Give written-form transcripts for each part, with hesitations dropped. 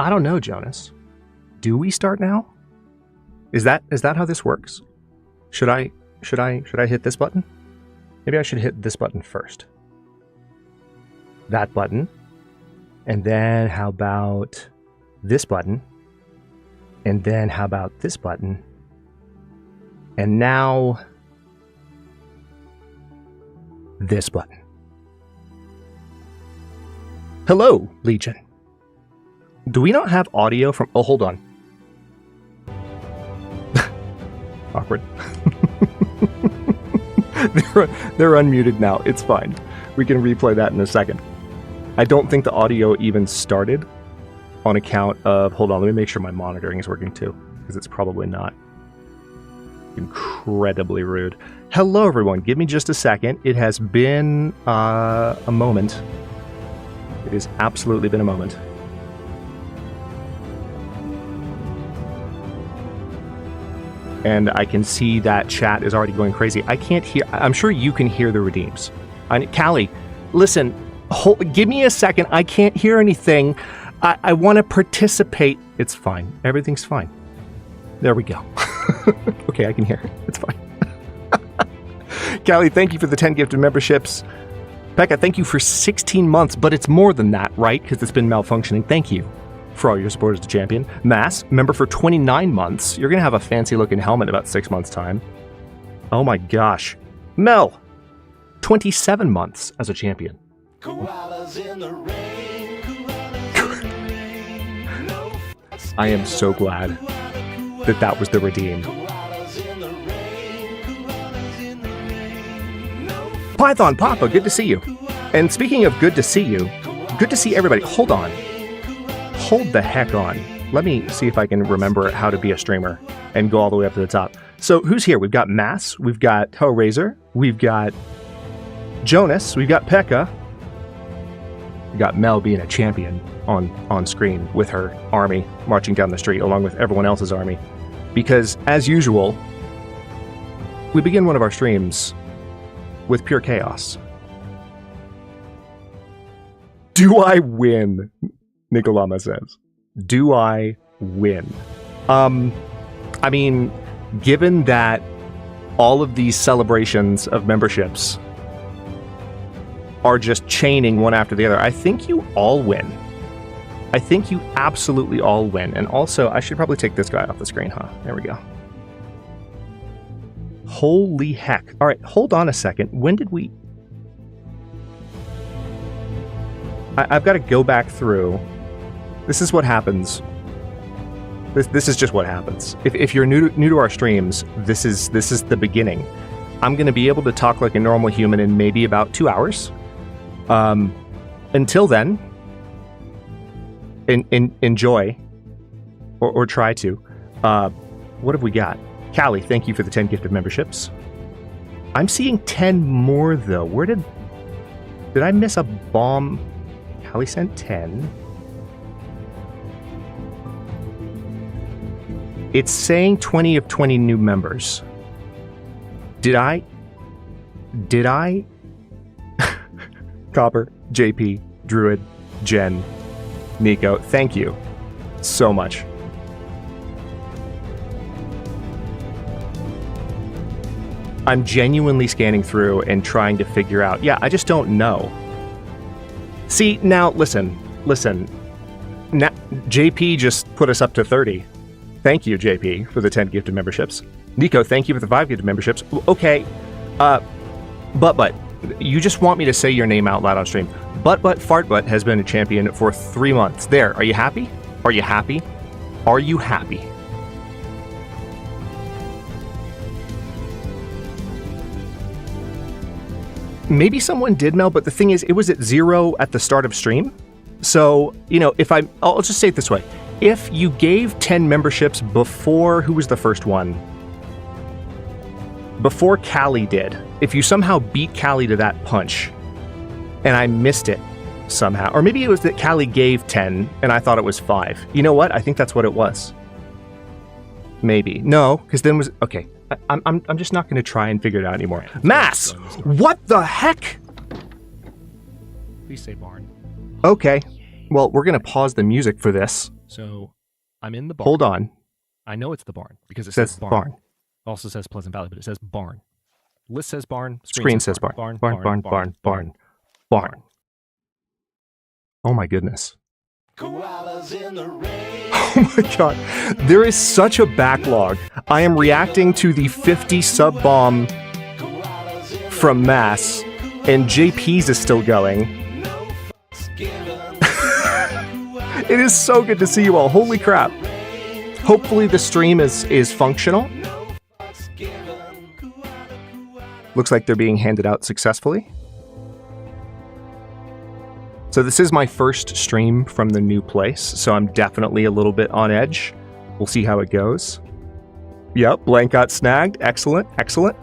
I don't know, Jonas. Do we start now? Is that how this works? Should I hit this button? Maybe I should hit this button first. That button. And then how about this button? And then how about this button? And now this button. Hello, Legion. Do we not have audio from... Oh, hold on. Awkward. They're unmuted now. It's fine. We can replay that in a second. I don't think the audio even started on account of... Hold on, let me make sure my monitoring is working too, because it's probably not. Incredibly rude. Hello, everyone. Give me just a second. It has been a moment. It has absolutely been a moment. And I can see that chat is already going crazy. I can't hear... I'm sure you can hear the redeems. Callie, listen, give me a second. I can't hear anything. I want to participate. It's fine. Everything's fine. There we go. Okay, I can hear it. It's fine. Callie, thank you for the 10 gifted memberships. Becca, thank you for 16 months, but it's more than that, right? Because it's been malfunctioning. Thank you for all your support as the champion. Mass, member for 29 months. You're going to have a fancy looking helmet in about 6 months' time. Oh my gosh. Mel, 27 months as a champion. Koalas in the rain, koalas in the rain. No, I am so glad that that was the redeem. Python Papa, good to see you. And speaking of good to see you, good to see everybody. Hold on. Hold the heck on. Let me see if I can remember how to be a streamer and go all the way up to the top. So who's here? We've got Mass, we've got Hellraiser, we've got Jonas, we've got Pekka. We've got Mel being a champion on screen with her army marching down the street along with everyone else's army. Because, as usual, we begin one of our streams with pure chaos. Do I win? Nicolama says. Do I win? I mean, given that all of these celebrations of memberships are just chaining one after the other, I think you all win. I think you absolutely all win. And also, I should probably take this guy off the screen, huh? There we go. Holy heck. All right, hold on a second. When did we... I've got to go back through. This is what happens. This is just what happens. If you're new to our streams, this is the beginning. I'm going to be able to talk like a normal human in maybe about 2 hours. Until then, enjoy, or try to. What have we got? Callie, thank you for the 10 gifted memberships. I'm seeing 10 more though. Where did I miss a bomb? Callie sent 10. It's saying 20 of 20 new members. Did I? Copper, JP, Druid, Jen, Nico, thank you so much. I'm genuinely scanning through and trying to figure out. Yeah, I just don't know. See, now, listen. Now, JP just put us up to 30. Thank you, JP, for the 10 gifted memberships. Nico, thank you for the 5 gifted memberships. Okay, Butt, you just want me to say your name out loud on stream. Butt Fartbutt has been a champion for 3 months. There, are you happy? Are you happy? Are you happy? Maybe someone did, Mel, but the thing is, it was at 0 at the start of stream. So, you know, I'll just say it this way. If you gave 10 memberships before, who was the first one? Before Callie did. If you somehow beat Callie to that punch, and I missed it somehow, or maybe it was that Callie gave 10 and I thought it was 5. You know what? I think that's what it was. Maybe. No, because then was... Okay. I'm just not going to try and figure it out anymore. Mass! What the heck? Please say barn. Okay. Well, we're going to pause the music for this So I'm in the barn. Hold on. I know it's the barn because it Says says barn. barn. Also says Pleasant Valley, but it says barn. List says barn. Screen says barn. Barn. Oh my goodness. Koalas in the rain. Oh my god. There is such a backlog. I am reacting to the 50 sub bomb from Mass, and JP's is still going. It is so good to see you all. Holy crap. Hopefully the stream is functional. Looks like they're being handed out successfully. So this is my first stream from the new place, so I'm definitely a little bit on edge. We'll see how it goes. Yep, blank got snagged. Excellent, excellent.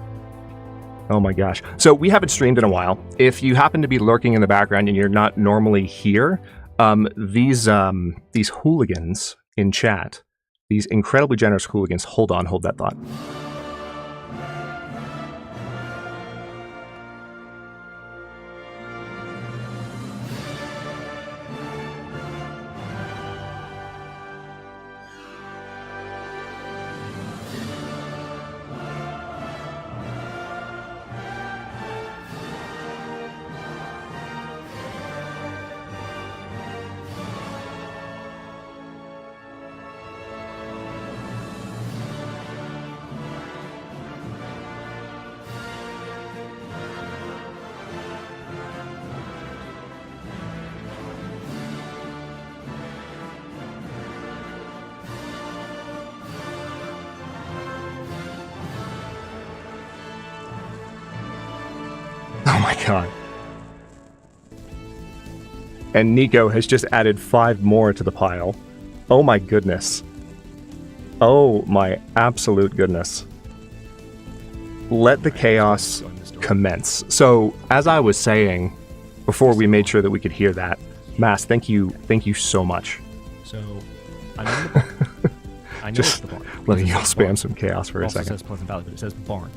Oh my gosh. So we haven't streamed in a while. If you happen to be lurking in the background and you're not normally here, these hooligans in chat, these incredibly generous hooligans, hold that thought. Oh my god. And Nico has just added 5 more to the pile. Oh my goodness. Oh my absolute goodness. Let the chaos commence. So, as I was saying, before we made sure that we could hear that, Mass, thank you so much. So, I'm in the barn. I know Just it's the barn. letting y'all spam some chaos for a Also second. says Pleasant Valley, but it says barn.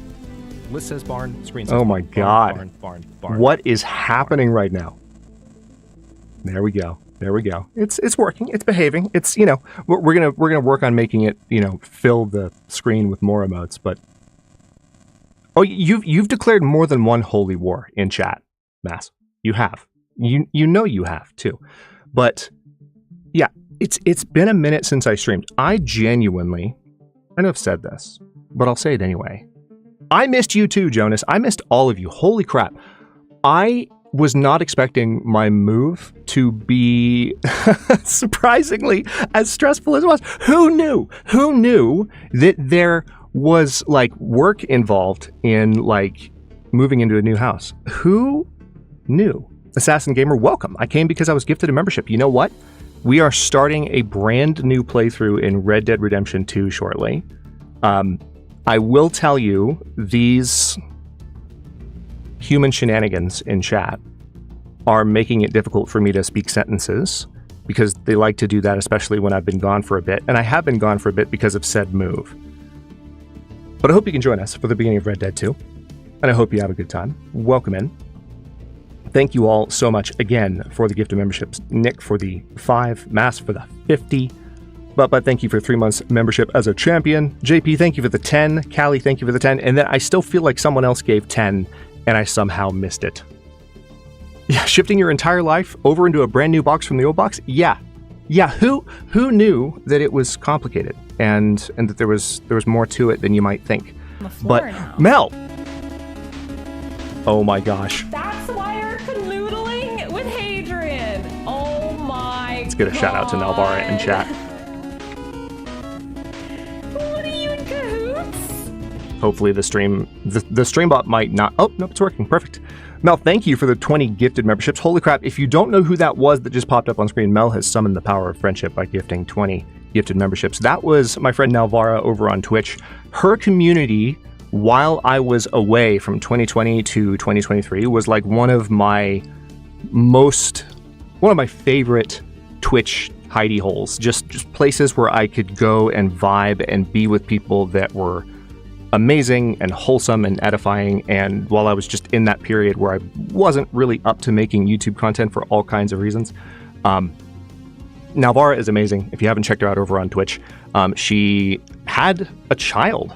List says barn. Screen says Oh my barn, god. Barn. What is happening right now? There we go. It's working. It's behaving. It's, you know, we're gonna work on making it, you know, fill the screen with more emotes. But oh, you've declared more than one holy war in chat, Mass. You have. You know you have too. But yeah, it's been a minute since I streamed. I know I've said this, but I'll say it anyway. I missed you too, Jonas. I missed all of you. Holy crap. I was not expecting my move to be surprisingly as stressful as it was. Who knew? Who knew that there was like work involved in like moving into a new house? Who knew? Assassin Gamer, welcome. I came because I was gifted a membership. You know what? We are starting a brand new playthrough in Red Dead Redemption 2 shortly. I will tell you, these human shenanigans in chat are making it difficult for me to speak sentences because they like to do that, especially when I've been gone for a bit. And I have been gone for a bit because of said move. But I hope you can join us for the beginning of Red Dead 2. And I hope you have a good time. Welcome in. Thank you all so much again for the gift of memberships. Nick for the 5, Mass for the 50. But thank you for 3 months membership as a champion. JP, thank you for the 10. Callie, thank you for the 10. And then I still feel like someone else gave 10 and I somehow missed it. Yeah, shifting your entire life over into a brand new box from the old box? Yeah. Who knew that it was complicated and that there was more to it than you might think. But now. Mel. Oh my gosh. That's why you're canoodling with Hadrian. Oh my Let's get a shout out to Nalvara in chat. What are you in cahoots? Hopefully the stream bot might not. Oh, nope, it's working. Perfect. Mel, thank you for the 20 gifted memberships. Holy crap. If you don't know who that was that just popped up on screen, Mel has summoned the power of friendship by gifting 20 gifted memberships. That was my friend Nalvara over on Twitch. Her community, while I was away from 2020 to 2023, was like one of my favorite Twitch hidey holes. Just places where I could go and vibe and be with people that were amazing and wholesome and edifying. And while I was just in that period where I wasn't really up to making YouTube content for all kinds of reasons, Nalvara is amazing. If you haven't checked her out over on Twitch, she had a child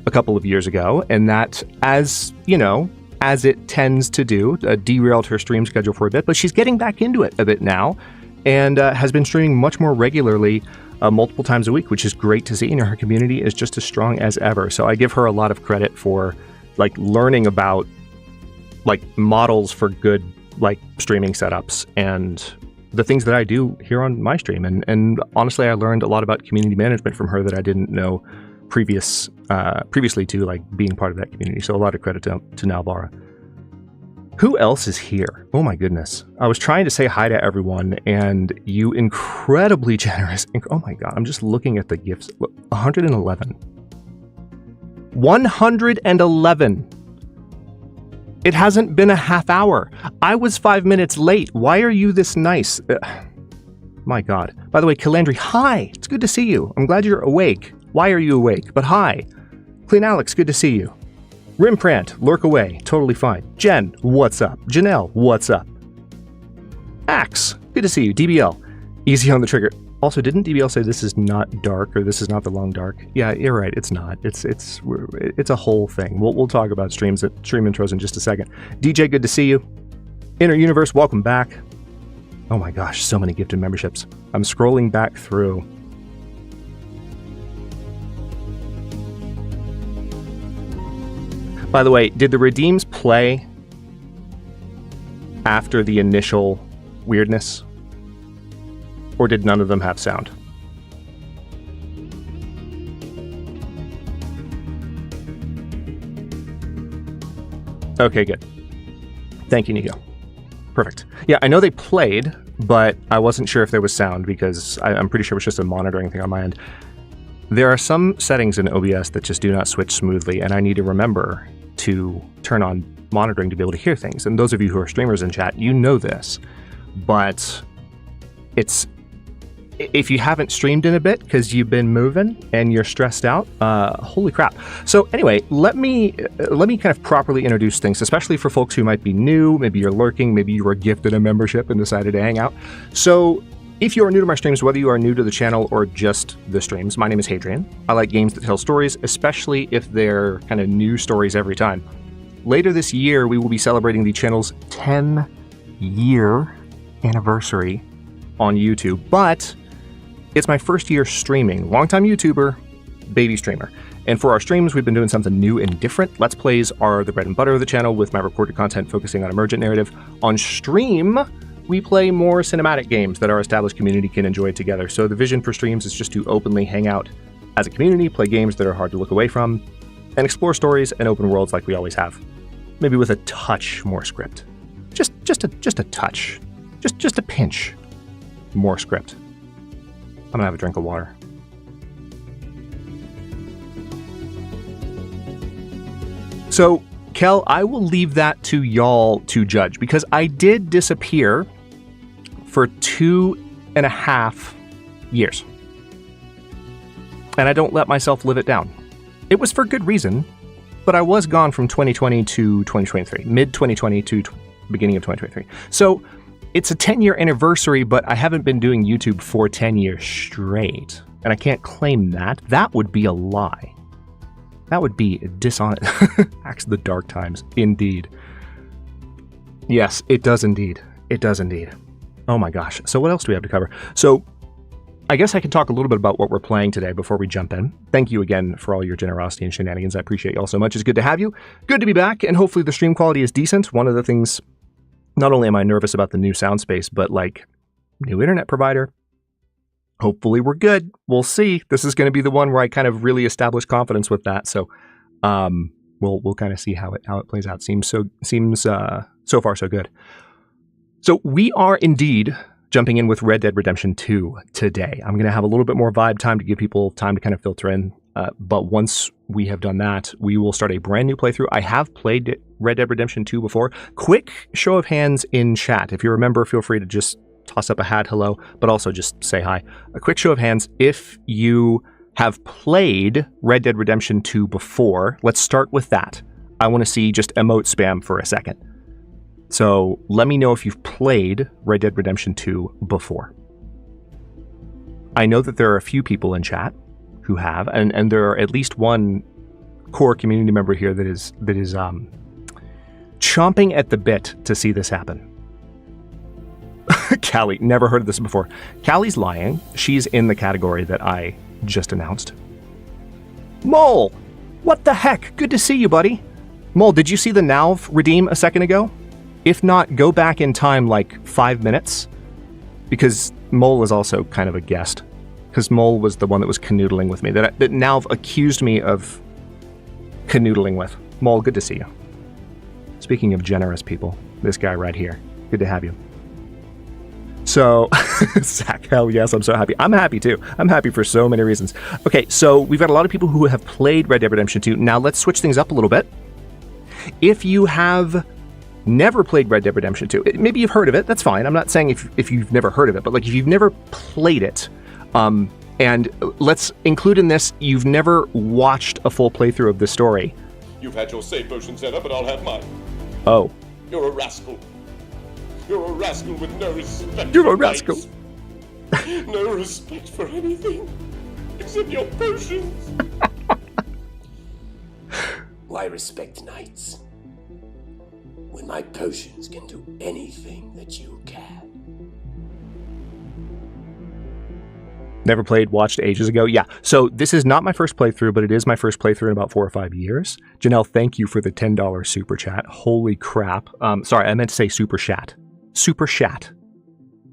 a couple of years ago, and that, as you know, as it tends to do, derailed her stream schedule for a bit, but she's getting back into it a bit now, and has been streaming much more regularly, multiple times a week, which is great to see. And her community is just as strong as ever. So I give her a lot of credit for like learning about like models for good like streaming setups and the things that I do here on my stream. And honestly, I learned a lot about community management from her that I didn't know previously to like being part of that community. So a lot of credit to Nalvara. Who else is here? Oh my goodness. I was trying to say hi to everyone, and you incredibly generous. Oh my God, I'm just looking at the gifts. Look, 111. 111. It hasn't been a half hour. I was 5 minutes late. Why are you this nice? My God. By the way, Kilandri, hi. It's good to see you. I'm glad you're awake. Why are you awake? But hi. Clean Alex, good to see you. Rimprant, lurk away. Totally fine. Jen, what's up? Janelle, what's up? Axe, good to see you. DBL, easy on the trigger. Also, didn't DBL say this is not dark, or this is not the long dark? Yeah, you're right. It's not. It's a whole thing. We'll talk about stream intros in just a second. DJ, good to see you. Inner Universe, welcome back. Oh my gosh, so many gifted memberships. I'm scrolling back through. By the way, did the redeems play after the initial weirdness? Or did none of them have sound? Okay, good. Thank you, Nico. Perfect. Yeah, I know they played, but I wasn't sure if there was sound because I'm pretty sure it was just a monitoring thing on my end. There are some settings in OBS that just do not switch smoothly, and I need to remember to turn on monitoring to be able to hear things. And those of you who are streamers in chat, you know this, but if you haven't streamed in a bit because you've been moving and you're stressed out, holy crap. So anyway, let me kind of properly introduce things, especially for folks who might be new. Maybe you're lurking, maybe you were gifted a membership and decided to hang out. So if you are new to my streams, whether you are new to the channel or just the streams, my name is Hadrian. I like games that tell stories, especially if they're kind of new stories every time. Later this year, we will be celebrating the channel's 10-year anniversary on YouTube, but it's my first year streaming. Longtime YouTuber, baby streamer. And for our streams, we've been doing something new and different. Let's Plays are the bread and butter of the channel, with my recorded content focusing on emergent narrative. On stream, we play more cinematic games that our established community can enjoy together. So the vision for streams is just to openly hang out as a community, play games that are hard to look away from, and explore stories and open worlds like we always have. Maybe with a touch more script. Just a touch. Just a pinch more script. I'm gonna have a drink of water. So, Kel, I will leave that to y'all to judge, because I did disappear for 2.5 years. And I don't let myself live it down. It was for good reason, but I was gone from 2020 to 2023, mid-2020 to beginning of 2023. So, it's a 10-year anniversary, but I haven't been doing YouTube for 10 years straight. And I can't claim that. That would be a lie. That would be dishonest. Acts of the dark times, indeed. Yes, it does indeed. It does indeed. Oh my gosh. So what else do we have to cover? So I guess I can talk a little bit about what we're playing today before we jump in. Thank you again for all your generosity and shenanigans. I appreciate you all so much. It's good to have you. Good to be back, and hopefully the stream quality is decent. One of the things, not only am I nervous about the new sound space, but like new internet provider. Hopefully we're good. We'll see. This is going to be the one where I kind of really establish confidence with that. So we'll kind of see how it plays out. Seems so far so good. So we are indeed jumping in with Red Dead Redemption 2 today. I'm going to have a little bit more vibe time to give people time to kind of filter in. But once we have done that, we will start a brand new playthrough. I have played Red Dead Redemption 2 before. Quick show of hands in chat. If you remember, feel free to just toss up a hat hello, but also just say hi. A quick show of hands if you have played Red Dead Redemption 2 before. Let's start with that. I want to see just emote spam for a second. So let me know if you've played Red Dead Redemption 2 before. I know that there are a few people in chat who have, and there are at least one core community member here that is chomping at the bit to see this happen. Callie, never heard of this before. Callie's lying. She's in the category that I just announced. Mole! What the heck? Good to see you, buddy. Mole, did you see the Nalv redeem a second ago? If not, go back in time like 5 minutes. Because Mole is also kind of a guest. Because Mole was the one that was canoodling with me. That Nalv accused me of canoodling with. Mole, good to see you. Speaking of generous people, this guy right here. Good to have you. So, Zach, hell yes, I'm so happy. I'm happy too. I'm happy for so many reasons. Okay, so we've got a lot of people who have played Red Dead Redemption 2. Now let's switch things up a little bit. If you have never played Red Dead Redemption 2, maybe you've heard of it, that's fine. I'm not saying if you've never heard of it, but like if you've never played it, and let's include in this, you've never watched a full playthrough of the story. You've had your save potion set up, and I'll have mine. Oh. You're a rascal. You're a rascal with no respect. You're for a rascal. knights. No respect for anything except your potions. Why respect knights when my potions can do anything that you can? Never played, watched ages ago. Yeah, so this is not my first playthrough, but it is my first playthrough in about 4 or 5 years. Janelle, thank you for the $10 super chat. Holy crap. Sorry, I meant to say super chat. Super chat.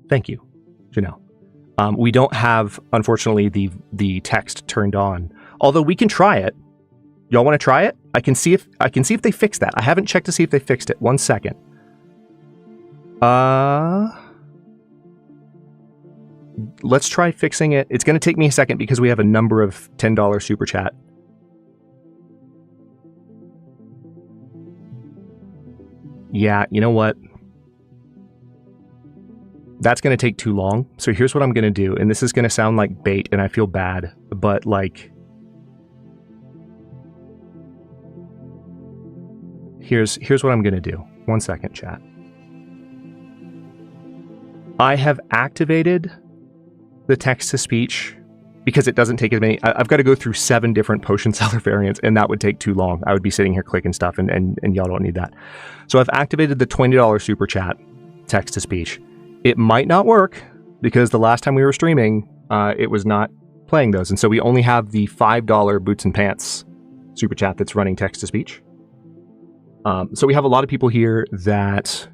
Thank you, Janelle. We don't have, unfortunately, the text turned on. Although we can try it. Y'all want to try it? I can see if they fixed that. I haven't checked to see if they fixed it. 1 second. Let's try fixing it. It's going to take me a second because we have a number of $10 super chat. Yeah, you know what? That's going to take too long. So here's what I'm going to do. And this is going to sound like bait and I feel bad, but like, here's what I'm going to do. 1 second, chat. I have activated the text-to-speech because it doesn't take as many. I've got to go through 7 different potion seller variants, and that would take too long. I would be sitting here clicking stuff, and y'all don't need that. So I've activated the $20 super chat text-to-speech. It might not work because the last time we were streaming, it was not playing those, and so we only have the $5 boots and pants super chat that's running text-to-speech. So we have a lot of people here that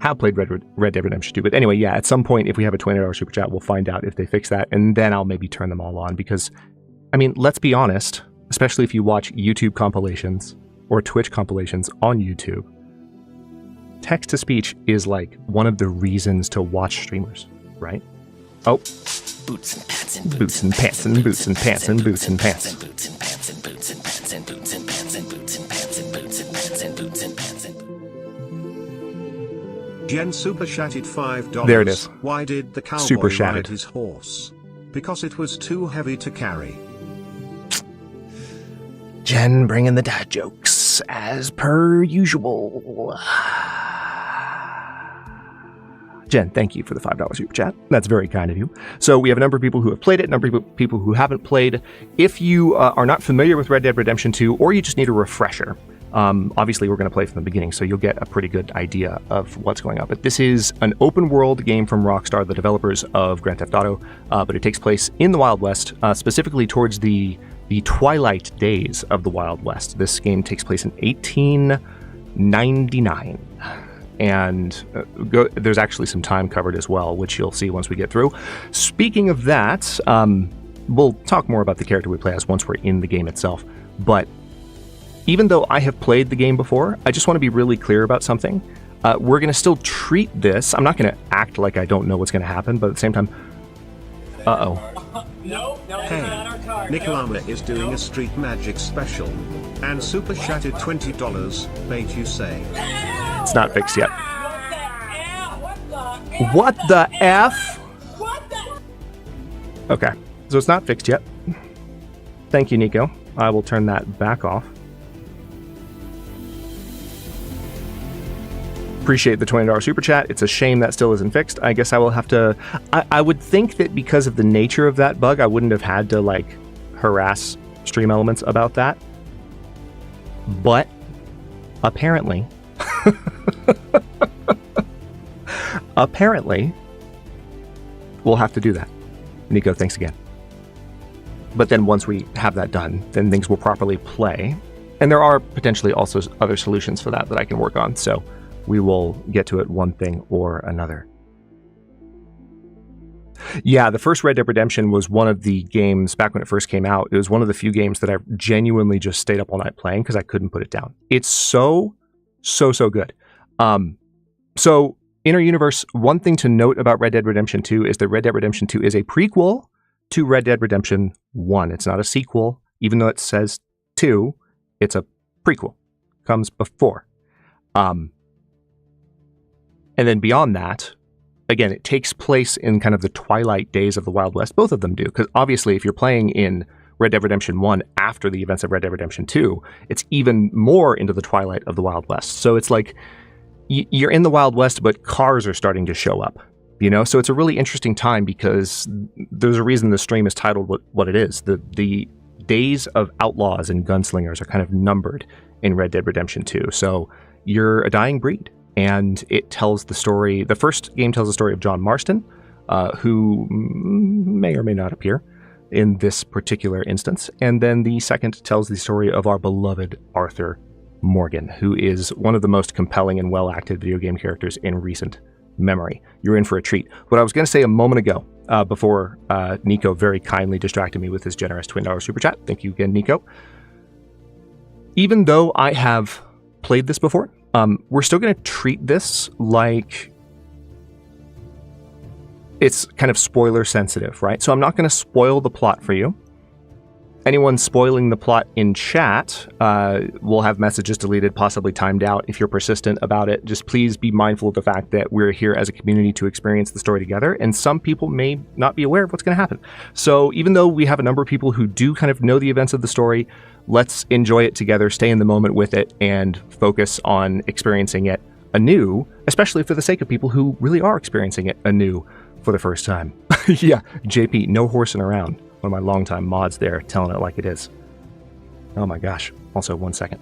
have played Red Dead Redemption 2. But anyway, yeah, at some point, if we have a $20 super chat, we'll find out if they fix that, and then I'll maybe turn them all on. Because, I mean, let's be honest, especially if you watch YouTube compilations or Twitch compilations on YouTube, text-to-speech is like one of the reasons to watch streamers, right? Oh. Boots and pants and boots and pants and boots and pants and boots and pants. Boots and pants and boots and pants and boots and pants and boots and pants and boots and pants and boots and pants and Jen super chatted $5. There it is. Why did the cowboy Super chatted. ride his horse? Because it was too heavy to carry. Jen bringing the dad jokes as per usual. Jen, thank you for the $5 super chat. That's very kind of you. So we have a number of people who have played it, a number of people who haven't played. If you are not familiar with Red Dead Redemption 2, or you just need a refresher, obviously we're going to play from the beginning, so you'll get a pretty good idea of what's going on. But this is an open world game from Rockstar, the developers of Grand Theft Auto, but it takes place in the Wild West, specifically towards the twilight days of the Wild West. This game takes place in 1899. And there's actually some time covered as well, which you'll see once we get through. Speaking of that, we'll talk more about the character we play as once we're in the game itself. But even though I have played the game before, I just want to be really clear about something. We're going to still treat this. I'm not going to act like I don't know what's going to happen, but at the same time... Uh-oh. Hey, Nicolama is doing a Street Magic special. And super chatted $20, bait you say. It's not fixed yet. What the F? Okay, so it's not fixed yet. Thank you, Nico. I will turn that back off. appreciate the $20 super chat. It's a shame that still isn't fixed. I guess I will have to... I would think that because of the nature of that bug, I wouldn't have had to, like, harass Stream Elements about that. But apparently... apparently, we'll have to do that. Nico, thanks again. But then once we have that done, then things will properly play. And there are potentially also other solutions for that I can work on. So we will get to it one thing or another. Yeah, the first Red Dead Redemption was one of the games back when it first came out. It was one of the few games that I genuinely just stayed up all night playing because I couldn't put it down. It's so good. So Inner Universe, one thing to note about Red Dead Redemption 2 is that Red Dead Redemption 2 is a prequel to Red Dead Redemption 1. It's not a sequel, even though it says 2, it's a prequel. Comes before. And then beyond that, again, it takes place in kind of the twilight days of the Wild West. Both of them do, because obviously if you're playing in Red Dead Redemption 1 after the events of Red Dead Redemption 2, it's even more into the twilight of the Wild West. So it's like you're in the Wild West, but cars are starting to show up, you know? So it's a really interesting time because there's a reason the stream is titled what it is. The days of outlaws and gunslingers are kind of numbered in Red Dead Redemption 2. So you're a dying breed. And it tells the story, the first game tells the story of John Marston, who may or may not appear in this particular instance. And then the second tells the story of our beloved Arthur Morgan, who is one of the most compelling and well-acted video game characters in recent memory. You're in for a treat. What I was going to say a moment ago, before Nico very kindly distracted me with his generous $20 super chat. Thank you again, Nico. Even though I have played this before, we're still going to treat this like it's kind of spoiler sensitive, right? So I'm not going to spoil the plot for you. Anyone spoiling the plot in chat will have messages deleted, possibly timed out. If you're persistent about it, just please be mindful of the fact that we're here as a community to experience the story together, and some people may not be aware of what's going to happen. So even though we have a number of people who do kind of know the events of the story, let's enjoy it together, stay in the moment with it, and focus on experiencing it anew, especially for the sake of people who really are experiencing it anew for the first time. Yeah, JP, no horsing around. One of my longtime mods there telling it like it is. Oh my gosh. Also, 1 second.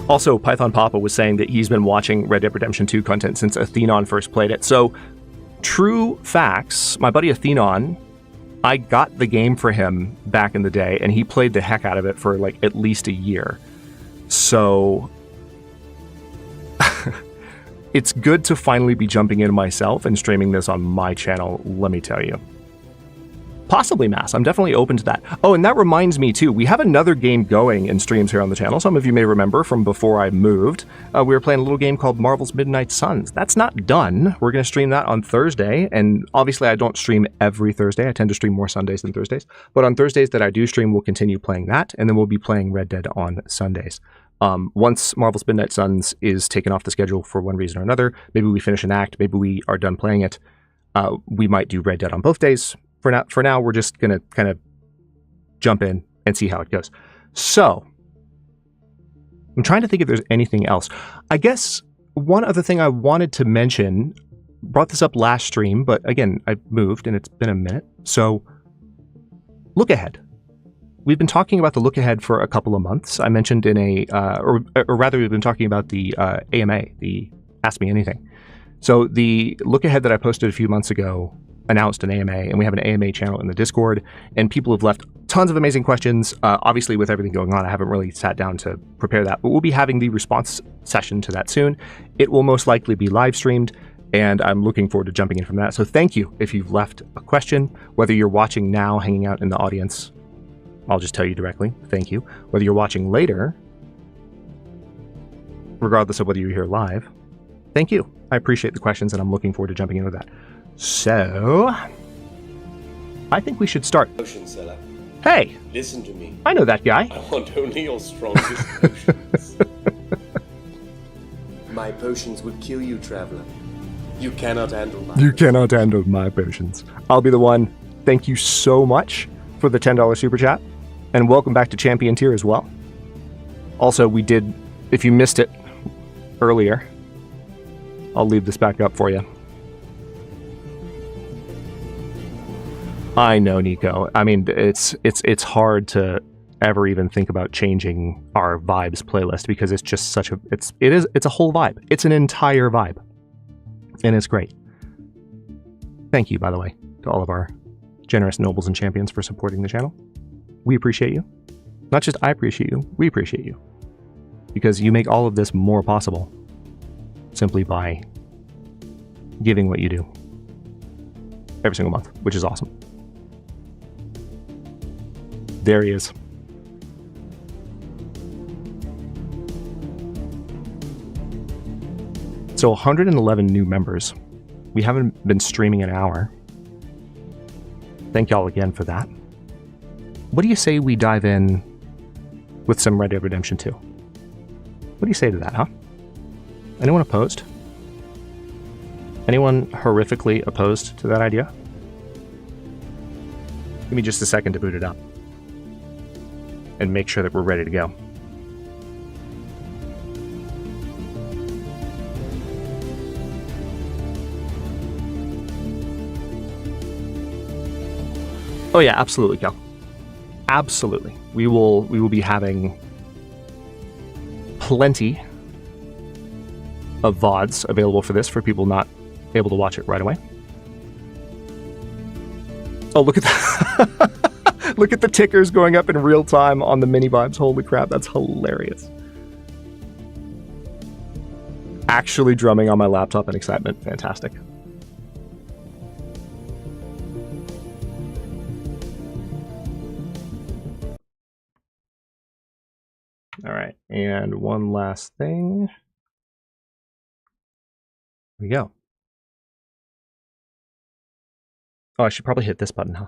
Also, Python Papa was saying that he's been watching Red Dead Redemption 2 content since Athenon first played it. So, true facts, my buddy Athenon, I got the game for him back in the day, and he played the heck out of it for like at least a year. So, it's good to finally be jumping in myself and streaming this on my channel, let me tell you. Possibly Mass. I'm definitely open to that. Oh, and that reminds me too, we have another game going in streams here on the channel. Some of you may remember from before I moved. We were playing a little game called Marvel's Midnight Suns. That's not done. We're going to stream that on Thursday. And obviously I don't stream every Thursday. I tend to stream more Sundays than Thursdays. But on Thursdays that I do stream, we'll continue playing that. And then we'll be playing Red Dead on Sundays. Once Marvel's Midnight Suns is taken off the schedule for one reason or another, maybe we finish an act, maybe we are done playing it, we might do Red Dead on both days. For now, we're just going to kind of jump in and see how it goes. So, I'm trying to think if there's anything else. I guess one other thing I wanted to mention, brought this up last stream, but again, I moved and it's been a minute. So, look ahead. We've been talking about the look ahead for a couple of months. I mentioned in or rather, we've been talking about the AMA, the Ask Me Anything. So, the look ahead that I posted a few months ago announced an AMA, and we have an AMA channel in the Discord, and people have left tons of amazing questions. Obviously, with everything going on, I haven't really sat down to prepare that, but we'll be having the response session to that soon. It will most likely be live streamed, and I'm looking forward to jumping in from that. So thank you if you've left a question, whether you're watching now, hanging out in the audience. I'll just tell you directly, thank you. Whether you're watching later, regardless of whether you're here live, thank you. I appreciate the questions, and I'm looking forward to jumping in with that. So, I think we should start. Potion seller. Hey! Listen to me. I know that guy. I want only your strongest potions. My potions would kill you, traveler. You cannot handle my You cannot handle my potions. I'll be the one. Thank you so much for the $10 super chat. And welcome back to Champion Tier as well. Also, we did, if you missed it earlier, I'll leave this back up for you. I know, Nico. I mean, it's hard to ever even think about changing our vibes playlist because it's just such a it's a whole vibe. It's an entire vibe. And it's great. Thank you, by the way, to all of our generous nobles and champions for supporting the channel. We appreciate you. Not just I appreciate you, we appreciate you. Because you make all of this more possible simply by giving what you do every single month, which is awesome. There he is. So 111 new members. We haven't been streaming an hour. Thank y'all again for that. What do you say we dive in with some Red Dead Redemption 2? What do you say to that, huh? Anyone opposed? Anyone horrifically opposed to that idea? Give me just a second to boot it up and make sure that we're ready to go. Oh yeah, absolutely, Cal. Absolutely. We will be having plenty of VODs available for this for people not able to watch it right away. Oh, look at that. Look at the tickers going up in real time on the mini vibes. Holy crap, that's hilarious. Actually drumming on my laptop in excitement. Fantastic. All right, and one last thing. Here we go. Oh, I should probably hit this button, huh?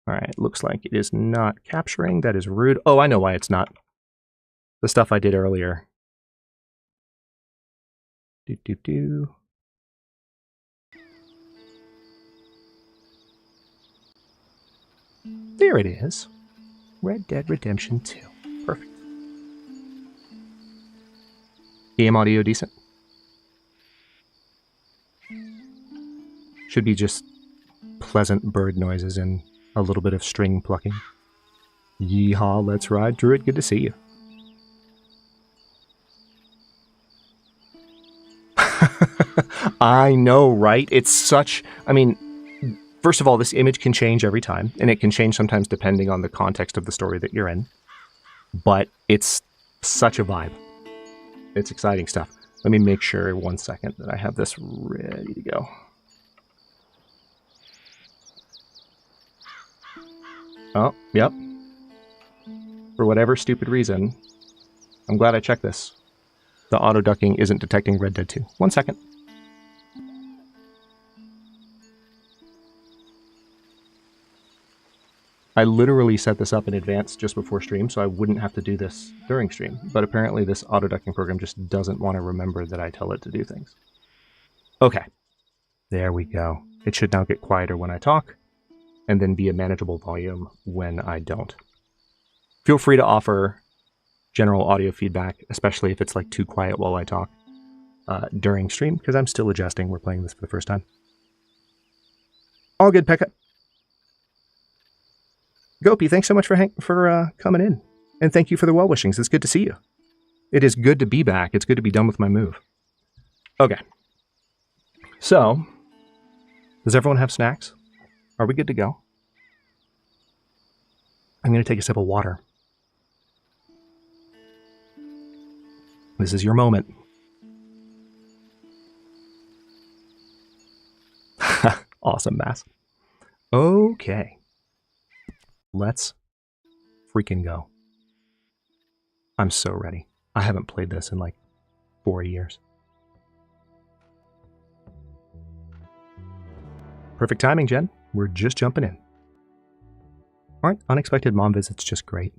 All right, looks like it is not capturing. That is rude. Oh, I know why it's not. The stuff I did earlier. There it is. Red Dead Redemption 2. Perfect. Game audio decent. Should be just pleasant bird noises and a little bit of string plucking. Yeehaw, let's ride. Druid, good to see you. I know, right? It's such... I mean, first of all, this image can change every time, and it can change sometimes depending on the context of the story that you're in. But it's such a vibe. It's exciting stuff. Let me make sure 1 second that I have this ready to go. Oh, yep. For whatever stupid reason, I'm glad I checked this. The auto ducking isn't detecting Red Dead 2. 1 second. I literally set this up in advance just before stream, so I wouldn't have to do this during stream. But apparently this auto ducking program just doesn't want to remember that I tell it to do things. Okay. There we go. It should now get quieter when I talk, and then be a manageable volume when I don't. Feel free to offer general audio feedback, especially if it's like too quiet while I talk during stream, because I'm still adjusting. We're playing this for the first time. All good, Pekka. Gopi, thanks so much for coming in. And thank you for the well wishings. It's good to see you. It is good to be back. It's good to be done with my move. Okay. So, does everyone have snacks? Are we good to go? I'm going to take a sip of water. This is your moment. Awesome, Mass. Okay. Let's freaking go. I'm so ready. I haven't played this in like 4 years. Perfect timing, Jen. We're just jumping in. Aren't unexpected mom visits just great?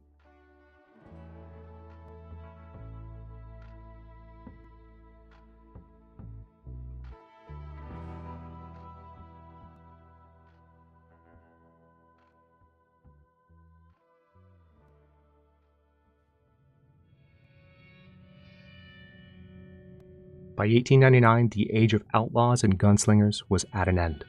By 1899, the age of outlaws and gunslingers was at an end.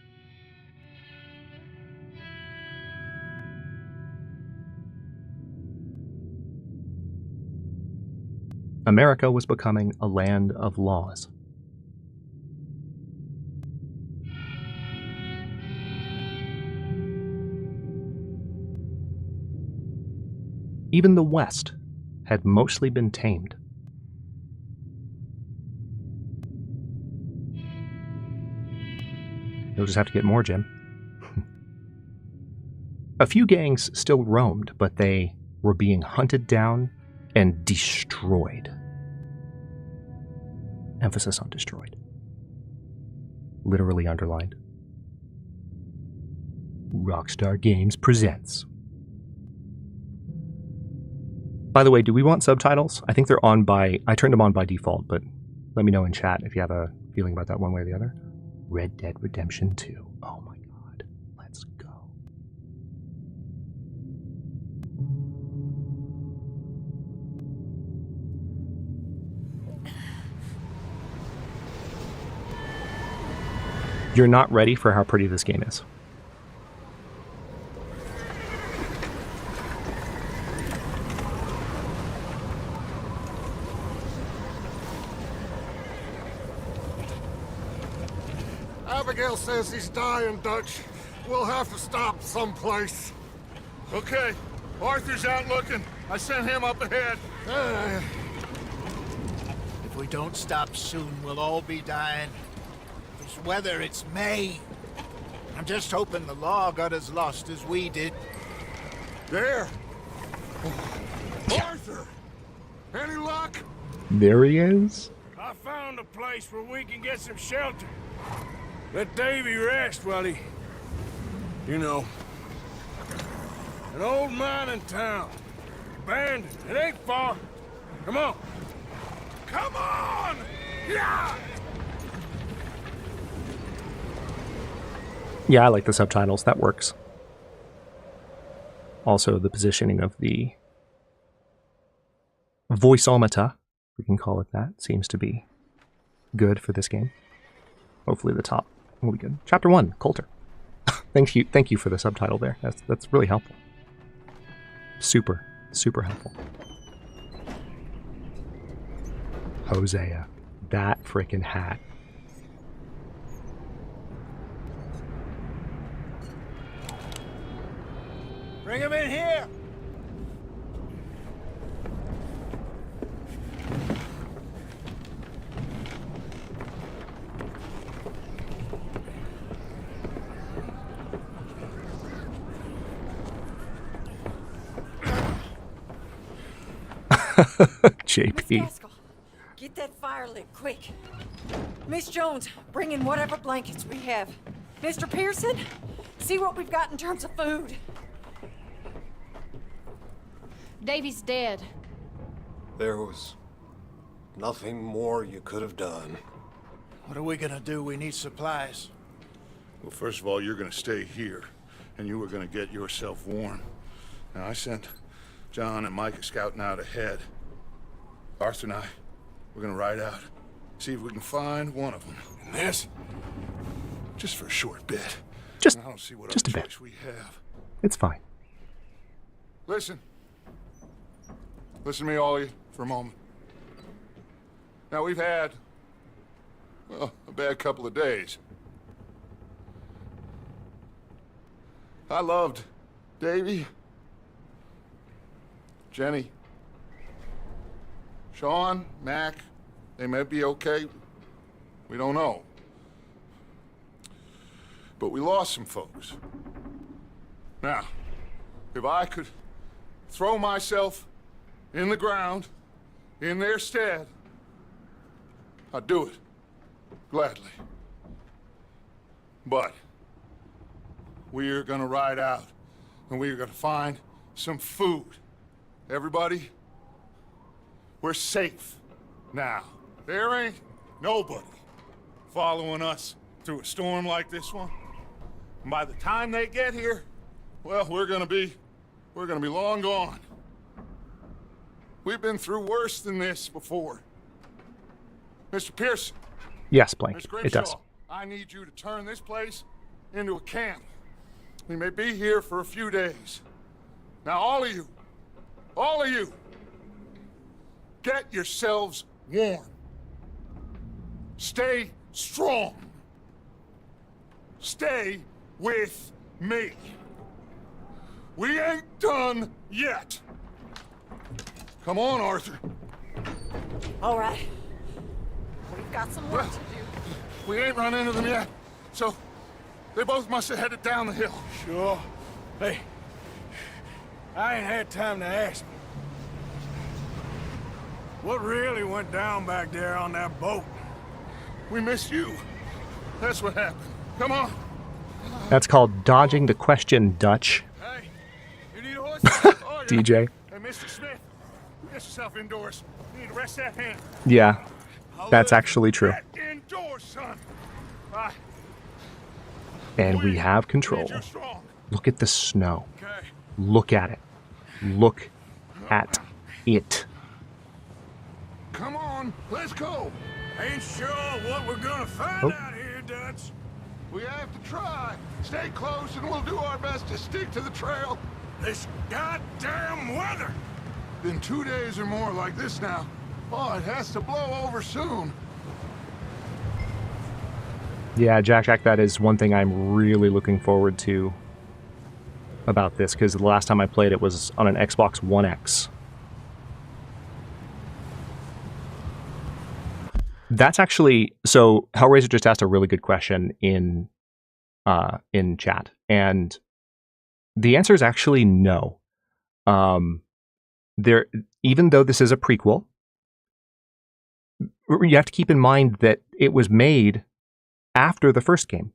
America was becoming a land of laws. Even the West had mostly been tamed. You'll just have to get more, Jim. A few gangs still roamed, but they were being hunted down and destroyed. Emphasis on destroyed. Literally underlined. Rockstar Games presents. By the way, do we want subtitles? I think they're on by... I turned them on by default, but let me know in chat if you have a feeling about that one way or the other. Red Dead Redemption 2. Oh my god. Let's go. You're not ready for how pretty this game is. Abigail says he's dying, Dutch. We'll have to stop someplace. Okay, Arthur's out looking. I sent him up ahead. If we don't stop soon, we'll all be dying. This weather, it's May. I'm just hoping the law got as lost as we did. There. Arthur! Any luck? There he is. I found a place where we can get some shelter. Let Davy rest while he... You know. An old mining town. Abandoned. It ain't far. Come on. Come on! Yeah! Yeah, I like the subtitles. That works. Also, the positioning of the voiceometer, we can call it that, seems to be good for this game. Hopefully the top will be good. Chapter 1, Coulter. Thank you for the subtitle there. That's really helpful. Super helpful. Hosea. That freaking hat. Bring him in here! JP. Miss Gaskell, get that fire lit quick. Miss Jones, bring in whatever blankets we have. Mr. Pearson, see what we've got in terms of food. Davy's dead. There was nothing more you could have done. What are we gonna do? We need supplies. Well, first of all, you're gonna stay here, and you were gonna get yourself warm. Now, I sent John and Micah scouting out ahead. Arthur and I, we're gonna ride out, see if we can find one of them. And this, just for a short bit. Just I don't see what a other bit. choice we have. It's fine. Listen to me, all of you, for a moment. Now, we've had, well, a bad couple of days. I loved Davy, Jenny, Sean, Mac. They may be okay. We don't know. But we lost some folks. Now, if I could throw myself in the ground in their stead, I'd do it gladly. But we're gonna ride out and we're gonna find some food. Everybody, we're safe now. There ain't nobody following us through a storm like this one. And by the time they get here, well, we're gonna be long gone. We've been through worse than this before. Mr. Pearson, Yes, Blank, Miss it does. Grimshaw, I need you to turn this place into a camp. We may be here for a few days. Now, all of you, get yourselves warm. Stay strong. Stay with me. We ain't done yet. Come on, Arthur. All right. We've got some work to do. We ain't run into them yet, so they both must have headed down the hill. Sure. Hey, I ain't had time to ask. What really went down back there on that boat? We missed you. That's what happened. Come on. That's called dodging the question, Dutch. Hey, you need a horse? DJ. Hey, Mr. Smith, get yourself indoors. You need to rest that hand. Yeah, that's actually true. Get indoors, son. Bye. And we have control. Look at the snow. Look at it. Look at it. Come on, let's go. Ain't sure what we're gonna find out here, Dutch. We have to try. Stay close and we'll do our best to stick to the trail. This goddamn weather. Been 2 days or more like this now. Oh, it has to blow over soon. Yeah, Jack, that is one thing I'm really looking forward to about this, because the last time I played it was on an Xbox One X. That's actually, so Hellraiser just asked a really good question in chat, and the answer is actually no. Even though this is a prequel, you have to keep in mind that it was made after the first game.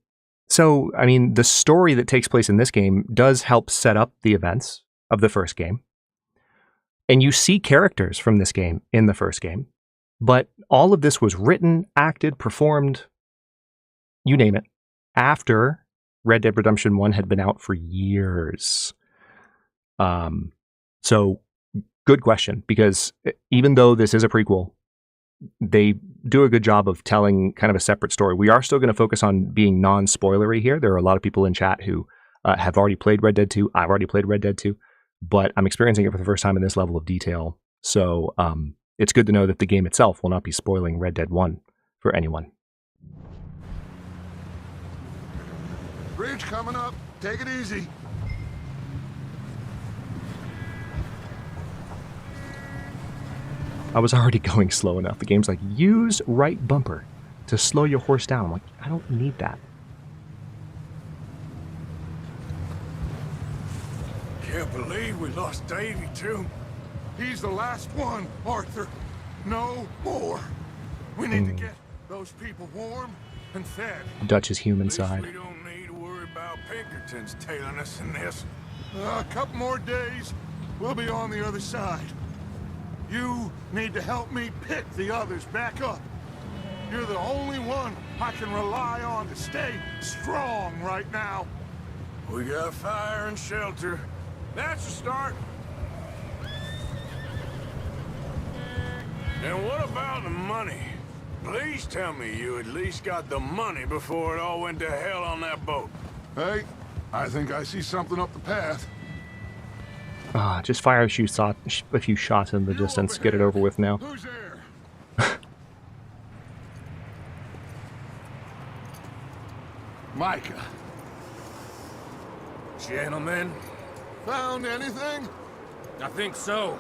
So, I mean, the story that takes place in this game does help set up the events of the first game. And you see characters from this game in the first game. But all of this was written, acted, performed, you name it, after Red Dead Redemption 1 had been out for years. So, good question, because even though this is a prequel, they do a good job of telling kind of a separate story. We are still going to focus on being non-spoilery here. There are a lot of people in chat who have already played Red Dead 2. I've already played Red Dead 2, but I'm experiencing it for the first time in this level of detail. So it's good to know that the game itself will not be spoiling Red Dead 1 for anyone. Bridge coming up. Take it easy. I was already going slow enough. The game's like, use right bumper to slow your horse down. I'm like, I don't need that. Can't believe we lost Davy, too. He's the last one, Arthur. No more. We need to get those people warm and fed. Dutch's human side. We don't need to worry about Pinkertons tailing us in this. A couple more days, we'll be on the other side. You need to help me pick the others back up. You're the only one I can rely on to stay strong right now. We got fire and shelter. That's a start. And what about the money? Please tell me you at least got the money before it all went to hell on that boat. Hey, I think I see something up the path. Just fire a few shots in the distance. Get it over with now. Who's there? Micah. Gentlemen? Found anything? I think so.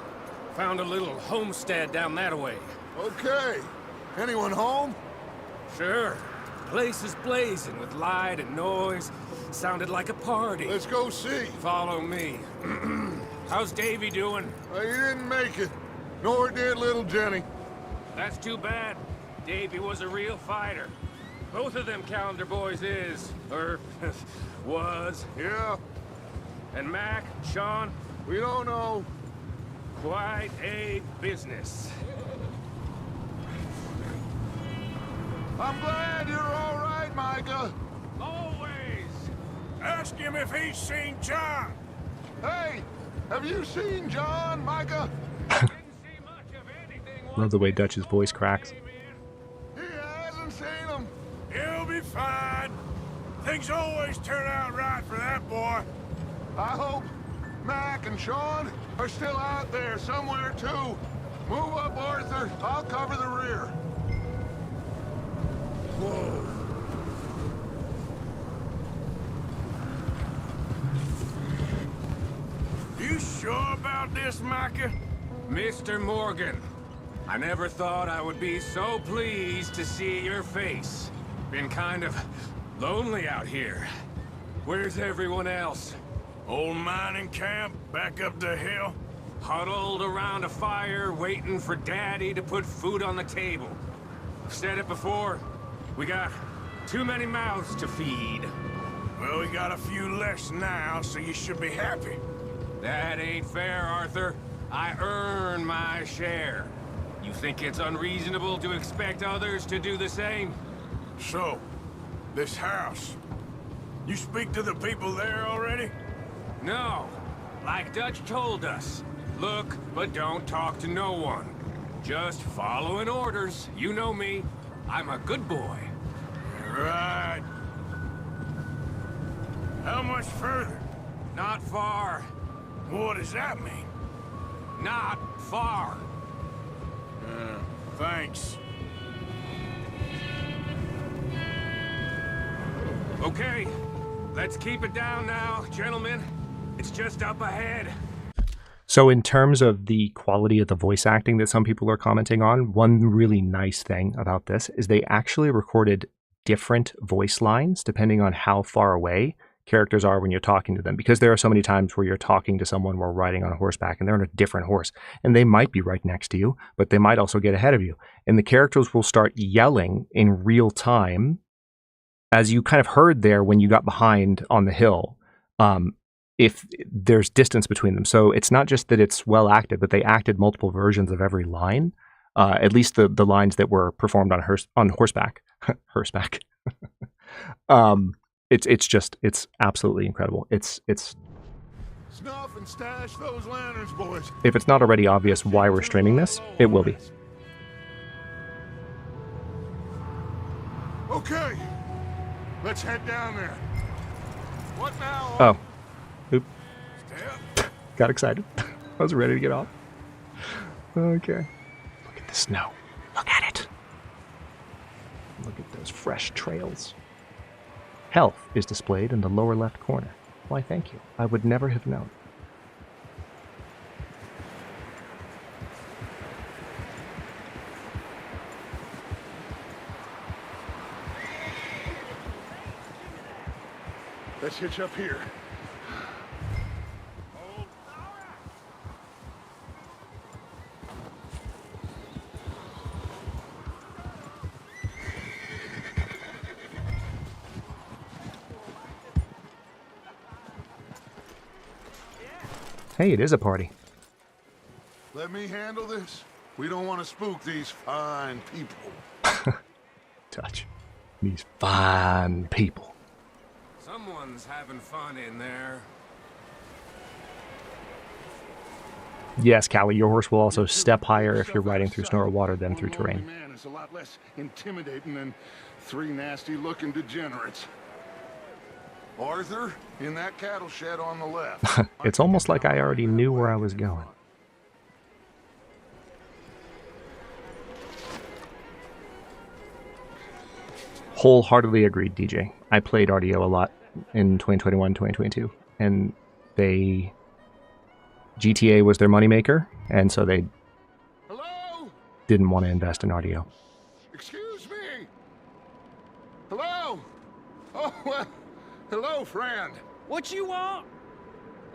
Found a little homestead down that way. Okay. Anyone home? Sure. Place is blazing with light and noise. Sounded like a party. Let's go see. Follow me. How's Davy doing? He didn't make it. Nor did little Jenny. That's too bad. Davy was a real fighter. Both of them calendar boys is, or was. Yeah. And Mac, Sean? We don't know. Quite a business. I'm glad you're all right, Micah. Always. Ask him if he's seen John. Hey, have you seen John, Micah? Didn't see much of anything. Love the way Dutch's voice cracks. He hasn't seen be fine. Things always turn out right for that boy. I hope Mac and Sean are still out there somewhere, too. Move up, Arthur. I'll cover the rear. Whoa. You sure about this, Micah? Mr. Morgan, I never thought I would be so pleased to see your face. Been kind of lonely out here. Where's everyone else? Old mining camp back up the hill? Huddled around a fire, waiting for Daddy to put food on the table. I've said it before, we got too many mouths to feed. Well, we got a few less now, so you should be happy. That ain't fair, Arthur. I earn my share. You think it's unreasonable to expect others to do the same? So, this house. You speak to the people there already? No. Like Dutch told us. Look, but don't talk to no one. Just following orders. You know me. I'm a good boy. Right. How much further? Not far. What does that mean? Not far. Thanks. Okay, let's keep it down now, gentlemen. It's just up ahead. So in terms of the quality of the voice acting that some people are commenting on, one really nice thing about this is they actually recorded different voice lines depending on how far away characters are when you're talking to them, because there are so many times where you're talking to someone while riding on a horseback and they're on a different horse and they might be right next to you, but they might also get ahead of you. And the characters will start yelling in real time, as you kind of heard there when you got behind on the hill, if there's distance between them. So it's not just that it's well acted, but they acted multiple versions of every line, at least the lines that were performed on horseback. Horseback. It's absolutely incredible. It's Snuff and stash those lanterns, boys. If it's not already obvious why we're streaming this, it will be. Okay, let's head down there. What now? Oh, oop. Got excited. I was ready to get off. Okay. Look at the snow. Look at it. Look at those fresh trails. Health is displayed in the lower left corner. Why, thank you. I would never have known. Let's hitch up here. Hey, it is a party. Let me handle this. We don't want to spook these fine people. Touch. These fine people. Someone's having fun in there. Yes, Callie, your horse will also step higher if you're riding through snow or water than through terrain. Man is a lot less intimidating than three nasty-looking degenerates. Arthur, in that cattle shed on the left. It's almost like I already knew where I was going. Wholeheartedly agreed, DJ. I played RDO a lot in 2021, 2022, and GTA was their moneymaker, and so they didn't want to invest in RDO. Excuse me. Hello? Oh, well, hello, friend. What you want?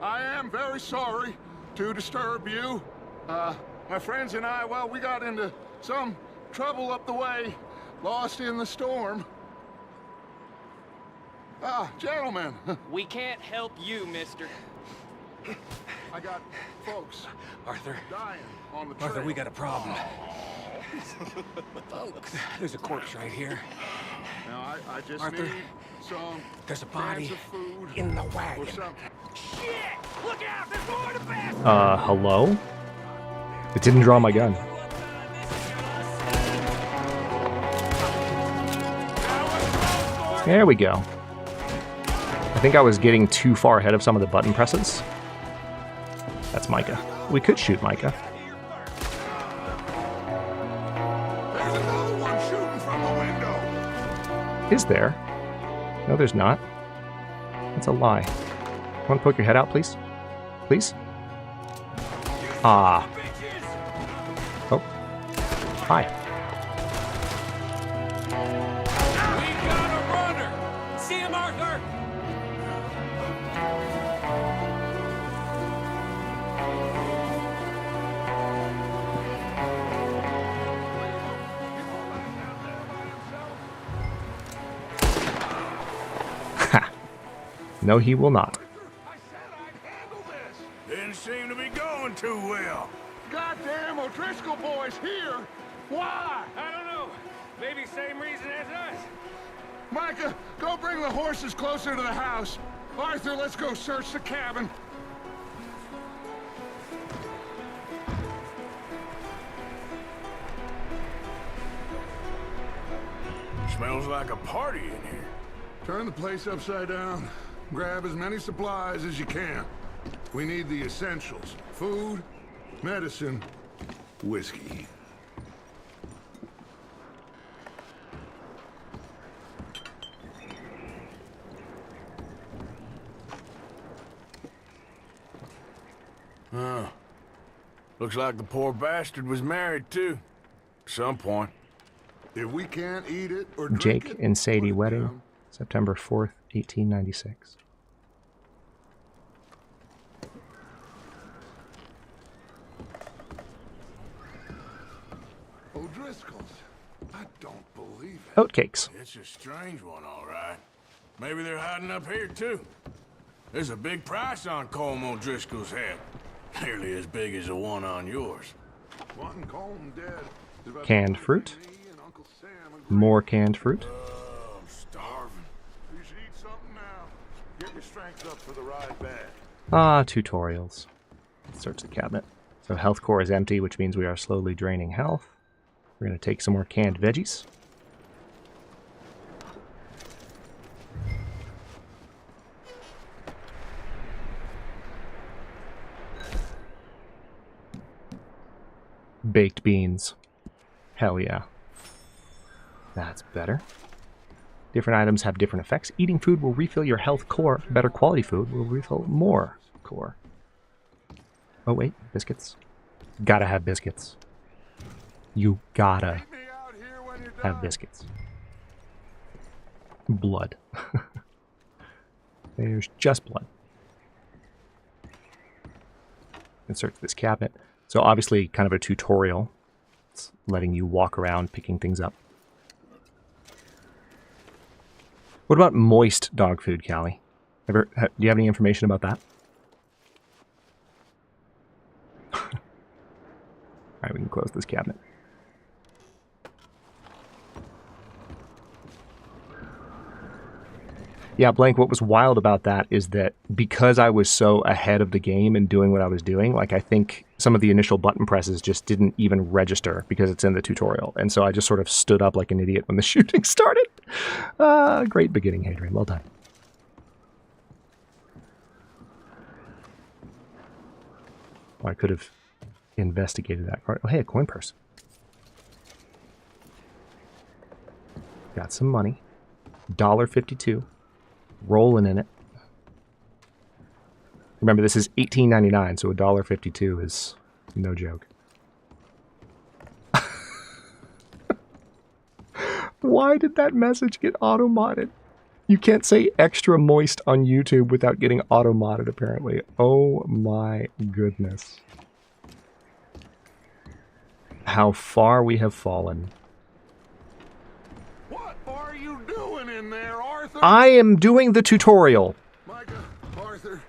I am very sorry to disturb you. My friends and I, well, we got into some trouble up the way, lost in the storm. Gentlemen. We can't help you, mister. I got folks Arthur. dying on the trail. Arthur, we got a problem. Folks. There's a corpse right here. Now, I just Arthur, need some there's a body cans of food in the or wagon. something. Shit! Look out! There's more to pass! Hello? It didn't draw my gun. There we go. I think I was getting too far ahead of some of the button presses. That's Micah. We could shoot Micah. There's another one shooting from the window. Is there? No, there's not. That's a lie. Want to poke your head out, please? Please? Ah. Oh. Hi. We got a runner! See him, Arthur? Ha. No, he will not. Didn't seem to be going too well. Goddamn O'Driscoll boys here! Why? I don't know. Maybe same reason as us. Micah, go bring the horses closer to the house. Arthur, let's go search the cabin. Smells like a party in here. Turn the place upside down. Grab as many supplies as you can. We need the essentials. Food, medicine, whiskey. Looks like the poor bastard was married too. At some point. If we can't eat it or drink Jake it, and Sadie put it wedding, down. September 4th, 1896. O'Driscoll's. I don't believe it. Oatcakes. It's a strange one, all right. Maybe they're hiding up here too. There's a big price on Colm O'Driscoll's head. Nearly as big as the one on yours. One Colm dead. Is about Canned fruit. me and Uncle Sam agree. More canned fruit. I'm starving. You should eat something now. Get your strength up for the ride back. Ah, tutorials. Let's search the cabinet. So health core is empty, which means we are slowly draining health. We're going to take some more canned veggies. Baked beans. Hell yeah. That's better. Different items have different effects. Eating food will refill your health core. Better quality food will refill more core. Oh wait, biscuits. Gotta have biscuits. You gotta have biscuits. Blood. There's just blood. Insert this cabinet. So obviously kind of a tutorial. It's letting you walk around picking things up. What about moist dog food, Callie? Do you have any information about that? Alright, we can close this cabinet. Yeah, Blank, what was wild about that is that because I was so ahead of the game and doing what I was doing, like I think some of the initial button presses just didn't even register because it's in the tutorial. And so I just sort of stood up like an idiot when the shooting started. Great beginning, Hadrian. Well done. Oh, I could have investigated that part. Oh, hey, a coin purse. Got some money. $1.52. Rolling in it. Remember, this is $18.99, so $1.52 is no joke. Why did that message get auto-modded? You can't say extra moist on YouTube without getting auto-modded, apparently. Oh my goodness. How far we have fallen. What are you doing in there, Arthur? I am doing the tutorial. Micah, Arthur,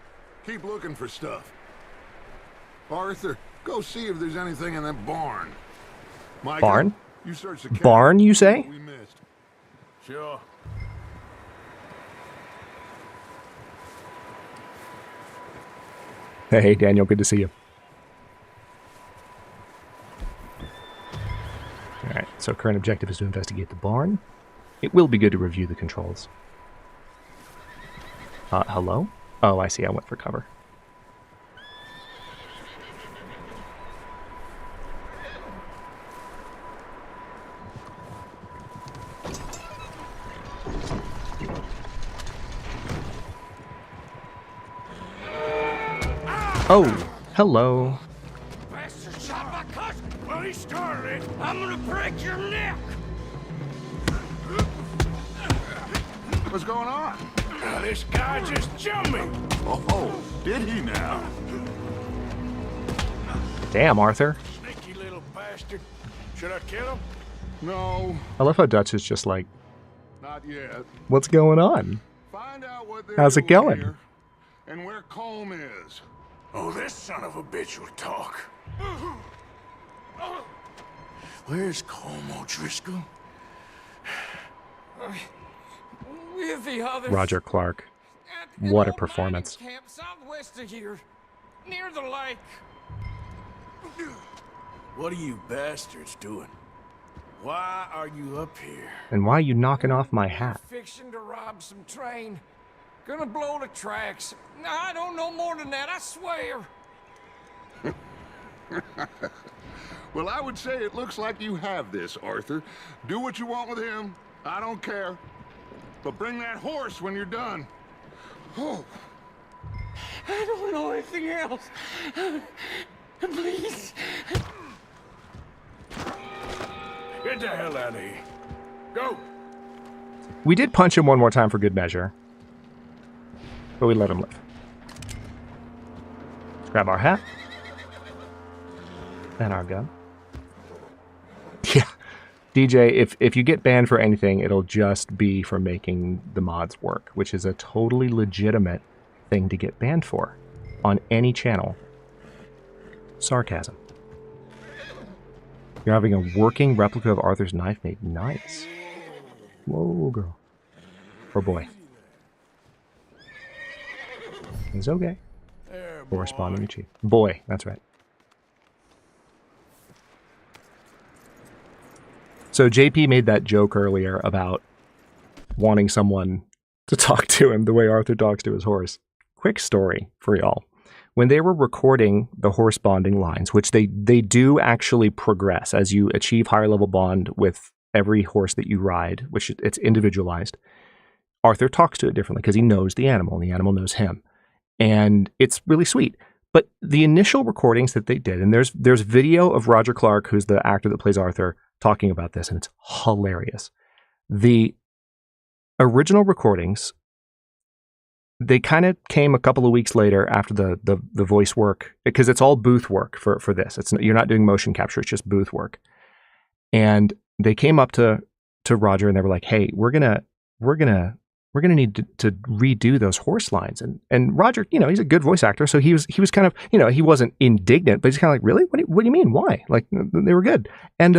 keep looking for stuff. Arthur, go see if there's anything in that barn. Micah, Barn? you search the cabin. Barn, you say? We missed. Sure. Hey, Daniel, good to see you. Alright, so current objective is to investigate the barn. It will be good to review the controls. Hello? Oh, I see. I went for cover. Oh, hello. Bastard shot my cousin. Well, he started it. I'm gonna break your neck. What's going on? This guy just jumped me. Oh, did he now? Damn, Arthur. Sneaky little bastard. Should I kill him? No, I love how Dutch is just like, not yet. what's going on? Find out what they're How's it doing going? here and where Colm is. Oh, this son of a bitch will talk. Where's Colm O'Driscoll? With the others. Roger Clark. At an What a old performance. mining camp southwest of here, near the lake. What are you bastards doing? Why are you up here? And why are you knocking off my hat? Fixing to rob some train. Gonna blow the tracks. I don't know more than that, I swear. Well, I would say it looks like you have this, Arthur. Do what you want with him. I don't care. But bring that horse when you're done. Oh. I don't know anything else. Please. Get the hell out of here. Go. We did punch him one more time for good measure. But we let him live. Let's grab our hat. And our gun. Yeah. DJ, if you get banned for anything, it'll just be for making the mods work, which is a totally legitimate thing to get banned for on any channel. Sarcasm. You're having a working replica of Arthur's knife made. Nice. Whoa, girl. Or boy. It's okay. Corresponding chief. Boy, that's right. So JP made that joke earlier about wanting someone to talk to him the way Arthur talks to his horse. Quick story for y'all. When they were recording the horse bonding lines, which they do actually progress as you achieve higher level bond with every horse that you ride, which it's individualized, Arthur talks to it differently because he knows the animal and the animal knows him. And it's really sweet. But the initial recordings that they did, and there's video of Roger Clark, who's the actor that plays Arthur, talking about this, and it's hilarious. The original recordings, they kind of came a couple of weeks later after the voice work, because it's all booth work for this. You're not doing motion capture, it's just booth work. And they came up to Roger and they were like, "Hey, we're gonna need to redo those horse lines." And Roger, he's a good voice actor, so he was kind of, he wasn't indignant, but he's kind of like, "Really? What do you mean? Why? Like, they were good." And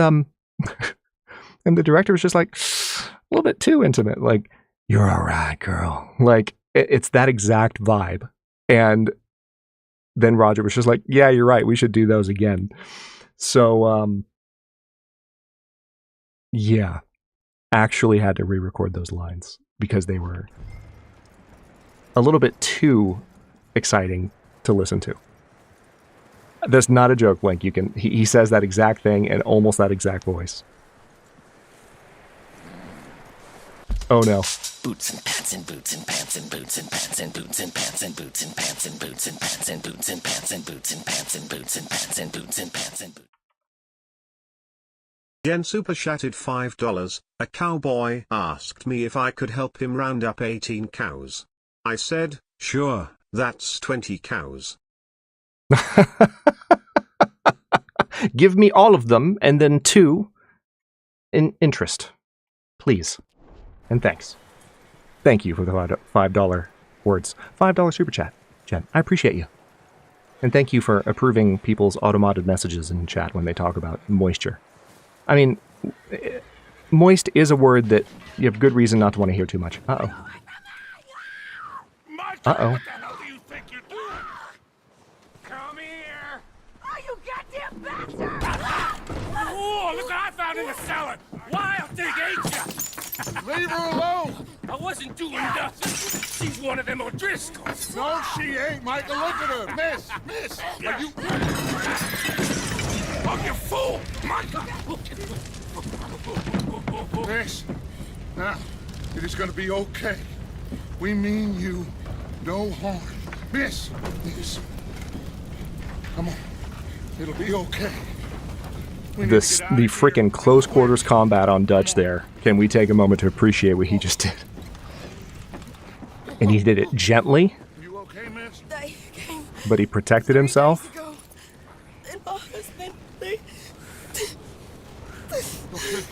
and the director was just like, a little bit too intimate. Like, "You're all right, girl." Like, it's that exact vibe. And then Roger was just like, "Yeah, you're right. We should do those again." So, yeah, actually had to re-record those lines because they were a little bit too exciting to listen to. That's not a joke, Blink. He says that exact thing and almost that exact voice. Oh no. Boots and pants and boots and pants and boots and pants and boots and pants and boots and pants and boots and pants and boots and pants and boots and pants and boots and pants and boots and pants and boots. Jen super chatted $5. A cowboy asked me if I could help him round up 18 cows. I said, sure, that's 20 cows. Give me all of them and then 2 in interest, please. And thanks. Thank you for the $5 words. $5 super chat, Jen. I appreciate you. And thank you for approving people's automated messages in chat when they talk about moisture. I mean, moist is a word that you have good reason not to want to hear too much. Uh-oh. Uh-oh. What the hell do you think you're doing? Come here. Oh, you goddamn bastard! Oh, look what I found in the cellar. Wild thing ate ya. Leave her alone! I wasn't doing nothing. She's one of them O'Driscolls. No, she ain't, Michael. Look at her. Miss, are you... Oh, you fool! Michael! Miss, now, it is gonna be okay. We mean you no harm. Miss, come on. It'll be okay. The freaking close quarters combat on Dutch there. Can we take a moment to appreciate what he just did? And he did it gently, You okay, miss? They came but he protected himself. ago, and my husband, they... Okay.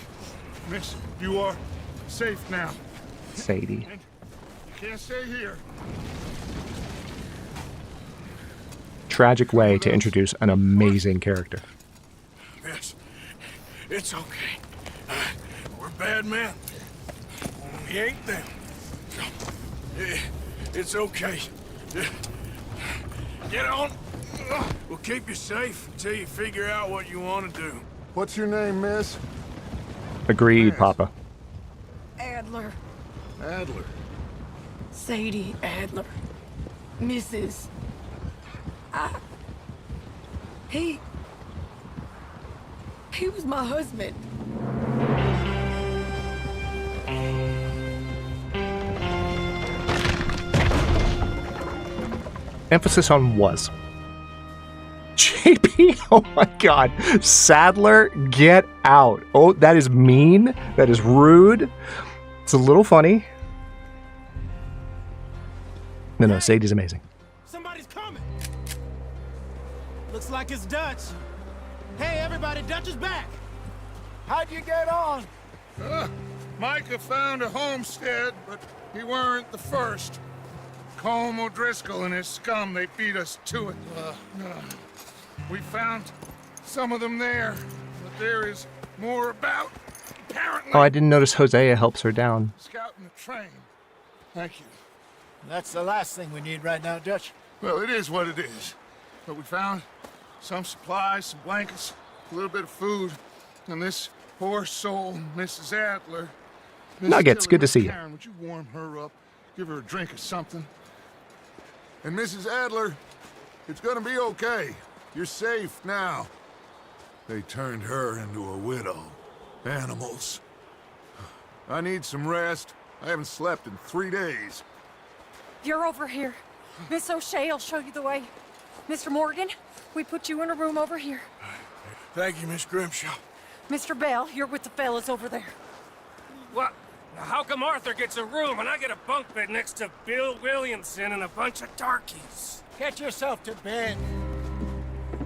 Miss, you are safe now. Sadie. And you can't stay here. Tragic way to introduce an amazing character. Miss, it's okay. We're bad men. We ain't them. It's okay. Get on. We'll keep you safe until you figure out what you want to do. What's your name, miss? Agreed, Papa. Adler. Adler. Sadie Adler. Mrs. He was my husband. Emphasis on was. JP, oh my god. Sadler, get out. Oh, that is mean. That is rude. It's a little funny. No, Sadie's amazing. Somebody's coming. Looks like it's Dutch. Hey, everybody, Dutch is back. How'd you get on? Micah found a homestead, but he weren't the first. Colm O'Driscoll and his scum, they beat us to it. We found some of them there, but there is more about, apparently. Oh, I didn't notice Hosea helps her down. Scouting the train. Thank you. That's the last thing we need right now, Dutch. Well, it is what it is. But we found some supplies, some blankets, a little bit of food, and this poor soul, Mrs. Adler. Nuggets, good to see you. Karen, would you warm her up? Give her a drink or something? And Mrs. Adler, it's gonna be okay. You're safe now. They turned her into a widow. Animals. I need some rest. I haven't slept in 3 days. You're over here. Miss O'Shea will show you the way. Mr. Morgan, we put you in a room over here. Thank you, Miss Grimshaw. Mr. Bell, you're with the fellas over there. What? How come Arthur gets a room and I get a bunk bed next to Bill Williamson and a bunch of darkies? Get yourself to bed.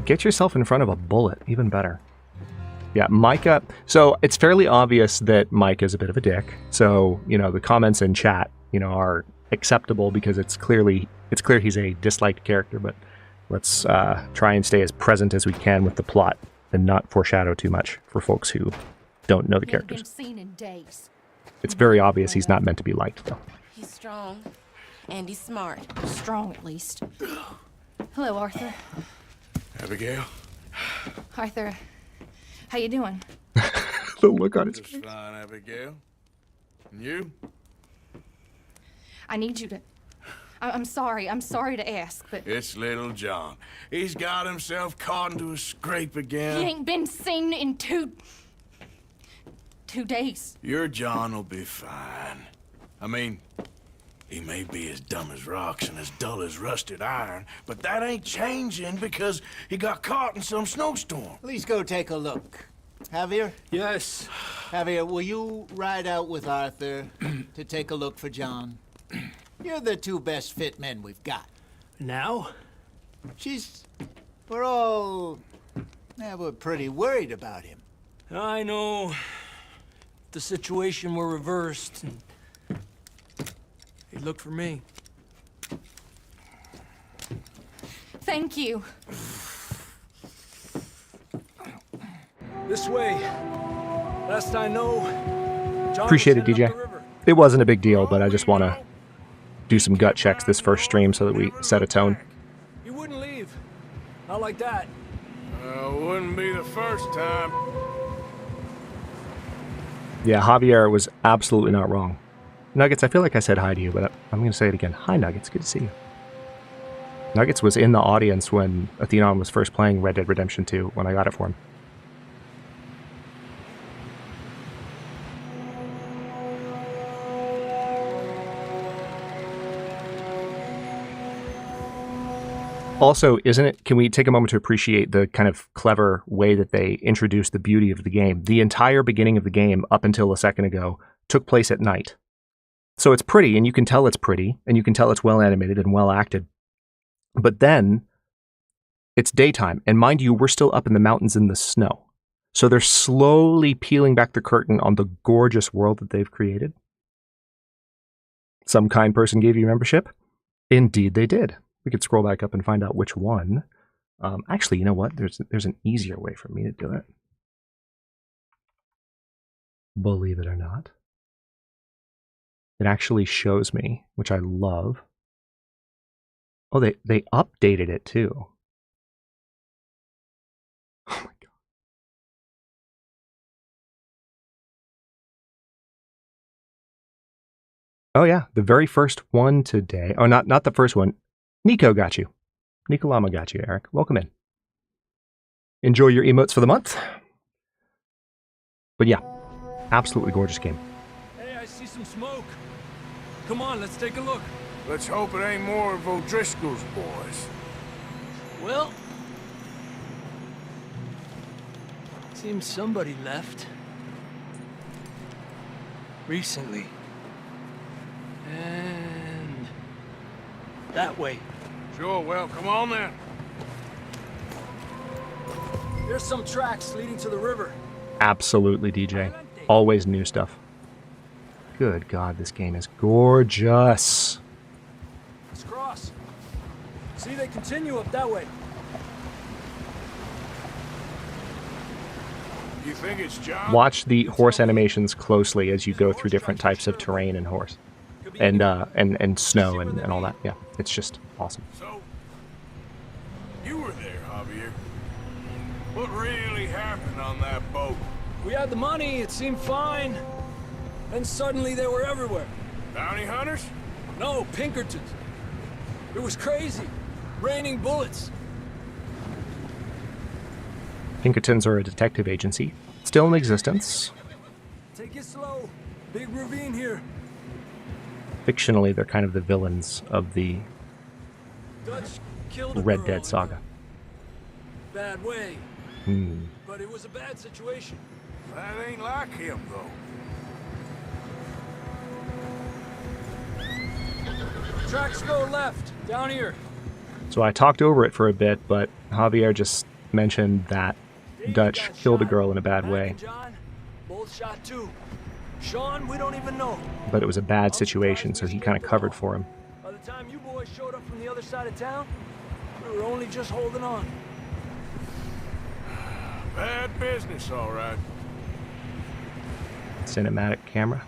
Get yourself in front of a bullet, even better. Yeah, Micah. So it's fairly obvious that Mike is a bit of a dick. So, the comments in chat, are acceptable because it's clear he's a disliked character, but let's try and stay as present as we can with the plot and not foreshadow too much for folks who don't know the characters. Seen in days. It's very obvious he's not meant to be liked, though. He's strong, and he's smart. Strong, at least. Hello, Arthur. Abigail. Arthur, how you doing? The look on his face. Just fine, Abigail. And you? I need you to... I'm sorry to ask, but... It's little John. He's got himself caught into a scrape again. He ain't been seen in 2 days. Your John will be fine. I mean, he may be as dumb as rocks and as dull as rusted iron, but that ain't changing because he got caught in some snowstorm. Please go take a look. Javier? Yes. Javier, will you ride out with Arthur to take a look for John? You're the 2 best fit men we've got. Now? We're pretty worried about him. I know. The situation were reversed, and he looked for me. Thank you. This way. Last I know, John Appreciate it, was heading DJ. up the river. It wasn't a big deal, but I just want to do some gut checks this first stream so that we set a tone. He wouldn't leave. Not like that. Wouldn't be the first time. Yeah, Javier was absolutely not wrong. Nuggets, I feel like I said hi to you, but I'm going to say it again. Hi, Nuggets. Good to see you. Nuggets was in the audience when Athenon was first playing Red Dead Redemption 2 when I got it for him. Also, isn't it, can we take a moment to appreciate the kind of clever way that they introduced the beauty of the game? The entire beginning of the game, up until a second ago, took place at night. So it's pretty, and you can tell it's pretty, and you can tell it's well animated and well acted. But then, it's daytime, and mind you, we're still up in the mountains in the snow. So they're slowly peeling back the curtain on the gorgeous world that they've created. Some kind person gave you membership? Indeed they did. We could scroll back up and find out which one. Actually, you know what? There's an easier way for me to do it. Believe it or not. It actually shows me, which I love. Oh, they updated it too. Oh my god. Oh yeah, the very first one today. Oh, not the first one. Nico got you. Nico Lama got you, Eric. Welcome in. Enjoy your emotes for the month. But yeah, absolutely gorgeous game. Hey, I see some smoke. Come on, let's take a look. Let's hope it ain't more of O'Driscoll's boys. Well, seems somebody left. Recently. And that way. Sure, well, come on then. There's some tracks leading to the river. Absolutely, DJ. Always new stuff. Good God, this game is gorgeous. Let's cross. See, they continue up that way. You think it's John? Watch the horse animations closely as you go through different types of terrain and horse. And snow and all that. Yeah, it's just awesome. So, you were there, Javier. What really happened on that boat? We had the money, it seemed fine. Then suddenly they were everywhere. Bounty hunters? No, Pinkertons. It was crazy. Raining bullets. Pinkertons are a detective agency, still in existence. Take it slow. Big ravine here. Fictionally, they're kind of the villains of the Red Dead saga. Bad way. Hmm. But it was a bad situation. That ain't like him, though. Tracks go left, down here. So I talked over it for a bit, but Javier just mentioned that Dutch killed a girl in a bad way. John, both shot too. Sean, we don't even know. But it was a bad situation, so he kind of covered for him. By the time you boys showed up from the other side of town, we were only just holding on. Bad business, all right. Cinematic camera.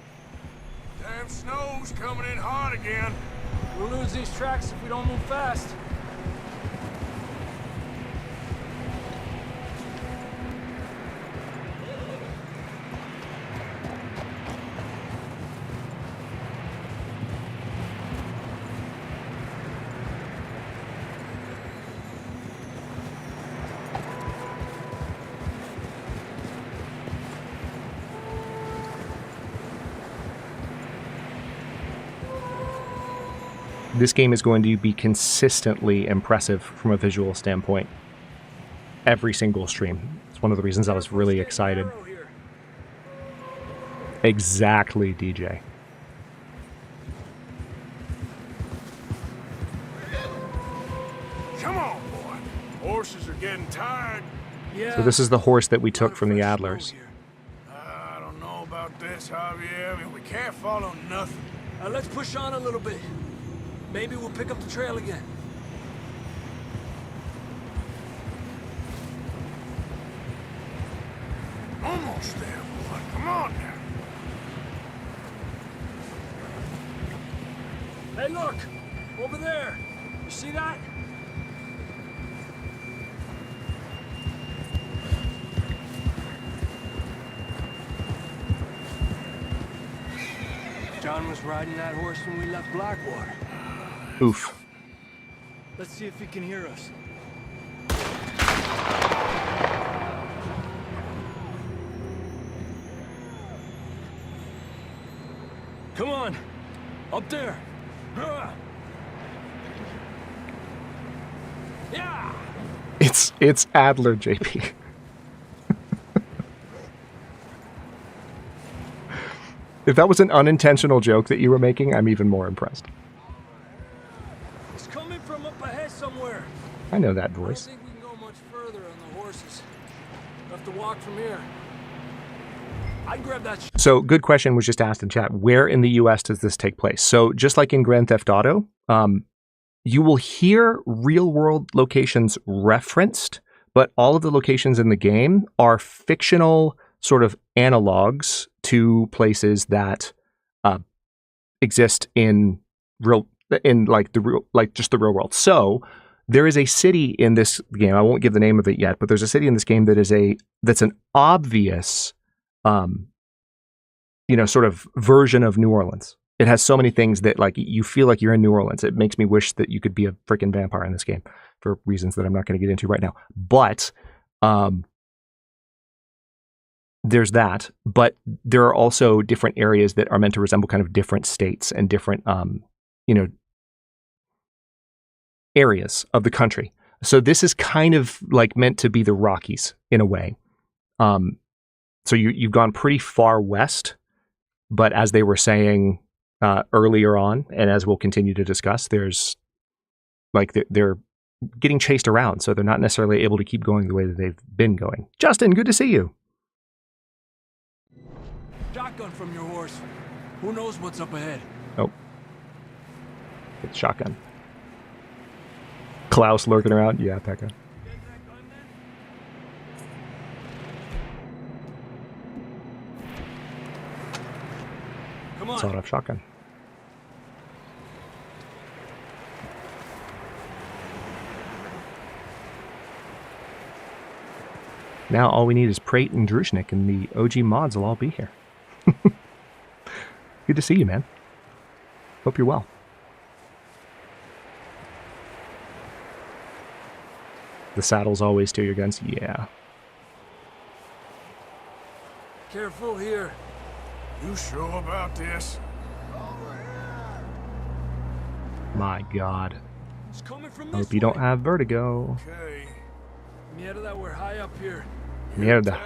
Damn snow's coming in hard again. We'll lose these tracks if we don't move fast. This game is going to be consistently impressive from a visual standpoint. Every single stream. It's one of the reasons I was really excited. Exactly, DJ. Come on, boy. Horses are getting tired. So this is the horse that we took from the Adlers. I don't know about this, Javier. I mean, we can't follow nothing. Let's push on a little bit. Maybe we'll pick up the trail again. Almost there, boy. Come on now. Hey, look! Over there! You see that? John was riding that horse when we left Blackwater. Oof. Let's see if he can hear us. Come on, up there. Yeah. It's Adler, JP. If that was an unintentional joke that you were making, I'm even more impressed. It's coming from up ahead somewhere. I know that voice. I don't think we can go much further on the horses. We'll have to walk from here. I'd grab that. So, good question was just asked in chat. Where in the U.S. does this take place? So, just like in Grand Theft Auto, you will hear real-world locations referenced, but all of the locations in the game are fictional sort of analogs to places that exist in the real world. So there is a city in this game. I won't give the name of it yet, but there's a city in this game that is that's an obvious, sort of version of New Orleans. It has so many things that like you feel like you're in New Orleans. It makes me wish that you could be a freaking vampire in this game for reasons that I'm not going to get into right now. But there's that, but there are also different areas that are meant to resemble kind of different states and different, areas of the country. So this is kind of like meant to be the Rockies in a way. So you've gone pretty far west, but as they were saying earlier on, and as we'll continue to discuss, there's like they're getting chased around, so they're not necessarily able to keep going the way that they've been going. Justin, good to see you. Shotgun from your horse. Who knows what's up ahead? Oh. It's shotgun. Klaus lurking around. Yeah, Pekka. Come on. Sawed-off shotgun. Now all we need is Prate and Drushnik, and the OG mods will all be here. Good to see you, man. Hope you're well. The saddle's always to your guns? Yeah. Careful here. You sure about this? My God. It's coming from Hope this you don't way. have vertigo. Okay. Mierda, we're high up here. Mierda.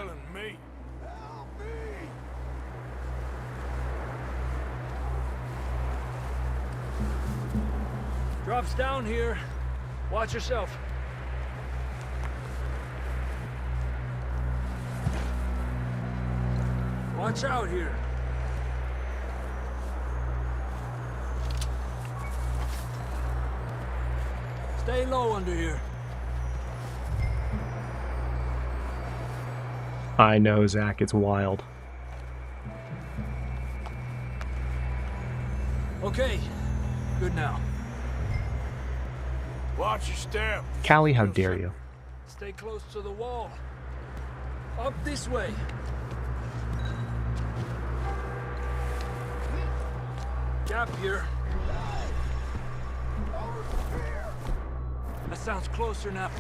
Drops down here. Watch yourself. Watch out here. Stay low under here. I know, Zach. It's wild. Okay. Good now. Watch your step. Callie, how dare you? Stay close to the wall. Up this way. Gap here. That sounds closer now.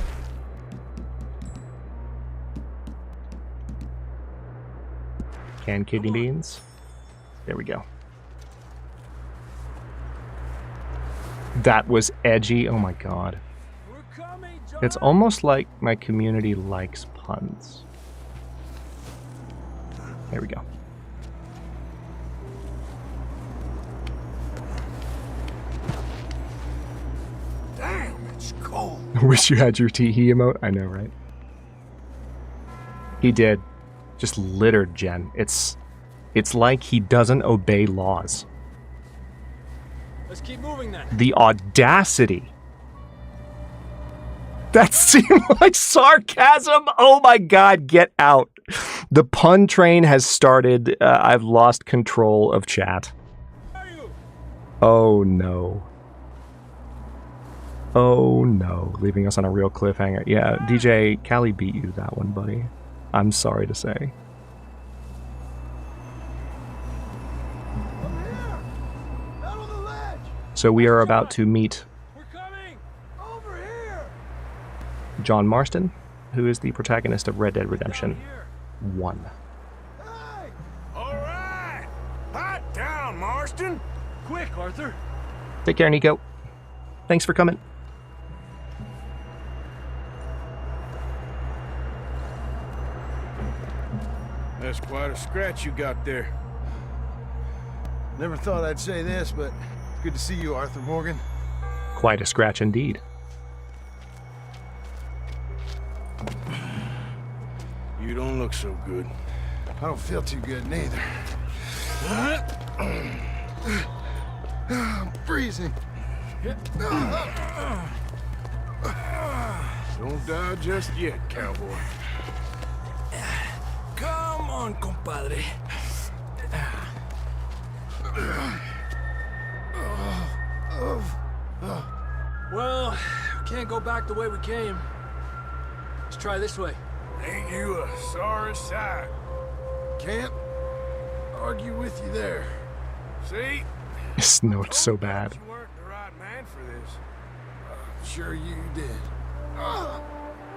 Canned kidney beans. There we go. That was edgy. Oh my God. It's almost like my community likes puns. There we go. Damn, it's cold. I wish you had your tee-hee emote. I know, right? He did. Just littered Jen. It's like he doesn't obey laws. Let's keep moving then. The audacity. That seemed like sarcasm. Oh my God, get out. The pun train has started. I've lost control of chat. Oh no. Oh no. Leaving us on a real cliffhanger. Yeah, DJ, Callie beat you that one, buddy. I'm sorry to say. So we are about to meet John Marston, who is the protagonist of Red Dead Redemption 1. All right. Hot down, Marston. Quick, Arthur. Take care, Nico. Thanks for coming. That's quite a scratch you got there. Never thought I'd say this, but it's good to see you, Arthur Morgan. Quite a scratch indeed. You don't look so good. I don't feel too good neither. I'm freezing. Don't die just yet, cowboy. Come on, compadre. Well, we can't go back the way we came. Let's try this way. Ain't you a sorry sight? Can't argue with you there. See? It snowed so bad. You weren't the right man for this. Sure you did.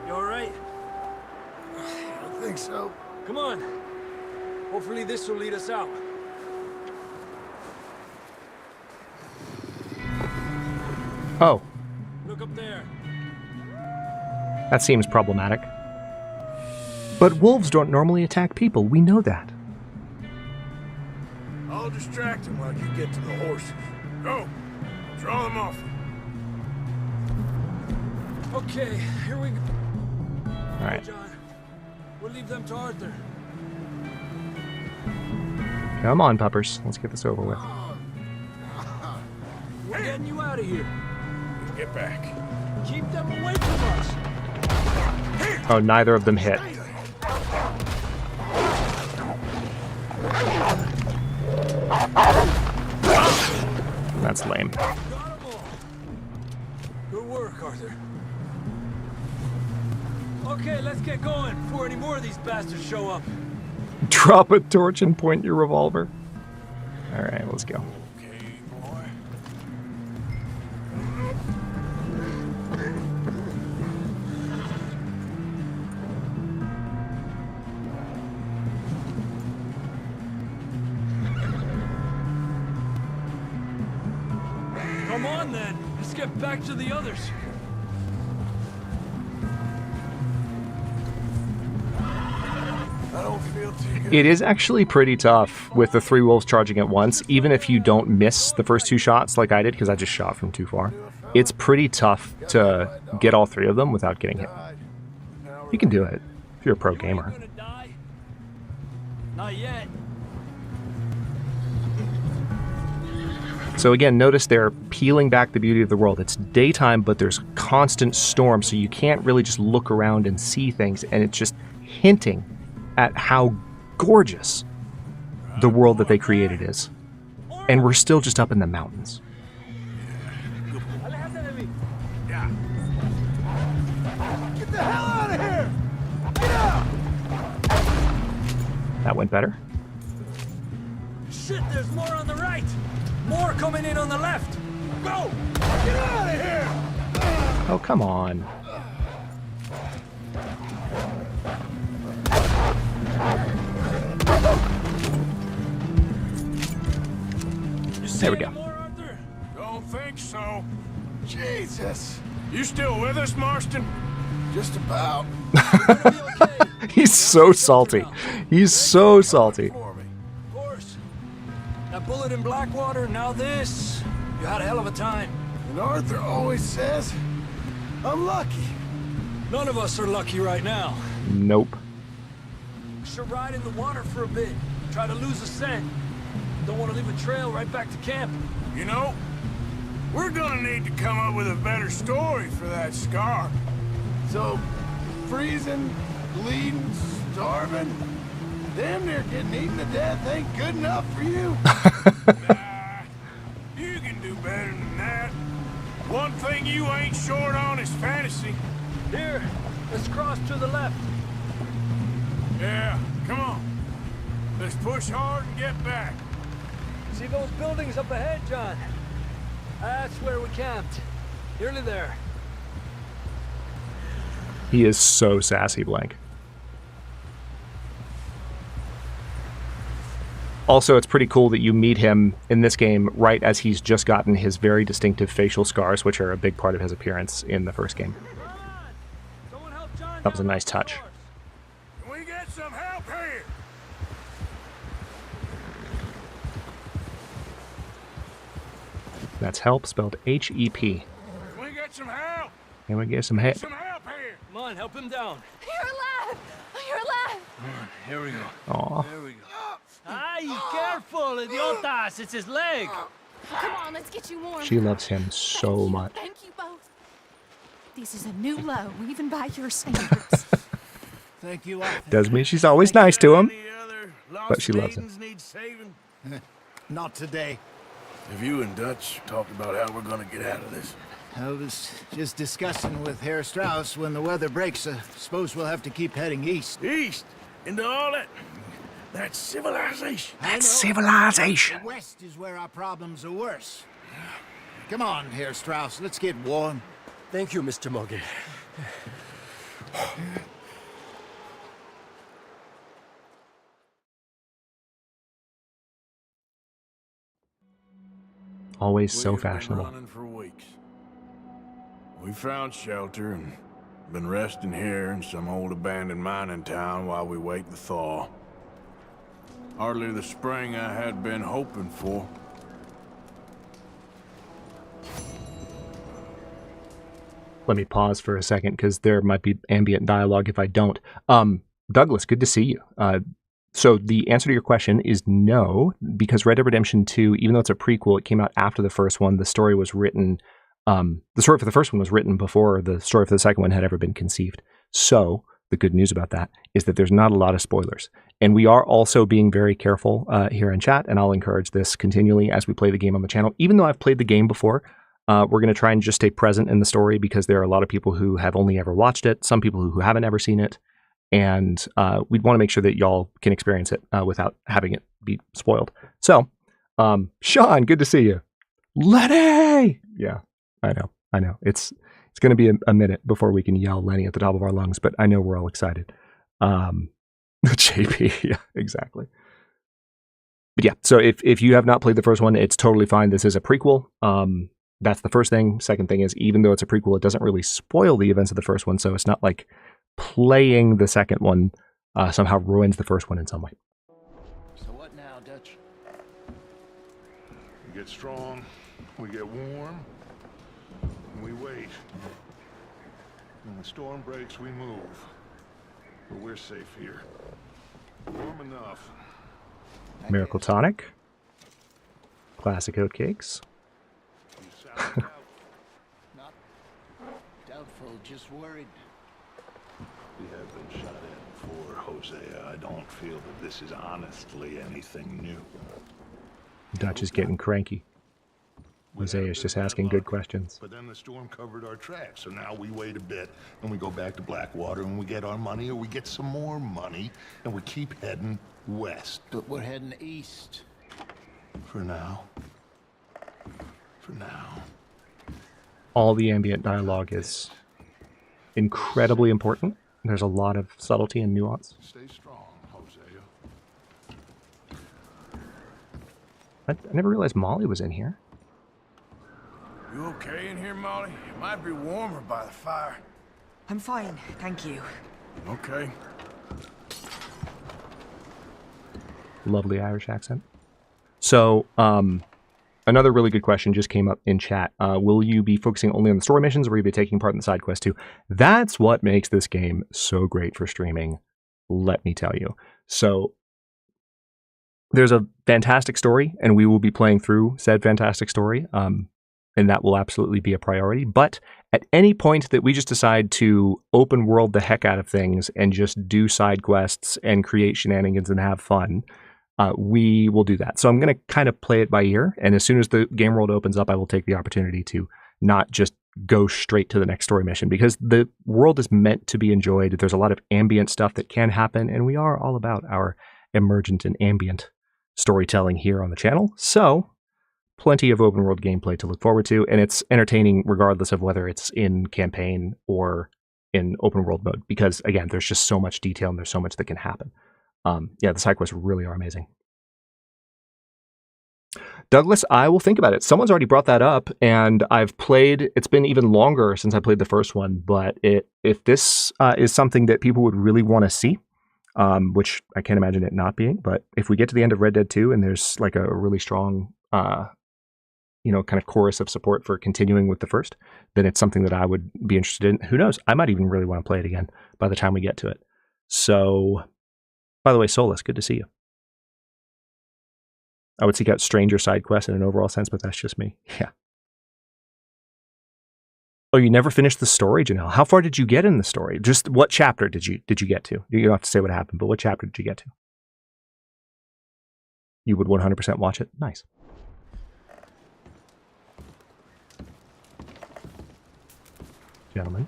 You all right? I don't think so. Come on. Hopefully this will lead us out. Oh, Look up there. that seems problematic. But wolves don't normally attack people. We know that. I'll distract him while you get to the horses. Go. Draw them off. Okay, here we go. All right. John, we'll leave them to Arthur. Come on, puppers. Let's get this over with. We're getting you out of here. Get back. Keep them away from us. Oh, neither of them hit. That's lame. Good work, Arthur. Okay, let's get going before any more of these bastards show up. Drop a torch and point your revolver. All right, let's go. Okay, boy. Come on, then. Let's get back to the others. I don't feel too good. It is actually pretty tough with the 3 wolves charging at once, even if you don't miss the first 2 shots like I did, because I just shot from too far. It's pretty tough to get all 3 of them without getting hit. You can do it if you're a pro gamer. Not yet. So again, notice they're peeling back the beauty of the world. It's daytime, but there's constant storm, so you can't really just look around and see things, and it's just hinting at how gorgeous the world that they created is. And we're still just up in the mountains. Get the hell out of here! Get out! That went better. Shit, there's more on the right. More coming in on the left. Go! Get out of here! Oh, come on. There we go. Don't think so. Jesus! You still with us, Marston? Just about. He's so salty. He's so salty. Of course. That bullet in Blackwater, now this. You had a hell of a time. And Arthur always says, I'm lucky. None of us are lucky right now. Nope. We should ride in the water for a bit. Try to lose the scent. Don't want to leave a trail right back to camp. You know, we're gonna need to come up with a better story for that scar. So, freezing, bleeding, starving, damn near getting eaten to death ain't good enough for you? Nah, you can do better than that. One thing you ain't short on is fantasy. Here, let's cross to the left. Yeah, come on. Let's push hard and get back. See those buildings up ahead, John? That's where we camped. Nearly there. He is so sassy, Blank. Also, it's pretty cool that you meet him in this game right as he's just gotten his very distinctive facial scars, which are a big part of his appearance in the first game. That was a nice touch. Can we get some help here? That's help spelled H-E-P. Can we get some help? Can we get some help? Some help here. Come on, help him down. You're alive! You're alive! Come on, here we go. Aw. There we go. Ay, careful, idiotas! It's his leg. Come on, let's get you warm. She loves him so much. Thank you both. This is a new low, even by your standards. Thank you. Doesn't mean she's always nice to him, but she loves him. Not today. Have you and Dutch talked about how we're gonna get out of this? I was just discussing with Herr Strauss when the weather breaks. Suppose we'll have to keep heading east. East? Into all that... That's civilization. That's civilization. The west is where our problems are worse. Come on, Herr Strauss, let's get warm. Thank you, Mr. Morgan. Always so We've been fashionable. running for weeks. We found shelter and been resting here in some old abandoned mining town while we wait the thaw. Hardly the spring I had been hoping for. Let me pause for a second because there might be ambient dialogue if I don't. Douglas, good to see you. So the answer to your question is no, because Red Dead Redemption 2, even though it's a prequel, it came out after the first one. The story was written, the story for the first one was written before the story for the second one had ever been conceived. So the good news about that is that there's not a lot of spoilers. And we are also being very careful here in chat, and I'll encourage this continually as we play the game on the channel. Even though I've played the game before, we're going to try and just stay present in the story because there are a lot of people who have only ever watched it, some people who haven't ever seen it, and we'd want to make sure that y'all can experience it without having it be spoiled. So, Sean, good to see you. Lenny! Yeah, I know. It's going to be a minute before we can yell Lenny at the top of our lungs, but I know we're all excited. JP, yeah, exactly. But yeah, so if you have not played the first one, it's totally fine. This is a prequel. That's the first thing. Second thing is, even though it's a prequel, it doesn't really spoil the events of the first one, so it's not like playing the second one somehow ruins the first one in some way. So what now, Dutch? We get strong, we get warm, and we wait. When the storm breaks, we move. But we're safe here. Warm enough. Miracle Tonic. Classic oatcakes. Not doubtful, just worried. We have been shot at before, Hosea. I don't feel that this is honestly anything new. Dutch is getting cranky. Hosea is just asking good questions. But then the storm covered our tracks, so now we wait a bit, and we go back to Blackwater, and we get our money, or we get some more money, and we keep heading west. But we're heading east. For now. For now. All the ambient dialogue is incredibly important. There's a lot of subtlety and nuance. Stay strong, Hosea. I never realized Molly was in here. You okay in here, Molly? It might be warmer by the fire. I'm fine, thank you. Okay. Lovely Irish accent. So, another really good question just came up in chat. Will you be focusing only on the story missions, or will you be taking part in the side quest too? That's what makes this game so great for streaming, let me tell you. So, there's a fantastic story, and we will be playing through said fantastic story, and that will absolutely be a priority. But at any point that we just decide to open world the heck out of things and just do side quests and create shenanigans and have fun, we will do that. So I'm going to kind of play it by ear, and as soon as the game world opens up, I will take the opportunity to not just go straight to the next story mission, because the world is meant to be enjoyed. There's a lot of ambient stuff that can happen, and we are all about our emergent and ambient storytelling here on the channel. So plenty of open world gameplay to look forward to, and it's entertaining regardless of whether it's in campaign or in open world mode, because again, there's just so much detail and there's so much that can happen. Yeah, the side quests really are amazing. Douglas, I will think about it. Someone's already brought that up, and I've played. It's been even longer since I played the first one, but if this is something that people would really want to see, which I can't imagine it not being, but if we get to the end of Red Dead 2 and there's like a really strong, kind of chorus of support for continuing with the first, then it's something that I would be interested in. Who knows? I might even really want to play it again by the time we get to it. So, by the way, Solus, good to see you. I would seek out stranger side quests in an overall sense, but that's just me. Yeah. Oh, you never finished the story, Janelle? How far did you get in the story? Just what chapter did you get to? You don't have to say what happened, but what chapter did you get to? You would 100% watch it? Nice. Gentlemen.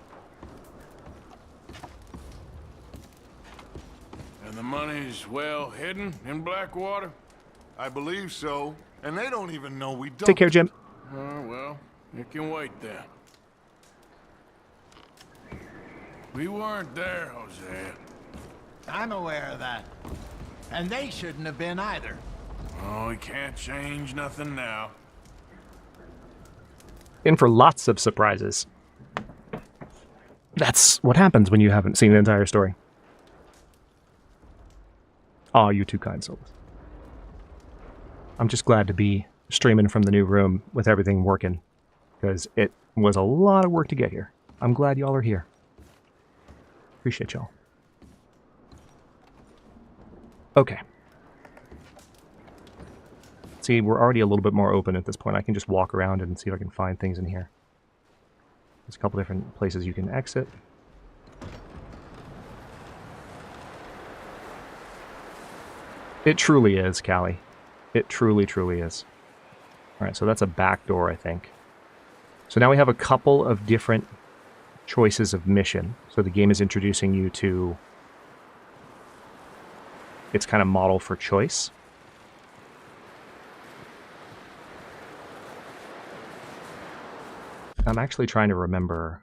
And the money's well hidden in Blackwater? I believe so. And they don't even know we don't. Take care, Jim. Well, it can wait then. We weren't there, Hosea. I'm aware of that. And they shouldn't have been either. Oh, we can't change nothing now. In for lots of surprises. That's what happens when you haven't seen the entire story. Aw, you're too kind, Solus. I'm just glad to be streaming from the new room with everything working, because it was a lot of work to get here. I'm glad y'all are here. Appreciate y'all. Okay. See, we're already a little bit more open at this point. I can just walk around and see if I can find things in here. There's a couple different places you can exit. It truly is, Callie. It truly, truly is. Alright, so that's a back door, I think. So now we have a couple of different choices of mission. So the game is introducing you to its kind of model for choice. I'm actually trying to remember.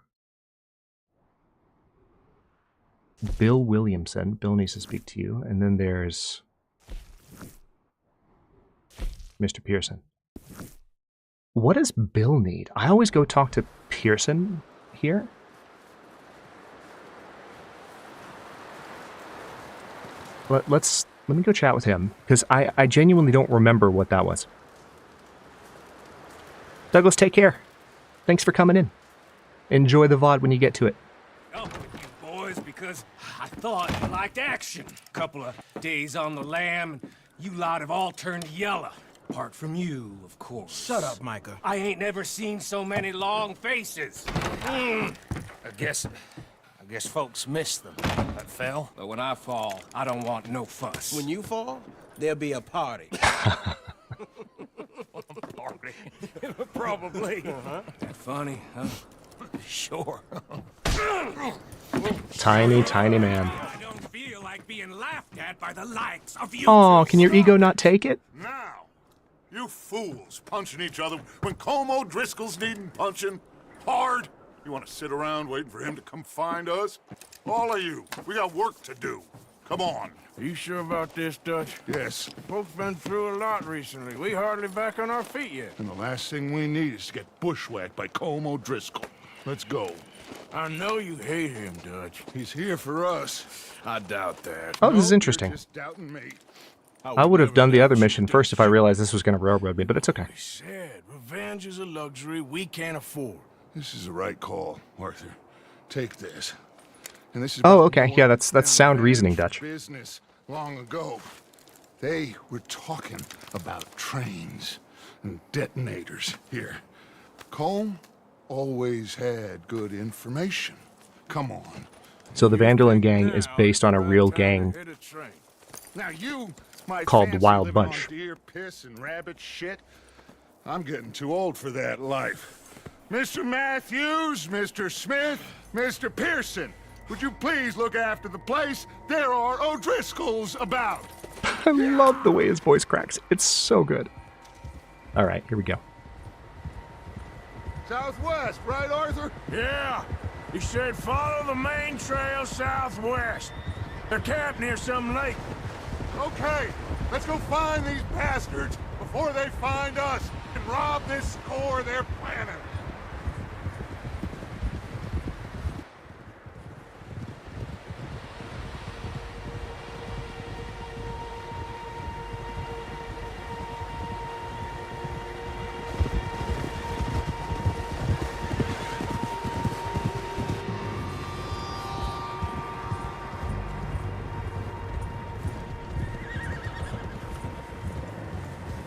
Bill Williamson. Bill needs to speak to you. And then there's Mr. Pearson. What does Bill need? I always go talk to Pearson here. Let me go chat with him, because I genuinely don't remember what that was. Douglas, take care. Thanks for coming in. Enjoy the VOD when you get to it. Come with you boys because I thought you liked action. Couple of days on the lam, and you lot have all turned yellow. Apart from you, of course. Shut up, Micah. I ain't never seen so many long faces. I guess folks miss them. That fell. But when I fall, I don't want no fuss. When you fall, there'll be a party. Party? Probably. That funny, huh? Sure. Tiny, tiny man. I don't feel like being laughed at by the likes of you. Oh, can your ego not take it? Now, you fools punching each other when Colm O'Driscoll's needing punching hard. You want to sit around waiting for him to come find us? All of you, we got work to do. Come on. Are you sure about this, Dutch? Yes. Both been through a lot recently. We hardly back on our feet yet. And the last thing we need is to get bushwhacked by Colm O'Driscoll. Let's go. I know you hate him, Dutch. He's here for us. I doubt that. Oh, this is interesting. You're just doubting me. I would have done the other mission first if I realized this was going to railroad me, but it's okay. He said revenge is a luxury we can't afford. This is the right call, Arthur. Take this. And this is Oh, okay. Yeah, that's sound reasoning, Dutch. Business long ago. They were talking about trains and detonators here. Colm always had good information. Come on. So the Vanderlyn gang is based on a real gang Now you might called fancy Wild living on Bunch. deer piss and rabbit shit. I'm getting too old for that life. Mr. Matthews, Mr. Smith, Mr. Pearson, would you please look after the place? There are O'Driscolls about. I love the way his voice cracks. It's so good. All right, here we go. Southwest, right, Arthur? Yeah. He said follow the main trail southwest. They're camped near some lake. Okay, let's go find these bastards before they find us and rob this score they're planning.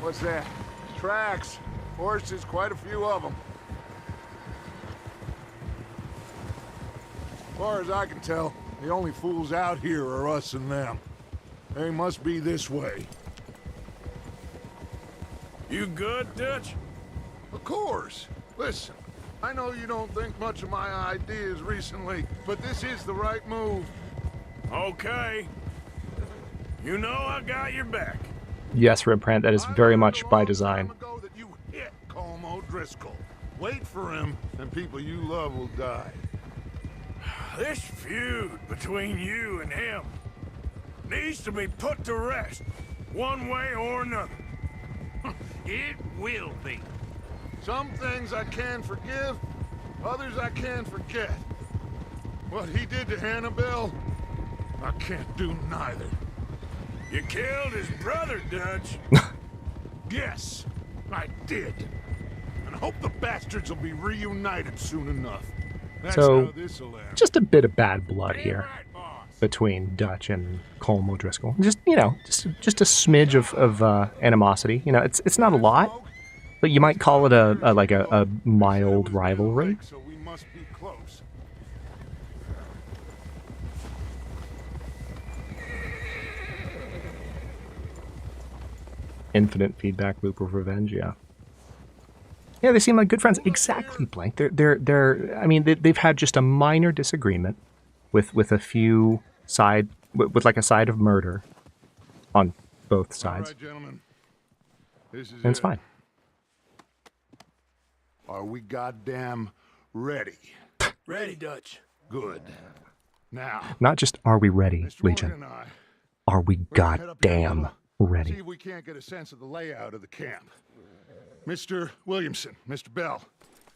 What's that? Tracks. Horses, quite a few of them. As far as I can tell, the only fools out here are us and them. They must be this way. You good, Dutch? Of course. Listen, I know you don't think much of my ideas recently, but this is the right move. Okay. You know I got your back. Yes, Rembrandt, that is very much by design. That you hit Colm O'Driscoll. Wait for him, and people you love will die. This feud between you and him needs to be put to rest, one way or another. It will be. Some things I can forgive, others I can forget. What he did to Annabelle, I can't do neither. You killed his brother, Dutch. Yes, I did. And I hope the bastards will be reunited soon enough. That's So, how this'll end. just a bit of bad blood here between Dutch and Colm O'Driscoll. Just, you know, just a smidge of animosity. You know, it's not a lot, but you might call it a mild rivalry. So we must be close. Infinite feedback loop of revenge, yeah. Yeah, they seem like good friends. Exactly, Blank. They're. I mean, they've had just a minor disagreement with a few with like a side of murder on both sides. All right, gentlemen. This is And it's fine. Are we goddamn ready? Ready, Dutch. Good. Now, Not just are we ready, Mr. Morgan Legion. and I, Are we we're gonna head up here a goddamn little, ready? See if we can't get a sense of the layout of the camp. Mr. Williamson, Mr. Bell,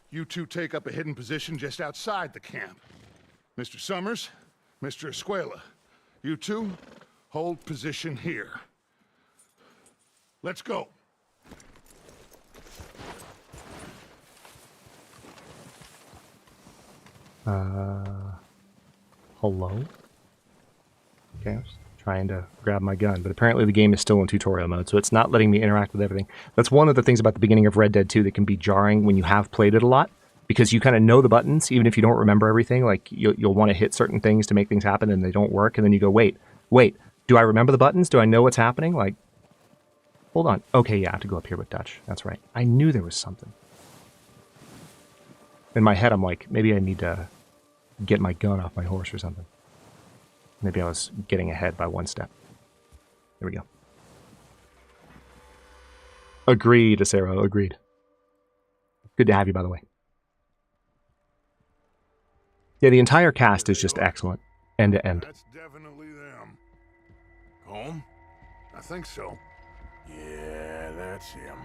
you two take up a hidden position just outside the camp. Mr. Summers, Mr. Escuela, you two hold position here. Let's go. Hello? Okay, I was trying to grab my gun, but apparently the game is still in tutorial mode, so it's not letting me interact with everything. That's one of the things about the beginning of Red Dead 2 that can be jarring when you have played it a lot, because you kind of know the buttons, even if you don't remember everything. Like, you'll want to hit certain things to make things happen, and they don't work, and then you go, wait, do I remember the buttons? Do I know what's happening? Like, hold on. Okay, yeah, I have to go up here with Dutch. That's right. I knew there was something. In my head, I'm like, maybe I need to get my gun off my horse or something. Maybe I was getting ahead by one step. There we go. Agreed, Acero, agreed. Good to have you, by the way. Yeah, the entire cast is just excellent, end to end. That's definitely them. Home? I think so. Yeah, that's him.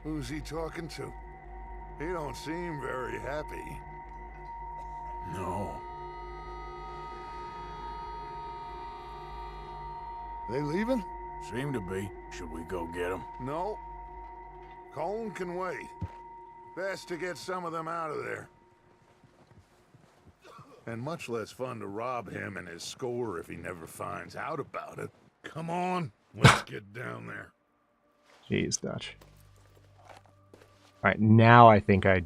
Who's he talking to? He don't seem very happy. No. They leaving? Seem to be. Should we go get them? No. Colm can wait. Best to get some of them out of there. And much less fun to rob him and his score if he never finds out about it. Come on, let's get down there. Jeez, Dutch. Alright, now I think I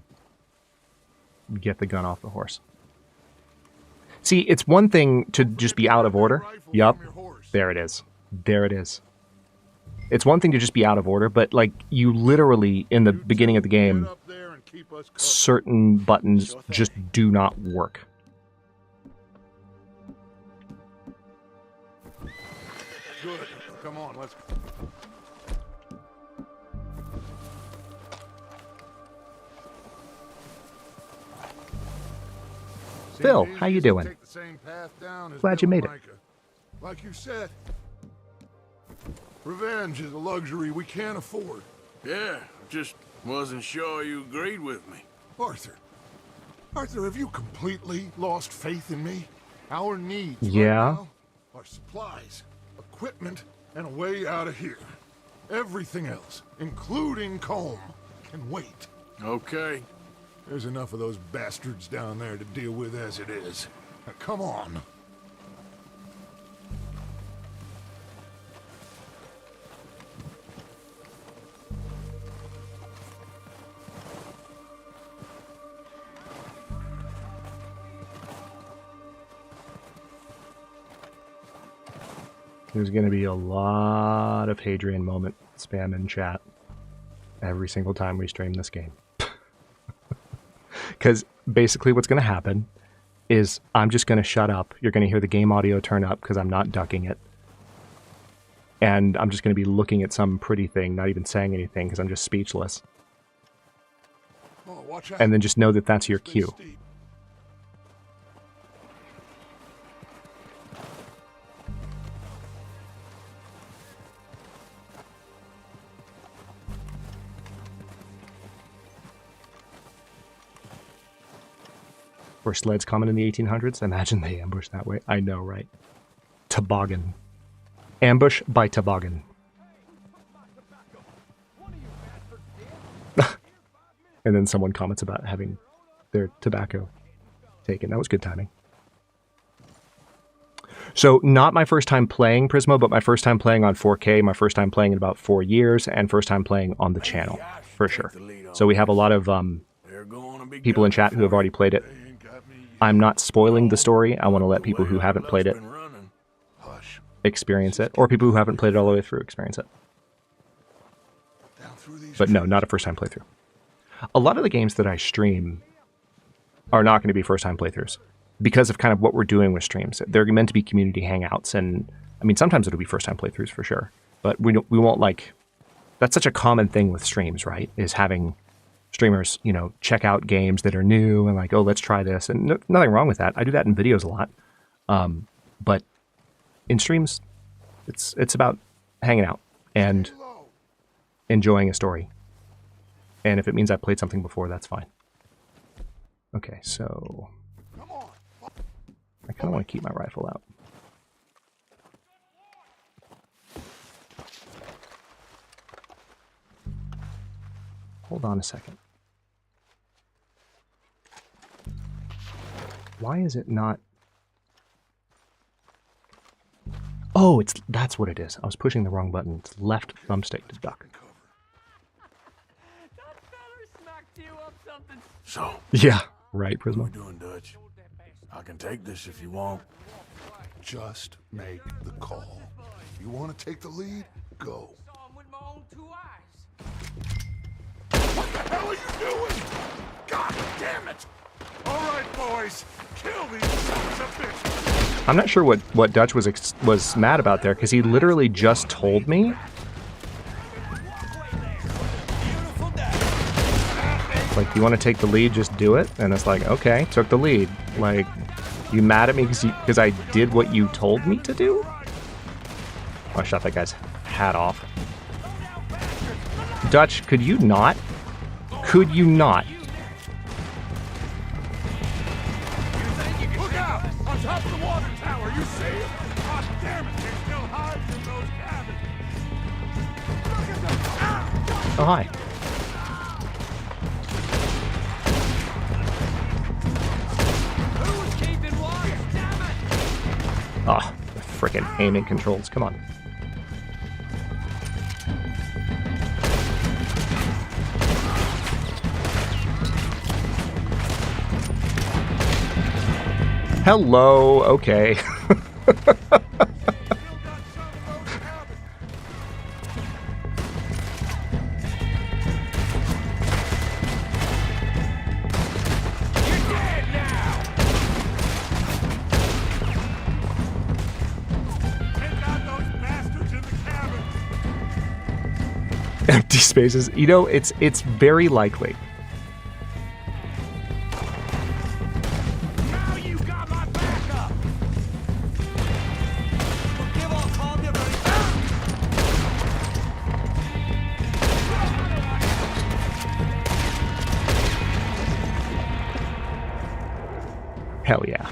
get the gun off the horse. See, it's one thing to just be out of order. Yup. There it is. There it is. It's one thing to just be out of order, but like you literally in the beginning of the game, certain buttons just do not work. Good. Come on, let's. Phil, how you doing? Glad you made it. Like you said, revenge is a luxury we can't afford. Yeah, just wasn't sure you agreed with me. Arthur, have you completely lost faith in me? Our needs right Yeah. now are supplies, equipment, and a way out of here. Everything else, including Combe, can wait. Okay. There's enough of those bastards down there to deal with as it is. Now, come on. There's going to be a lot of Hadrian moment spam in chat every single time we stream this game. Because basically what's going to happen is I'm just going to shut up. You're going to hear the game audio turn up because I'm not ducking it. And I'm just going to be looking at some pretty thing, not even saying anything because I'm just speechless. Oh, watch out. And then just know that that's your cue. Were sleds common in the 1800s? Imagine they ambushed that way. I know, right? Toboggan. Ambush by toboggan. And then someone comments about having their tobacco taken. That was good timing. So, not my first time playing Prismo, but my first time playing on 4K, my first time playing in about 4 years, and first time playing on the channel, for sure. So we have a lot of people in chat who have already played it. I'm not spoiling the story. I want to let people who haven't played it experience it, or people who haven't played it all the way through experience it. But no, not a first-time playthrough. A lot of the games that I stream are not going to be first-time playthroughs because of kind of what we're doing with streams. They're meant to be community hangouts, and I mean, sometimes it'll be first-time playthroughs for sure, but we won't like... That's such a common thing with streams, right? Is having streamers, you know, check out games that are new and like, oh, let's try this. And nothing wrong with that. I do that in videos a lot. But in streams, it's about hanging out and enjoying a story. And if it means I've played something before, that's fine. Okay, so I kind of want to keep my rifle out. Hold on a second. Why is it not? Oh, that's what it is. I was pushing the wrong button. It's left thumbstick to duck. So. Yeah, right, Prismo. What are we doing, Dutch? I can take this if you want. Just make the call. You want to take the lead? Go. What the hell are you doing? God damn it! All right, boys, kill these sons of bitches. I'm not sure what Dutch was mad about there, because he literally just told me. Like, you want to take the lead, just do it? And it's like, okay, took the lead. Like, you mad at me because I did what you told me to do? Oh, I shot that guy's hat off. Dutch, could you not? Could you not? Look out! On top of the water tower, you see it? God damn it, they're still hiding in those cabins. Look at them! Ah! Oh, hi. Who's keeping watch? Damn it! Oh, the frickin' aiming controls. Come on. Hello, okay. Empty spaces. You know, it's very likely. Now you got my backup. Give all calm you ready. Hell yeah.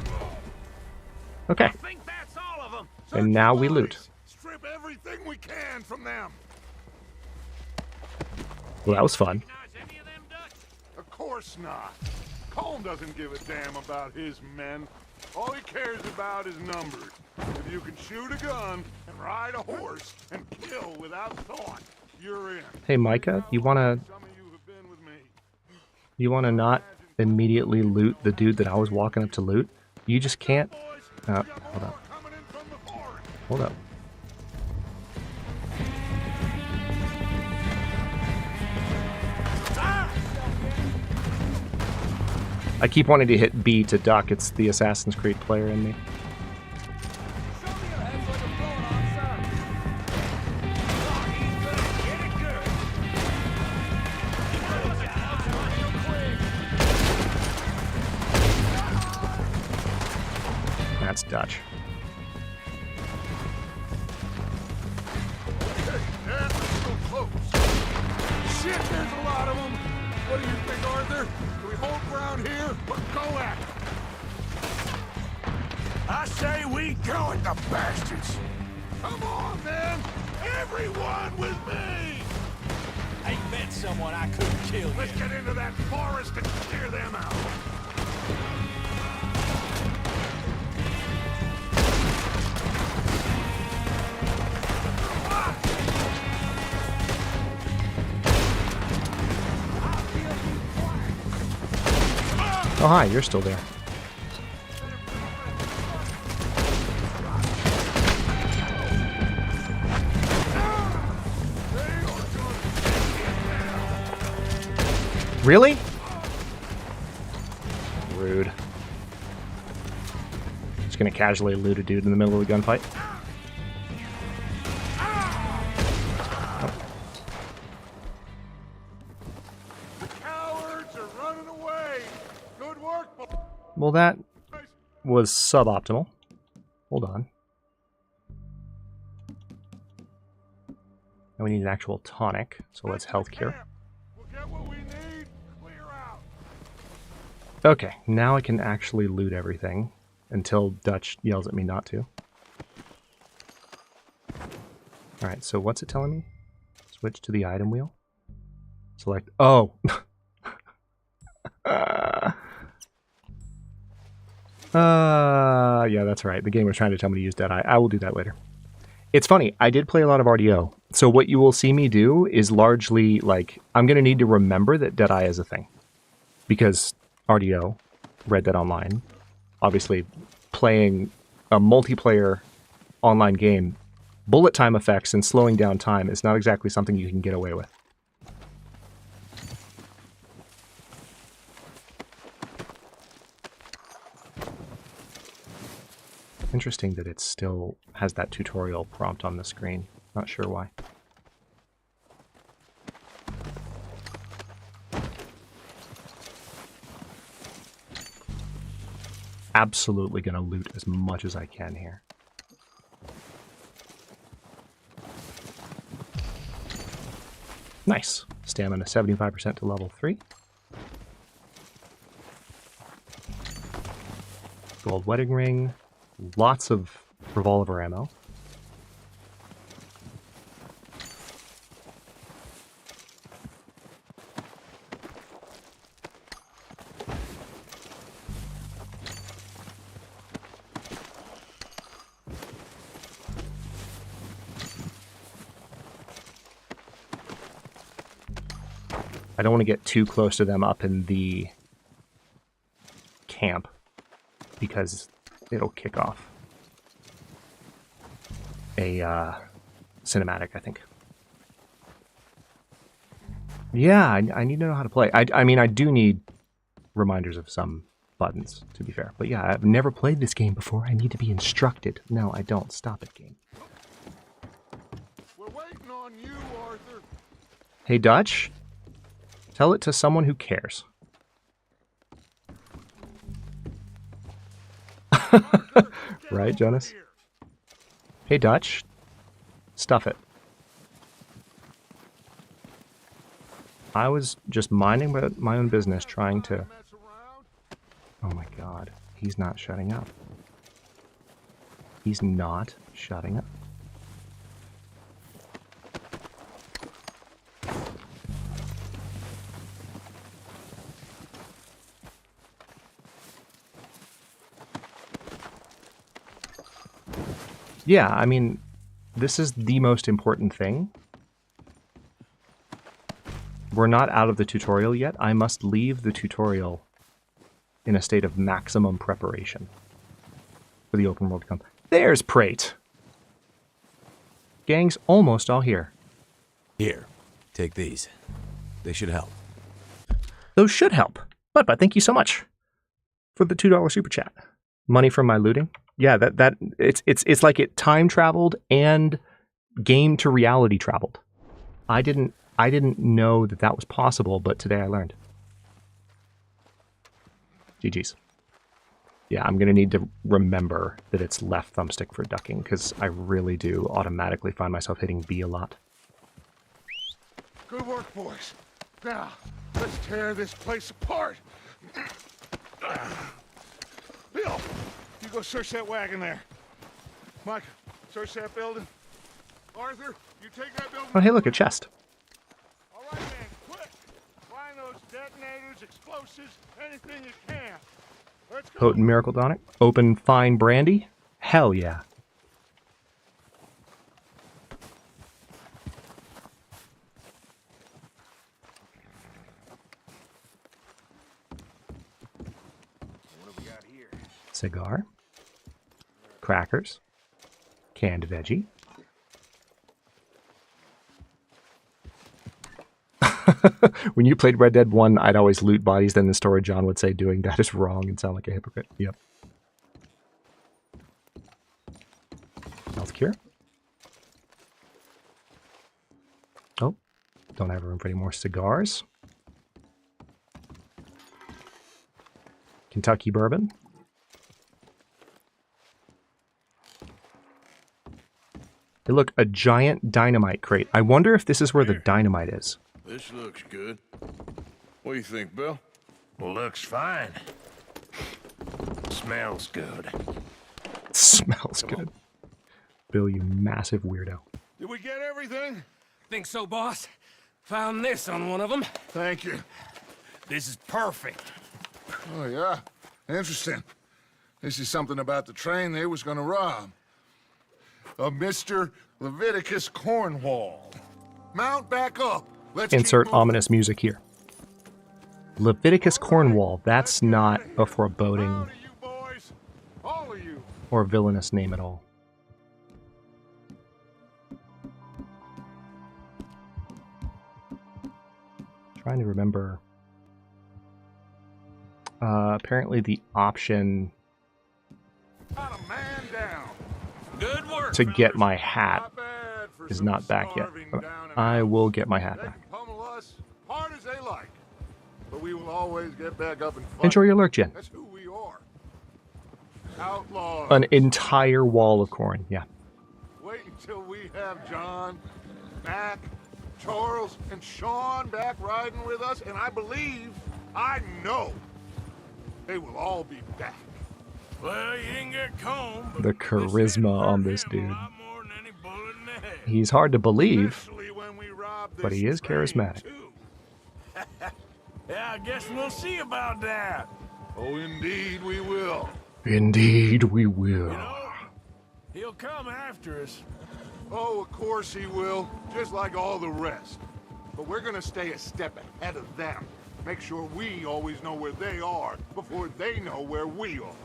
Okay. I think that's all of them. And now we loot. Strip everything we can from them. Well, that was fun. Of course not. Colm doesn't give a damn about his men. All he cares about is numbers. If you can shoot a gun and ride a horse and kill without thought, you're in. Hey, Micah, you wanna not immediately loot the dude that I was walking up to loot? You just can't. Hold up. Hold up. I keep wanting to hit B to duck. It's the Assassin's Creed player in me. That's Dutch. Shit, there's a lot of them. What do you think, Arthur? Do we hold ground here or go at them? I say we go at the bastards. Come on, man. Everyone with me. I met someone I couldn't kill yet. Let's get into that forest and clear them out. Oh, hi, you're still there. Really? Rude. Just gonna casually loot a dude in the middle of the gunfight. Well, that was suboptimal. Hold on. Now we need an actual tonic, so let's health cure. Okay, now I can actually loot everything until Dutch yells at me not to. Alright, so what's it telling me? Switch to the item wheel. Select. Oh! Yeah, that's right. The game was trying to tell me to use Deadeye. I will do that later. It's funny, I did play a lot of RDO. So what you will see me do is largely, like, I'm going to need to remember that Deadeye is a thing. Because RDO, Red Dead Online, obviously playing a multiplayer online game, bullet time effects and slowing down time is not exactly something you can get away with. Interesting that it still has that tutorial prompt on the screen. Not sure why. Absolutely gonna loot as much as I can here. Nice. Stamina 75% to level 3. Gold wedding ring. Lots of revolver ammo. I don't want to get too close to them up in the camp because it'll kick off a cinematic, I think. Yeah, I need to know how to play. I mean, I do need reminders of some buttons, to be fair. But yeah, I've never played this game before. I need to be instructed. No, I don't. Stop it, game. We're waiting on you, Arthur. Hey, Dutch. Tell it to someone who cares. Right, Jonas? Hey, Dutch. Stuff it. I was just minding my own business, trying to... Oh my god. He's not shutting up. He's not shutting up. Yeah, I mean, this is the most important thing. We're not out of the tutorial yet. I must leave the tutorial in a state of maximum preparation for the open world to come. There's Prate. Gang's almost all here. Here, take these. They should help. Those should help. But thank you so much for the $2 super chat. Money from my looting. Yeah, it's like it time traveled and game to reality traveled. I didn't know that was possible, but today I learned. GG's. Yeah, I'm going to need to remember that it's left thumbstick for ducking, because I really do automatically find myself hitting B a lot. Good work, boys. Now, let's tear this place apart. Bill, you go search that wagon there. Mike, search that building. Arthur, you take that building. Oh, hey, look, a chest. All right, man, quick. Find those detonators, explosives, anything you can. Let's go. Potent Miracle Tonic. Open Fine Brandy. Hell yeah. What do we got here? Cigar. Crackers. Canned veggie. When you played Red Dead 1, I'd always loot bodies, then the story John would say doing that is wrong and sound like a hypocrite. Yep. Health cure. Oh, don't have room for any more cigars. Kentucky bourbon. Hey, look, a giant dynamite crate. I wonder if this is where the dynamite is. This looks good. What do you think, Bill? Well, looks fine. Smells good. Smells good. Bill, you massive weirdo. Did we get everything? Think so, boss. Found this on one of them. Thank you. This is perfect. Oh, yeah? Interesting. This is something about the train they was gonna rob. Of Mr. Leviticus Cornwall. Mount back up. Let's insert ominous music here. Leviticus Cornwall. That's not a foreboding or villainous name at all. Trying to remember. Apparently the option Good work, to get my hat is not back yet. I will get my hat back. Pummel us hard as they like, but we will always get back up and fight. Enjoy your lurk, Jen. That's who we are. Outlaws. An entire wall of corn, yeah. Wait until we have John, Mac, Charles, and Sean back riding with us, and I know, they will all be back. Well, you didn't get Combe, The charisma on this dude. He's hard to believe, but he is charismatic. Yeah, I guess we'll see about that. Oh, indeed we will. Indeed we will. He'll come after us. Oh, of course he will, just like all the rest. But we're gonna stay a step ahead of them. Make sure we always know where they are before they know where we are.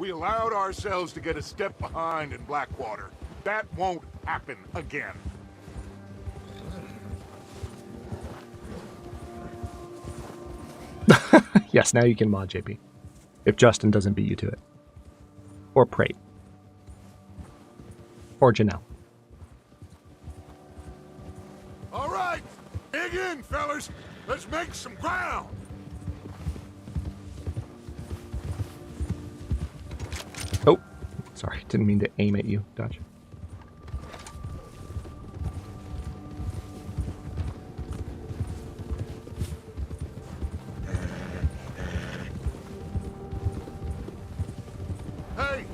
We allowed ourselves to get a step behind in Blackwater. That won't happen again. Yes, now you can mod JP. If Justin doesn't beat you to it. Or Prate. Or Janelle. All right, dig in, fellas. Let's make some ground. Oh, sorry. Didn't mean to aim at you, Dutch. Hey,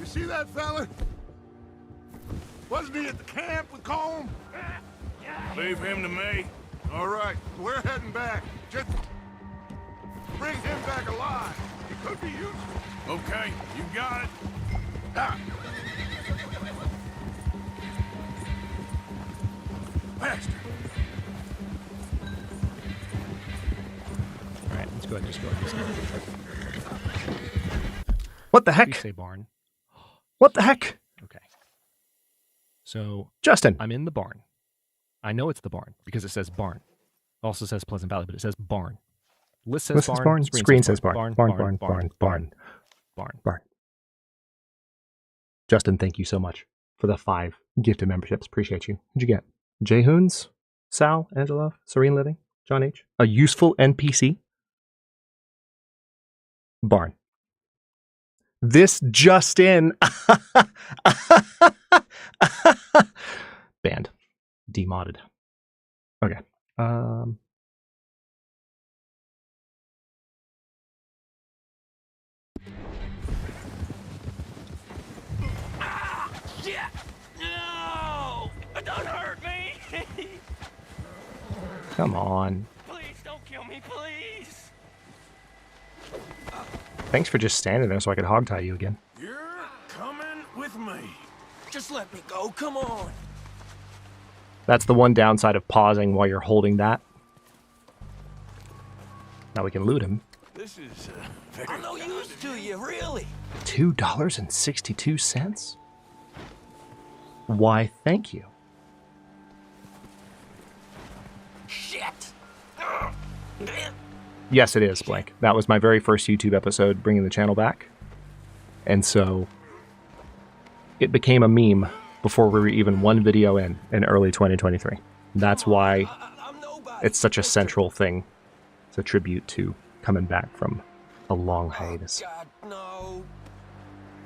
you see that fella? Wasn't he at the camp with Colm? Leave him to me. All right, we're heading back. Just bring him back alive. He could be useful. Okay, you got it. Ah. Bastard. All right, let's go ahead and just go ahead. What the heck? You say barn. What the heck? Okay. So, Justin. I'm in the barn. I know it's the barn because it says barn. It also says Pleasant Valley, but it says barn. List says barn. Screen says barn. Barn. Justin, thank you so much for the 5 gifted memberships. Appreciate you. What'd you get? Jay Hoons, Sal, Angela, Serene Living, John H. A useful NPC. Barn. This just in. Banned. Demodded. Okay. Shit! No! Don't hurt me! Come on. Please don't kill me, please! Thanks for just standing there so I could hogtie you again. You're coming with me. Just let me go, come on! That's the one downside of pausing while you're holding that. Now we can loot him. This is I'm no use to you, really! $2.62? Why, thank you. Shit! Yes, it is, Blank. That was my very first YouTube episode bringing the channel back. And so it became a meme before we were even one video in early 2023. That's why it's such a central thing. It's a tribute to coming back from a long hiatus. God, no.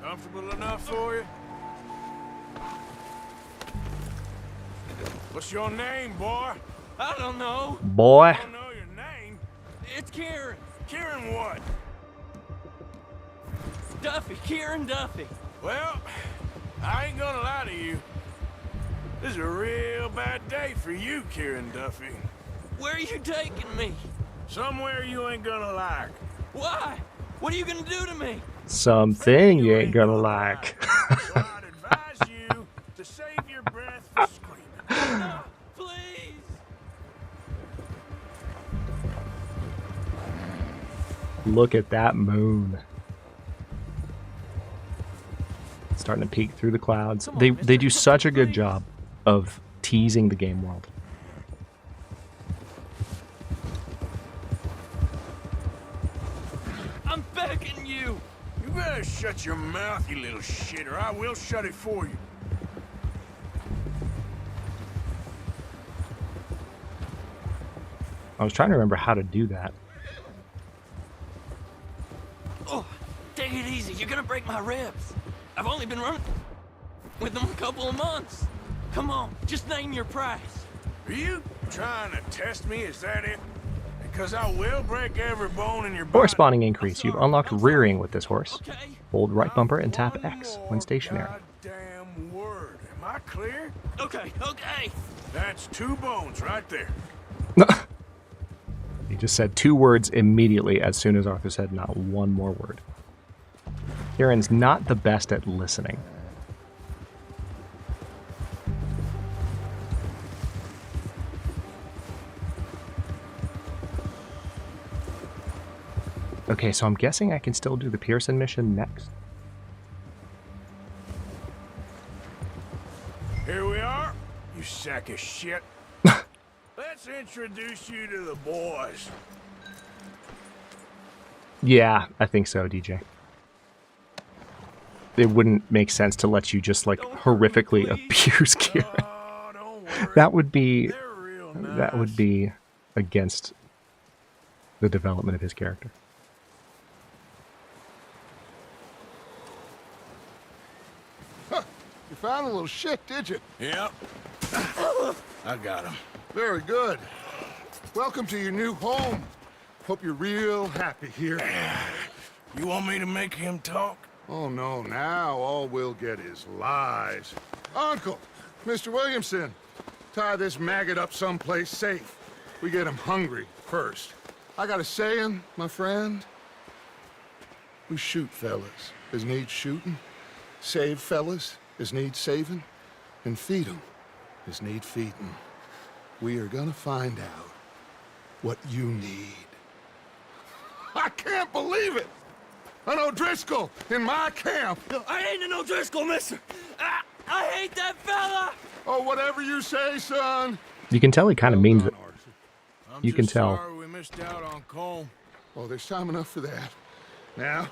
Comfortable enough for you? What's your name, boy? I don't know. Boy. I don't know your name. It's Kieran. Kieran what? Duffy, Kieran Duffy. Well, I ain't gonna lie to you. This is a real bad day for you, Kieran Duffy. Where are you taking me? Somewhere you ain't gonna like. Why? What are you gonna do to me? Something you ain't gonna like. So I'd advise you to save your breath for screaming. No, please. Look at that moon. Starting to peek through the clouds. They do such a good job of teasing the game world. I'm begging you. You better shut your mouth, you little shit, or I will shut it for you. I was trying to remember how to do that. Oh, take it easy. You're gonna break my ribs. I've only been running with them a couple of months. Come on, just name your price. Are you trying to test me? Is that it? Because I will break every bone in your body. Corresponding increase. You've unlocked rearing with this horse. Hold right bumper and tap X when stationary. Goddamn word. Am I clear? Okay, okay. That's 2 bones right there. He just said 2 words immediately as soon as Arthur said not one more word. Kieran's not the best at listening. Okay, so I'm guessing I can still do the Pearson mission next. sack of shit. Let's introduce you to the boys. Yeah, I think so, DJ. It wouldn't make sense to let you just like horrifically abuse Kieran. That would be against the development of his character. Huh, you found a little shit, did you? Yep. I got him. Very good. Welcome to your new home. Hope you're real happy here. You want me to make him talk? Oh, no, now all we'll get is lies. Uncle, Mr. Williamson, tie this maggot up someplace safe. We get him hungry first. I got a saying, my friend. We shoot fellas as need shooting, save fellas as need saving, and feed 'em as need feeding. We are gonna find out what you need. I can't believe it! An O'Driscoll in my camp! No, I ain't an O'Driscoll, mister! I hate that fella! Oh, whatever you say, son. You can tell he kind of means it. You can tell. Sorry we missed out on Cole. Oh, there's time enough for that. Now,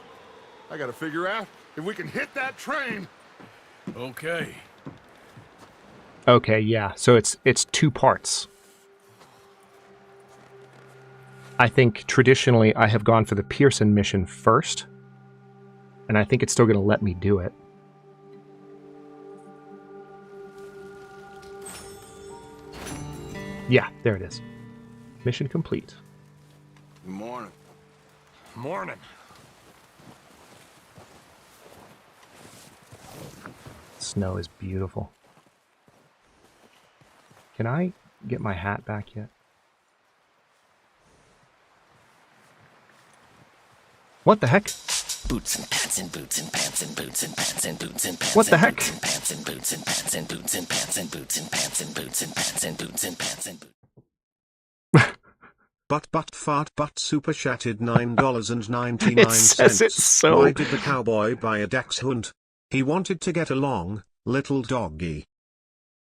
I gotta figure out if we can hit that train. Okay. Okay, yeah. So it's two parts. I think traditionally I have gone for the Pearson mission first. And I think it's still going to let me do it. Yeah, there it is. Mission complete. Good morning. Morning. Snow is beautiful. Can I get my hat back yet? What the heck? Boots and pants and boots and pants and boots and pants and boots and pants. What the heck? Boots and pants and boots and pants and boots and pants and boots and pants and boots and pants and boots and pants and boots. But fart but super chatted $9.99. It says it so. Why did the cowboy buy a dachshund? He wanted to get along, little doggy.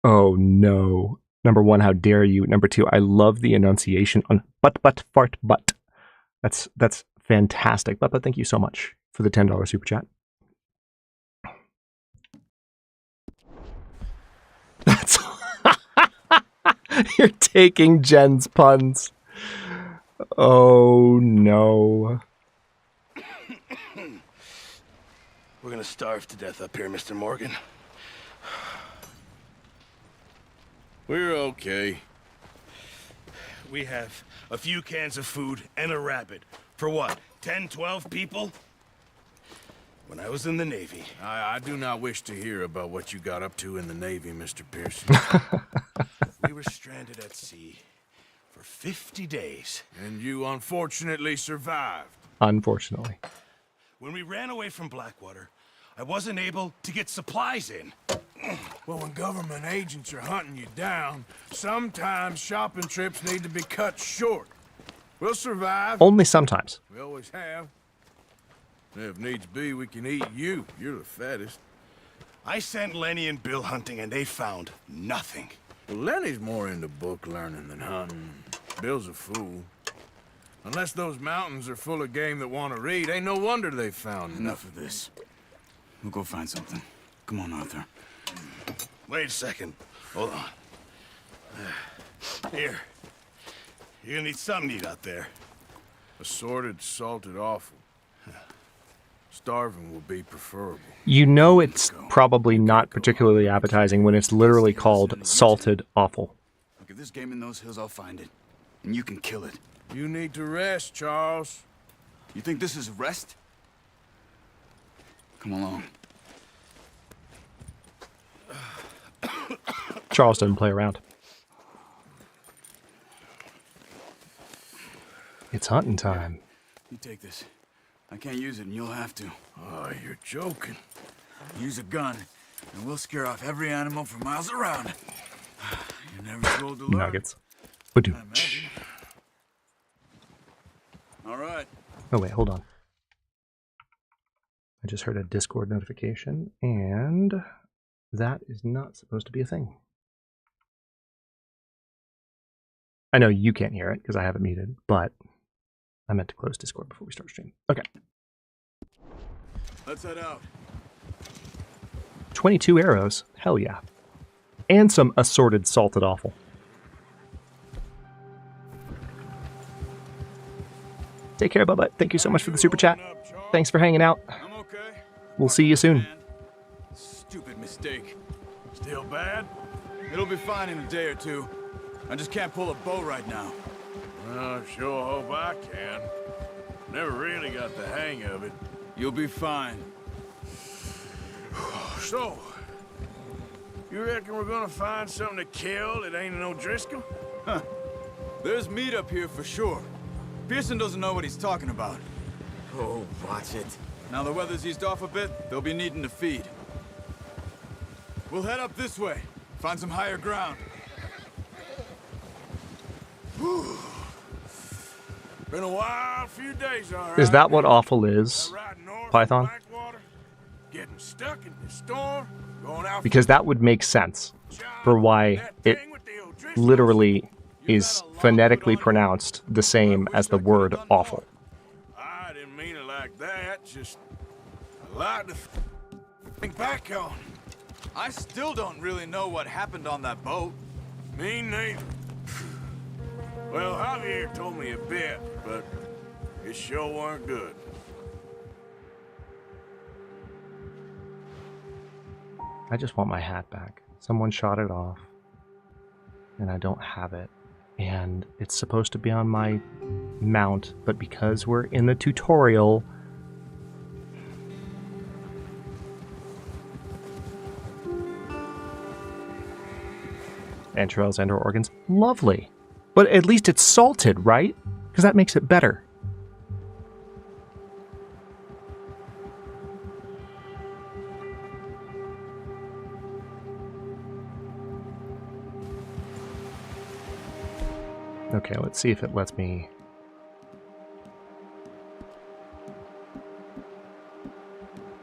Oh no. Number one, how dare you? Number two, I love the enunciation on but fart but. That's fantastic. But thank you so much for the $10 super chat. That's You're taking Jen's puns. Oh no. We're gonna starve to death up here, Mr. Morgan. We're okay. We have a few cans of food and a rabbit. For what, 10, 12 people? When I was in the Navy... I do not wish to hear about what you got up to in the Navy, Mr. Pearson. We were stranded at sea for 50 days. And you unfortunately survived. Unfortunately. When we ran away from Blackwater, I wasn't able to get supplies in. Well, when government agents are hunting you down, sometimes shopping trips need to be cut short. We'll survive. Only sometimes. We always have. If needs be, we can eat you. You're the fattest. I sent Lenny and Bill hunting, and they found nothing. Well, Lenny's more into book learning than hunting. Bill's a fool. Unless those mountains are full of game that want to read, ain't no wonder they found Enough of this. We'll go find something. Come on, Arthur. Wait a second. Hold on. Here. You're gonna need something to eat out there. Assorted, salted offal. Starving will be preferable. You know it's probably not particularly appetizing when it's literally called salted offal. Look, if there's game in those hills, I'll find it. And you can kill it. You need to rest, Charles. You think this is rest? Come along. Charles doesn't play around. It's hunting time. You take this. I can't use it, and you'll have to. Oh, you're joking. Use a gun, and we'll scare off every animal for miles around. You're never too old to learn. Nuggets. All right. Oh wait, hold on. I just heard a Discord notification, and that is not supposed to be a thing. I know you can't hear it because I have it muted, but I meant to close Discord before we start streaming. Okay. Let's head out. 22 arrows. Hell yeah. And some assorted salted offal. Take care, Bubba. Thank you so much for the super chat. Thanks for hanging out. We'll see you soon. Stupid mistake. Still bad? It'll be fine in a day or two. I just can't pull a bow right now. I sure hope I can. Never really got the hang of it. You'll be fine. So, you reckon we're gonna find something to kill that ain't an O'Driscoll? Huh. There's meat up here for sure. Pearson doesn't know what he's talking about. Oh, watch it. Now the weather's eased off a bit, they'll be needing to feed. We'll head up this way, find some higher ground. Whew. Been a wild few days, all right. Is that what awful is, Python? Getting stuck in the storm, going out Because that would make sense for why it literally is phonetically pronounced the same as the word awful. I didn't mean it like that, just a lot to think back on. I still don't really know what happened on that boat. Me neither. Well, Javier told me a bit, but it sure weren't good. I just want my hat back. Someone shot it off, and I don't have it. And it's supposed to be on my mount, but because we're in the tutorial, entrails and/or organs, lovely. But at least it's salted, right? Because that makes it better. Okay, let's see if it lets me.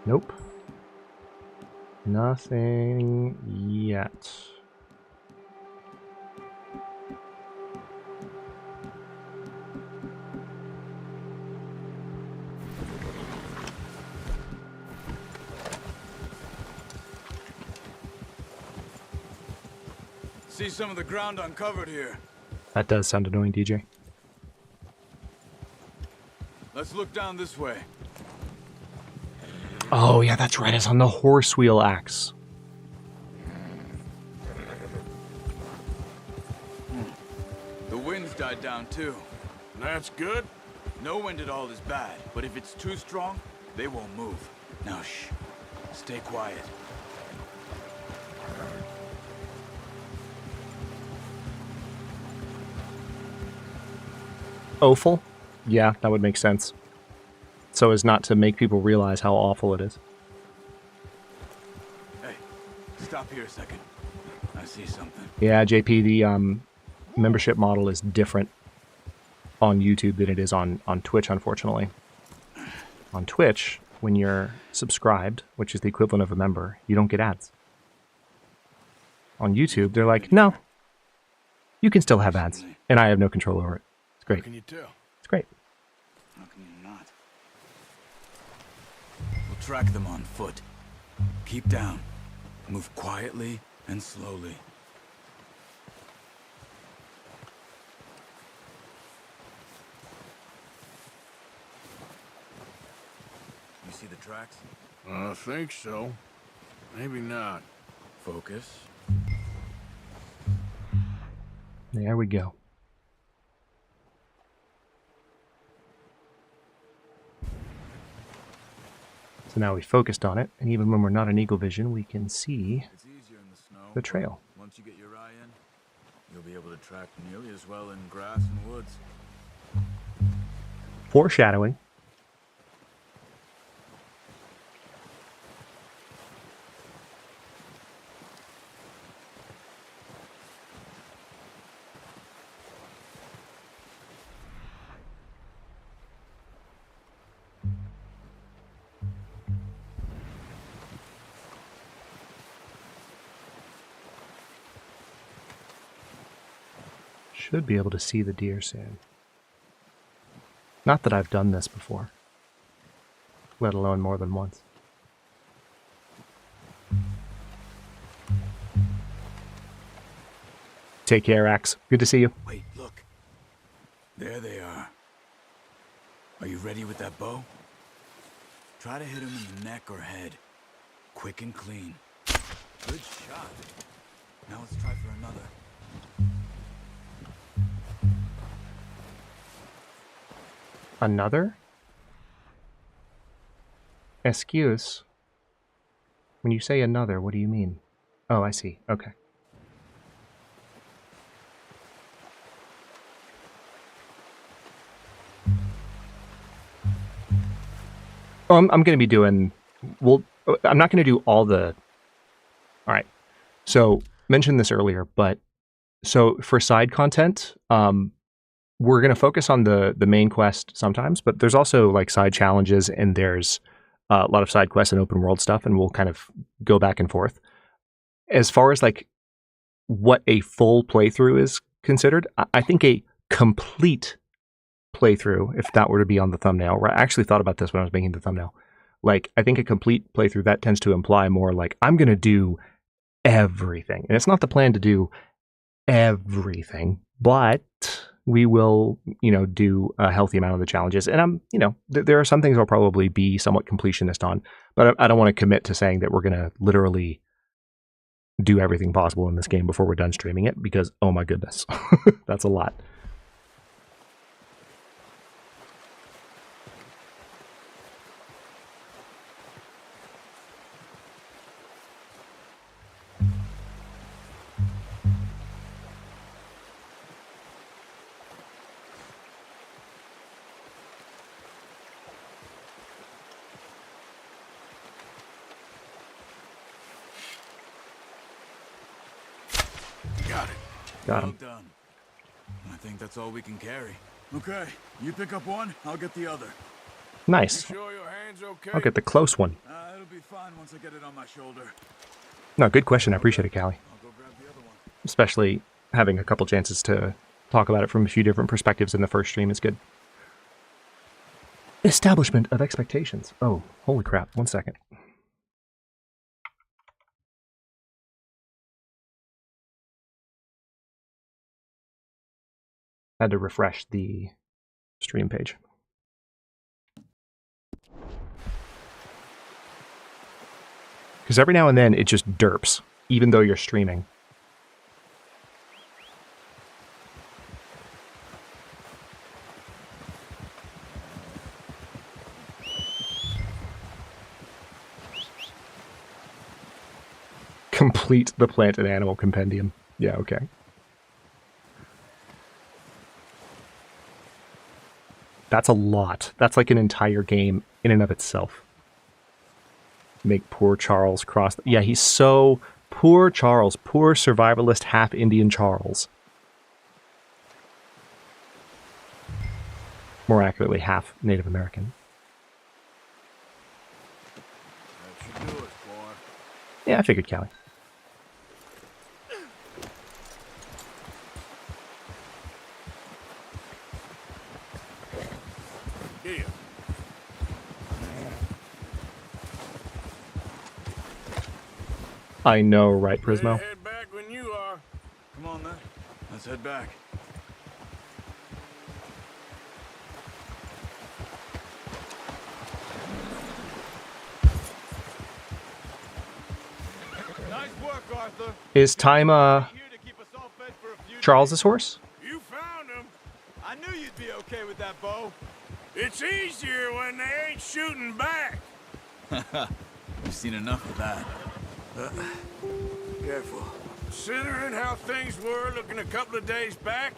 Nope. Nothing yet. See some of the ground uncovered here. That does sound annoying, DJ. Let's look down this way. Oh, yeah, that's right. It's on the horse wheel axe. The wind's died down too. That's good. No wind at all is bad, but if it's too strong, they won't move. Now shh. Stay quiet. Awful? Yeah, that would make sense. So as not to make people realize how awful it is. Hey, stop here a second. I see something. Yeah, JP, the membership model is different on YouTube than it is on Twitch, unfortunately. On Twitch, when you're subscribed, which is the equivalent of a member, you don't get ads. On YouTube, they're like, no, you can still have ads, and I have no control over it. It's great. How can you tell? It's great. How can you not? We'll track them on foot. Keep down. Move quietly and slowly. You see the tracks? I think so. Maybe not. Focus. There we go. So now we focused on it, and even when we're not in eagle vision, we can see the trail. Once you get your eye in, you'll be able to track nearly as well in grass and woods. Foreshadowing. Should be able to see the deer soon. Not that I've done this before, let alone more than once. Take care, Axe. Good to see you. Wait, look. There they are. Are you ready with that bow? Try to hit him in the neck or head. Quick and clean. Good shot. Now let's try for another. Another? Excuse. When you say another, what do you mean? Oh, I see. Okay. Oh, I'm going to be doing... Well, I'm not going to do all the... All right. So, mentioned this earlier, but... So, for side content, we're going to focus on the main quest sometimes, but there's also, like, side challenges, and there's a lot of side quests and open world stuff, and we'll kind of go back and forth. As far as, like, what a full playthrough is considered, I think a complete playthrough, if that were to be on the thumbnail, I actually thought about this when I was making the thumbnail. Like, I think a complete playthrough, that tends to imply more like, I'm going to do everything. And it's not the plan to do everything, but we will, do a healthy amount of the challenges. And there are some things I'll probably be somewhat completionist on, but I don't want to commit to saying that we're going to literally do everything possible in this game before we're done streaming it, because, oh my goodness, that's a lot. Got him. Well done. I think that's all we can carry. Okay, you pick up one, I'll get the other. Nice. You sure your hand's okay? I'll get the close one. It'll be fine once I get it on my shoulder. No, good question. I appreciate it, Callie. I'll go grab the other one. Especially having a couple chances to talk about it from a few different perspectives in the first stream is good. Establishment of expectations. Oh, holy crap. 1 second. Had to refresh the stream page. Because every now and then it just derps, even though you're streaming. Complete the plant and animal compendium. Yeah, okay. That's a lot. That's like an entire game in and of itself. Make poor Charles cross... Yeah, he's so... Poor Charles. Poor survivalist half-Indian Charles. More accurately, half Native American. That should do it, boy. Yeah, I figured, Callie. Here. I know, right, Prismo? Head back when you are. Come on, then. Let's head back. Nice work, Arthur. Is time, Charles's horse? You found him. I knew you'd be okay with that bow. It's easier when they ain't shooting back. We've seen enough of that. Careful. Considering how things were looking a couple of days back,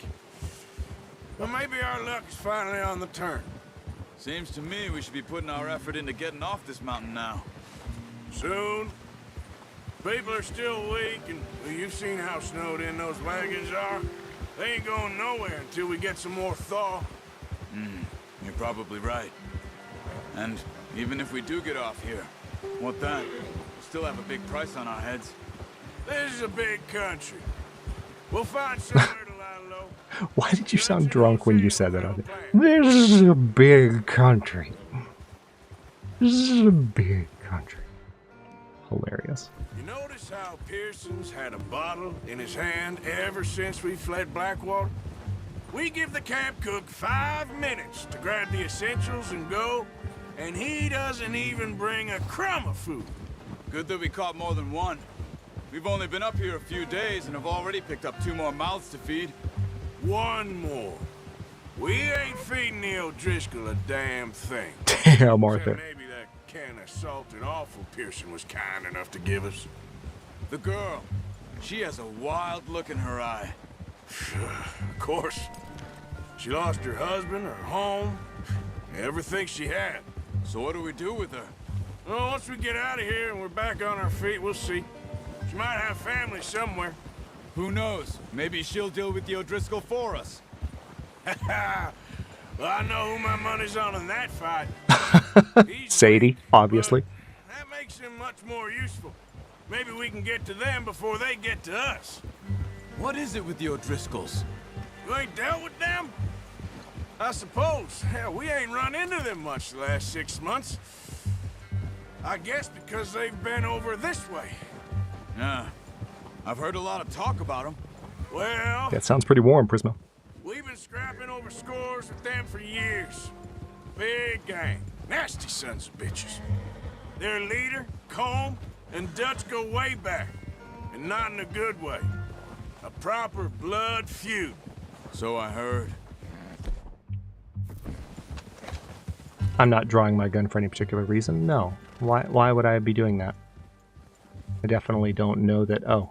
well, maybe our luck is finally on the turn. Seems to me we should be putting our effort into getting off this mountain now. Soon. People are still weak, and well, you've seen how snowed in those wagons are. They ain't going nowhere until we get some more thaw. You're probably right. And even if we do get off here, what then? We'll still have a big price on our heads. This is a big country. We'll find somewhere to lie Why did you sound drunk when you said that? This is a big country. This is a big country. Hilarious. You notice how Pearson's had a bottle in his hand ever since we fled Blackwater? We give the camp cook 5 minutes to grab the essentials and go, and he doesn't even bring a crumb of food. Good that we caught more than one. We've only been up here a few days and have already picked up 2 more mouths to feed. 1 more. We ain't feeding the O'Driscoll a damn thing. Damn, Arthur. Except maybe that can of salted offal Pearson was kind enough to give us. The girl, she has a wild look in her eye. Of course. She lost her husband, her home, everything she had. So what do we do with her? Well, once we get out of here and we're back on our feet, we'll see. She might have family somewhere. Who knows? Maybe she'll deal with the O'Driscoll for us. Well, I know who my money's on in that fight. Sadie, obviously. That makes him much more useful. Maybe we can get to them before they get to us. What is it with the O'Driscolls? You ain't dealt with them? I suppose. Hell, we ain't run into them much the last 6 months. I guess because they've been over this way. Yeah. I've heard a lot of talk about them. Well... That sounds pretty warm, Prisma. We've been scrapping over scores with them for years. Big gang. Nasty sons of bitches. Their leader, Combe, and Dutch go way back. And not in a good way. A proper blood feud. So I heard. I'm not drawing my gun for any particular reason. No. Why would I be doing that? I definitely don't know that. Oh.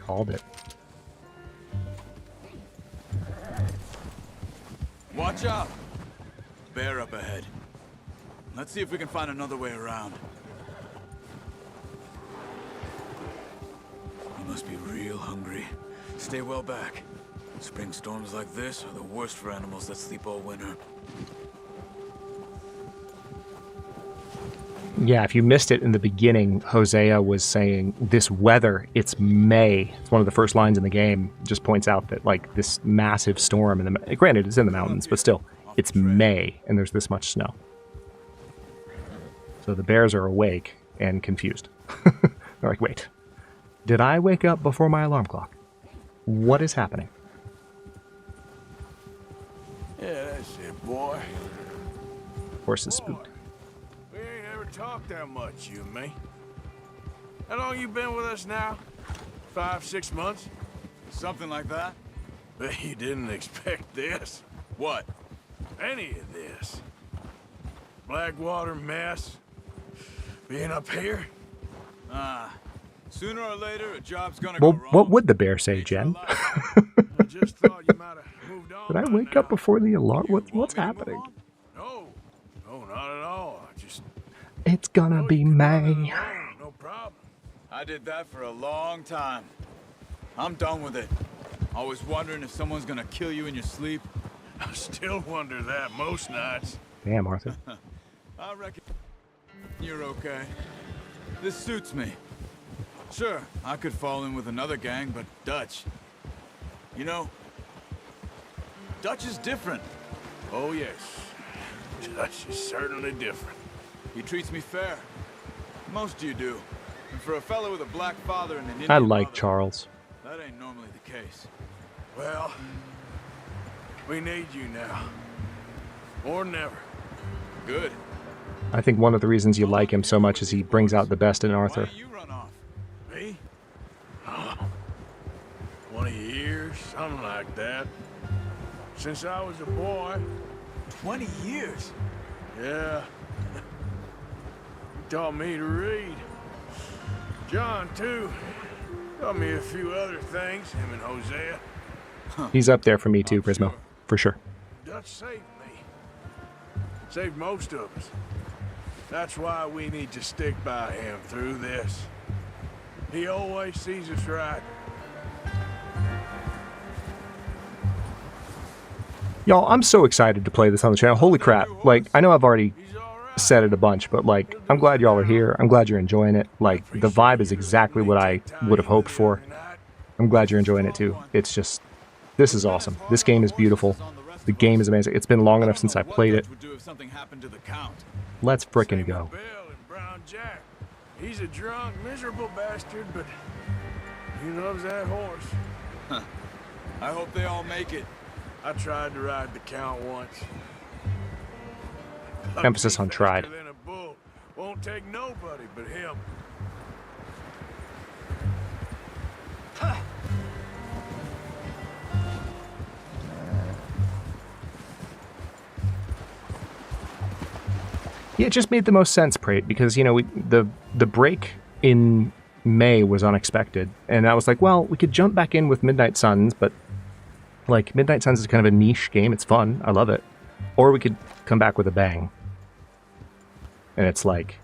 Called it. Watch out! Bear up ahead. Let's see if we can find another way around. You must be real hungry. Stay well back. Spring storms like this are the worst for animals that sleep all winter. Yeah, if you missed it in the beginning, Hosea was saying, this weather, it's May. It's one of the first lines in the game. Just points out that, like, this massive storm, in the granted, it's in the mountains, but still, it's May, and there's this much snow. So the bears are awake and confused. They're like, wait, did I wake up before my alarm clock? What is happening? Yeah, that's it, boy. Horse is spooked. We ain't ever talked that much, you and me. How long you been with us now? 5, 6 months? Something like that. Bet you didn't expect this. What? Any of this. Blackwater mess. Being up here. Sooner or later, a job's gonna Well, go wrong. what would the bear say, Jen? I just thought you might have moved on. Did I wake up before the alarm? What's happening? No, not at all. I just... It's gonna be May. No problem. I did that for a long time. I'm done with it. Always wondering if someone's gonna kill you in your sleep. I still wonder that most nights. Damn, Arthur. I reckon you're okay. This suits me. Sure, I could fall in with another gang, but Dutch... You know, Dutch is different. Oh, yes. Dutch is certainly different. He treats me fair. Most of you do. And for a fellow with a black father and an Indian I like mother, Charles. that ain't normally the case. Well, we need you now. Or never. Good. I think one of the reasons you like him so much is he brings out the best in Arthur. You run off. Me? 20 years, something like that. Since I was a boy. 20 years? Yeah. He taught me to read. John, too. Taught me a few other things, him and Hosea. He's up there for me too, Prismo. For sure. Dutch saved me. Saved most of us. That's why we need to stick by him through this. He always sees us right. Y'all, I'm so excited to play this on the channel. Holy crap. Like, I know I've already said it a bunch, but, like, I'm glad y'all are here. I'm glad you're enjoying it. Like, the vibe is exactly what I would have hoped for. I'm glad you're enjoying it too. It's just, this is awesome. This game is beautiful. The game is amazing. It's been long enough since I played it. Let's frickin' go. Jack. He's a drunk, miserable bastard, but he loves that horse. Huh. I hope they all make it. I tried to ride the Count once. Emphasis on tried. Than a bull. Won't take nobody but him. Yeah, it just made the most sense, Prate, because, you know, the break in May was unexpected. And I was like, well, we could jump back in with Midnight Suns, but, like, Midnight Suns is kind of a niche game. It's fun. I love it. Or we could come back with a bang. And it's like,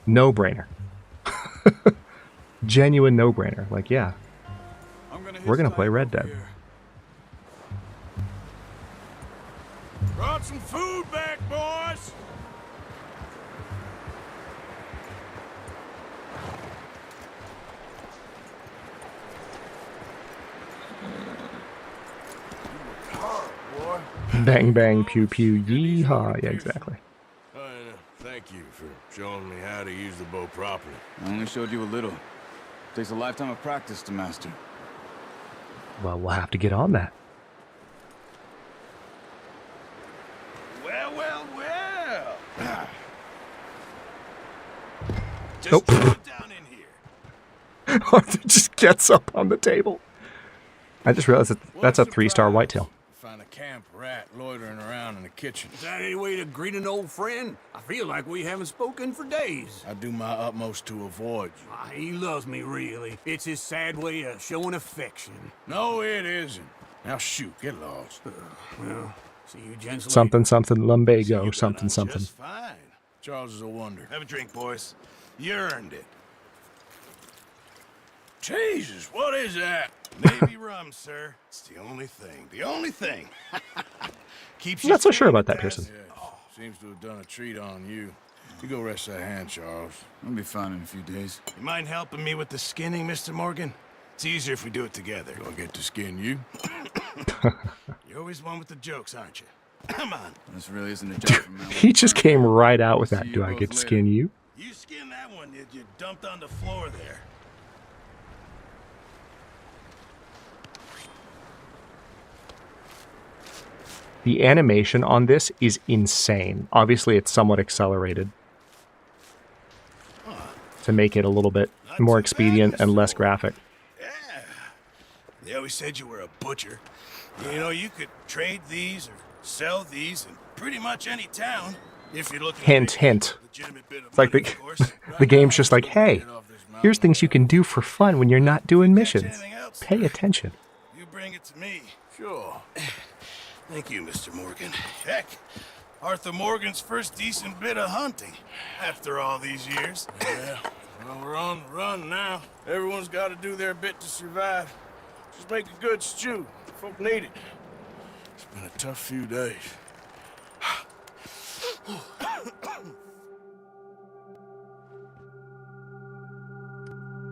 no-brainer. Genuine no-brainer. Like, yeah, we're going to play Red Dead. Brought some food back, boys. Bang, bang, pew, pew, yeehaw. Yeah, exactly. Thank you for showing me how to use the bow properly. I only showed you a little. Takes a lifetime of practice to master. Well, we'll have to get on that. Well, well, well. Just down in here. Arthur just gets up on the table. I just realized that that's a 3-star whitetail. Find a camp rat loitering around in the kitchen. Is that any way to greet an old friend? I feel like we haven't spoken for days. I do my utmost to avoid you. He loves me, really. It's his sad way of showing affection. No, it isn't. Now shoot, get lost. Well, see you gents Something, something, lumbago, something, something. Just fine. Charles is a wonder. Have a drink, boys. You earned it. Jesus, what is that? Navy rum, sir. It's the only thing. The only thing. Keeps I'm not so sure about that, Pearson. Yeah, seems to have done a treat on you. You go rest that hand, Charles. I'll be fine in a few days. You mind helping me with the skinning, Mr. Morgan? It's easier if we do it together. Do I get to skin you? You're always one with the jokes, aren't you? Come on. This really isn't a joke from now. He just came right out with that. Do I get to skin you? You skinned that one, did you? Dumped on the floor there. The animation on this is insane. Obviously, it's somewhat accelerated to make it a little bit more expedient and less graphic. They always said you were a butcher. You know, you could trade these or sell these in pretty much any town if you're looking. Hint, hint. It's like the game's just like, hey, here's things you can do for fun when you're not doing missions. Pay attention. You bring it to me. Sure. Thank you, Mr. Morgan. Heck, Arthur Morgan's first decent bit of hunting after all these years. Yeah, well, we're on the run now. Everyone's got to do their bit to survive. Just make a good stew. Folk need it. It's been a tough few days.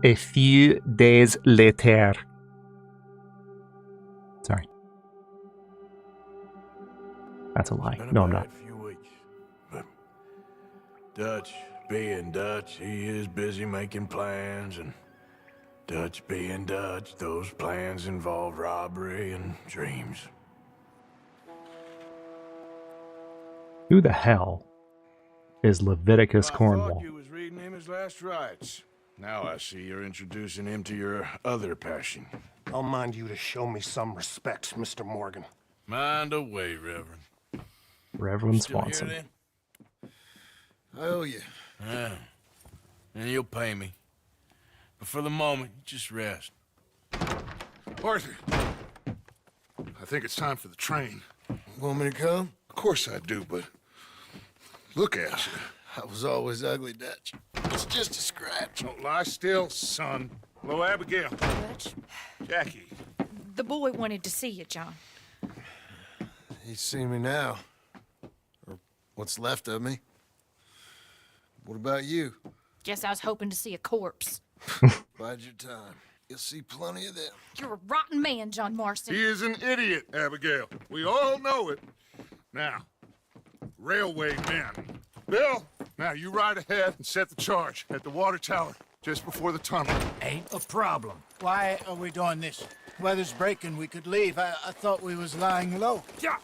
A few days later. Sorry. That's a lie. No, I'm not. Few weeks, but Dutch being Dutch, he is busy making plans, and Dutch being Dutch, those plans involve robbery and dreams. Who the hell is Leviticus Cornwall? You was reading him his last rites. Now I see you're introducing him to your other passion. I'll mind you to show me some respect, Mr. Morgan. Mind away, Reverend. Reverend Still here, Swanson. then? I owe you. Yeah. And you'll pay me. But for the moment, just rest. Arthur, I think it's time for the train. Want me to come? Of course I do, but look at you. I was always ugly, Dutch. It's just a scratch. Don't lie still, son. Hello, Abigail. Dutch, Jackie. the boy wanted to see you, John. He's seen me now. Or what's left of me. What about you? Guess I was hoping to see a corpse. Bide your time. You'll see plenty of them. You're a rotten man, John Marston. He is an idiot, Abigail. We all know it. Now, railway men. Bill, now you ride ahead and set the charge at the water tower just before the tunnel. Ain't a problem. Why are we doing this? Weather's breaking, we could leave. I thought we was lying low. Yeah,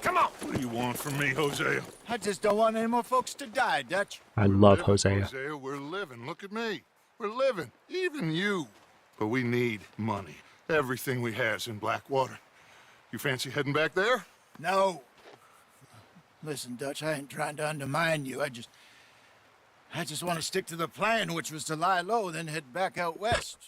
come on. What do you want from me, Hosea? I just don't want any more folks to die, Dutch. I love Hosea. Hosea, we're living. Look at me. We're living. Even you. But we need money. Everything we has in Blackwater. You fancy heading back there? No. Listen, Dutch, I ain't trying to undermine you. I just want to stick to the plan, which was to lie low, then head back out west.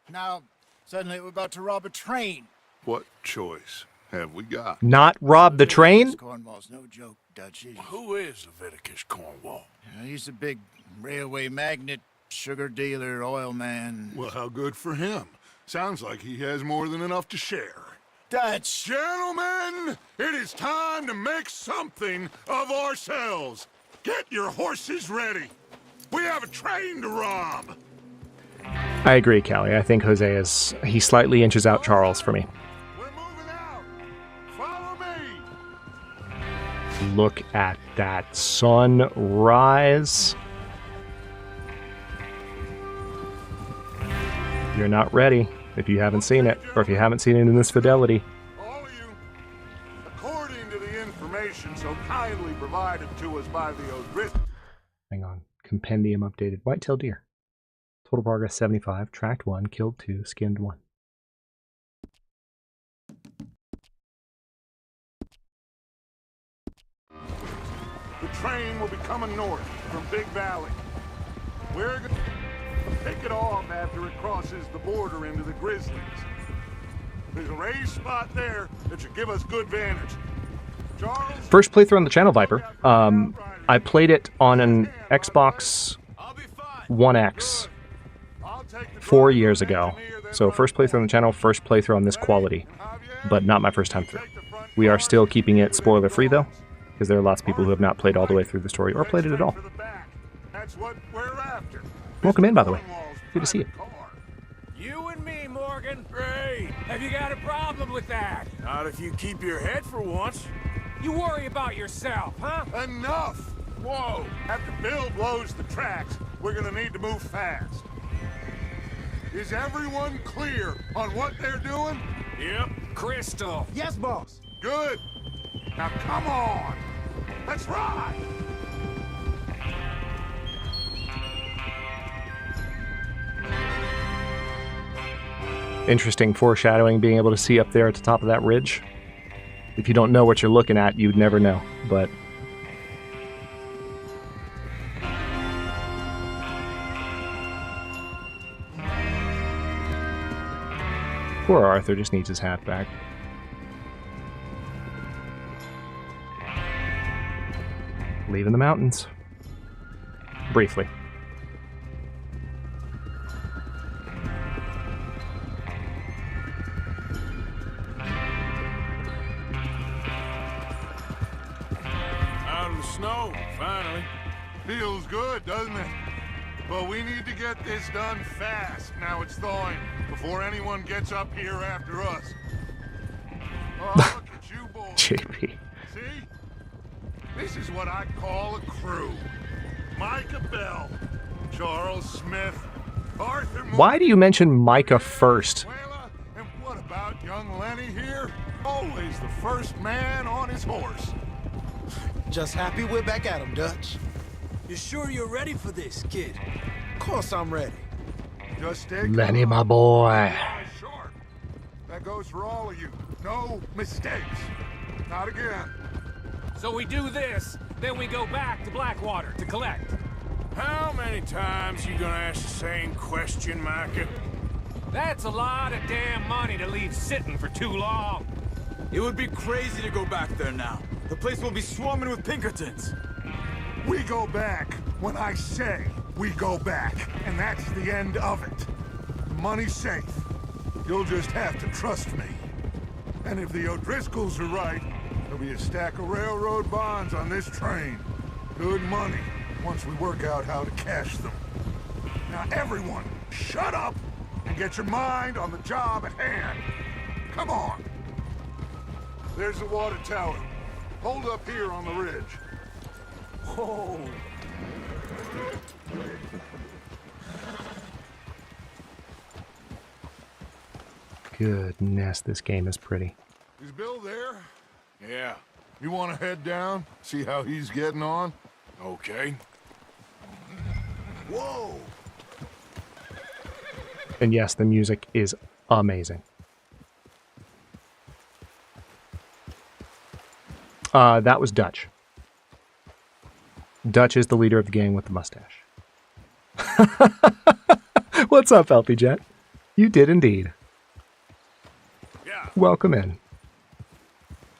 Now, suddenly we're about to rob a train. What choice have we got? Not rob the train? Cornwall's no joke, Dutch. Who is Leviticus Cornwall? He's a big railway magnate, sugar dealer, oil man. Well, how good for him. Sounds like he has more than enough to share. Dutch! Gentlemen, it is time to make something of ourselves. Get your horses ready. We have a train to rob. I agree, Callie. I think Hosea he slightly inches out Charles for me. We're moving out. Follow me. Look at that sunrise. You're not ready if you haven't seen it, or if you haven't seen it in this fidelity. All of you, according to the information so kindly provided to us by the O'Driscoll. Hang on. Compendium updated. White-tailed deer. Total progress 75. Tracked 1. Killed 2. Skinned 1. The train will be coming north from Big Valley. We're going to pick it off after it crosses the border into the Grizzlies. There's a raised spot there that should give us good vantage. Charles? First playthrough on the channel, Viper. I played it on an Xbox One X 4 years ago. So first playthrough on the channel, first playthrough on this quality. But not my first time through. We are still keeping it spoiler-free, though, because there are lots of people who have not played all the way through the story or played it at all. That's what we're after. Welcome in, by the way. Good to see you. You and me, Morgan. Great. Have you got a problem with that? Not if you keep your head for once. You worry about yourself, huh? Enough! Whoa! After Bill blows the tracks, we're gonna need to move fast. Is everyone clear on what they're doing? Yep. Crystal. Yes, boss. Good. Now come on. Let's ride. Interesting foreshadowing, being able to see up there at the top of that ridge. If you don't know what you're looking at, you'd never know, but... Poor Arthur just needs his hat back. Leaving the mountains. Briefly. Out of the snow, finally. Feels good, doesn't it? But we need to get this done fast. Now it's thawing, before anyone gets up here after us. Oh, look at you boys. JP. See? This is what I call a crew. Micah Bell, Charles Smith, Arthur Moore. Why do you mention Micah first? And what about young Lenny here? Always the first man on his horse. Just happy we're back at him, Dutch. You sure you're ready for this, kid? Of course I'm ready. Just stay Lenny, my boy. sharp. That goes for all of you. No mistakes. Not again. So we do this, then we go back to Blackwater to collect. How many times you gonna ask the same question, Micah? That's a lot of damn money to leave sitting for too long. It would be crazy to go back there now. The place will be swarming with Pinkertons. We go back when I say we go back, and that's the end of it. The money's safe. You'll just have to trust me. And if the O'Driscolls are right, there'll be a stack of railroad bonds on this train. Good money, once we work out how to cash them. Now everyone, shut up and get your mind on the job at hand. Come on. There's the water tower. Hold up here on the ridge. Whoa. Goodness, this game is pretty. Is Bill there? Yeah. You want to head down, see how he's getting on? Okay. Whoa! And yes, the music is amazing. That was Dutch. Dutch is the leader of the gang with the mustache. What's up, LP Jet? You did indeed. Yeah. Welcome in.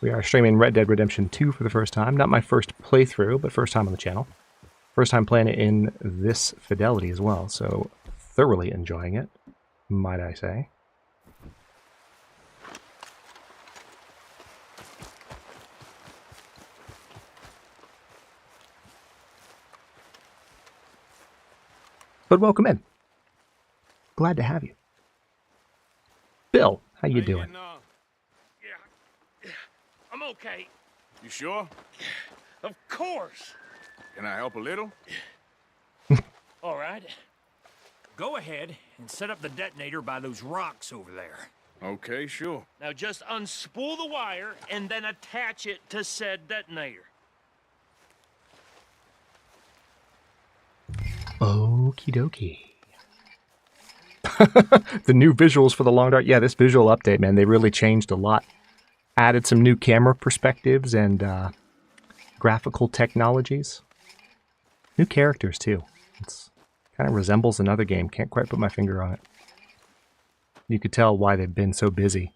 We are streaming Red Dead Redemption 2 for the first time. Not my first playthrough, but first time on the channel. First time playing it in this fidelity as well, so thoroughly enjoying it, might I say. But welcome in. Glad to have you. Bill, how you doing? Yeah, I'm okay. You sure? Of course. Can I help a little? All right. Go ahead and set up the detonator by those rocks over there. Okay, sure. Now just unspool the wire and then attach it to said detonator. Okie dokie. The new visuals for the long dark. Yeah, this visual update, man, they really changed a lot. Added some new camera perspectives and graphical technologies. New characters, too. It's kind of resembles another game. Can't quite put my finger on it. You could tell why they've been so busy.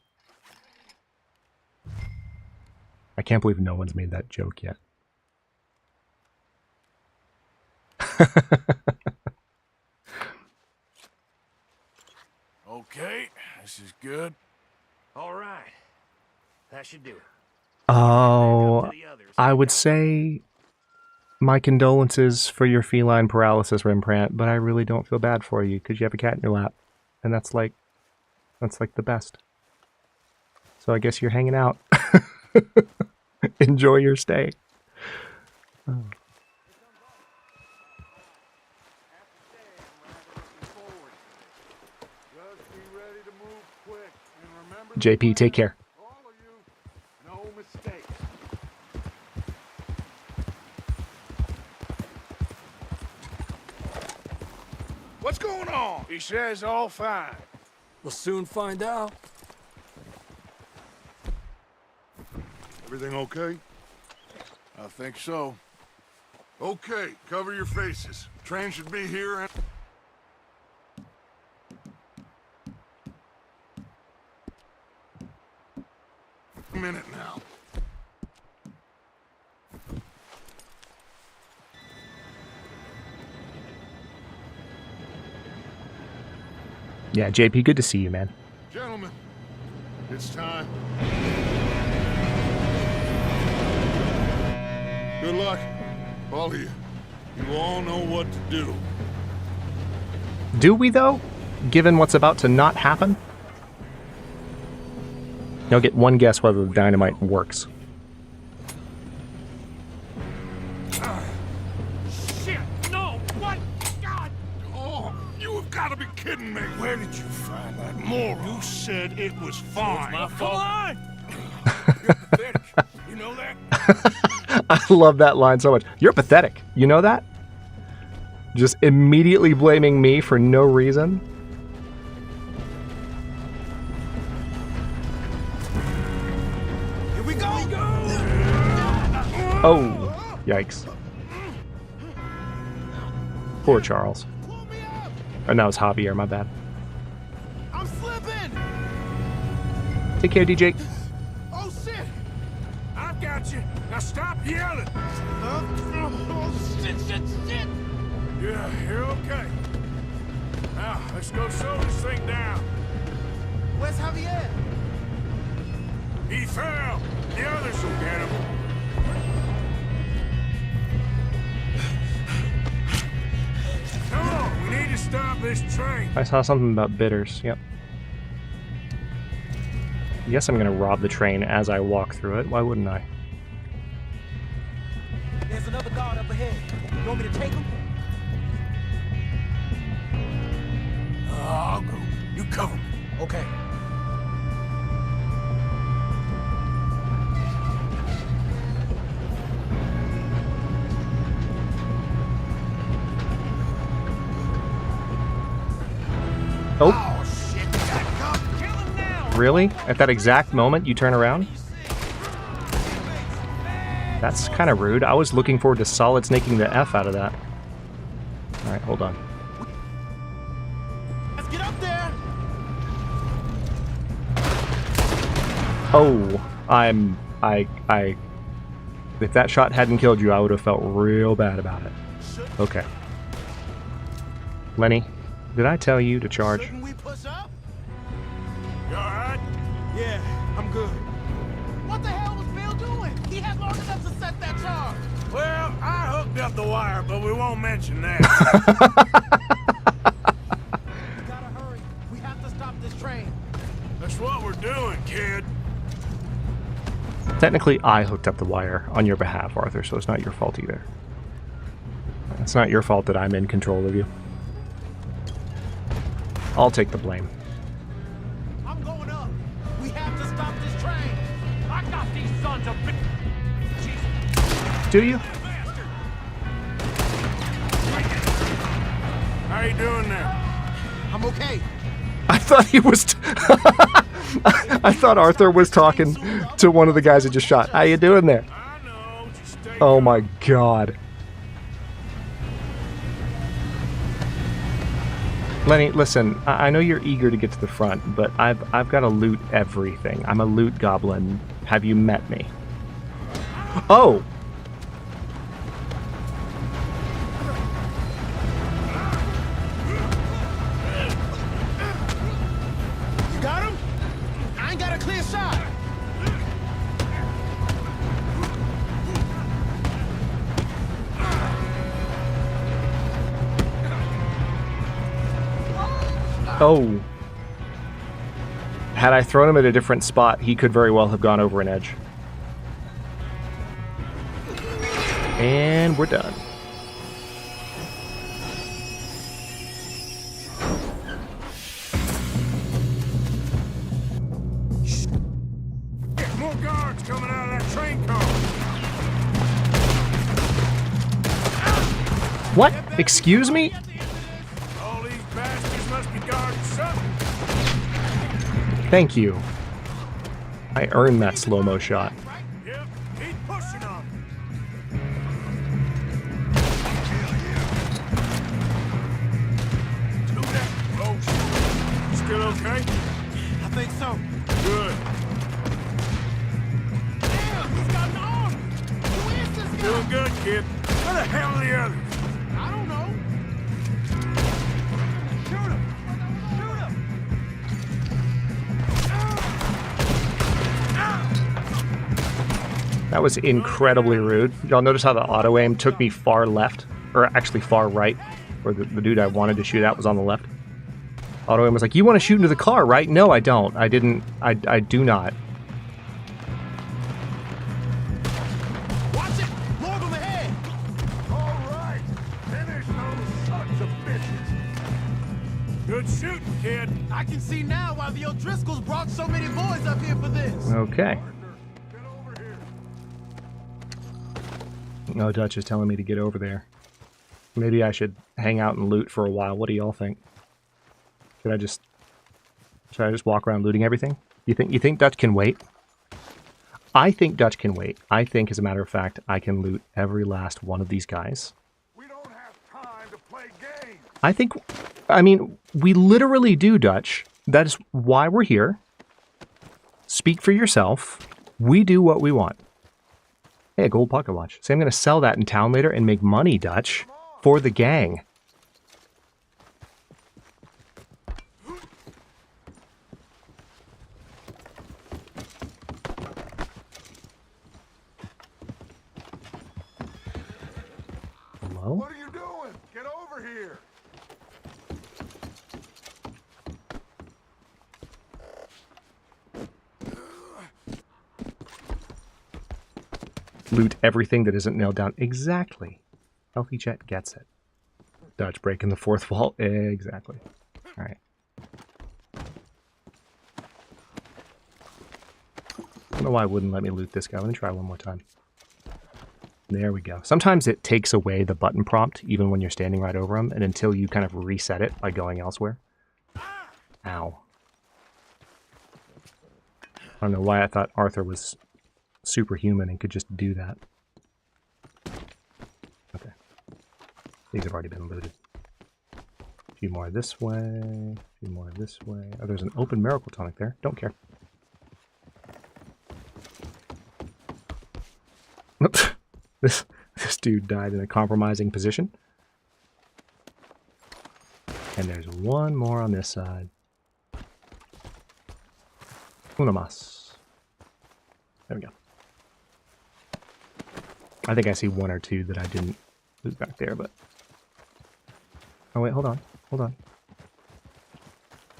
I can't believe no one's made that joke yet. Okay, this is good. All right. That should do it. Oh, I would say my condolences for your feline paralysis, Rembrandt, but I really don't feel bad for you because you have a cat in your lap, and that's like the best. So I guess you're hanging out. Enjoy your stay. Oh. JP, take care. No mistakes. What's going on? He says all fine. We'll soon find out. Everything okay? I think so. Okay, cover your faces. Train should be here in a minute now. Yeah, JP, good to see you, man. Gentlemen, it's time. Good luck, all of you. You all know what to do. Do we, though? Given what's about to not happen? You'll get one guess whether the dynamite works. Shit! No! What? God! Oh, you have got to be kidding me. Where did you find that moron? You said it was fine. My fault. Come on! You know that? I love that line so much. You're pathetic. You know that? Just immediately blaming me for no reason. Here we go! Oh, yikes. Poor Charles. And that was Javier, my bad. I'm slipping! Take care, DJ. Oh shit! I've got you. Now stop yelling. Oh shit, shit, shit! Yeah, you're okay. Now, let's go slow this thing down. Where's Javier? He fell. The others will get him. Come on, we need to stop this train. I saw something about bitters. Yep. Yes, I'm gonna rob the train as I walk through it. Why wouldn't I? There's another guard up ahead. You want me to take him? I'll go. You cover me. Okay. Oh. Really? At that exact moment, you turn around? That's kind of rude. I was looking forward to solid snaking the F out of that. Alright, hold on. Let's get up there. Oh, if that shot hadn't killed you, I would have felt real bad about it. Okay. Lenny, did I tell you to charge? Shouldn't we push up? You alright? Yeah, I'm good. What the hell was Bill doing? He had long enough to set that charge. Well, I hooked up the wire, but we won't mention that. We gotta hurry. We have to stop this train. That's what we're doing, kid. Technically, I hooked up the wire on your behalf, Arthur, so it's not your fault either. It's not your fault that I'm in control of you. I'll take the blame. I'm going up. We have to stop this train. I got these sons of Do you? How you doing there? I'm okay. I thought he was... I thought Arthur was talking to one of the guys that just shot. How you doing there? Oh my god. Lenny, listen, I know you're eager to get to the front, but I've got to loot everything. I'm a loot goblin. Have you met me? Oh! You got him? I ain't got a clear shot. Oh. Had I thrown him at a different spot, he could very well have gone over an edge. And we're done. More guards coming out of that train car. What? Excuse me? All these bastards must be guarding something. Thank you. I earned that slow-mo shot. Yep, keep pushing on. Do that. Oh, still okay? I think so. Good. Damn, he's got an arm. Who is this guy? Doing good, kid. Where the hell are the others? I don't know. Shoot him. Shoot him. That was incredibly rude. Y'all notice how the auto aim took me far left, or actually far right, where the dude I wanted to shoot at was on the left. Auto aim was like, "You want to shoot into the car, right?" No, I don't. I didn't. I do not. Watch it. More of them ahead. All right. Finish those sons of bitches. Good shooting, kid. I can see now why the O'Driscolls brought so many boys up here for this. Okay. No, Dutch is telling me to get over there. Maybe I should hang out and loot for a while. What do y'all think? Should I just walk around looting everything? You think Dutch can wait? I think Dutch can wait. I think, as a matter of fact, I can loot every last one of these guys. We don't have time to play games. I mean, we literally do, Dutch. That is why we're here. Speak for yourself. We do what we want. Hey, a gold pocket watch. Say I'm going to sell that in town later and make money, Dutch. For the gang. Hello? What are you doing? Get over here. Loot everything that isn't nailed down. Exactly. Healthy Chet gets it. Dutch breaking the fourth wall. Exactly. Alright. I don't know why it wouldn't let me loot this guy. Let me try one more time. There we go. Sometimes it takes away the button prompt, even when you're standing right over him, and until you kind of reset it by going elsewhere. Ow. I don't know why I thought Arthur was superhuman and could just do that. Okay. These have already been looted. A few more this way. A few more this way. Oh, there's an open miracle tonic there. Don't care. This dude died in a compromising position. And there's one more on this side. Una más. There we go. I think I see one or two that I didn't loot back there, but... Oh wait, hold on. Hold on.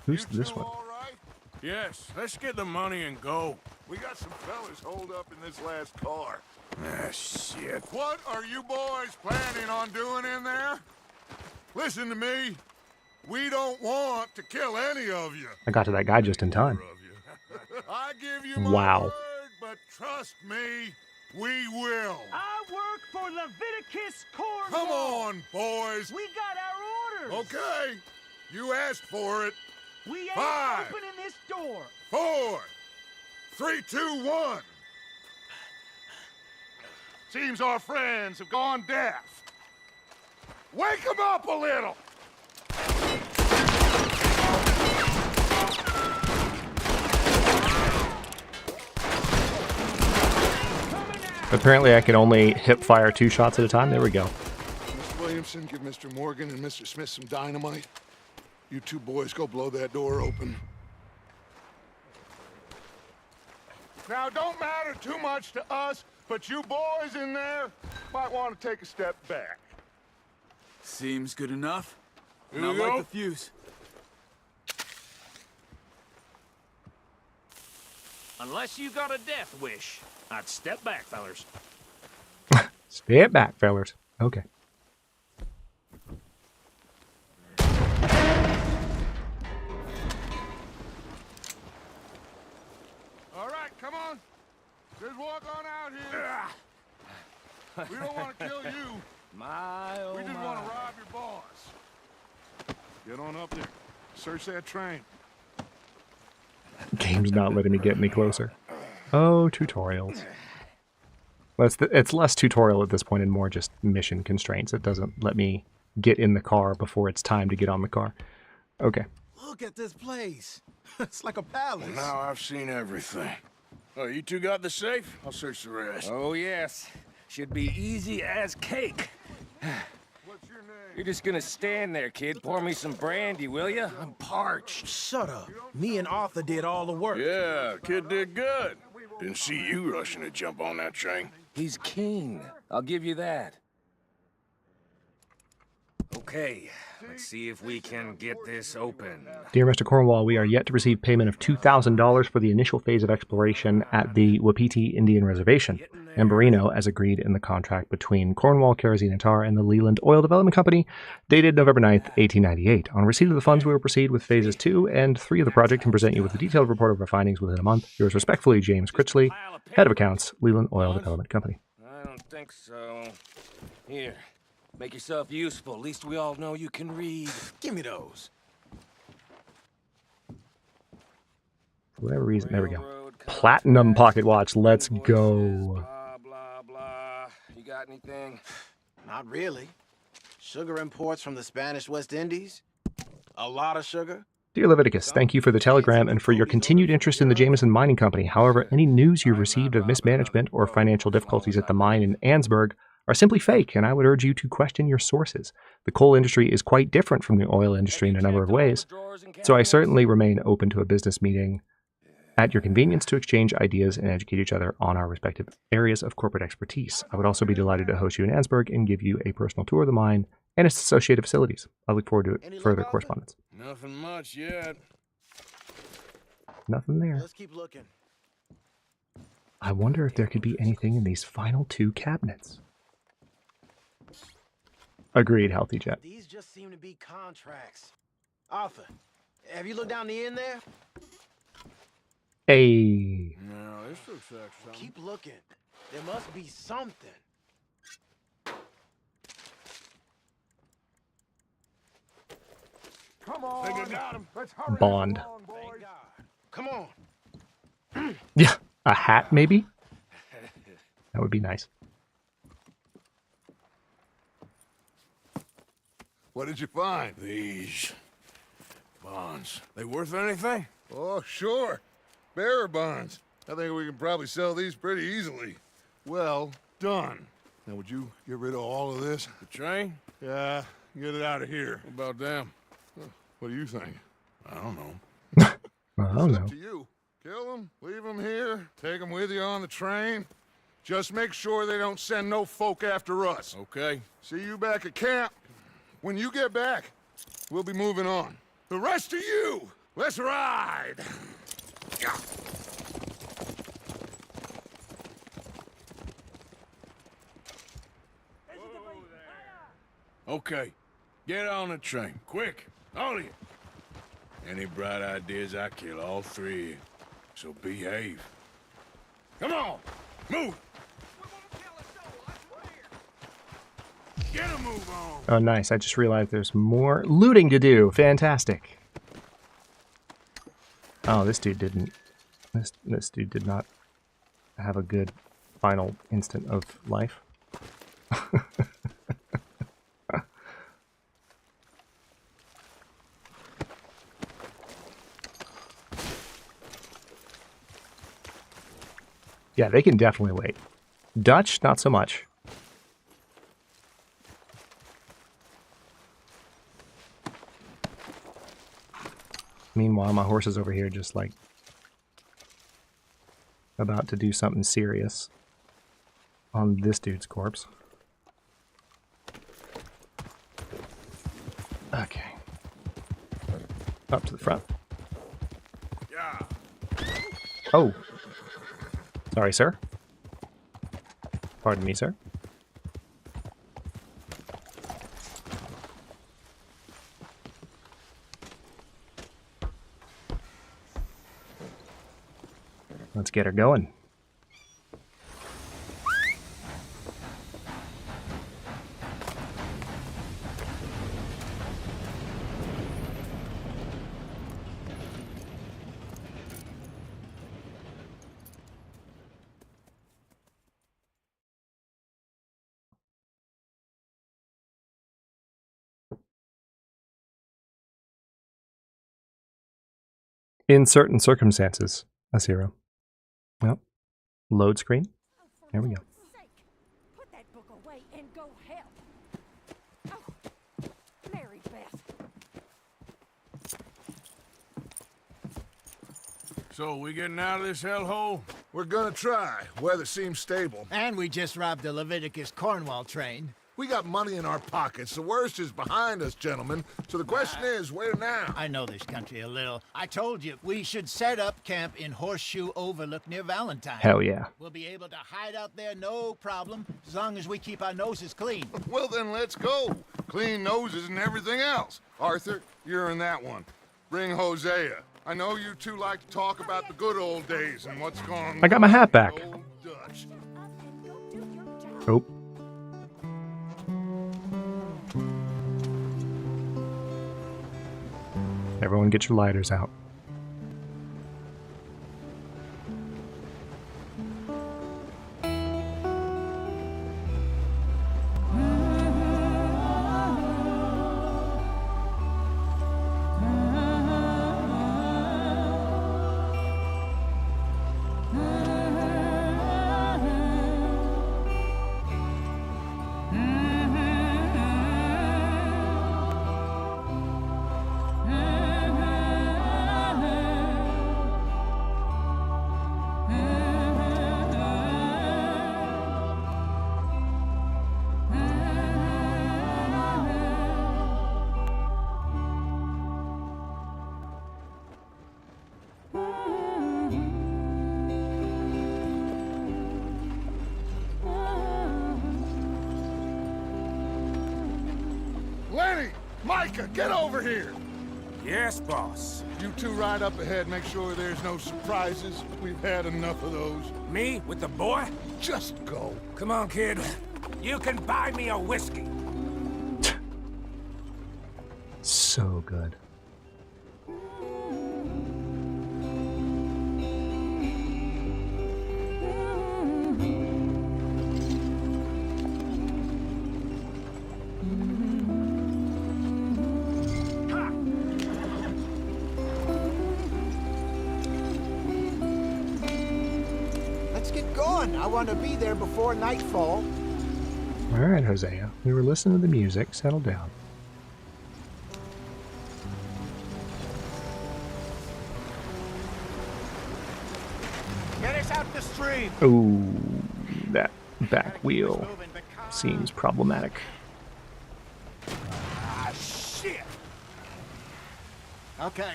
Who's this one? Yes, let's get the money and go. We got some fellas holed up in this last car. Ah, shit. What are you boys planning on doing in there? Listen to me. We don't want to kill any of you. I got to that guy just in time. I give you my Wow. word, but trust me, we will. I work for Leviticus Cornwall. Come on, boys. We got our orders. Okay. You asked for it. We ain't 5, opening this door. 4, 3, 2, 1. Seems our friends have gone deaf. Wake them up a little. Apparently I can only hip fire 2 shots at a time. There we go. Mr. Williamson, give Mr. Morgan and Mr. Smith some dynamite. You two boys go blow that door open. Now, don't matter too much to us, but you boys in there might want to take a step back. Seems good enough. Here Not we like go. the fuse. Unless you got a death wish, I'd step back, fellers. Step back, fellers. Okay. All right, come on. Just walk on out here. We don't want to kill you. We just want to rob your boss. Get on up there. Search that train. Game's not letting me get any closer. Oh, tutorials. Well, it's less tutorial at this point and more just mission constraints. It doesn't let me get in the car before it's time to get on the car. Okay. Look at this place. It's like a palace. Now I've seen everything. Oh, you two got the safe? I'll search the rest. Oh, yes. Should be easy as cake. What's your name? You're just gonna stand there, kid. Pour me some brandy, will ya? I'm parched. Shut up. Me and Arthur did all the work. Yeah, kid did good. Didn't see you rushing to jump on that train. He's keen. I'll give you that. Okay, let's see if we can get this open. Dear Mr. Cornwall, we are yet to receive payment of $2,000 for the initial phase of exploration at the Wapiti Indian Reservation, Amberino, as agreed in the contract between Cornwall Kerosene and Tar and the Leland Oil Development Company, dated November 9th, 1898. On receipt of the funds, we will proceed with phases 2 and 3 of the project and present you with a detailed report of our findings within a month. Yours respectfully, James Critchley, Head of Accounts, Leland Oil Development Company. I don't think so. Here, make yourself useful. At least we all know you can read. Give me those. For whatever reason, there we go. Platinum pocket watch, let's go. Blah, blah, blah. You got anything? Not really. Sugar imports from the Spanish West Indies. A lot of sugar. Dear Leviticus, thank you for the telegram and for your continued interest in the Jameson Mining Company. However, any news you've received of mismanagement or financial difficulties at the mine in Ansburg are simply fake, and I would urge you to question your sources. The coal industry is quite different from the oil industry in a number of ways, so I certainly remain open to a business meeting at your convenience to exchange ideas and educate each other on our respective areas of corporate expertise. I would also be delighted to host you in Ansburg and give you a personal tour of the mine and its associated facilities. I look forward to further correspondence. Nothing much yet. Nothing there. Let's keep looking. I wonder if there could be anything in these final 2 cabinets. Agreed, Healthy Jet. These just seem to be contracts. Arthur, have you looked down the end there? Hey. No, this looks like something. Keep looking. There must be something. Come on. Think I got him. Let's hurry Bond. along, boys. Come on. Yeah, a hat maybe? That would be nice. What did you find? These bonds. They worth anything? Oh, sure. Bearer bonds. I think we can probably sell these pretty easily. Well done. Now, would you get rid of all of this? The train? Yeah, get it out of here. What about them? What do you think? I don't know. I don't know. Up to you. Kill them, leave them here, take them with you on the train. Just make sure they don't send no folk after us. Okay. See you back at camp. When you get back, we'll be moving on. The rest of you, let's ride! Okay. Get on the train. Quick. All of you. Any bright ideas, I kill all 3 of you. So behave. Come on! Move! Get a move on! Oh, nice. I just realized there's more looting to do. Fantastic. Oh, this dude didn't. This dude did not have a good final instant of life. Yeah, they can definitely wait. Dutch, not so much. Meanwhile, my horse is over here just like about to do something serious on this dude's corpse. Okay. Up to the front. Yeah. Oh. Sorry, sir. Pardon me, sir. Let's get her going. In certain circumstances, a 0. Well, load screen. There we go. Put that book away and go help. Oh, Mary Beth. So, we getting out of this hellhole? We're gonna try. Weather seems stable. And we just robbed the Leviticus Cornwall train. We got money in our pockets. The worst is behind us, gentlemen. So the question is, where now? I know this country a little. I told you, we should set up camp in Horseshoe Overlook near Valentine. Hell yeah. We'll be able to hide out there, no problem, as long as we keep our noses clean. Well, then let's go. Clean noses and everything else. Arthur, you're in that one. Bring Hosea. I know you two like to talk about the good old days and what's going on. I got my hat back. Old Dutch. Oh. Everyone get your lighters out. Micah, get over here! Yes, boss. You two ride up ahead, make sure there's no surprises. We've had enough of those. Me with the boy? Just go. Come on, kid. You can buy me a whiskey. So good. Let's get going. I want to be there before nightfall. All right, Hosea. We were listening to the music. Settle down. Get us out the stream. Ooh, that back wheel seems problematic. Ah, shit. Okay,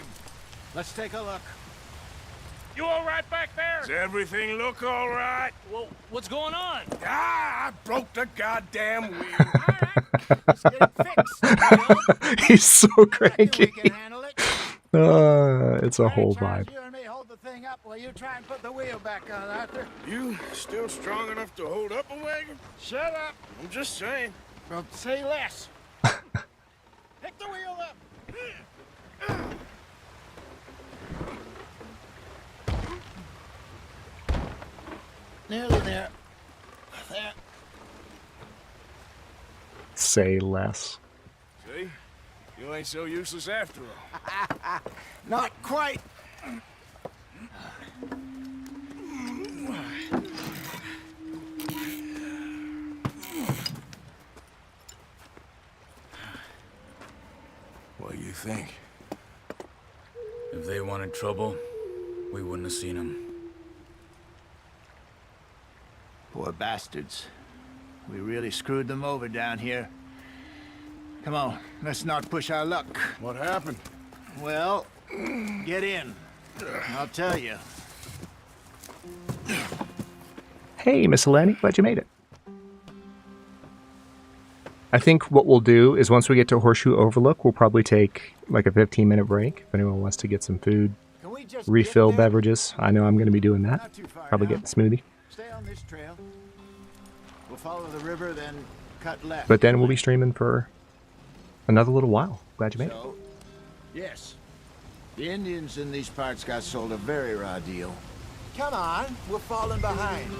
let's take a look. You all right back there? Does everything look all right? Well, what's going on? Ah, I broke the goddamn wheel. Let's get it fixed. He's so cranky. It's a whole vibe. You and me hold the thing up while you try and put the wheel back on, Arthur. You still strong enough to hold up a wagon? Shut up. I'm just saying. Well, say less. Pick the wheel up. Nearly there. There. Say less. See? You ain't so useless after all. Not quite. What do you think? If they wanted trouble, we wouldn't have seen them. Poor bastards. We really screwed them over down here. Come on, let's not push our luck. What happened? Well, get in. I'll tell you. Hey, Miss Eleni, glad you made it. I think what we'll do is once we get to Horseshoe Overlook, we'll probably take like a 15-minute break if anyone wants to get some food, refill beverages. I know I'm going to be doing that. Probably get a smoothie. Stay on this trail. We'll follow the river, then cut left. But then we'll be streaming for another little while. Glad you made it. Yes. The Indians in these parts got sold a very raw deal. Come on, we're falling behind.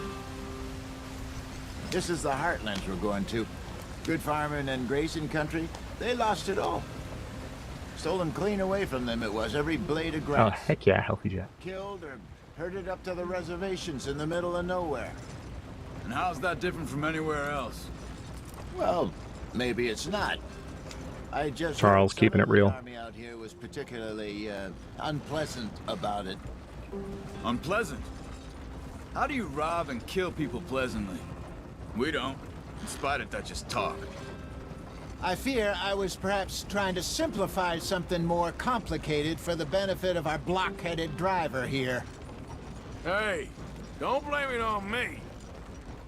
This is the heartlands we're going to. Good farming and grazing country. They lost it all. Stolen clean away from them it was, every blade of Oh, grass. heck yeah, Healthy Jet. Killed or herded up to the reservations in the middle of nowhere. And how's that different from anywhere else? Well, maybe it's not. I just Charles keeping it real. The army out here was particularly unpleasant about it. Unpleasant? How do you rob and kill people pleasantly? We don't. In spite of that, just talk. I fear I was perhaps trying to simplify something more complicated for the benefit of our block-headed driver here. Hey, don't blame it on me.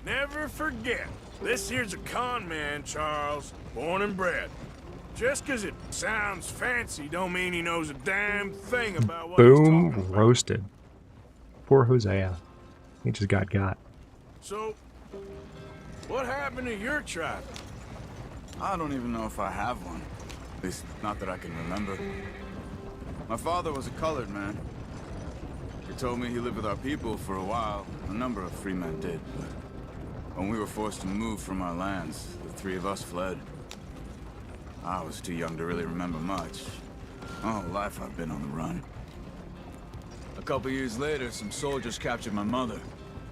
Never forget, this here's a con man, Charles, born and bred. Just 'cause it sounds fancy don't mean he knows a damn thing about what he's talking Boom, roasted. Poor Hosea. He just got. So, what happened to your tribe? I don't even know if I have one. At least, not that I can remember. My father was a colored man. He told me he lived with our people for a while. A number of free men did, but when we were forced to move from our lands, the three of us fled. I was too young to really remember much. My whole life I've been on the run. A couple years later, some soldiers captured my mother.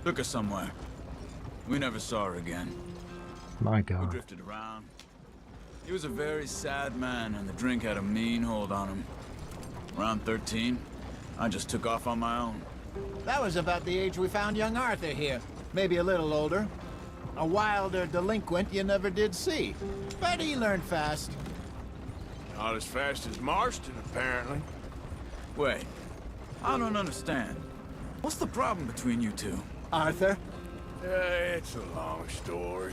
Took her somewhere. We never saw her again. My We God. drifted around. He was a very sad man, and the drink had a mean hold on him. Around 13, I just took off on my own. That was about the age we found young Arthur here. Maybe a little older. A wilder delinquent you never did see. But he learned fast. Not as fast as Marston, apparently. Wait, I don't understand. What's the problem between you two? Arthur? It's a long story.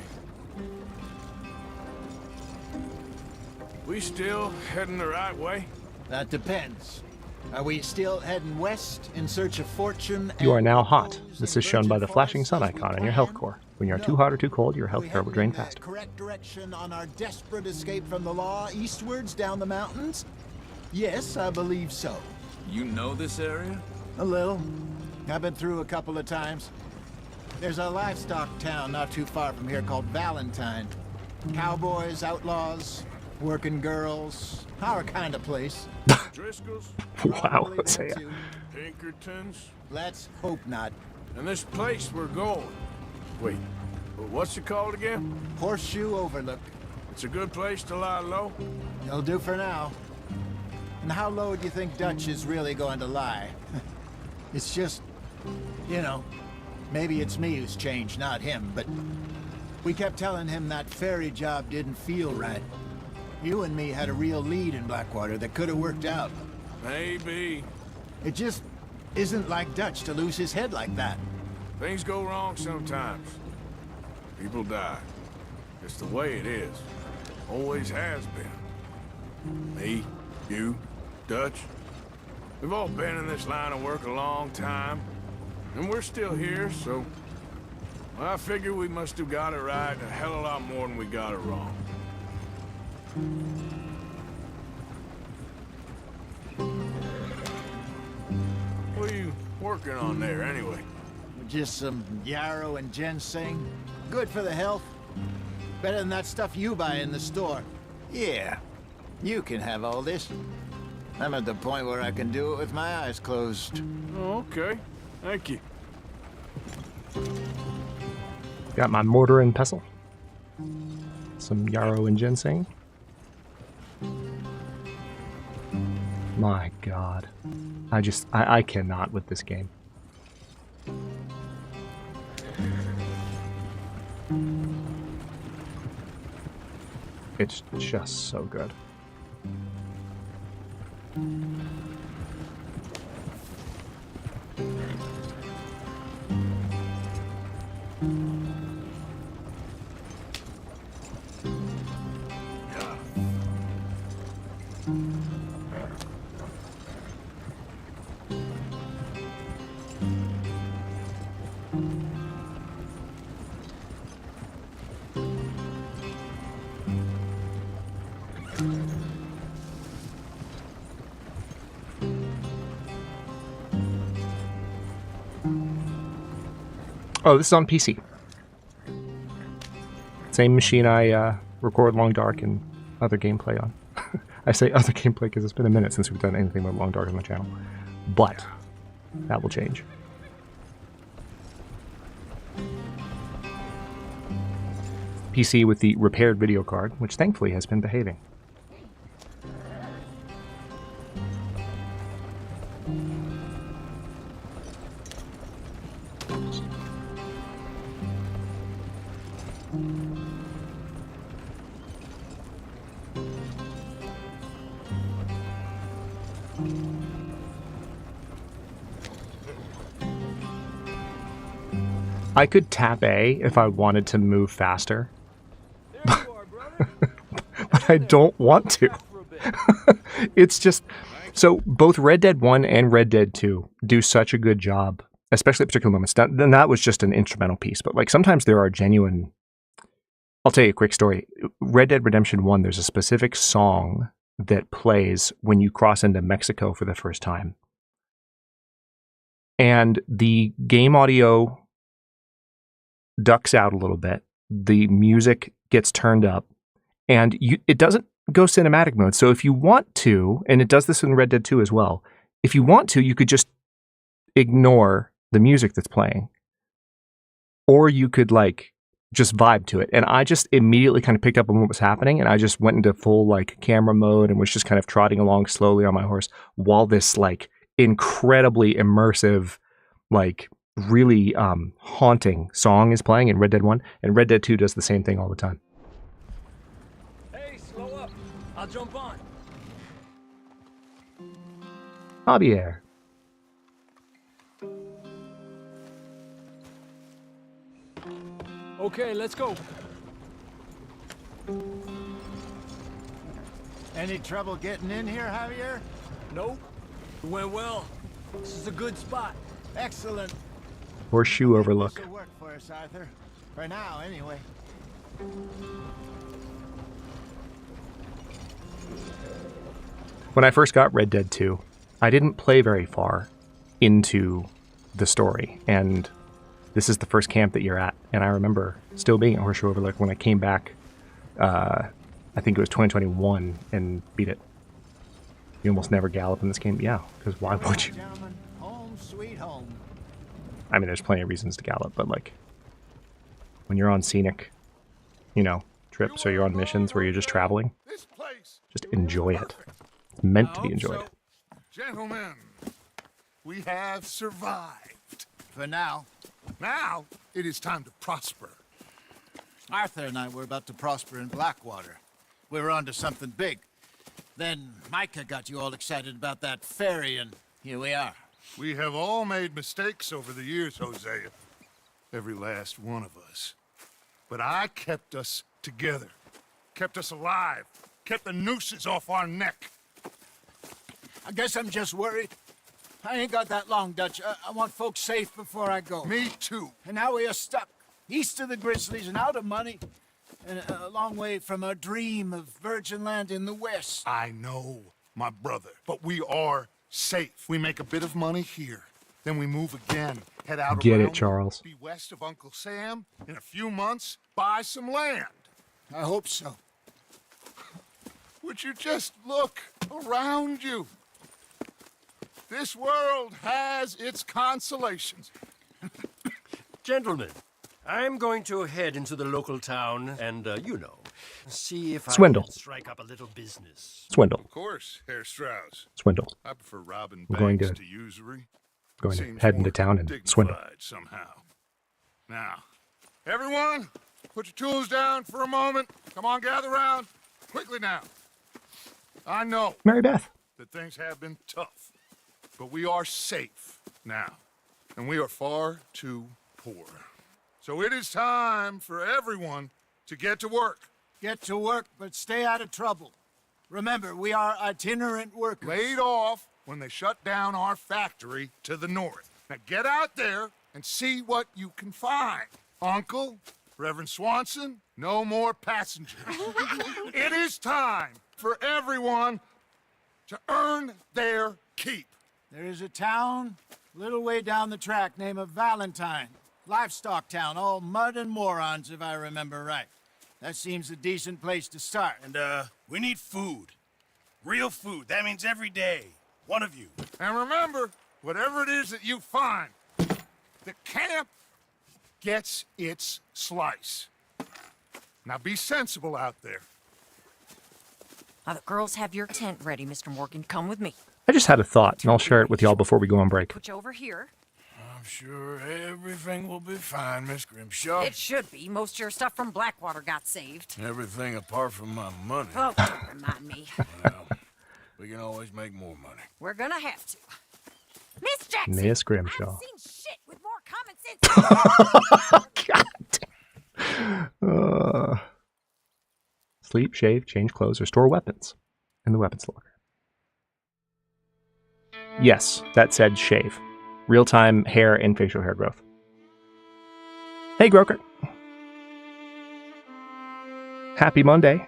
We still heading the right way? That depends. Are we still heading west in search of fortune? You are now hot. This is shown by the flashing sun icon on your health core. When you are too hot or too cold, your health core will drain faster. Correct direction on our desperate escape from the law eastwards down the mountains? Yes, I believe so. You know this area? A little. I've been through a couple of times. There's a livestock town not too far from here called Valentine. Cowboys, outlaws, working girls, our kind of place. Driscoll's? Wow, let's say Pinkertons? Let's hope not. And this place we're going. Wait, what's it called again? Horseshoe Overlook. It's a good place to lie low? It'll do for now. And how low do you think Dutch is really going to lie? It's just, you know, maybe it's me who's changed, not him, but we kept telling him that ferry job didn't feel right. You and me had a real lead in Blackwater that could have worked out. Maybe. It just isn't like Dutch to lose his head like that. Things go wrong sometimes. People die. It's the way it is. Always has been. Me, you, Dutch. We've all been in this line of work a long time. And we're still here, so... I figure we must have got it right a hell of a lot more than we got it wrong. What are you working on there, anyway? Just some yarrow and ginseng. Good for the health. Better than that stuff you buy in the store. Yeah, you can have all this. I'm at the point where I can do it with my eyes closed. Oh, okay. Thank you. Got my mortar and pestle. Some yarrow and ginseng. My God. I cannot with this game. It's just so good. Oh, this is on PC. Same machine I record Long Dark and other gameplay on. I say other gameplay because it's been a minute since we've done anything with Long Dark on the channel. But that will change. PC with the repaired video card, which thankfully has been behaving. I could tap A if I wanted to move faster, but I don't want to. It's just, so both Red Dead 1 and Red Dead 2 do such a good job, especially at particular moments. Then that was just an instrumental piece, but like sometimes there are genuine, I'll tell you a quick story. Red Dead Redemption 1, there's a specific song that plays when you cross into Mexico for the first time. And the game audio ducks out a little bit, the music gets turned up, and it doesn't go cinematic mode. So if you want to, and it does this in Red Dead 2 as well, if you want to, you could just ignore the music that's playing. Or you could like just vibe to it. And I just immediately kind of picked up on what was happening, and I just went into full like camera mode and was just kind of trotting along slowly on my horse while this like incredibly immersive, like really haunting song is playing in Red Dead 1, and Red Dead 2 does the same thing all the time. Hey, slow up. I'll jump on. Javier. Okay, let's go. Any trouble getting in here, Javier? Nope. It went well. This is a good spot. Excellent. Horseshoe Overlook. This'll work for us, Arthur. For now, anyway. When I first got Red Dead 2, I didn't play very far into the story, and this is the first camp that you're at, and I remember still being at Horseshoe Overlook when I came back, I think it was 2021, and beat it. You almost never gallop in this game. Yeah, because why would you? Gentlemen, home sweet home. I mean, there's plenty of reasons to gallop, but like, when you're on scenic, you know, trips, or you're on missions where you're just traveling, just enjoy it. It's meant to be enjoyed. Gentlemen, we have survived. For now. Now, it is time to prosper. Arthur and I were about to prosper in Blackwater. We were onto something big. Then Micah got you all excited about that ferry, and here we are. We have all made mistakes over the years, Hosea. Every last one of us. But I kept us together. Kept us alive. Kept the nooses off our neck. I guess I'm just worried. I ain't got that long, Dutch. I want folks safe before I go. Me too. And now we are stuck. East of the Grizzlies and out of money. And a long way from our dream of virgin land in the west. I know, my brother. But we are safe. We make a bit of money here. Then we move again. Head out Get around, it, Charles. be west of Uncle Sam. In a few months, buy some land. I hope so. Would you just look around you? This world has its consolations. Gentlemen, I'm going to head into the local town and, see if Swindle. I can strike up a little business. Swindle. Of course, Herr Strauss. Swindle. I prefer robbing We're going banks to- to usury. Going to Seems head more into town and swindle. dignified somehow. Now, everyone, put your tools down for a moment. Come on, gather round. Quickly now. I know Mary Beth. that things have been tough, but we are safe now, and we are far too poor. So it is time for everyone to get to work. Get to work, but stay out of trouble. Remember, we are itinerant workers. Laid off when they shut down our factory to the north. Now get out there and see what you can find. Uncle, Reverend Swanson, no more passengers. It is time for everyone to earn their keep. There is a town a little way down the track named Valentine. Livestock town, all mud and morons, if I remember right. That seems a decent place to start. And, we need food. Real food. That means every day. One of you. And remember, whatever it is that you find, the camp gets its slice. Now be sensible out there. Now the girls have your tent ready, Mr. Morgan. Come with me. I just had a thought, and I'll share it with y'all before we go on break. Put you over here. I'm sure everything will be fine, Miss Grimshaw. It should be. Most of your stuff from Blackwater got saved. Everything apart from my money. Oh, don't remind me. Well, we can always make more money. We're gonna have to. Miss Jackson! Miss Grimshaw. I've seen shit with more common sense. Sleep, shave, change clothes, or store weapons in the weapons locker. Yes, that said shave. Real-time hair and facial hair growth. Hey, Groker. Happy Monday.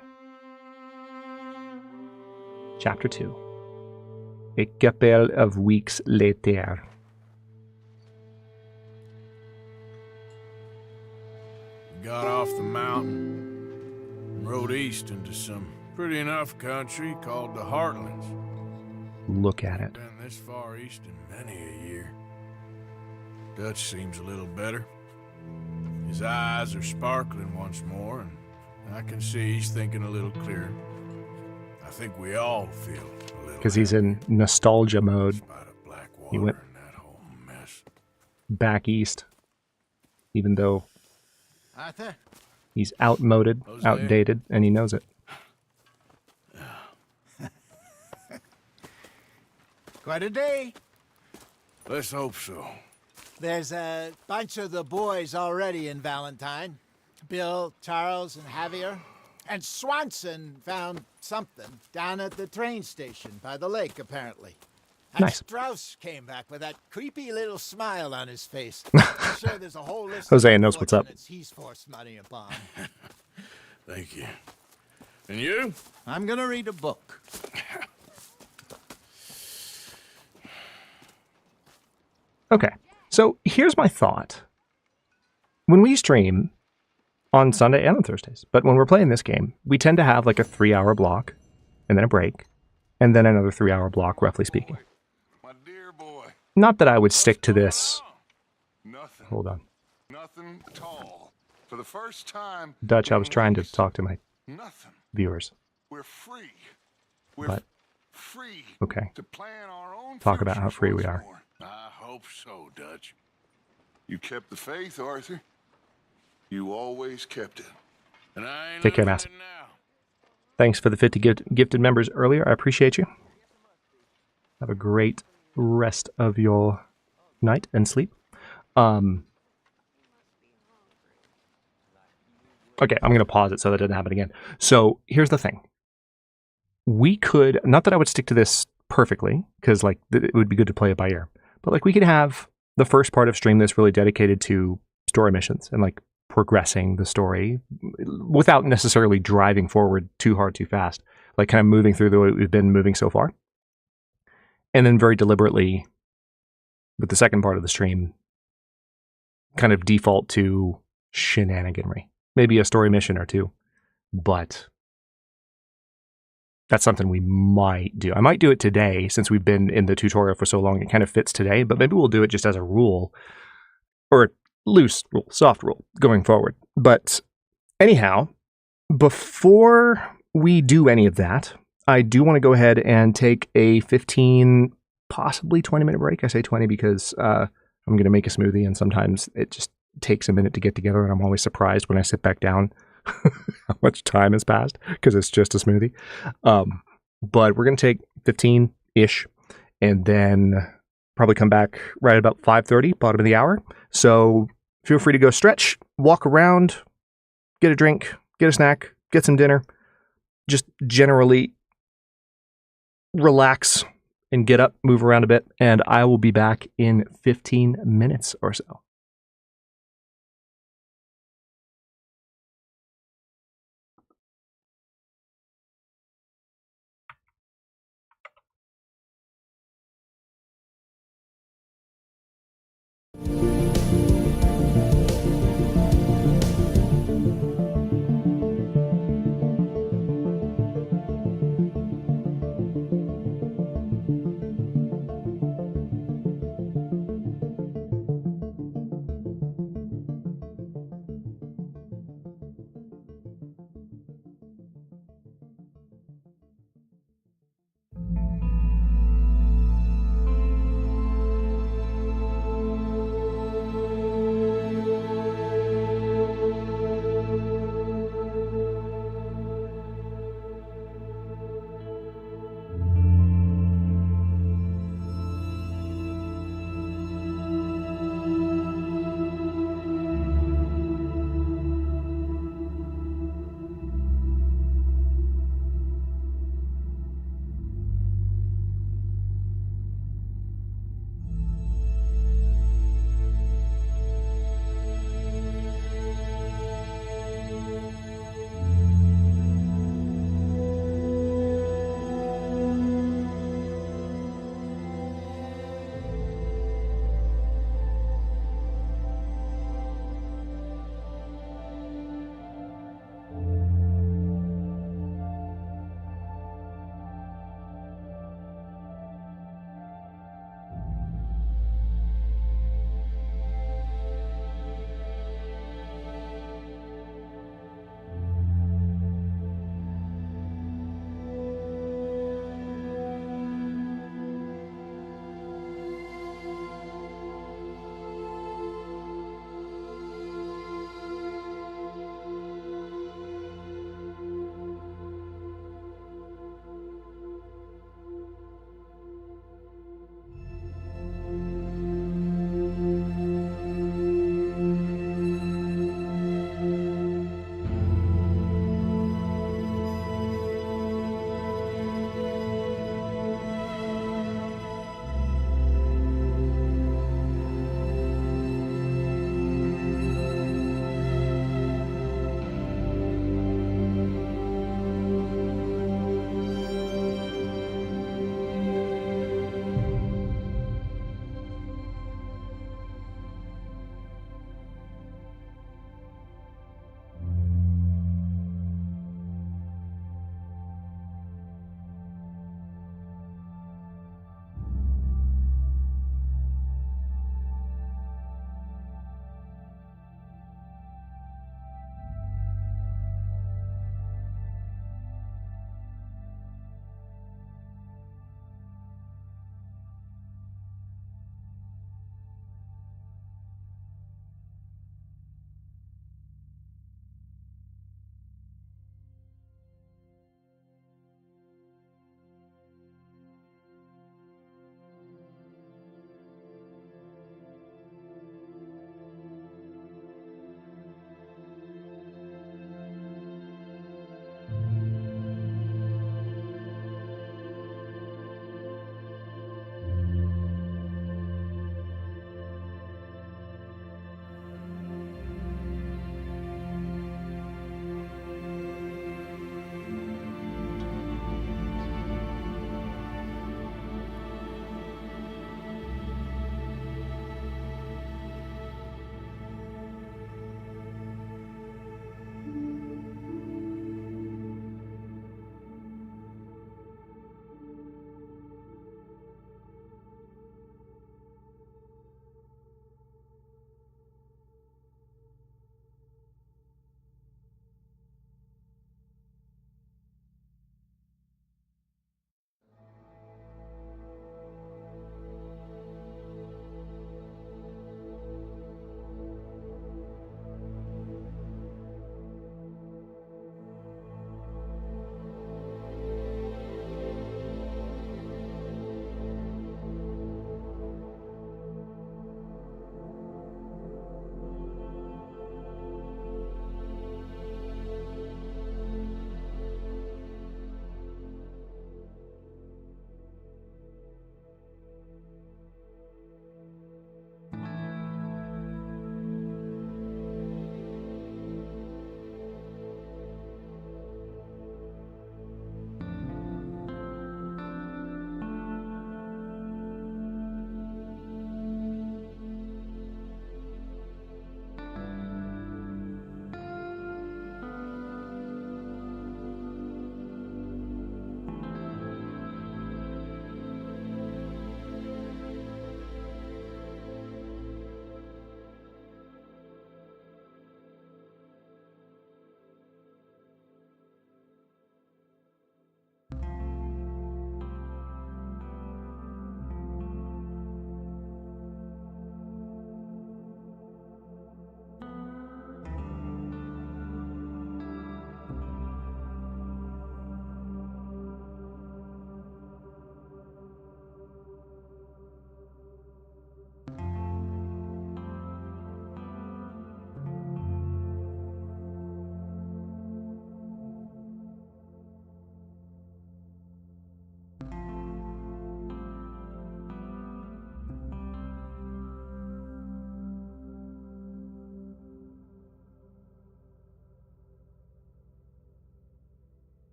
Chapter 2. A couple of weeks later. We got off the mountain and rode east into some pretty enough country called the Heartlands. Look at it. Been this far east in many a year. Dutch seems a little better. His eyes are sparkling once more, and I can see he's thinking a little clearer. I think we all feel a little. Because he's in nostalgia mode. He went back east, even though Arthur? he's outmoded, Jose. outdated, and he knows it. Quite a day. Let's hope so. There's a bunch of the boys already in Valentine. Bill, Charles, and Javier. And Swanson found something down at the train station by the lake, apparently. And Nice. Strauss came back with that creepy little smile on his face. I'm sure there's a whole list Hosea of knows what's up. unfortunates he's forced money upon. Thank you. And you? I'm gonna read a book. Okay, so here's my thought. When we stream on Sunday and on Thursdays, but when we're playing this game, we tend to have like a 3-hour block, and then a break, and then another 3-hour block, roughly speaking. Not that I would stick to this. Nothing. Hold on. Nothing at all. For the first time. Dutch, I was trying to talk to my Nothing. viewers. We're free. We're But, free okay. to plan our own Talk about how futures free we once are. more. I hope so, Dutch. You kept the faith, Arthur. You always kept it. And I ain't Take care, Mass. Thanks for the 50 gifted members earlier. I appreciate you. Have a great rest of your night and sleep. Okay, I'm going to pause it so that doesn't happen again. So here's the thing. We could, not that I would stick to this perfectly, because like it would be good to play it by ear, but like we could have the first part of stream that's really dedicated to story missions and like progressing the story without necessarily driving forward too hard, too fast, like kind of moving through the way we've been moving so far. And then very deliberately, with the second part of the stream, kind of default to shenaniganry. Maybe a story mission or two, but that's something we might do. I might do it today since we've been in the tutorial for so long. It kind of fits today, but maybe we'll do it just as a rule or a loose rule, soft rule going forward. But anyhow, before we do any of that, I do want to go ahead and take a 15, possibly 20-minute break. I say 20 because I'm going to make a smoothie, and sometimes it just takes a minute to get together, and I'm always surprised when I sit back down how much time has passed because it's just a smoothie. But we're going to take 15-ish and then probably come back right about 5:30, bottom of the hour. So feel free to go stretch, walk around, get a drink, get a snack, get some dinner. Just generally relax and get up, move around a bit, and I will be back in 15 minutes or so.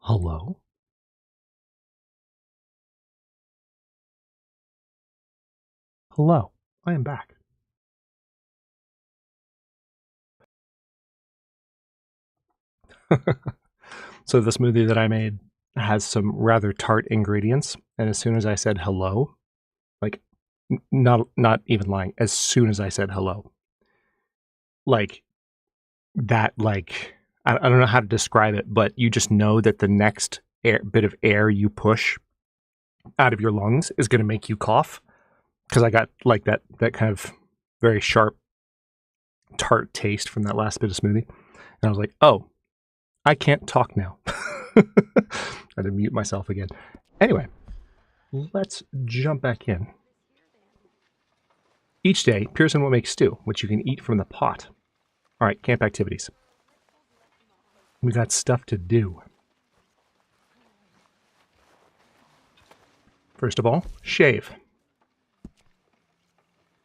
Hello? Hello, I am back. So the smoothie that I made has some rather tart ingredients, and as soon as I said hello, like not even lying, as soon as I said hello, like that, like I don't know how to describe it, but you just know that the next bit of air you push out of your lungs is going to make you cough, because I got like that kind of very sharp tart taste from that last bit of smoothie, and I was like, oh, I can't talk now. I had to mute myself again. Anyway, let's jump back in. Each day, Pearson will make stew, which you can eat from the pot. All right, camp activities. We got stuff to do. First of all, shave.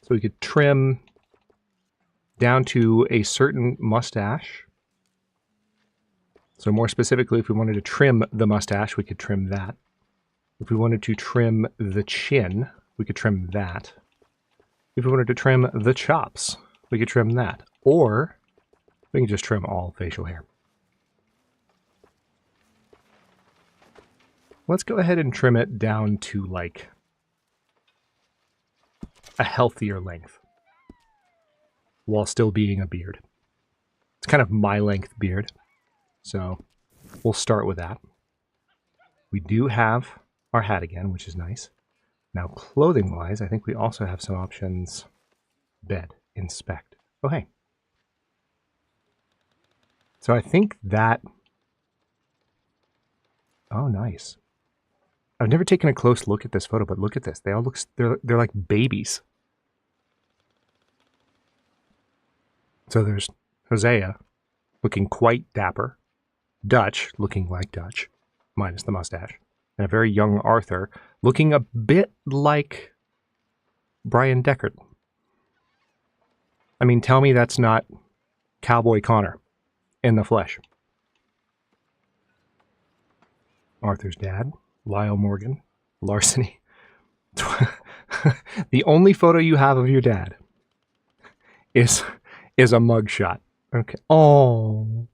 So we could trim down to a certain mustache. So more specifically, if we wanted to trim the mustache, we could trim that. If we wanted to trim the chin, we could trim that. If we wanted to trim the chops, we could trim that. Or we can just trim all facial hair. Let's go ahead and trim it down to like a healthier length while still being a beard. It's kind of my length beard. So we'll start with that. We do have our hat again, which is nice. Now, clothing-wise, I think we also have some options. Bed, inspect. Oh, hey. So I think that... Oh, nice. I've never taken a close look at this photo, but look at this. They all look... They're like babies. So there's Hosea, looking quite dapper. Dutch, looking like Dutch, minus the mustache. And a very young Arthur, looking a bit like Brian Deckard. I mean, tell me that's not Cowboy Connor in the flesh. Arthur's dad, Lyle Morgan, larceny. The only photo you have of your dad is a mugshot. Okay. Oh.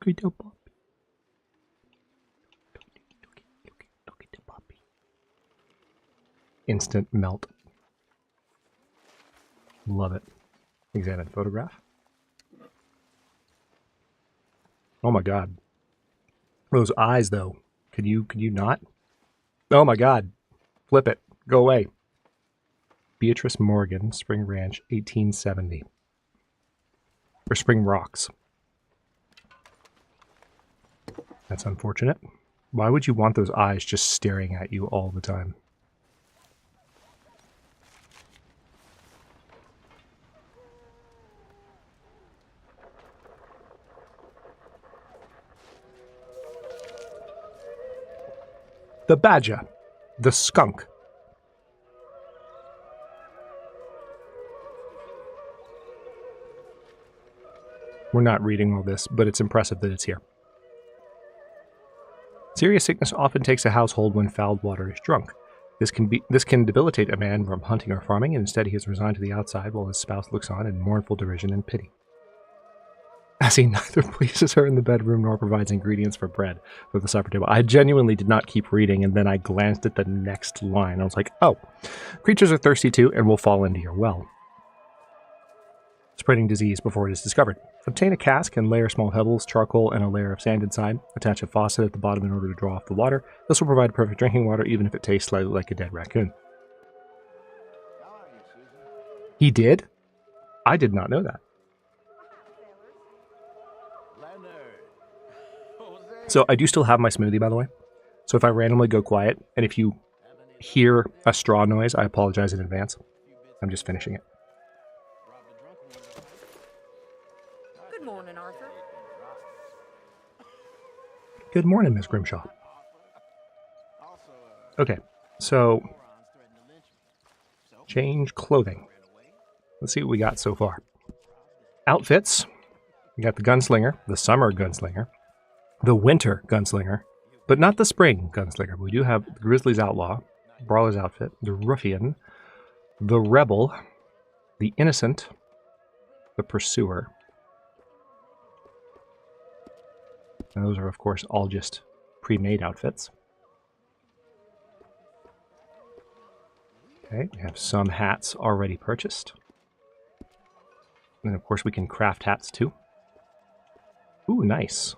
Good puppy. Look at the puppy. Instant melt. Love it. Examine photograph. Oh my god. Those eyes though. Could you not? Oh my god. Flip it. Go away. Beatrice Morgan, Spring Ranch, 1870. Or Spring Rocks. That's unfortunate. Why would you want those eyes just staring at you all the time? The badger. The skunk. We're not reading all this, but it's impressive that it's here. Serious sickness often takes a household when foul water is drunk. This can debilitate a man from hunting or farming, and instead he is resigned to the outside while his spouse looks on in mournful derision and pity. As he neither pleases her in the bedroom nor provides ingredients for bread for the supper table. I genuinely did not keep reading, and then I glanced at the next line. I was like, oh, creatures are thirsty too and will fall into your well. Spreading disease before it is discovered. Obtain a cask and layer small pebbles, charcoal, and a layer of sand inside. Attach a faucet at the bottom in order to draw off the water. This will provide perfect drinking water even if it tastes slightly like a dead raccoon. He did? I did not know that. So I do still have my smoothie, by the way. So if I randomly go quiet, and if you hear a straw noise, I apologize in advance. I'm just finishing it. Good morning, Arthur. Good morning, Miss Grimshaw. Okay, so change clothing. Let's see what we got so far. Outfits. We got the gunslinger, the summer gunslinger. the winter gunslinger, but not the spring gunslinger. We do have the Grizzly's Outlaw, Brawler's Outfit, the Ruffian, the Rebel, the Innocent, the Pursuer. And those are, of course, all just pre-made outfits. Okay, we have some hats already purchased. And of course we can craft hats too. Ooh, nice.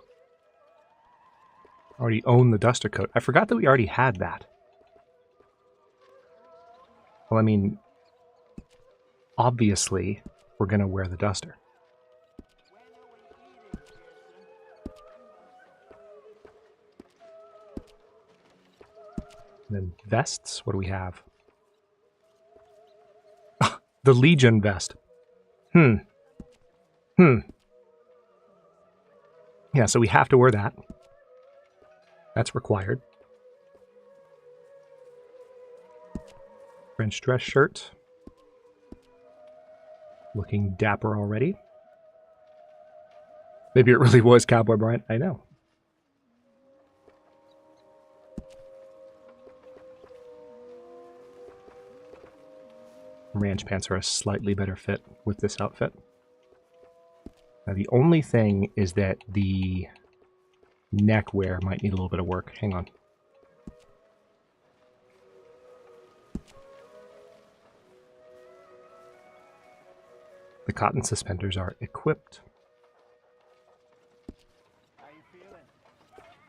Already own the duster coat. I forgot that we already had that. Well, I mean, obviously we're going to wear the duster. And then vests, what do we have? The Legion vest. Yeah, so we have to wear that. That's required. French dress shirt. Looking dapper already. Maybe it really was Cowboy Bryant. I know. Ranch pants are a slightly better fit with this outfit. Now the only thing is that the neck wear might need a little bit of work. Hang on. The cotton suspenders are equipped.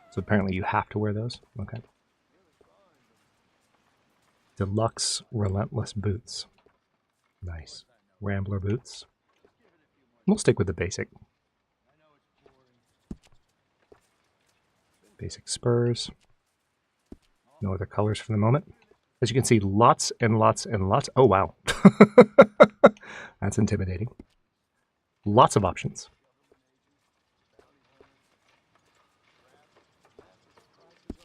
So apparently you have to wear those. Okay. Deluxe Relentless boots. Nice. Rambler boots. We'll stick with the basic. Basic spurs. No other colors for the moment. As you can see, lots and lots and lots. Oh, wow. That's intimidating. Lots of options.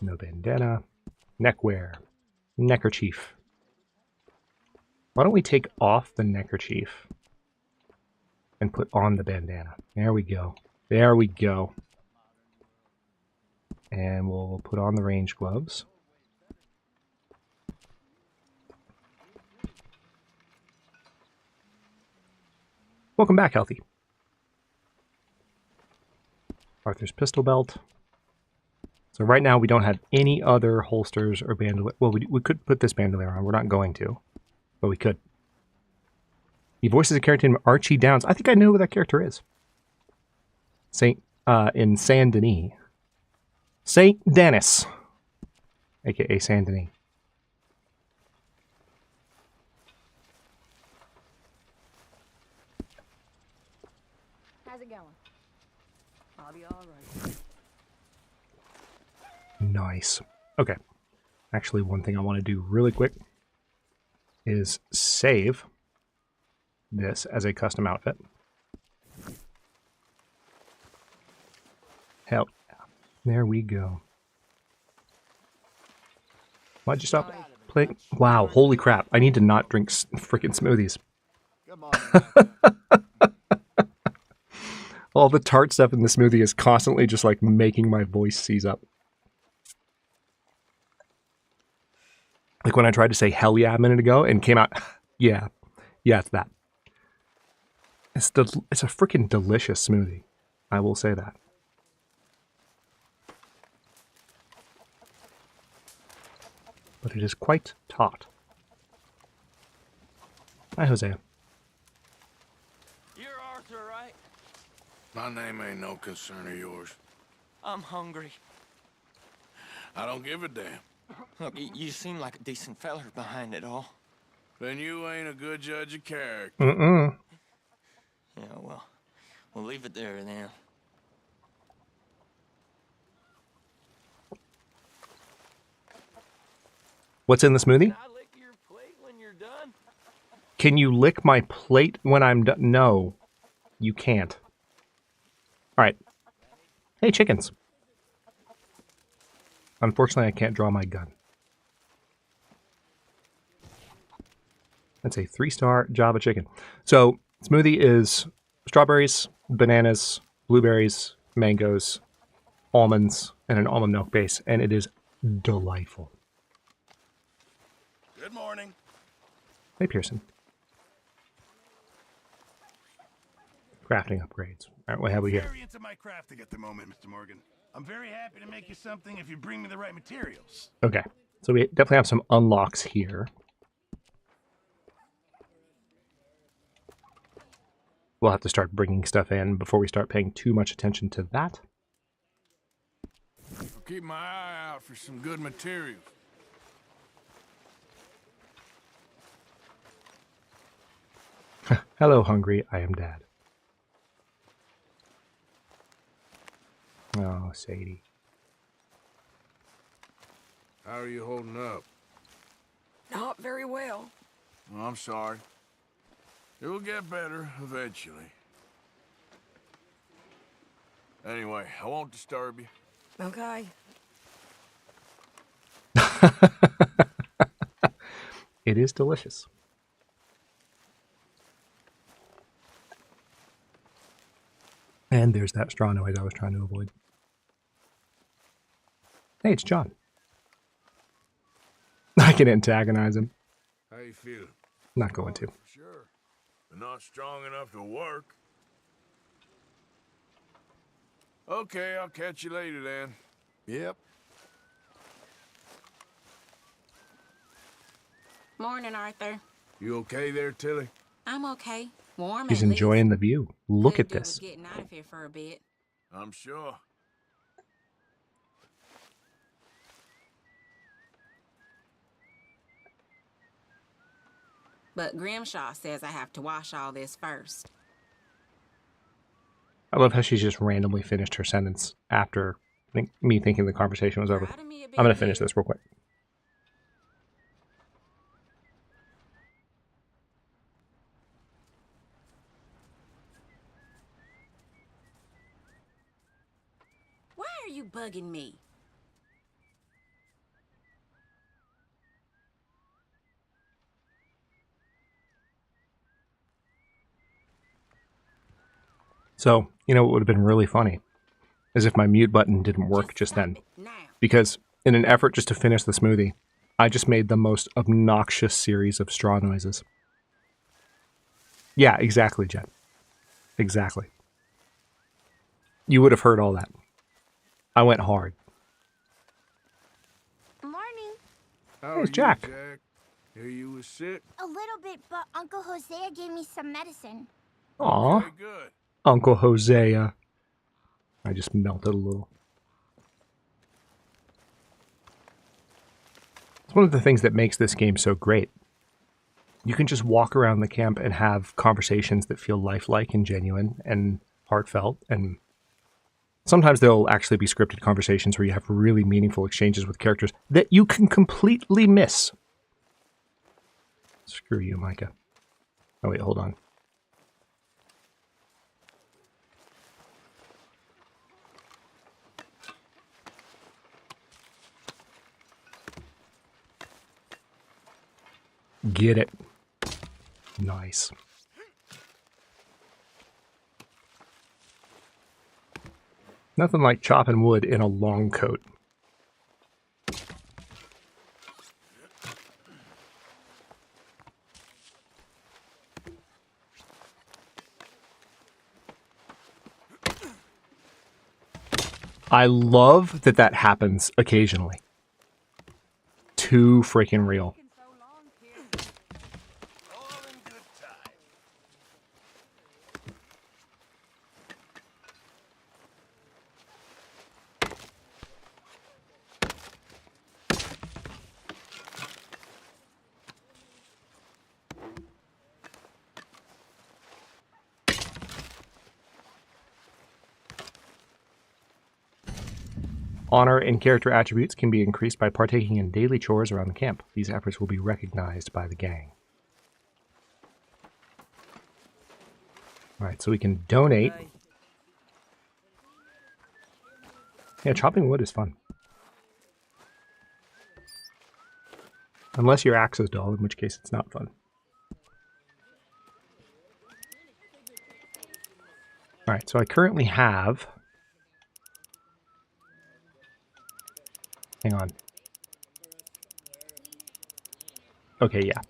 No bandana. Neckwear. Neckerchief. Why don't we take off the neckerchief and put on the bandana? There we go. There we go. And we'll put on the range gloves. Welcome back, Healthy. Arthur's pistol belt. So right now we don't have any other holsters or bandolier. Well, we could put this bandolier on. We're not going to. But we could. He voices a character named Archie Downs. I think I know who that character is. In Saint Denis. Saint Denis. AKA Saint Denis. How's it going? I'll be all right. Nice. Okay. Actually, one thing I want to do really quick is save this as a custom outfit. Hell yeah. There we go. Why'd you stop playing? Wow, holy crap. I need to not drink freaking smoothies. All the tart stuff in the smoothie is constantly just like making my voice seize up. Like when I tried to say hell yeah a minute ago and came out, yeah, it's that. It's a freaking delicious smoothie. I will say that. But it is quite taut. Hi, Hosea. You're Arthur, right? My name ain't no concern of yours. I'm hungry. I don't give a damn. Look, you seem like a decent feller behind it all. Then you ain't a good judge of character. Yeah, well, we'll leave it there then. What's in the smoothie? Can I lick your plate when you're done? Can you lick my plate when I'm done? No, you can't. All right. Hey, chickens. Unfortunately, I can't draw my gun. That's a 3-star Java chicken. So, smoothie is strawberries, bananas, blueberries, mangoes, almonds and an almond milk base, and it is delightful. Good morning. Hey, Pearson. Crafting upgrades. All right, what have we here? Very into my crafting at the moment, Mr. Morgan. I'm very happy to make you something if you bring me the right materials. Okay, so we definitely have some unlocks here. We'll have to start bringing stuff in before we start paying too much attention to that. I'll keep my eye out for some good materials. Hello, hungry. I am Dad. Oh, Sadie. How are you holding up? Not very well. Well, I'm sorry. It will get better eventually. Anyway, I won't disturb you. Okay. It is delicious. And there's that straw noise I was trying to avoid. Hey, it's John. I can antagonize him. How you feeling? Not going to. Sure. But not strong enough to work. Okay, I'll catch you later then. Yep. Morning, Arthur. You okay there, Tilly? I'm okay. Warm. He's at least. enjoying the view. Look at Could do this. with getting out of here for a bit. I'm sure. But Grimshaw says I have to wash all this first. I love how she's just randomly finished her sentence after me thinking the conversation was over. I'm going to finish this real quick. Why are you bugging me? So, you know what would have been really funny is if my mute button didn't work just then. Because in an effort just to finish the smoothie, I just made the most obnoxious series of straw noises. Yeah, exactly, Jen. Exactly. You would have heard all that. I went hard. Morning. How Here's are Jack. you, Jack? Hear you was sick? A little bit, but Uncle Hosea gave me some medicine. Aw. Okay, good. Uncle Hosea. I just melted a little. It's one of the things that makes this game so great. You can just walk around the camp and have conversations that feel lifelike and genuine and heartfelt, and sometimes there'll actually be scripted conversations where you have really meaningful exchanges with characters that you can completely miss. Screw you, Micah. Oh wait, hold on. Get it. Nice. Nothing like chopping wood in a long coat. I love that that happens occasionally. Too freaking real. Honor and character attributes can be increased by partaking in daily chores around the camp. These efforts will be recognized by the gang. Alright, so we can donate. Yeah, chopping wood is fun. Unless your axe is dull, in which case it's not fun. Alright, so I currently have Hang on. Okay, yeah.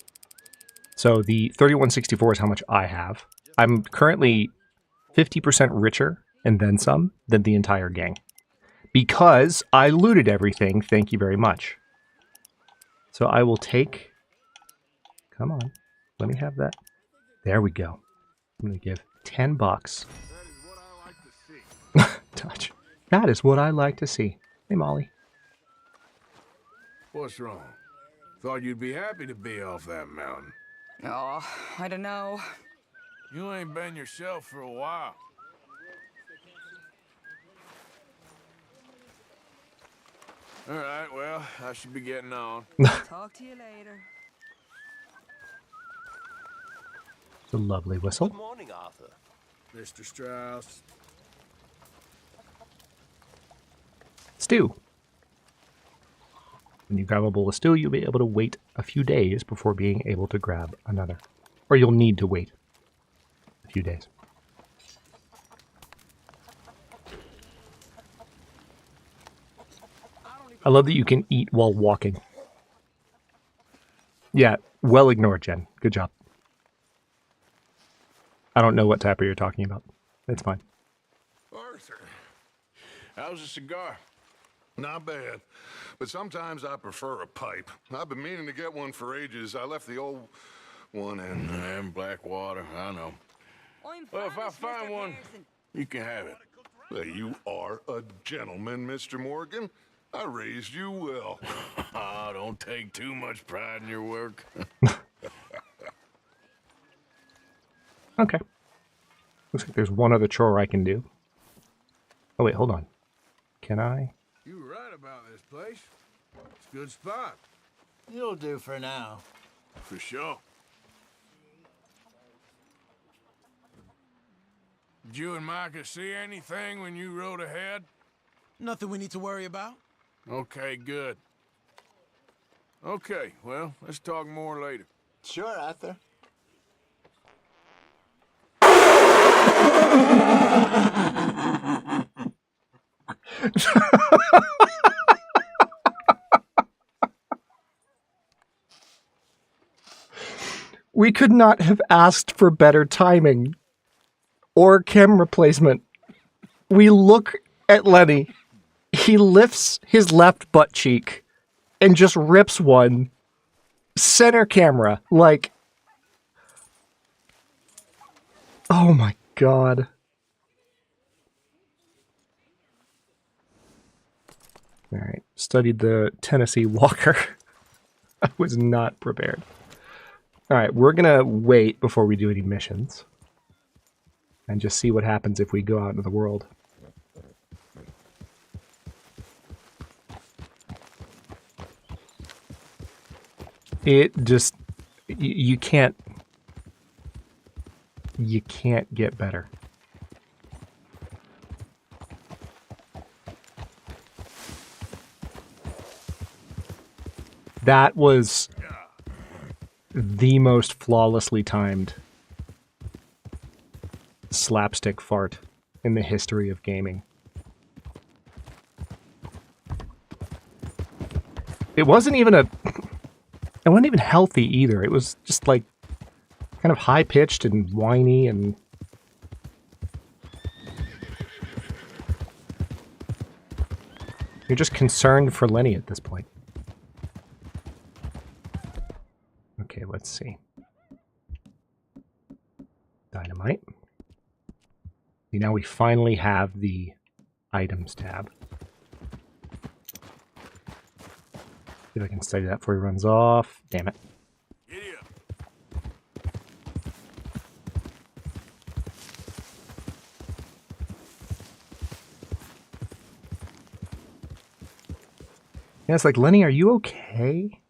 So the 3164 is how much I have. I'm currently 50% richer, and then some, than the entire gang. Because I looted everything, thank you very much. So I will take... Come on, let me have that. There we go. I'm going to give $10. Touch. That is what I like to see. Hey, Molly. What's wrong? Thought you'd be happy to be off that mountain. Oh, I don't know. You ain't been yourself for a while. All right, well, I should be getting on. Talk to you later. It's a lovely whistle. Good morning, Arthur. Mr. Strauss. Stew. When you grab a bowl of stew, you'll be able to wait a few days before being able to grab another. Or you'll need to wait a few days. I love that you can eat while walking. Yeah, well ignored, Jen. Good job. I don't know what tapper you're talking about. It's fine. Arthur, how's a cigar? Not bad, but sometimes I prefer a pipe. I've been meaning to get one for ages. I left the old one in Blackwater, I know. Well, if I find one, you can have it. Well, you are a gentleman, Mr. Morgan. I raised you well. Oh, don't take too much pride in your work. Okay. Looks like there's one other chore I can do. Oh, wait, hold on. Can I? You were right about this place. It's a good spot. You'll do for now. For sure. Did you and Micah see anything when you rode ahead? Nothing we need to worry about. Okay, good. Okay, well, let's talk more later. Sure, Arthur. We could not have asked for better timing or camera placement. We look at Lenny. He lifts his left butt cheek and just rips one center camera. Like, oh my God. All right, studied the Tennessee Walker. I was not prepared. All right, we're going to wait before we do any missions and just see what happens if we go out into the world. It just, you can't get better. That was the most flawlessly timed slapstick fart in the history of gaming. It wasn't even healthy either. It was just like kind of high pitched and whiny, and you're just concerned for Lenny at this point. Okay, let's see. Dynamite. See, now we finally have the items tab. See if I can study that before he runs off. Damn it. Yeah, it's like, Lenny, are you okay?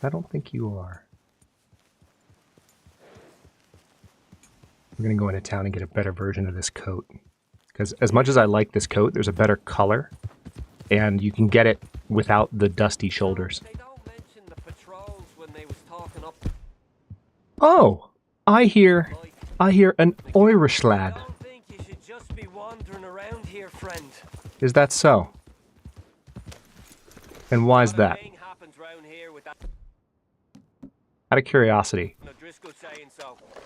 I don't think you are. We're going to go into town and get a better version of this coat. Because as much as I like this coat, there's a better color. And you can get it without the dusty shoulders. They don't mention the patrols when they was talking up. Oh! I hear an Irish lad. I don't think you should just be wandering around here, friend. Is that so? And why is that? Out of curiosity.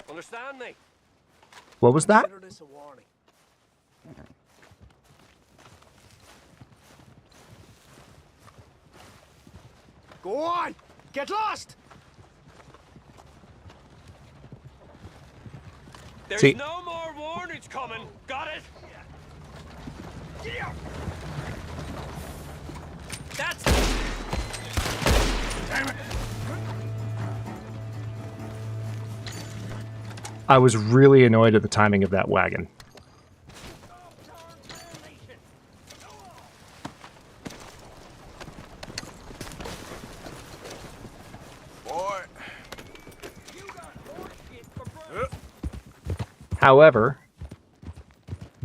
Understand me? What was that? Consider this a warning. Go on! Get lost! There's See- no more warnings coming. Got it? Yeah. That's. Damn it! I was really annoyed at the timing of that wagon. Boy. However,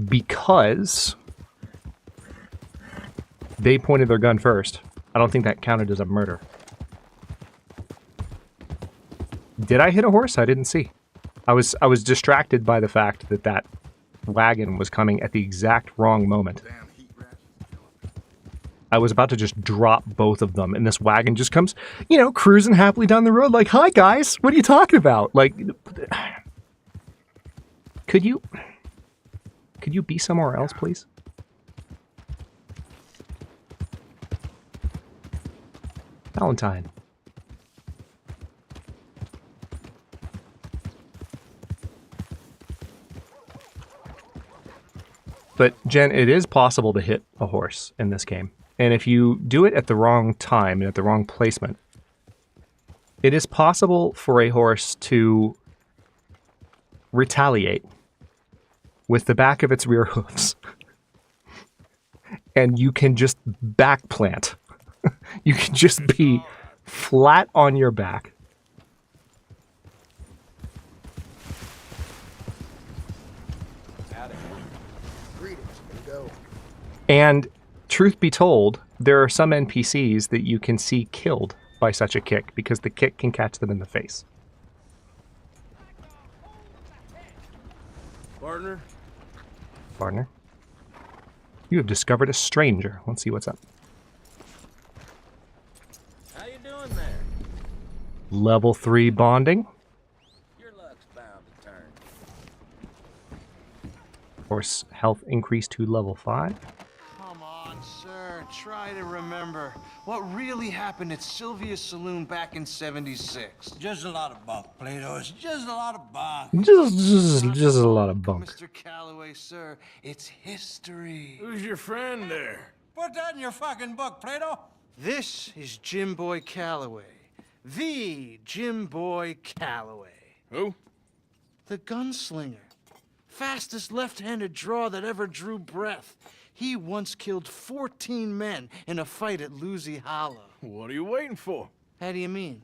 because they pointed their gun first, I don't think that counted as a murder. Did I hit a horse? I didn't see. I was distracted by the fact that that wagon was coming at the exact wrong moment. I was about to just drop both of them, and this wagon just comes, you know, cruising happily down the road like, "Hi, guys, what are you talking about?" Like, could you be somewhere else, please? Valentine. But, Jen, it is possible to hit a horse in this game. And if you do it at the wrong time and at the wrong placement, it is possible for a horse to retaliate with the back of its rear hooves. And you can just backplant. You can just be flat on your back. And truth be told, there are some NPCs that you can see killed by such a kick because the kick can catch them in the face. Partner? Partner? You have discovered a stranger. Let's see what's up. How you doing there? Level 3 bonding. Your luck's bound to turn. Horse health increase to level 5. Come on, sir. Try to remember what really happened at Sylvia's Saloon back in '76. Just a lot of bunk, Plato. It's just a lot of bunk. Just a lot of bunk. Mr. Calloway, sir, it's history. Who's your friend there? Put that in your fucking book, Plato. This is Jim Boy Calloway. The Jim Boy Calloway. Who? The gunslinger. Fastest left-handed draw that ever drew breath. He once killed 14 men in a fight at Lucy Hollow. What are you waiting for? How do you mean?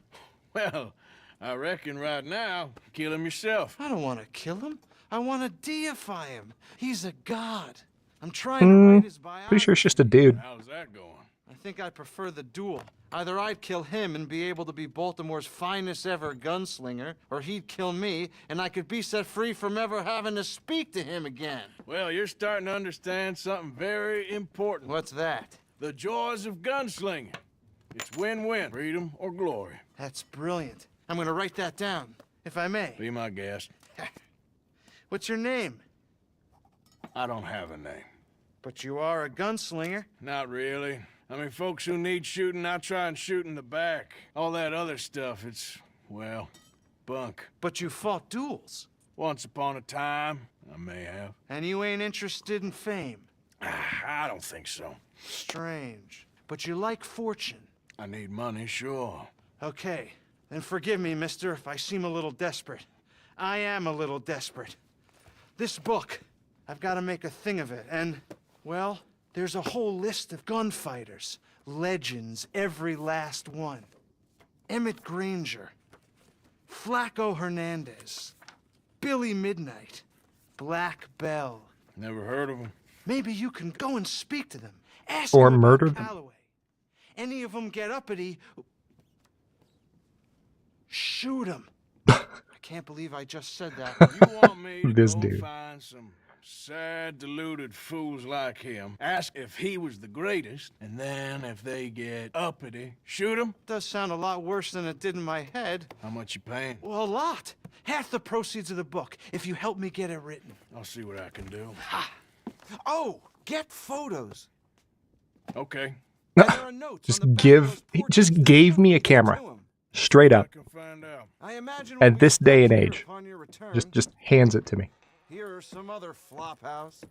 Well, I reckon right now, kill him yourself. I don't want to kill him. I want to deify him. He's a god. I'm trying to write his biography. Pretty sure it's just a dude. How's that going? I think I'd prefer the duel. Either I'd kill him and be able to be Baltimore's finest ever gunslinger, or he'd kill me and I could be set free from ever having to speak to him again. Well, you're starting to understand something very important. What's that? The joys of gunslinging. It's win-win, freedom or glory. That's brilliant. I'm gonna write that down, if I may. Be my guest. What's your name? I don't have a name. But you are a gunslinger. Not really. I mean, folks who need shooting, I try and shoot in the back. All that other stuff, it's, well, bunk. But you fought duels. Once upon a time, I may have. And you ain't interested in fame. I don't think so. Strange. But you like fortune. I need money, sure. Okay, then forgive me, mister, if I seem a little desperate. I am a little desperate. This book, I've got to make a thing of it, and, well, there's a whole list of gunfighters. Legends, every last one. Emmett Granger. Flaco Hernandez. Billy Midnight. Black Bell. Never heard of them. Maybe you can go and speak to them. Ask Or them about murder them. Calloway. Any of them get uppity, shoot them. I can't believe I just said that. You want me to This go dude. find some Sad, deluded fools like him ask if he was the greatest, and then if they get uppity, shoot him? Does sound a lot worse than it did in my head. How much you paying? Well, a lot. Half the proceeds of the book, if you help me get it written. I'll see what I can do. Oh, get photos. Okay. Just gave me a camera. Straight up. At this day and age. Just hands it to me. Here or some other flop house.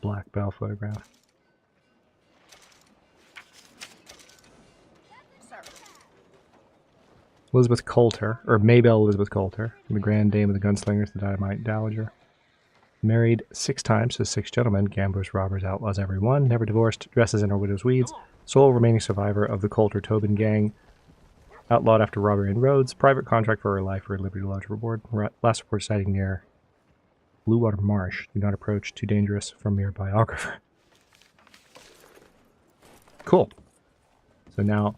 Black bell photograph. Elizabeth Coulter, or Maybelle Elizabeth Coulter, the grand dame of the gunslingers, the dynamite dowager. Married 6 times to 6 gentlemen, gamblers, robbers, outlaws, every one. Never divorced, dresses in her widow's weeds. Sole remaining survivor of the Coulter-Tobin gang. Outlawed after robbery in Rhodes. Private contract for her life for a liberty lodge reward. Last report sighting near Blue Water Marsh. Do not approach. Too dangerous from mere biographer. Cool. So now...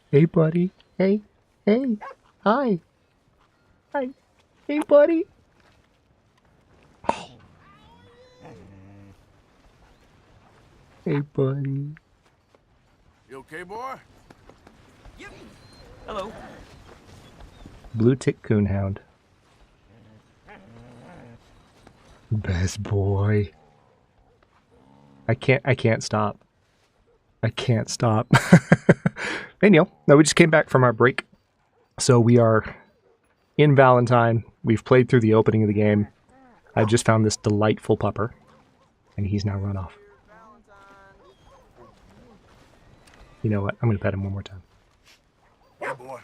Hey, buddy. Hey. Hey. Hi. Hi. Hey, buddy. Oh. Hey, buddy. You okay, boy? Hello. Blue tick coonhound. Best boy. I can't stop. I can't stop. Hey Neil. No, we just came back from our break. So we are in Valentine. We've played through the opening of the game. I've just found this delightful pupper. And he's now run off. You know what? I'm going to pet him one more time. Yeah, boy.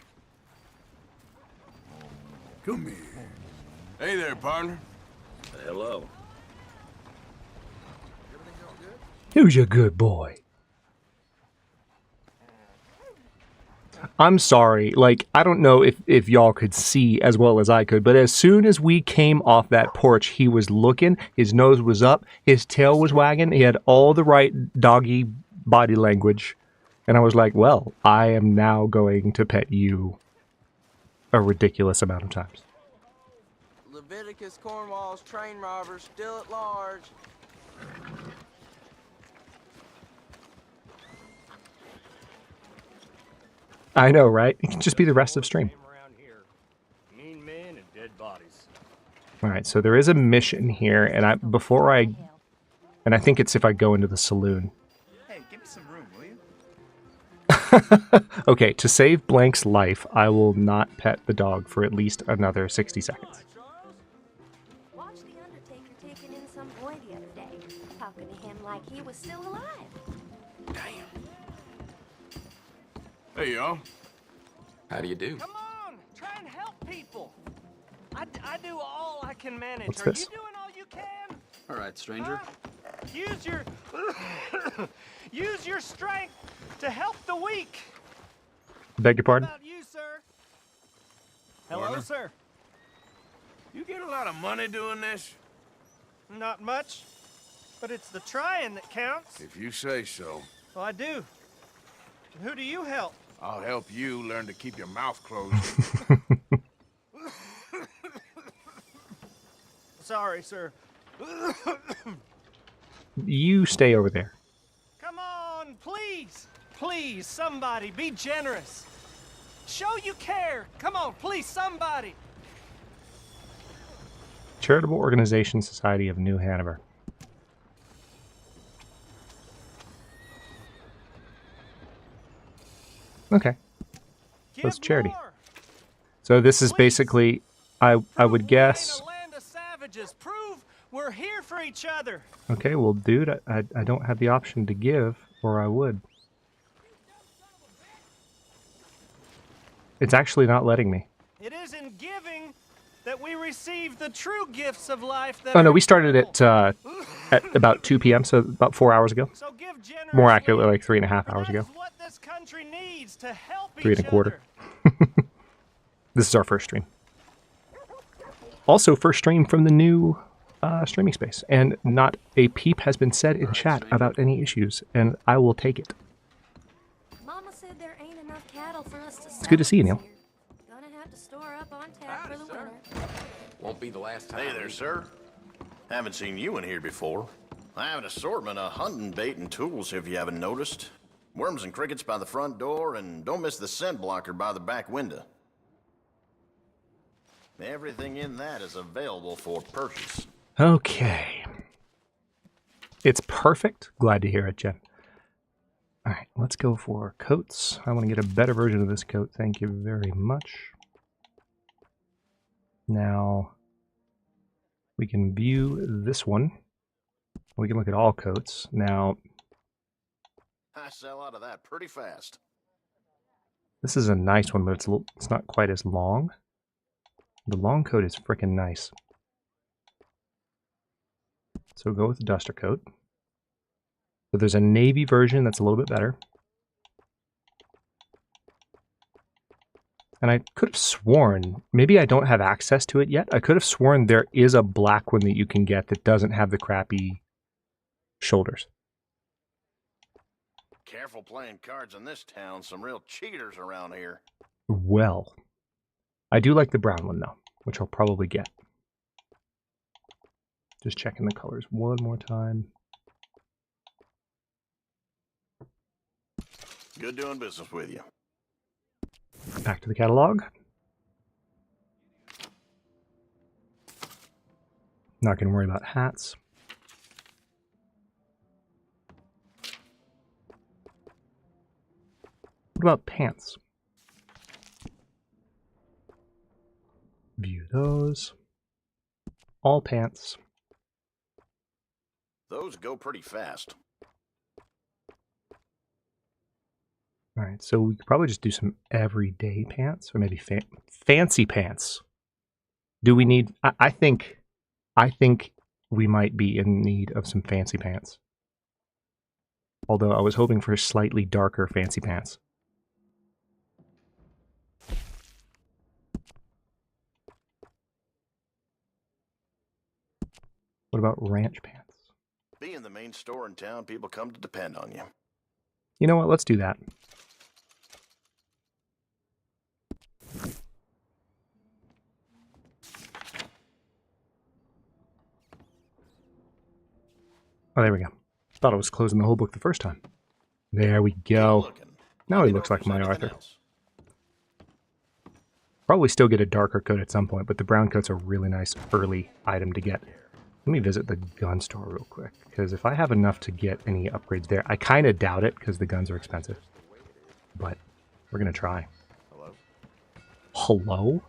Come here. Hey there, partner. Hello. Who's your good boy? I'm sorry, like, I don't know if y'all could see as well as I could, but as soon as we came off that porch, he was looking, his nose was up, his tail was wagging, he had all the right doggy body language, and I was like, well, I am now going to pet you a ridiculous amount of times. Leviticus Cornwall's train robbers still at large. I know, right? It can just be the rest of stream. Mean men and dead bodies. All right, so there is a mission here, and I think it's if I go into the saloon. Hey, give me some room, will you? Okay, to save Blank's life, I will not pet the dog for at least another 60 seconds. Watched the Undertaker taking in some boy the other day, talking to him like he was still alive. Hey, y'all. How do you do? Come on, try and help people. I do all I can manage. What's Are this? you doing all you can? All right, stranger. Use your use your strength to help the weak. Beg your pardon? How about you, sir? Hello, Partner? sir. You get a lot of money doing this? Not much, but it's the trying that counts. If you say so. Well, I do. And who do you help? I'll help you learn to keep your mouth closed. Sorry, sir. You stay over there. Come on, please. Please, somebody, be generous. Show you care. Come on, please, somebody. Charitable Organization Society of New Hanover. Okay. That's charity. So this is basically, I would guess. Land of savages. Prove we're here for each other. Okay, well, dude, I don't have the option to give, or I would. It's actually not letting me. It is in giving that we receive the true gifts of life. That Oh no, we started at about 2 p.m., so about 4 hours ago. So give More accurately, like 3.5 hours ago. what this country needs to help 3.25. This is our first stream. Also, first stream from the new streaming space, and not a peep has been said in chat about any issues, and I will take it. Mama said there ain't enough cattle for us to sell. It's good to see you, Neil. Gonna have to store up on tap for the winter. Won't be the last time. Hey there, sir. Haven't seen you in here before. I have an assortment of hunting bait and tools if you haven't noticed. Worms and crickets by the front door, and don't miss the scent blocker by the back window. Everything in that is available for purchase. Okay. It's perfect. Glad to hear it, Jen. All right, let's go for coats. I want to get a better version of this coat. Thank you very much. Now, we can view this one. We can look at all coats. Now, I sell out of that pretty fast. this is a nice one, but it's not quite as long. The long coat is freaking nice. So go with the duster coat. So there's a navy version that's a little bit better. And I could have sworn, maybe I don't have access to it yet. I could have sworn there is a black one that you can get that doesn't have the crappy shoulders. Careful playing cards in this town. Some real cheaters around here. Well, I do like the brown one though, which I'll probably get. Just checking the colors one more time. Good doing business with you. Back to the catalog. Not going to worry about hats. What about pants? View those. All pants. Those go pretty fast. All right, so we could probably just do some everyday pants, or maybe fancy pants. Do we need? I think we might be in need of some fancy pants. Although I was hoping for slightly darker fancy pants. What about ranch pants? Being the main store in town, people come to depend on you. You know what? Let's do that. Oh, there we go. Thought I was closing the whole book the first time. There we go. Now he looks like my Arthur. Probably still get a darker coat at some point, but the brown coat's a really nice early item to get. Let me visit the gun store real quick, because if I have enough to get any upgrades there, I kind of doubt it because the guns are expensive. But we're going to try. Hello? Hello?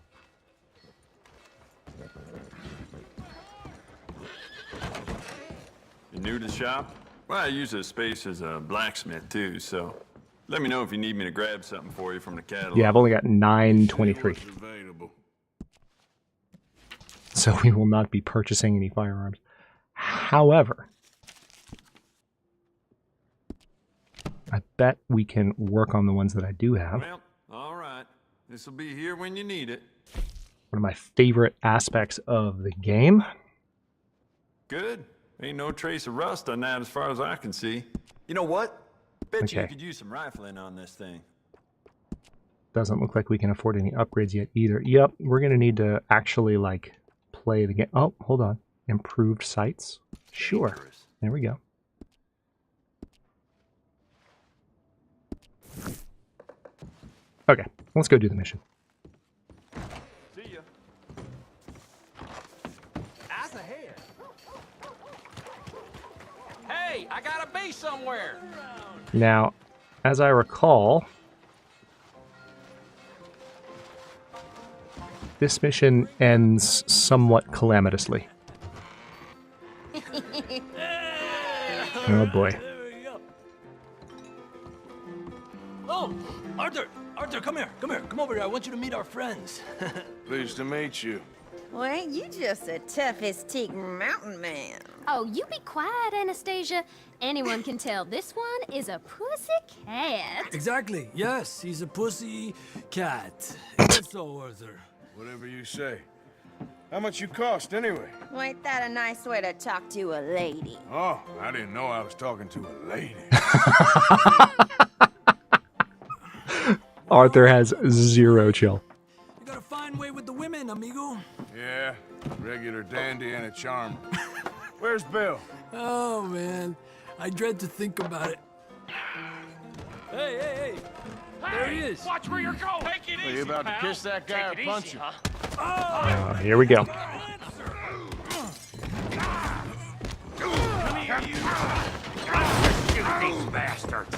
You new to the shop? Well, I use this space as a blacksmith too, so let me know if you need me to grab something for you from the catalog. Yeah, I've only got 923. So we will not be purchasing any firearms. However, I bet we can work on the ones that I do have. Well, all right. This will be here when you need it. One of my favorite aspects of the game. Good. Ain't no trace of rust on that as far as I can see. You know what? Bet you could use some rifling on this thing. Doesn't look like we can afford any upgrades yet either. Yep, we're going to need to actually, like, play the game. Oh, hold on. Improved sights? Sure. There we go. Okay, let's go do the mission. See ya. Eyes ahead. Hey, I gotta be somewhere. Now, as I recall, this mission ends somewhat calamitously. Oh boy. Oh, Arthur, come here, come over here. I want you to meet our friends. Pleased to meet you. Well, ain't you just the toughest teak mountain man? Oh, you be quiet, Anastasia. Anyone can tell this one is a pussy cat. Exactly. Yes, he's a pussy cat. It's so, Arthur. Whatever you say. How much you cost, anyway? Well, ain't that a nice way to talk to a lady? Oh, I didn't know I was talking to a lady. Arthur has zero chill. You got a fine way with the women, amigo. Yeah, Where's Bill? Oh, man. I dread to think about it. Hey! There he is. Watch where you're going. Take it easy, Are you about to kiss that guy or punch him? Here we go. Come here, you. Let's shoot these bastards.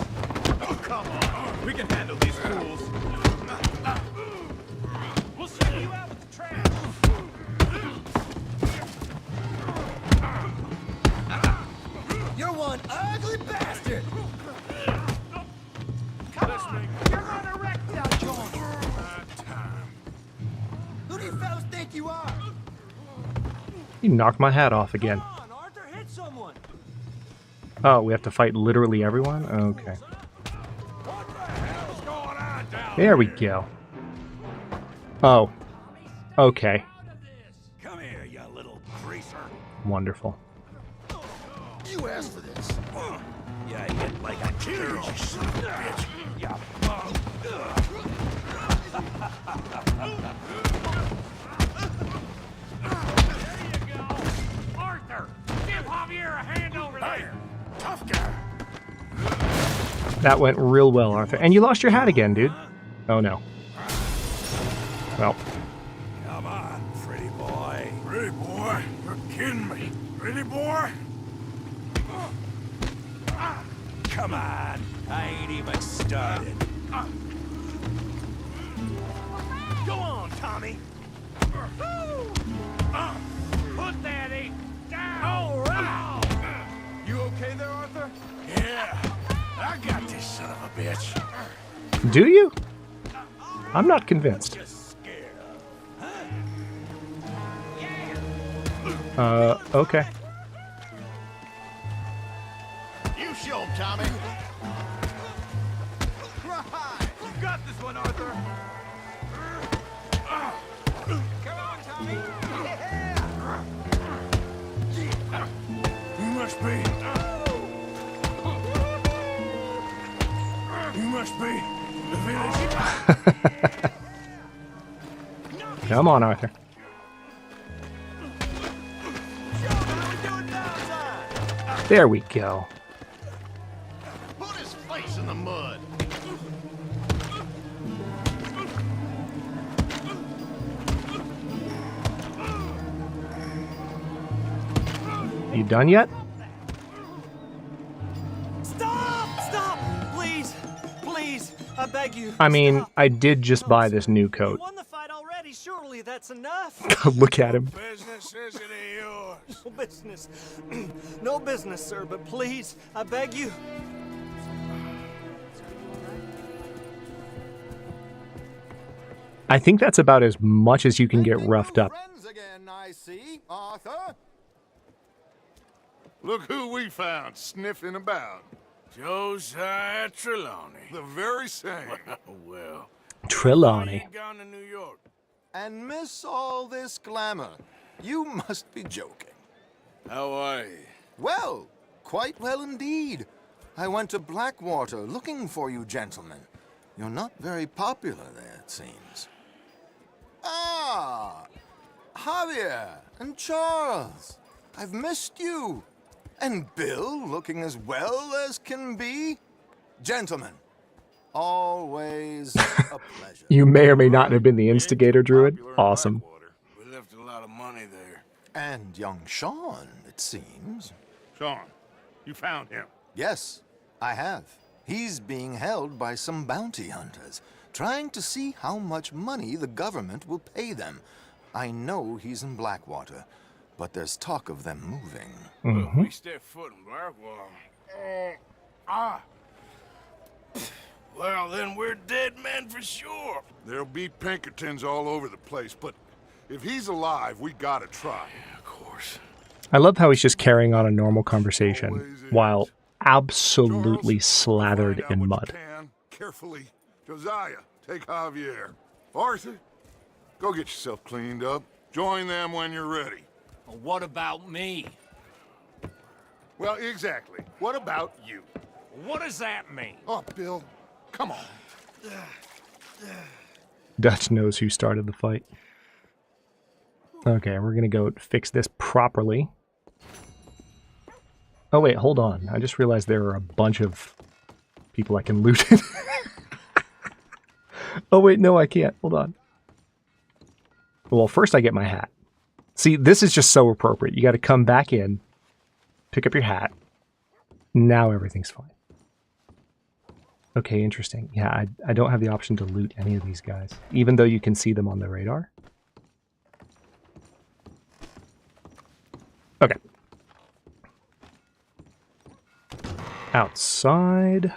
Oh, come on. We can handle these fools. We'll send you out with the trash. You're one ugly bastard! Come on. You're gonna wreck that joint. Who do you fellas think you are? You knocked my hat off again. Come on, Arthur, hit someone. Oh, we have to fight literally everyone? Okay. What the hell's going on down There we go. Oh. Okay. Come here, you little greaser. Wonderful. You asked for this. You hit like a killer, you son of a bitch. You bum. There you go. Arthur, give Javier a hand over there. Tough guy. That went real well, Arthur. And you lost your hat again, dude. Oh, no. Well. Come on, pretty boy. Pretty boy? You're kidding me. Pretty boy? Come on. I ain't even started. Go on, Tommy. Put that ape down. All right. You okay there, Arthur? Yeah. I got this son of a bitch. Do you? I'm not convinced. Okay. You show him, Tommy. Right. You got this one, Arthur. Come on, Tommy. Yeah. You must be. You must be the village. Come on, Arthur. There we go. Put his face in the mud. You done yet? Stop! Please! Please! I beg you. I mean, I did just buy this new coat. You won the fight already. Surely that's enough. Look at him. Business isn't yours. No business. No business, sir, but please, I beg you. I think that's about as much as you can get roughed up. Friends again, I see, Arthur. Look who we found sniffing about. Josiah Trelawney. The very same. Well. Trelawney. Gone to New York. And miss all this glamour. You must be joking. How are you? Well, quite well indeed. I went to Blackwater looking for you gentlemen. You're not very popular there, it seems. Ah! Javier and Charles. I've missed you. And Bill looking as well as can be. Gentlemen, always a pleasure. You may or may not have been the instigator, Druid. Awesome. We left a lot of money there. And young Sean, it seems. Sean, you found him? Yes, I have. He's being held by some bounty hunters, trying to see how much money the government will pay them. I know he's in Blackwater, but there's talk of them moving. Well, we step foot in Blackwater. Well, then we're dead men for sure. There'll be Pinkertons all over the place, but if he's alive, we gotta try. Yeah, of course. I love how he's just carrying on a normal conversation while absolutely slathered in mud. Carefully. Josiah, take Javier. Arthur, go get yourself cleaned up. Join them when you're ready. Well, what about me? Well, exactly. What about you? What does that mean? Oh, Bill, come on. Dutch knows who started the fight. Okay, we're gonna go fix this properly. Oh wait, hold on. I just realized there are a bunch of people I can loot. Oh wait, no, I can't. Hold on. Well, first I get my hat. See, this is just so appropriate. You got to come back in, pick up your hat. Now everything's fine. Okay, interesting. Yeah, I don't have the option to loot any of these guys, even though you can see them on the radar. Okay. Outside.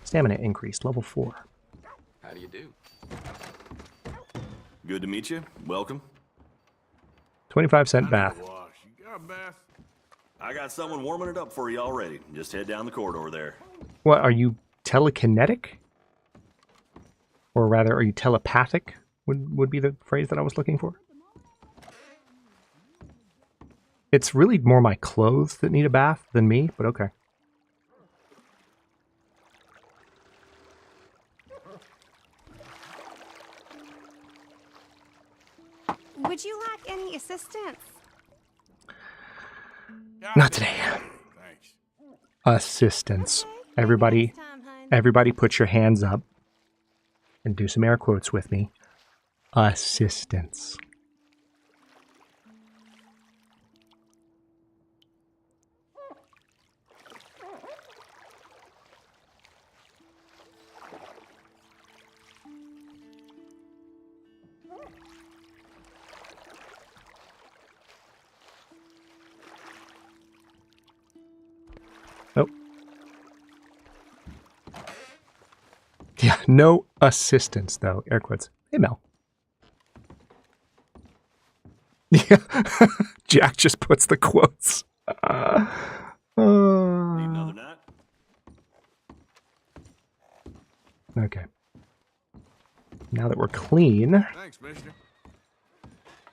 Stamina increased, level 4. How do you do? Good to meet you. Welcome. 25-cent bath. You got a bath? I got someone warming it up for you already. Just head down the corridor there. What, are you telekinetic? Or rather, are you telepathic? Would be the phrase that I was looking for. It's really more my clothes that need a bath than me, but okay. Would you like any assistance? Not today. Thanks. Assistance. Everybody put your hands up and do some air quotes with me. Assistance. Nope. Yeah, no assistance though. Air quotes. Hey, Mel. Yeah, Jack just puts the quotes. Need another nut? Okay. Now that we're clean. Thanks, mister.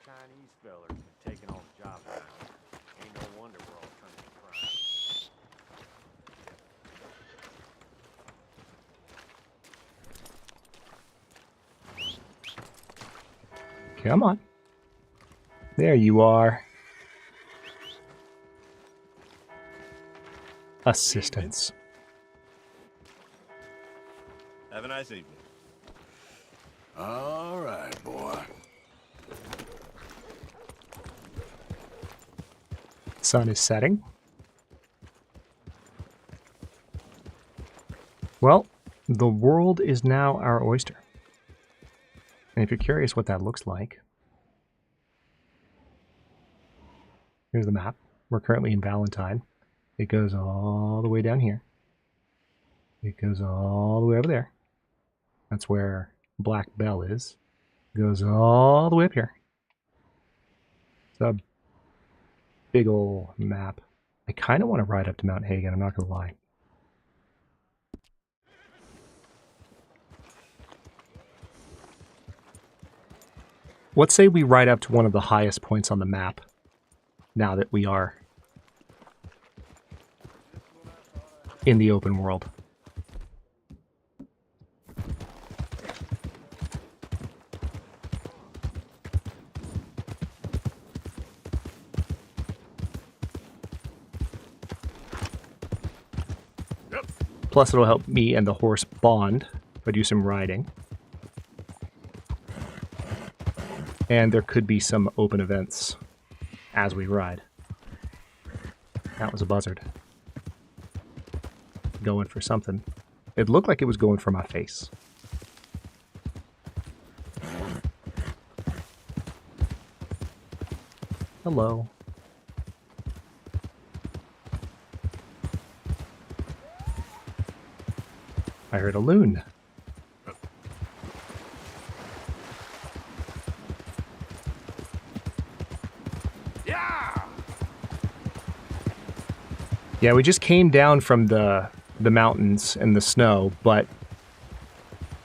Chinese fellers been taking all the jobs around. Ain't no wonder we're all turning to crime. Come on. There you are. Assistance. Have a nice evening. All right, boy. Sun is setting. Well, the world is now our oyster. And if you're curious what that looks like, here's the map. We're currently in Valentine. It goes all the way down here. It goes all the way over there. That's where Black Bell is. It goes all the way up here. It's a big ol' map. I kind of want to ride up to Mount Hagen, I'm not going to lie. Let's say we ride up to one of the highest points on the map, now that we are in the open world. Plus it'll help me and the horse bond if I do some riding. And there could be some open events as we ride. That was a buzzard. Going for something. It looked like it was going for my face. Hello. I heard a loon. Yeah, we just came down from the mountains and the snow, but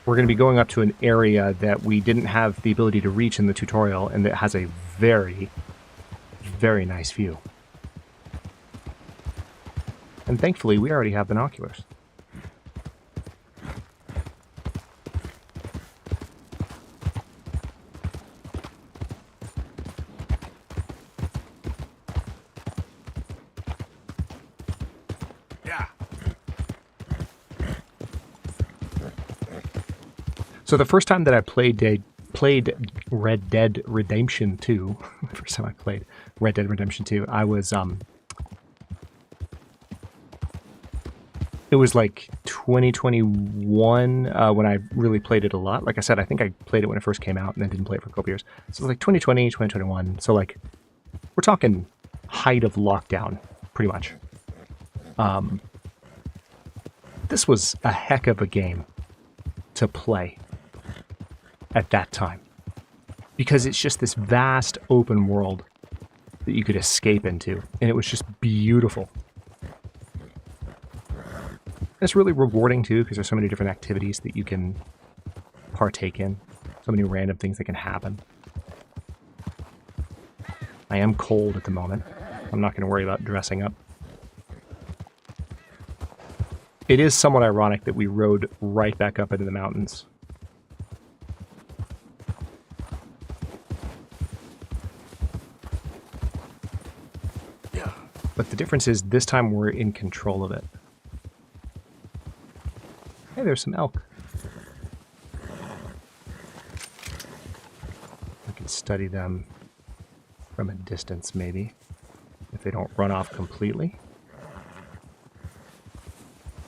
we're going to be going up to an area that we didn't have the ability to reach in the tutorial, and that has a very, very nice view. And thankfully, we already have binoculars. Yeah. So the first time that I played Red Dead Redemption 2, the first time I played Red Dead Redemption 2, I was it was like 2021 when I really played it a lot. Like I said, I think I played it when it first came out and then didn't play it for a couple years. So it was like 2020, 2021. So like we're talking height of lockdown, pretty much. This was a heck of a game to play at that time, because it's just this vast open world that you could escape into, and it was just beautiful. It's really rewarding too, because there's so many different activities that you can partake in, so many random things that can happen. I am cold at the moment. I'm not going to worry about dressing up. It is somewhat ironic that we rode right back up into the mountains. But the difference is this time we're in control of it. Hey, there's some elk. We can study them from a distance, maybe, if they don't run off completely.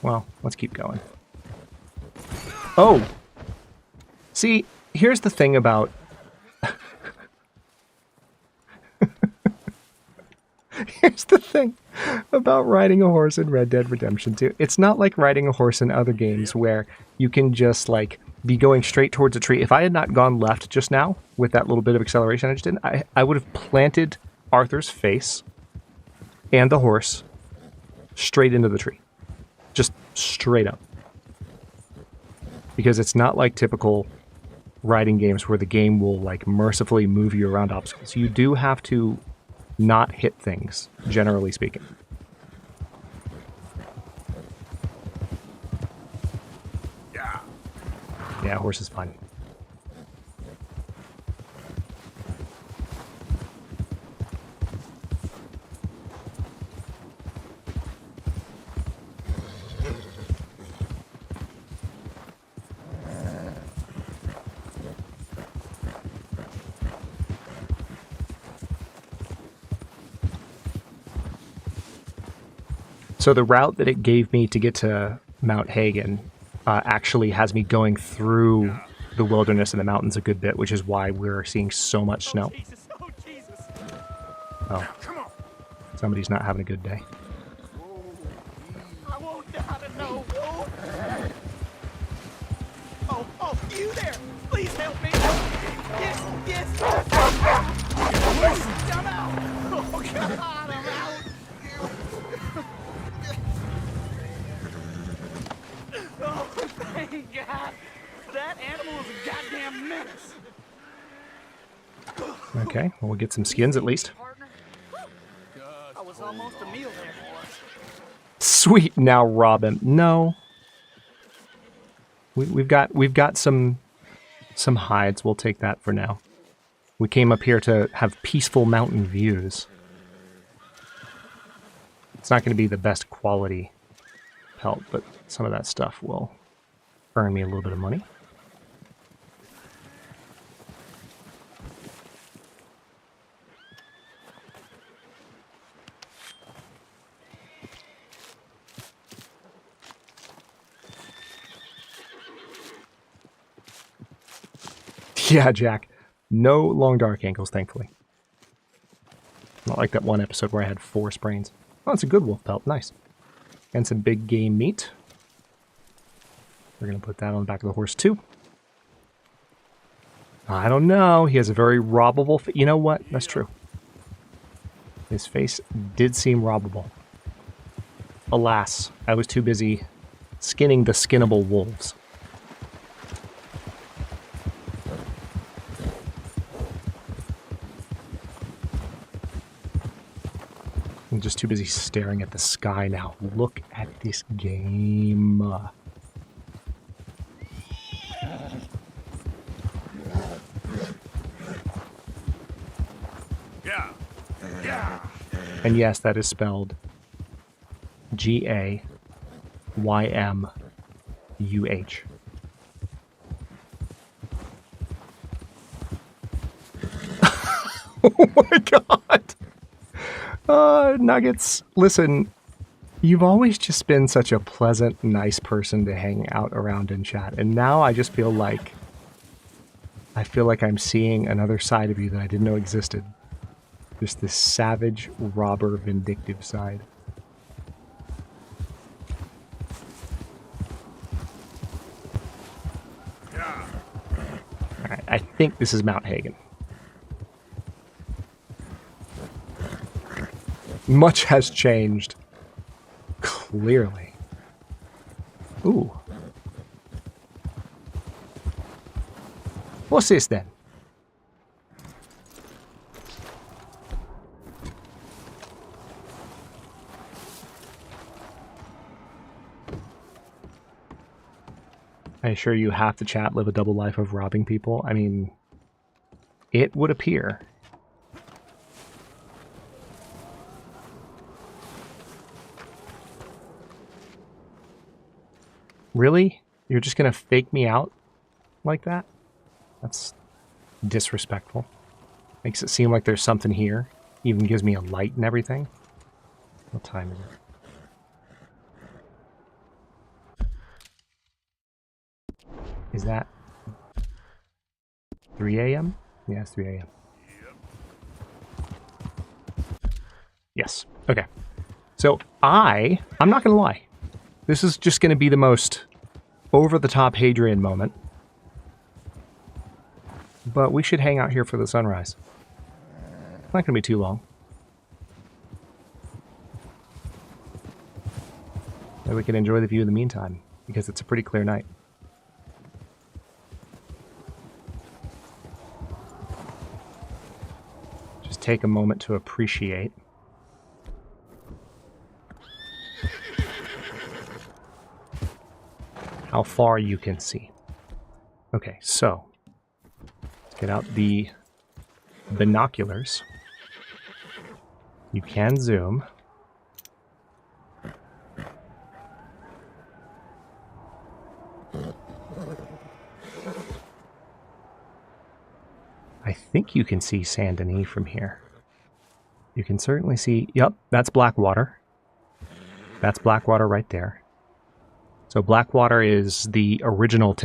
Well, let's keep going. Oh! See, here's the thing about... Here's the thing about riding a horse in Red Dead Redemption 2. It's not like riding a horse in other games where you can just, like, be going straight towards a tree. If I had not gone left just now with that little bit of acceleration I just did, I would have planted Arthur's face and the horse straight into the tree. Just straight up. Because it's not like typical riding games where the game will, like, mercifully move you around obstacles. You do have to not hit things, generally speaking. Yeah, horse is fun. So the route that it gave me to get to Mount Hagen actually has me going through the wilderness and the mountains a good bit, which is why we're seeing so much snow. Oh, somebody's not having a good day. I won't die to know. Oh, you there! Please help me! Yes! I'm out! Oh, God, I'm out! Oh, thank God! That animal is a goddamn menace! Okay, well, we'll get some skins at least. I was almost a meal there. Sweet, now Robin. No. We've got some hides. We'll take that for now. We came up here to have peaceful mountain views. It's not going to be the best quality pelt, but some of that stuff will earn me a little bit of money. Yeah, Jack. No long dark ankles, thankfully. Not like that one episode where I had 4 sprains. Oh, it's a good wolf pelt. Nice. And some big game meat. We're going to put that on the back of the horse, too. I don't know. He has a very robbable face. You know what? That's true. His face did seem robbable. Alas, I was too busy skinning the skinnable wolves. I'm just too busy staring at the sky now. Look at this game. Yeah. And yes, that is spelled G-A-Y-M-U-H. Oh my god! Nuggets, listen, you've always just been such a pleasant, nice person to hang out around and chat, and now I just feel like I'm seeing another side of you that I didn't know existed. Just this savage, robber, vindictive side. Alright, I think this is Mount Hagen. Much has changed. Clearly. Ooh. What's this then? I assure you, half the chat live a double life of robbing people. I mean, it would appear. Really? You're just gonna fake me out like that? That's disrespectful. Makes it seem like there's something here. Even gives me a light and everything. What time is it? Is that 3 a.m.? Yeah, it's 3 a.m. Yes. Okay. So I'm not gonna lie. This is just gonna be the most over-the-top Hadrian moment. But we should hang out here for the sunrise. It's not gonna be too long. And we can enjoy the view in the meantime, because it's a pretty clear night. Just take a moment to appreciate. How far you can see. Okay, so let's get out the binoculars. You can zoom. I think you can see Saint Denis from here. You can certainly see, yep, that's Blackwater. That's Blackwater right there. So Blackwater is the original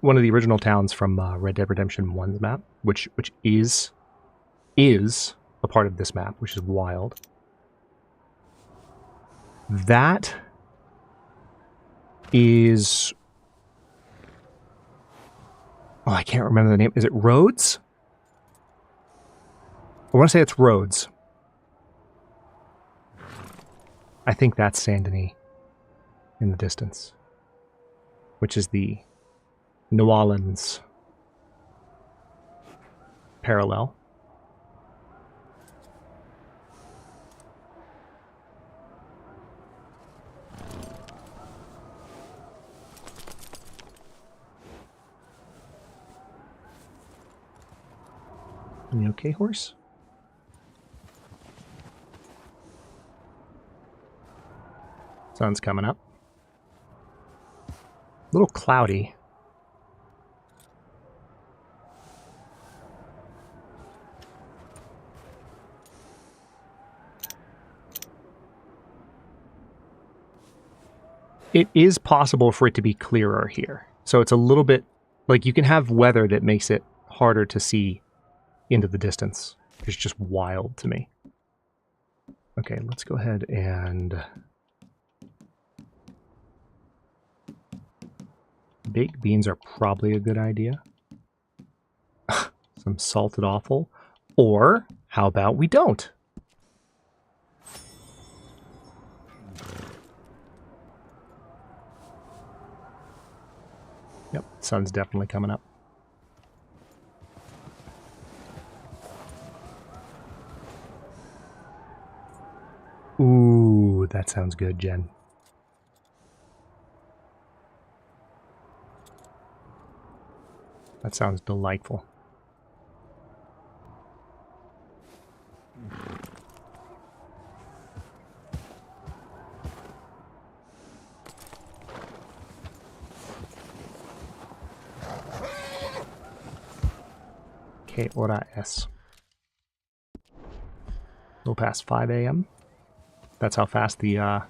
one of the original towns from Red Dead Redemption 1's map, which is a part of this map, which is wild. That is, oh, I can't remember the name. Is it Rhodes? I want to say it's Rhodes. I think that's Saint Denis in the distance, which is the New Orleans parallel. You okay, horse? Sun's coming up. A little cloudy. It is possible for it to be clearer here. So it's a little bit, like, you can have weather that makes it harder to see into the distance. It's just wild to me. Okay, let's go ahead and baked beans are probably a good idea. Some salted offal. Or how about we don't? Yep, sun's definitely coming up. Ooh, that sounds good, Jen. That sounds delightful. Que hora es? A little past 5 a.m. That's how fast the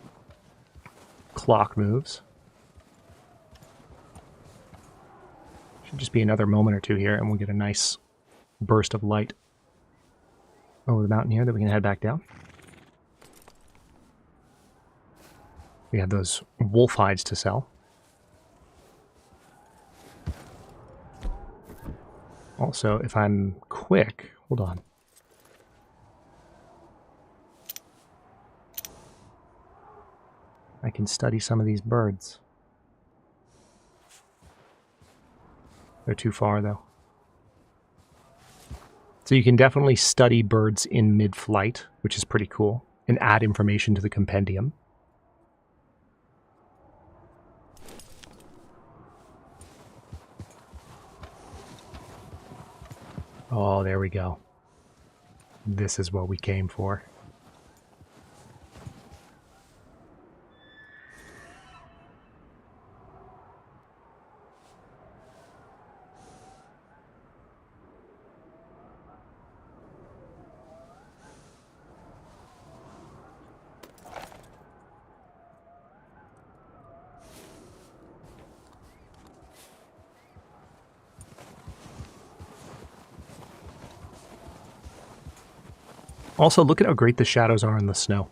clock moves. Should just be another moment or two here, and we'll get a nice burst of light over the mountain here that we can head back down. We have those wolf hides to sell. Also, if I'm quick, hold on. I can study some of these birds. They're too far, though. So you can definitely study birds in mid-flight, which is pretty cool, and add information to the compendium. Oh, there we go. This is what we came for. Also, look at how great the shadows are in the snow.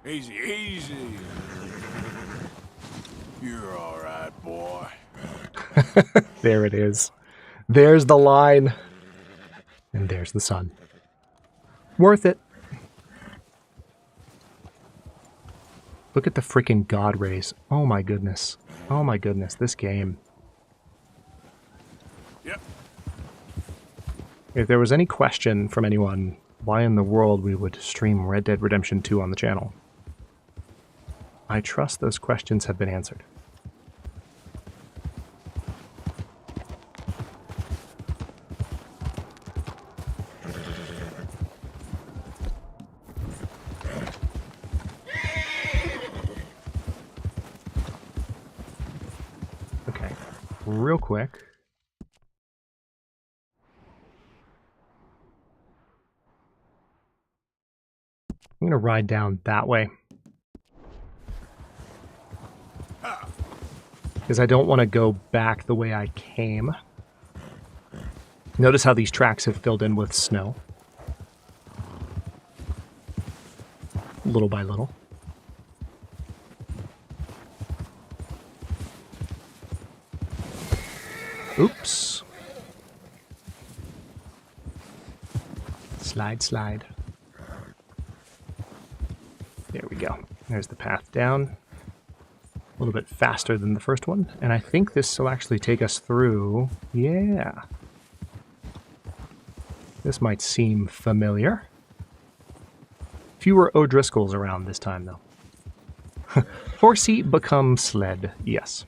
Easy, easy. You're all right, boy. There it is. There's the line. And there's the sun. Worth it. Look at the freaking God rays. Oh my goodness. Oh my goodness, this game. Yep. If there was any question from anyone why in the world we would stream Red Dead Redemption 2 on the channel, I trust those questions have been answered. Real quick. I'm going to ride down that way. Because I don't want to go back the way I came. Notice how these tracks have filled in with snow. Little by little. Oops. Slide, slide. There we go. There's the path down. A little bit faster than the first one. And I think this will actually take us through. Yeah. This might seem familiar. Fewer O'Driscolls around this time, though. Horsey become sled. Yes.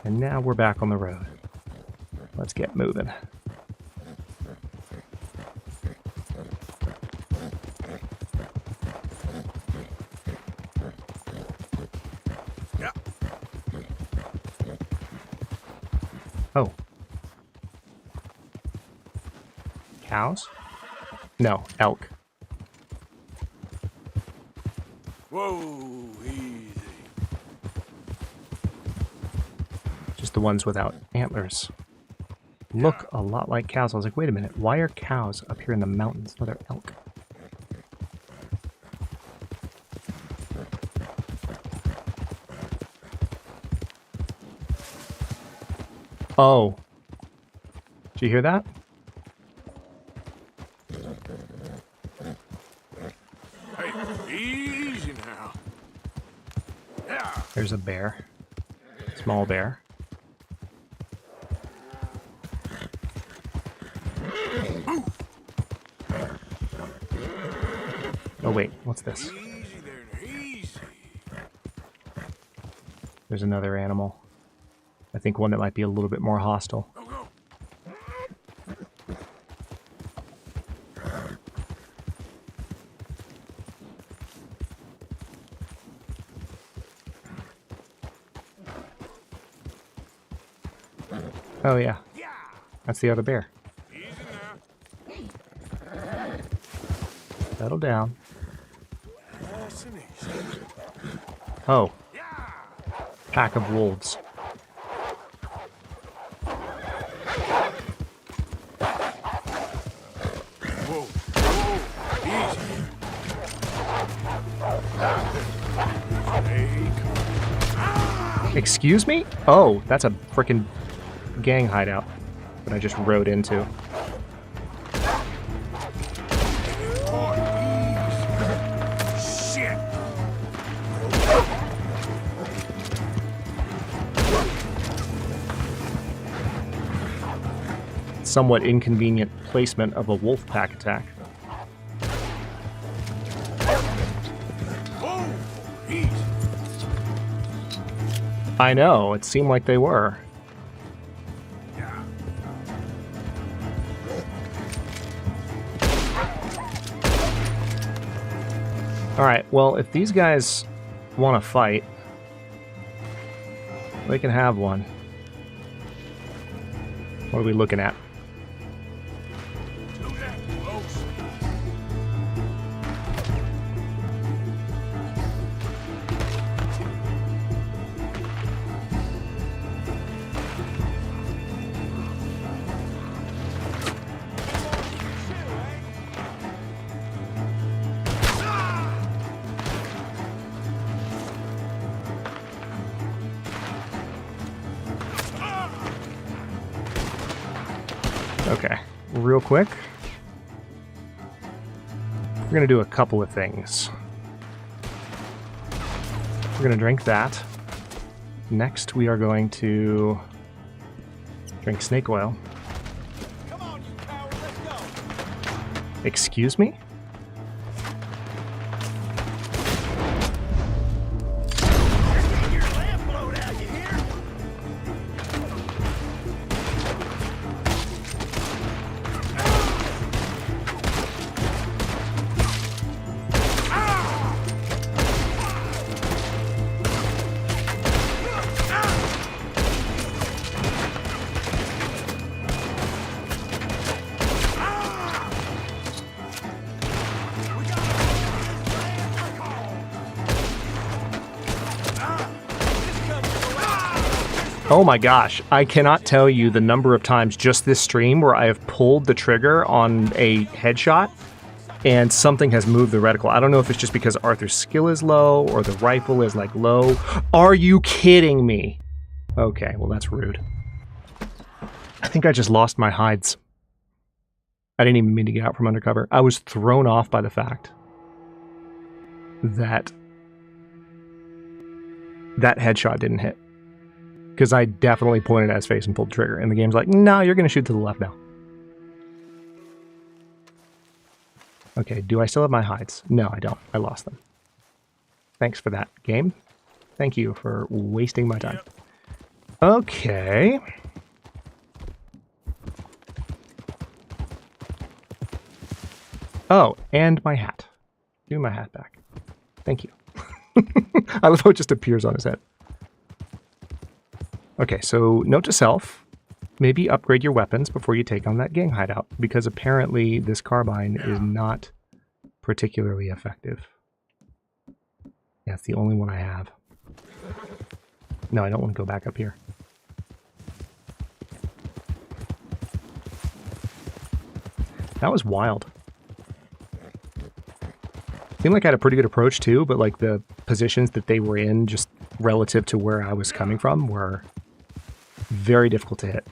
And now we're back on the road. Let's get moving. Yeah. Oh. Cows? No, elk. Whoa, easy. Just the ones without antlers. Look a lot like cows. I was like, wait a minute, why are cows up here in the mountains? No, they're elk. Oh. Did you hear that? Hey, easy now. Yeah. There's a bear. Small bear. Oh wait, what's this? Easy there, easy. There's another animal. I think one that might be a little bit more hostile. Go, go. Oh, yeah. That's the other bear. Settle down. Oh. Pack of wolves. Whoa. Easy. Excuse me? Oh, that's a frickin' gang hideout that I just rode into. Shit. Somewhat inconvenient placement of a wolf pack attack. I know, it seemed like they were. Alright, well, if these guys want to fight, they can have one. What are we looking at? Okay, real quick. We're going to do a couple of things. We're going to drink that. Next, we are going to drink snake oil. Come on, you coward, let's go. Excuse me? Oh my gosh, I cannot tell you the number of times just this stream where I have pulled the trigger on a headshot and something has moved the reticle. I don't know if it's just because Arthur's skill is low or the rifle is like low. Are you kidding me? Okay, well that's rude. I think I just lost my hides. I didn't even mean to get out from undercover. I was thrown off by the fact that that headshot didn't hit. Because I definitely pointed at his face and pulled the trigger. And the game's like, no, you're going to shoot to the left now. Okay, do I still have my hides? No, I don't. I lost them. Thanks for that, game. Thank you for wasting my time. Okay. Oh, and my hat. Give me my hat back. Thank you. I love how it just appears on his head. Okay, so note to self, maybe upgrade your weapons before you take on that gang hideout, because apparently this carbine is not particularly effective. Yeah, it's the only one I have. No, I don't want to go back up here. That was wild. Seemed like I had a pretty good approach too, but like the positions that they were in just relative to where I was coming from were very difficult to hit.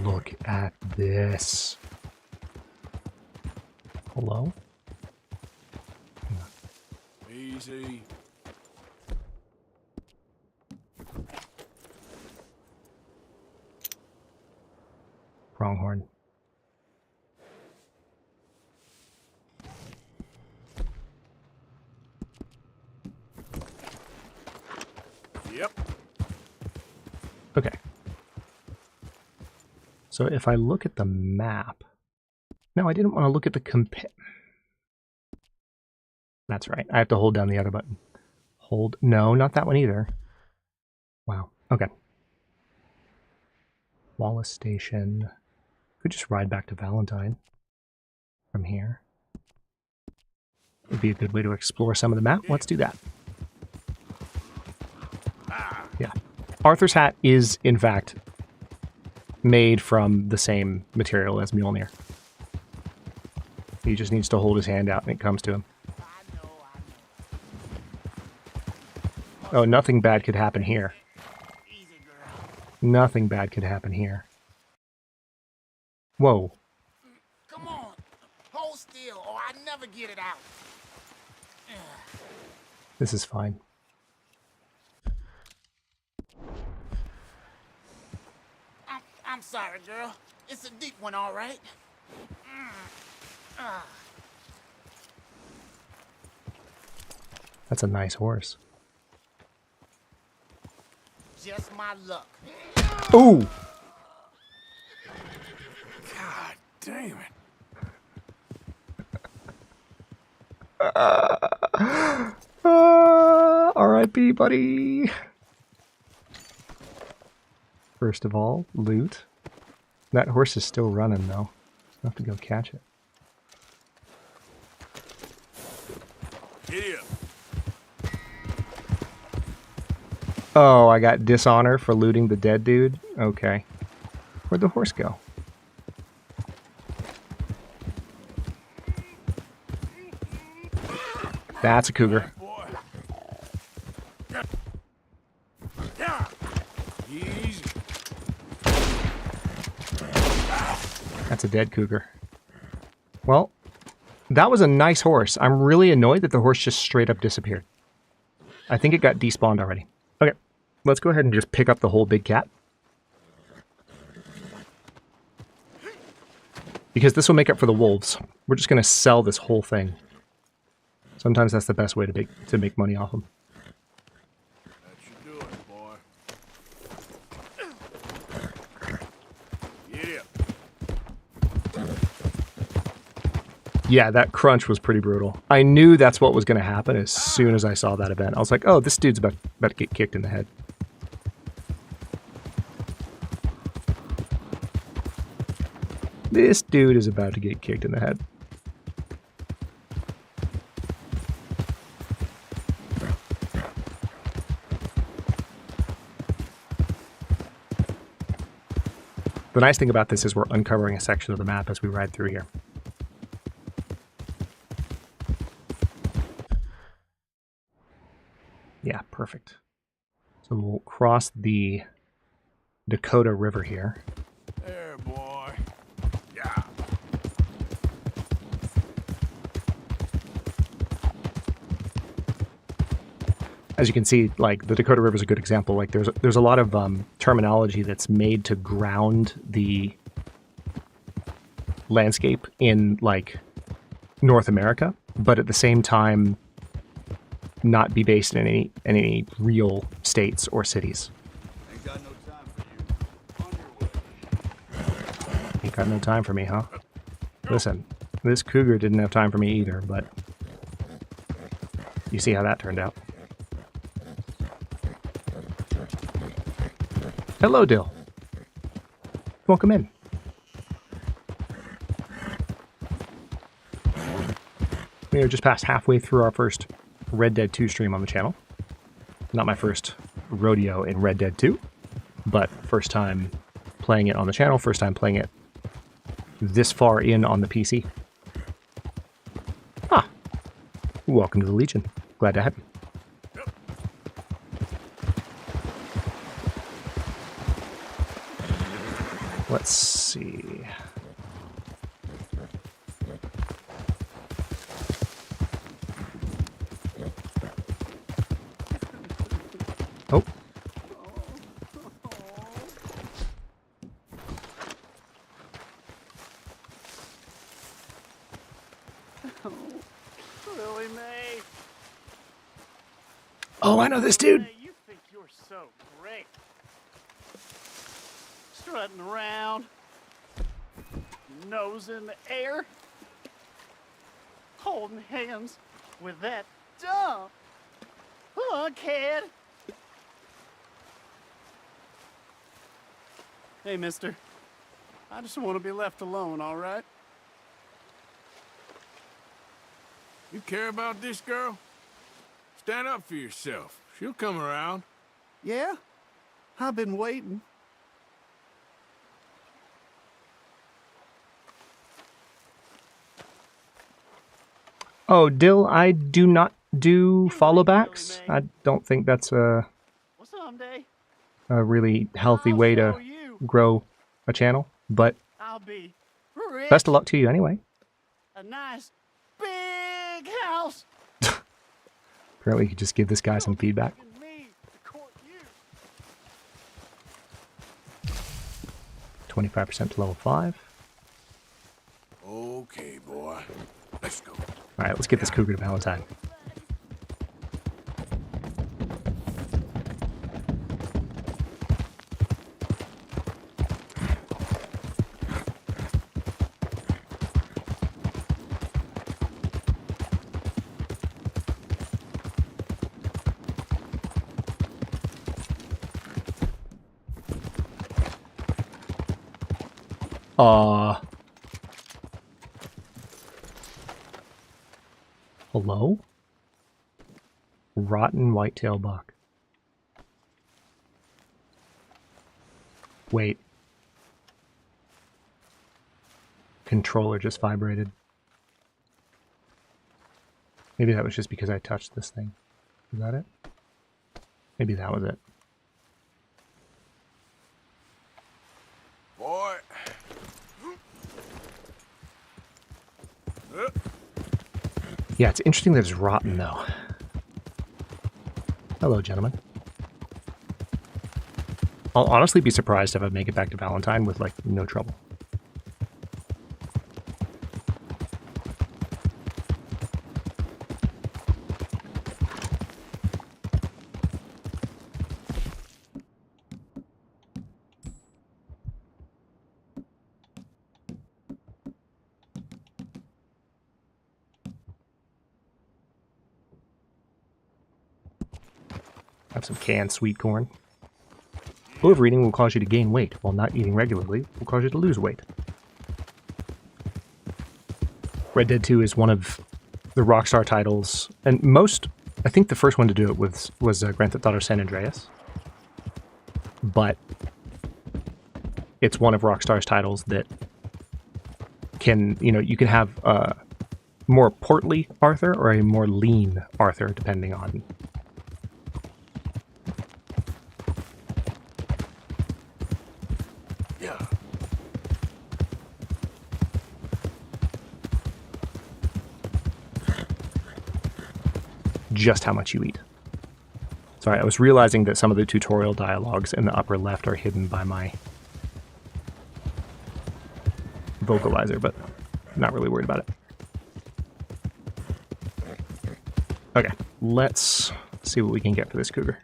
Look at this. Hello? Easy. Pronghorn. Yep. Okay. So if I look at the map... No, I didn't want to look at the compare... That's right. I have to hold down the other button. Hold. No, not that one either. Wow. Okay. Wallace Station. Could just ride back to Valentine from here. Would be a good way to explore some of the map. Let's do that. Yeah. Arthur's hat is, in fact, made from the same material as Mjolnir. He just needs to hold his hand out and it comes to him. Oh, nothing bad could happen here. Nothing bad could happen here. Whoa. Come on, hold still, or I never get it out. This is fine. I'm sorry, girl. It's a deep one, all right. That's a nice horse. Just my luck. Ooh! God damn it. R.I.P., buddy. First of all, loot. That horse is still running, though. I'll have to go catch it. Giddy up. Oh, I got dishonor for looting the dead dude? Okay. Where'd the horse go? That's a cougar. Easy. That's a dead cougar. Well, that was a nice horse. I'm really annoyed that the horse just straight up disappeared. I think it got despawned already. Okay, let's go ahead and just pick up the whole big cat. Because this will make up for the wolves. We're just going to sell this whole thing. Sometimes that's the best way to make money off them. That should do it, boy. Giddy up. Yeah, that crunch was pretty brutal. I knew that's what was going to happen as soon as I saw that event. I was like, oh, this dude's about to get kicked in the head. This dude is about to get kicked in the head. The nice thing about this is we're uncovering a section of the map as we ride through here. Yeah, perfect. So we'll cross the Dakota River here. There, boy. Yeah. As you can see, like, the Dakota River is a good example. Like, there's a lot of terminology that's made to ground the landscape in, like, North America, but at the same time not be based in any real states or cities. Ain't got no time for you. On your way. Ain't got no time for me, huh? Listen, this cougar didn't have time for me either, but you see how that turned out. Hello, Dill. Welcome in. We are just past halfway through our first Red Dead 2 stream on the channel. Not my first rodeo in Red Dead 2, but first time playing it on the channel, first time playing it this far in on the PC. Ah, welcome to the Legion. Glad to have you. Let's see. Oh. Lily Mae. Oh, I know this dude. Hey, you think you're so great. Strutting around, nose in the air, holding hands with that dumb Come on, kid. Hey, mister. I just want to be left alone, all right? You care about this girl? Stand up for yourself. She'll come around. Yeah? I've been waiting. Oh, Dill, I do not do follow backs. I don't think that's a really healthy way to grow a channel, but I'll be rich. best of luck to you anyway. A nice big house. Apparently, you could just give this guy some feedback. 25% to level 5. Okay, boy. Let's go. All right, let's get this cougar to Valentine. Hello? Rotten whitetail buck. Wait. Controller just vibrated. Maybe that was just because I touched this thing. Is that it? Maybe that was it. Boy. Yeah, it's interesting that it's rotten, though. Hello, gentlemen. I'll honestly be surprised if I make it back to Valentine with, like, no trouble. Have some canned sweet corn. Overeating will cause you to gain weight, while not eating regularly will cause you to lose weight. Red Dead 2 is one of the Rockstar titles, and most, I think the first one to do it was Grand Theft Auto San Andreas. But it's one of Rockstar's titles that can, you know, you can have a more portly Arthur or a more lean Arthur, depending on just how much you eat. Sorry, I was realizing that some of the tutorial dialogues in the upper left are hidden by my vocalizer, but I'm not really worried about it. Okay, let's see what we can get for this cougar.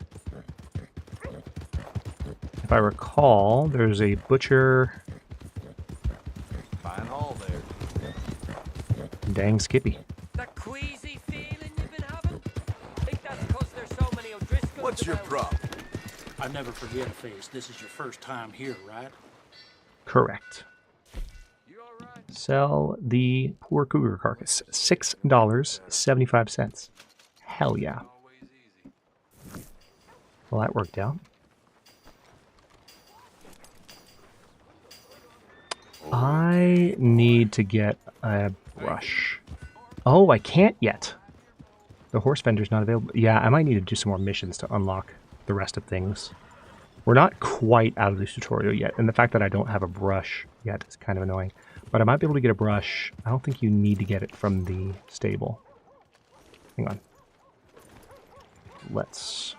If I recall, there's a butcher. Fine haul there. Dang Skippy. What's your problem? I never forget a face. This is your first time here, right? Correct. Sell the poor cougar carcass. $6.75. Hell yeah. Well, that worked out. I need to get a brush. Oh, I can't yet. The horse vendor's not available. Yeah, I might need to do some more missions to unlock the rest of things. We're not quite out of this tutorial yet, and the fact that I don't have a brush yet is kind of annoying. But I might be able to get a brush. I don't think you need to get it from the stable. Hang on. Let's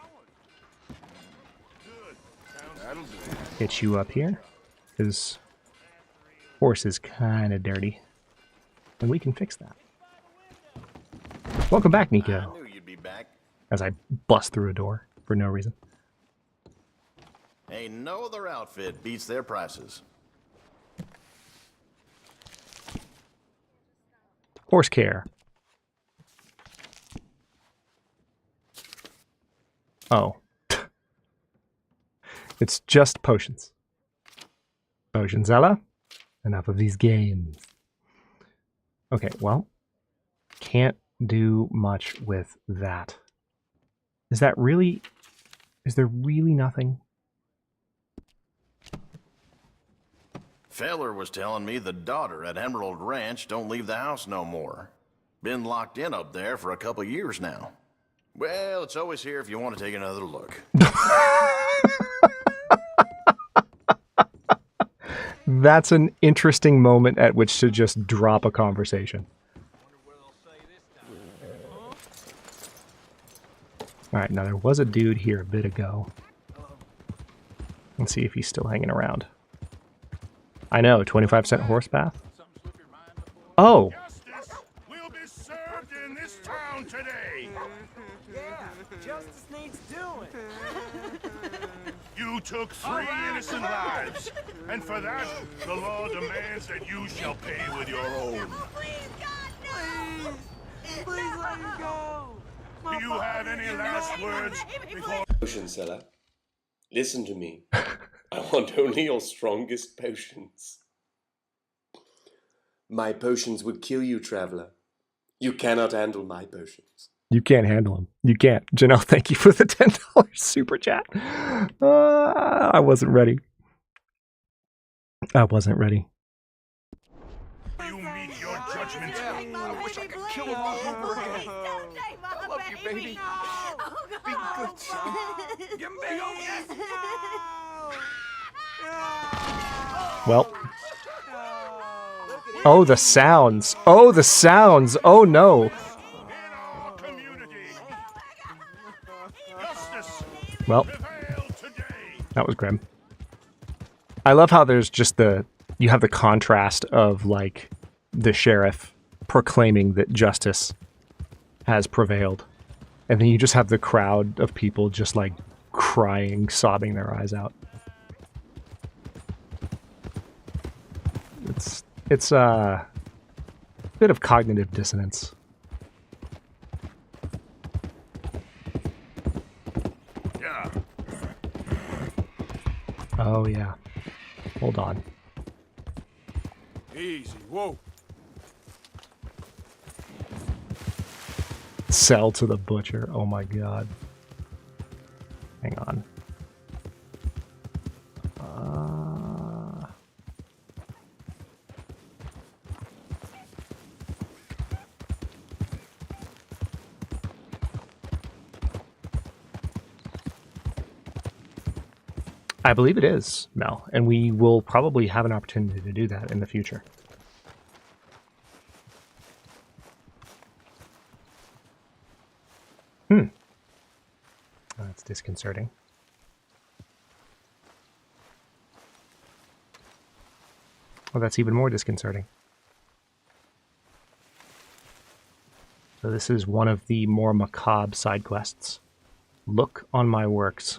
get you up here, because horse is kind of dirty, and we can fix that. Welcome back, Nico. I knew you'd be back. As I bust through a door for no reason. Ain't no other outfit beats their prices. Horse care. Oh. It's just potions. Potionzella. Enough of these games. Okay, well. Can't do much with that. Is that really... Is there really nothing? Feller was telling me the daughter at Emerald Ranch don't leave the house no more. Been locked in up there for a couple years now. Well, it's always here if you want to take another look. That's an interesting moment at which to just drop a conversation. Alright, now there was a dude here a bit ago. Let's see if he's still hanging around. I know, 25% horse bath. Oh! Justice will be served in this town today. Yeah, justice needs doing. You took 3 innocent lives, and for that, the law demands that you shall pay with your own. Please let him go. Do you have any last words before... Potion seller, listen to me. I want only your strongest potions. My potions would kill you, traveler. You cannot handle my potions. You can't handle him. You can't. Janelle, thank you for the $10 super chat. I wasn't ready. I wasn't ready. You meet your judgment. I wish I could kill him all over again. I love you, baby. Be good, son. Give him big old yes. Well. Oh, the sounds. Oh, the sounds. Oh, no. Well, that was grim. I love how there's just you have the contrast of, like, the sheriff proclaiming that justice has prevailed. And then you just have the crowd of people just, like, crying, sobbing their eyes out. It's a bit of cognitive dissonance. Yeah. Oh, yeah. Hold on. Easy, whoa. Sell to the butcher. Oh my god. Hang on. I believe it is, Mel, and we will probably have an opportunity to do that in the future. That's disconcerting. Well, that's even more disconcerting. So this is one of the more macabre side quests. Look on my works.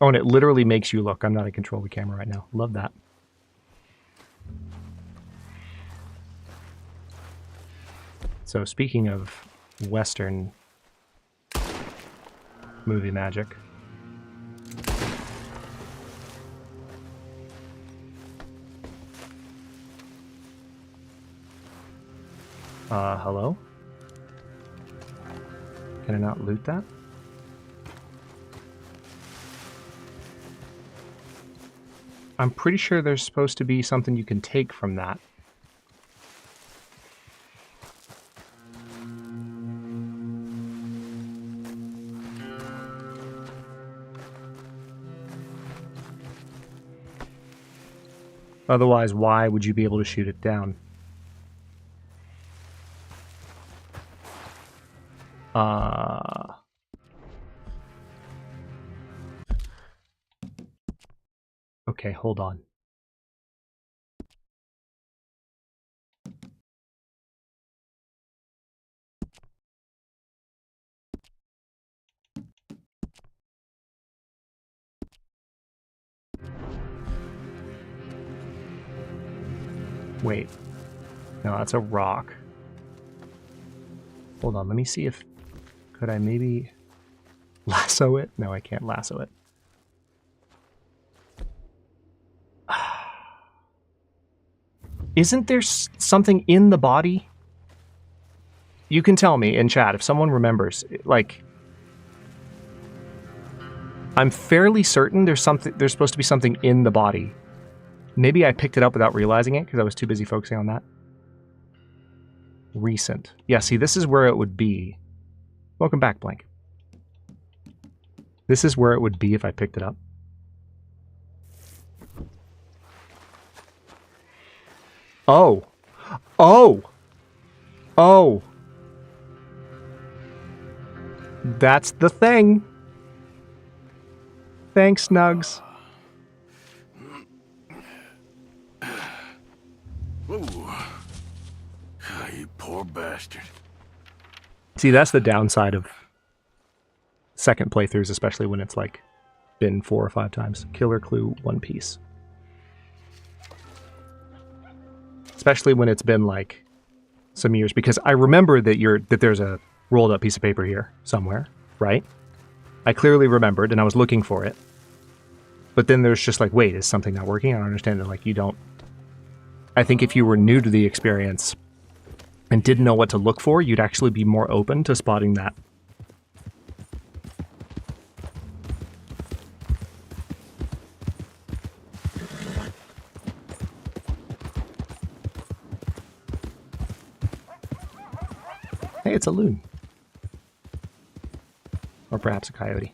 Oh, and it literally makes you look. I'm not in control of the camera right now. Love that. So speaking of Western movie magic. Hello? Can I not loot that? I'm pretty sure there's supposed to be something you can take from that. Otherwise, why would you be able to shoot it down? Okay, hold on. Wait. No, that's a rock. Hold on, let me see if... Could I maybe Lasso it? No, I can't lasso it. Isn't there something in the body? You can tell me in chat if someone remembers. Like, I'm fairly certain there's supposed to be something in the body. Maybe I picked it up without realizing it because I was too busy focusing on that. Recent. Yeah, see, this is where it would be. Welcome back, Blank. This is where it would be if I picked it up. Oh. Oh. Oh. That's the thing. Thanks, Nugs. Ooh. Oh, you poor bastard. See, that's the downside of second playthroughs, especially when it's like been 4 or 5 times. Killer Clue, One Piece. Especially when it's been like some years, because I remember that there's a rolled up piece of paper here somewhere, right? I clearly remembered and I was looking for it. But then there's just like, wait, is something not working? I don't understand it. Like, you don't... I think if you were new to the experience and didn't know what to look for, you'd actually be more open to spotting that. Hey, it's a loon. Or perhaps a coyote.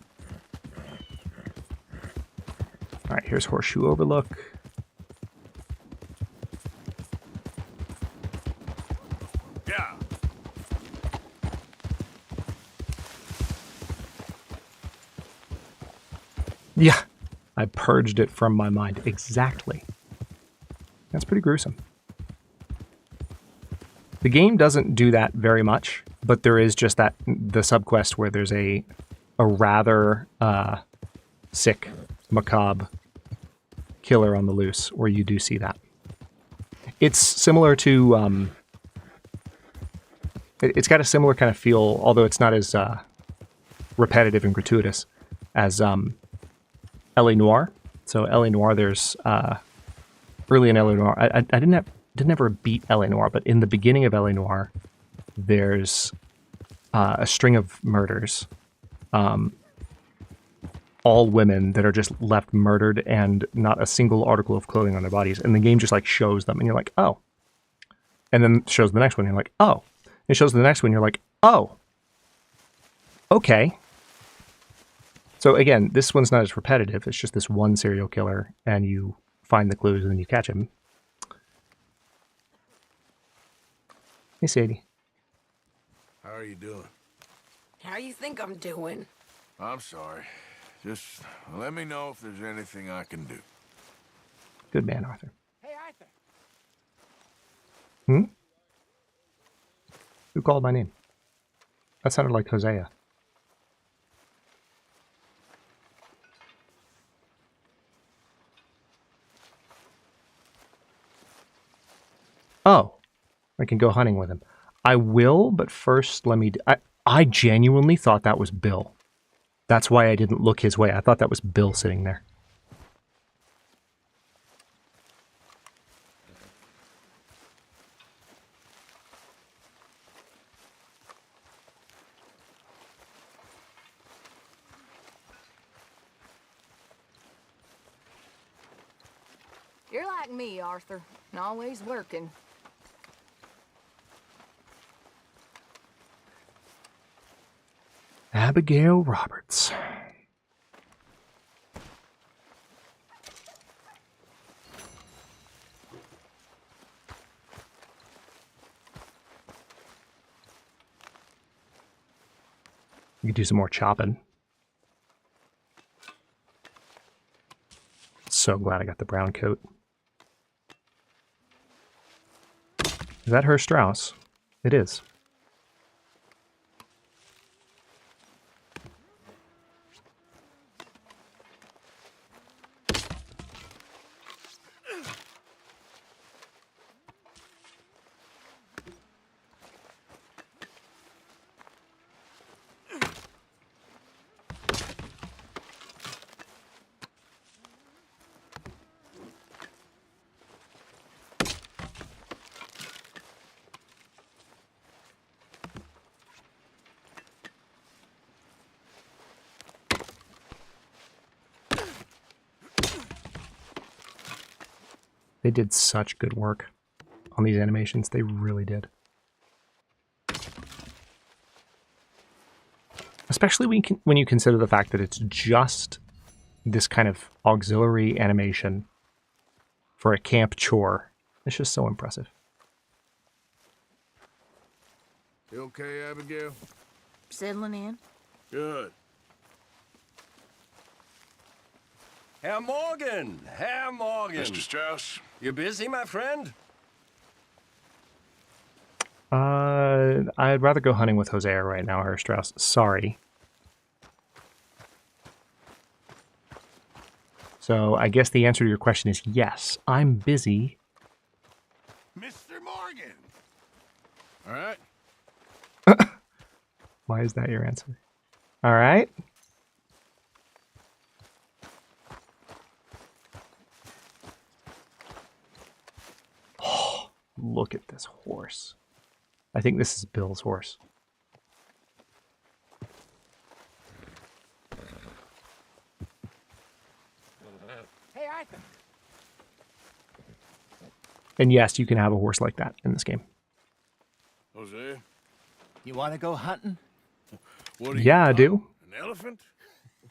Alright, here's Horseshoe Overlook. Yeah. Yeah, I purged it from my mind. Exactly. That's pretty gruesome. The game doesn't do that very much, but there is just the subquest where there's a rather sick, macabre killer on the loose, where you do see that. It's similar to... it's got a similar kind of feel, although it's not as repetitive and gratuitous as L.A. Noire. So L.A. Noire, there's... early in L.A. Noire, I didn't ever beat L.A. Noire, but in the beginning of L.A. Noire, there's a string of murders. All women that are just left murdered and not a single article of clothing on their bodies. And the game just like shows them and you're like, oh. And then shows the next one and you're like, oh. It shows the next one, you're like, oh. Okay. So again, this one's not as repetitive. It's just this one serial killer and you find the clues and then you catch him. Hey, Sadie. How are you doing? How you think I'm doing? I'm sorry. Just let me know if there's anything I can do. Good man, Arthur. Hey, Arthur. Hmm? Who called my name? That sounded like Hosea. Oh, I can go hunting with him. I will, but first let me... I genuinely thought that was Bill. That's why I didn't look his way. I thought that was Bill sitting there. You're like me, Arthur. Always working. Abigail Roberts. We could do some more chopping. So glad I got the brown coat. Is that her Strauss? It is. They did such good work on these animations. They really did. Especially when you consider the fact that it's just this kind of auxiliary animation for a camp chore. It's just so impressive. You okay, Abigail? Settling in? Good. Herr Morgan! Herr Morgan! Mr. Strauss? You busy, my friend? I'd rather go hunting with Hosea right now, Herr Strauss. Sorry. So I guess the answer to your question is yes. I'm busy. Mr. Morgan! All right. Why is that your answer? All right. Oh, look at this horse. I think this is Bill's horse. Hey, Arthur. And yes, you can have a horse like that in this game. Jose? You want to go hunting? What Yeah, I do. An elephant?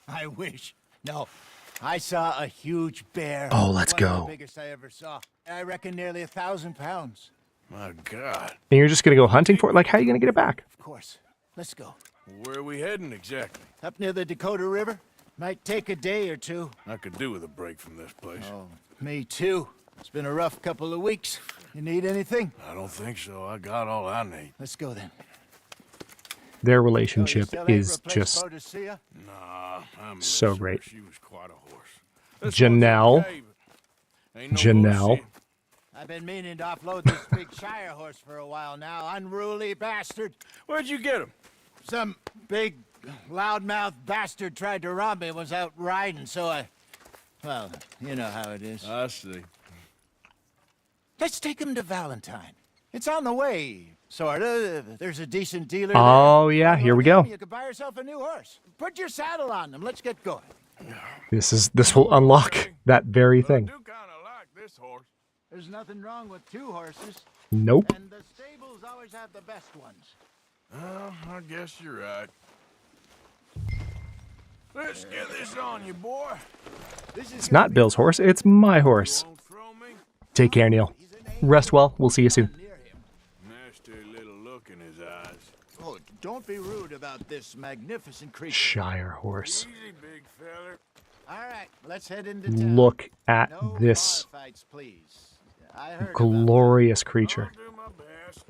I wish. No, I saw a huge bear. Oh, let's One of go. the biggest I ever saw. I reckon nearly 1,000 pounds. My God. And you're just going to go hunting for it? Like, how are you going to get it back? Of course. Let's go. Where are we heading exactly? Up near the Dakota River. Might take a day or two. I could do with a break from this place. Oh, me too. It's been a rough couple of weeks. You need anything? I don't think so. I got all I need. Let's go then. Their relationship still ain't is replaced just Boadicea? Nah, I miss so her. great. She was quite a horse. This Janelle. one's okay, but ain't no Janelle. bullshit. I've been meaning to offload this big Shire horse for a while now. Unruly bastard. Where'd you get him? Some big, loudmouth bastard tried to rob me. Was out riding, so I... Well, you know how it is. I see. Let's take him to Valentine. It's on the way, sorta. There's a decent dealer Oh, there. yeah, here we go. You could buy yourself a new horse. Put your saddle on them. Let's get going. This will unlock that very thing. kind of like this horse. There's nothing wrong with two horses. Nope. And the stables always have the best ones. Well, I guess you're right. Let's get this on you, boy. It's not Bill's horse, it's my horse. Take care, Neil. Rest well. We'll see you soon. Nasty little look in his eyes. Oh, don't be rude about this magnificent creature. Shire horse. Easy, big feller. All right, let's head into town. Look at No this bar fights, please. I heard glorious creature. Do my best.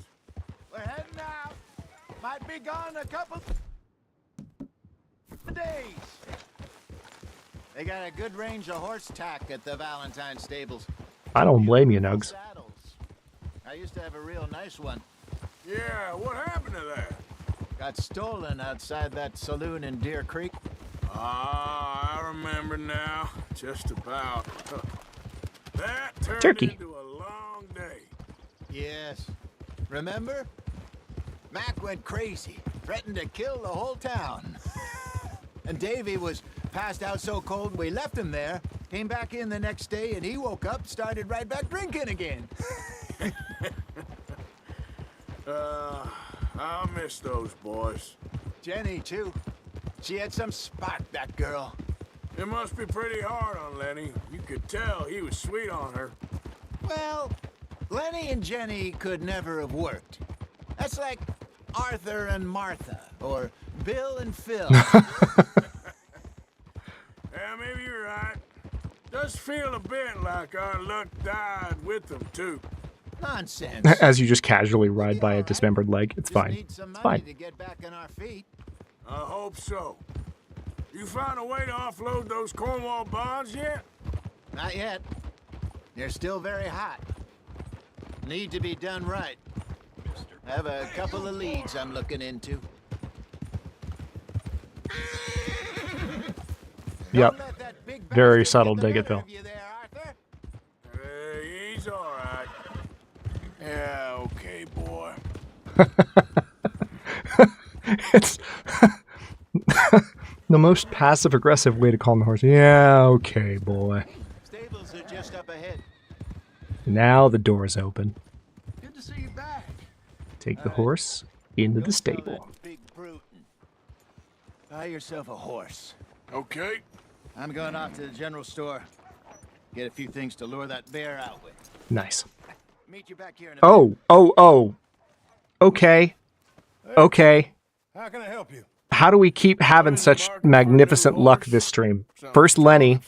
We're heading out. Might be gone a couple of days. They got a good range of horse tack at the Valentine stables. I don't blame you, Nugs. Saddles. I used to have a real nice one. Yeah, what happened to that? Got stolen outside that saloon in Deer Creek. Ah, I remember now. Just about. That turned Turkey. into a long day. Yes. Remember? Mac went crazy, threatened to kill the whole town. And Davy was passed out so cold we left him there. Came back in the next day and he woke up, started right back drinking again. I'll miss those boys. Jenny, too. She had some spark, that girl. It must be pretty hard on Lenny. You could tell he was sweet on her. Well, Lenny and Jenny could never have worked. That's like Arthur and Martha, or Bill and Phil. Yeah, maybe you're right. Does feel a bit like our luck died with them, too. Nonsense. As you just casually ride by a dismembered leg. It's fine. Need some It's money fine. to get back on our feet. I hope so. You find a way to offload those Cornwall bonds yet? Not yet. They're still very hot. Need to be done right. I have a couple of leads I'm looking into. Yep. Very subtle dig it, Phil. He's all right. Yeah, okay, boy. It's the most passive-aggressive way to call him a horse. Yeah, okay, boy. Stables are just up ahead. Now the door's open. Good to see you back. Take the horse into the stable. Big brute. Buy yourself a horse. Okay. I'm going off to the general store. Get a few things to lure that bear out with. Nice. Meet you back here in a Oh. Okay. Okay. How can I help you? How do we keep having such magnificent luck this stream? First Lenny,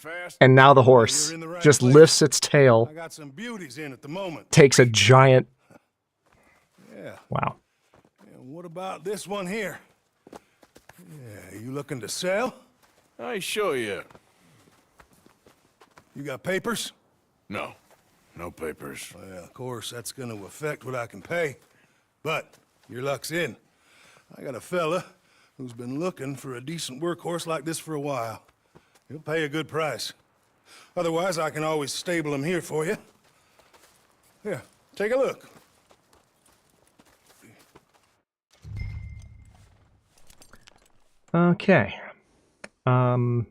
and now the horse. Just lifts its tail. I got some beauties in at the moment. Takes a giant... Yeah. Wow. And what about this one here? Yeah, you looking to sell? I show you. You got papers? No. No papers. Well, of course, that's going to affect what I can pay. But your luck's in. I got a fella who's been looking for a decent workhorse like this for a while. He'll pay a good price. Otherwise, I can always stable him here for you. Here, take a look. Okay. So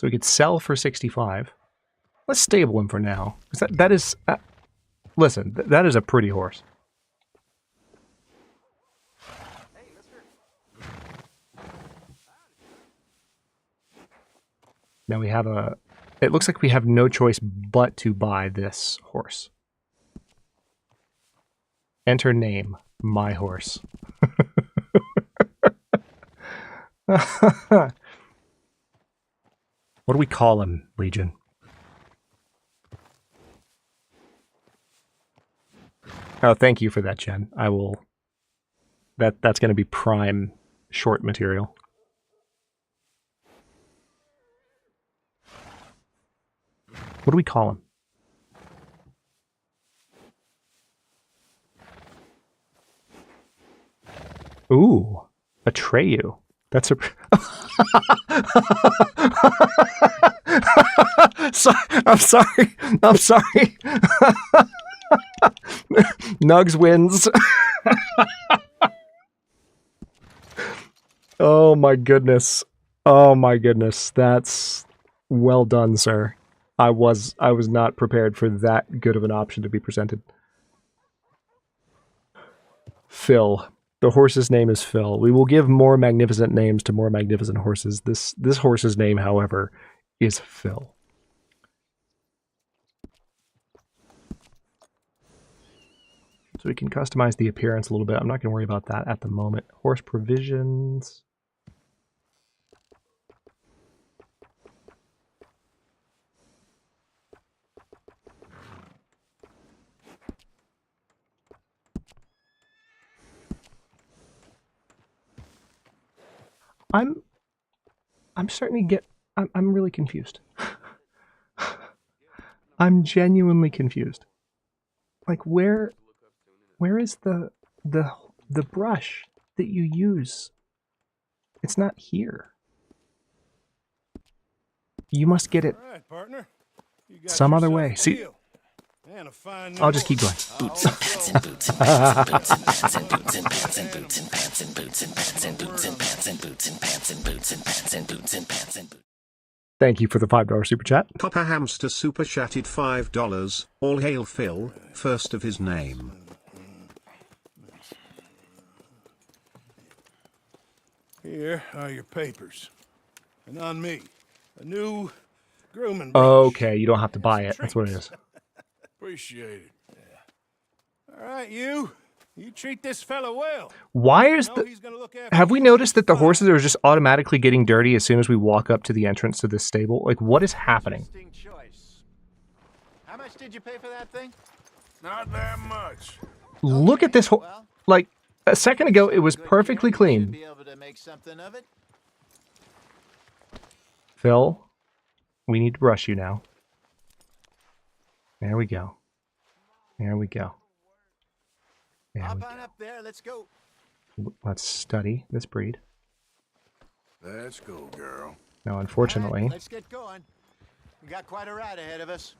we could sell for 65. Let's stable him for now. That is... listen, that is a pretty horse. Now we have a... It looks like we have no choice but to buy this horse. Enter name, my horse. What do we call him, Legion? Oh, thank you for that, Jen. I will... That's going to be prime short material. What do we call him? Ooh, Atreyu. That's a... I'm sorry. Nugs wins. Oh my goodness. That's well done, sir. I was not prepared for that good of an option to be presented. Phil. The horse's name is Phil. We will give more magnificent names to more magnificent horses. This horse's name, however, is Phil. So we can customize the appearance a little bit. I'm not going to worry about that at the moment. Horse provisions. I'm starting to get... I'm really confused. I'm genuinely confused. Like, where is the brush that you use? It's not here. You must get it some other way. See, I'll just keep going. Boots and pants and boots and pants and boots and pants and boots and boots and pants and boots and pants and boots and pants and boots and pants and boots and pants and boots and pants and boots. Thank you for the $5 super chat. Copper Hamster super chatted $5. All hail Phil, first of his name. Here are your papers. And on me, a new grooming. Okay, you don't have to buy it. That's what it is. Appreciate it. Yeah. All right, you treat this fella well. Why is have we noticed that the horses are just automatically getting dirty as soon as we walk up to the entrance to this stable? Like, what is happening? How much did you pay for that thing? Not that much. Look at this like, a second ago, it was perfectly clean. Be able to make something of it. Phil, we need to brush you now. There we go. There we go. Hop on up there, let's go. Let's study this breed. Let's go, girl. Now, unfortunately... Let's get going. We got quite a ride ahead of us.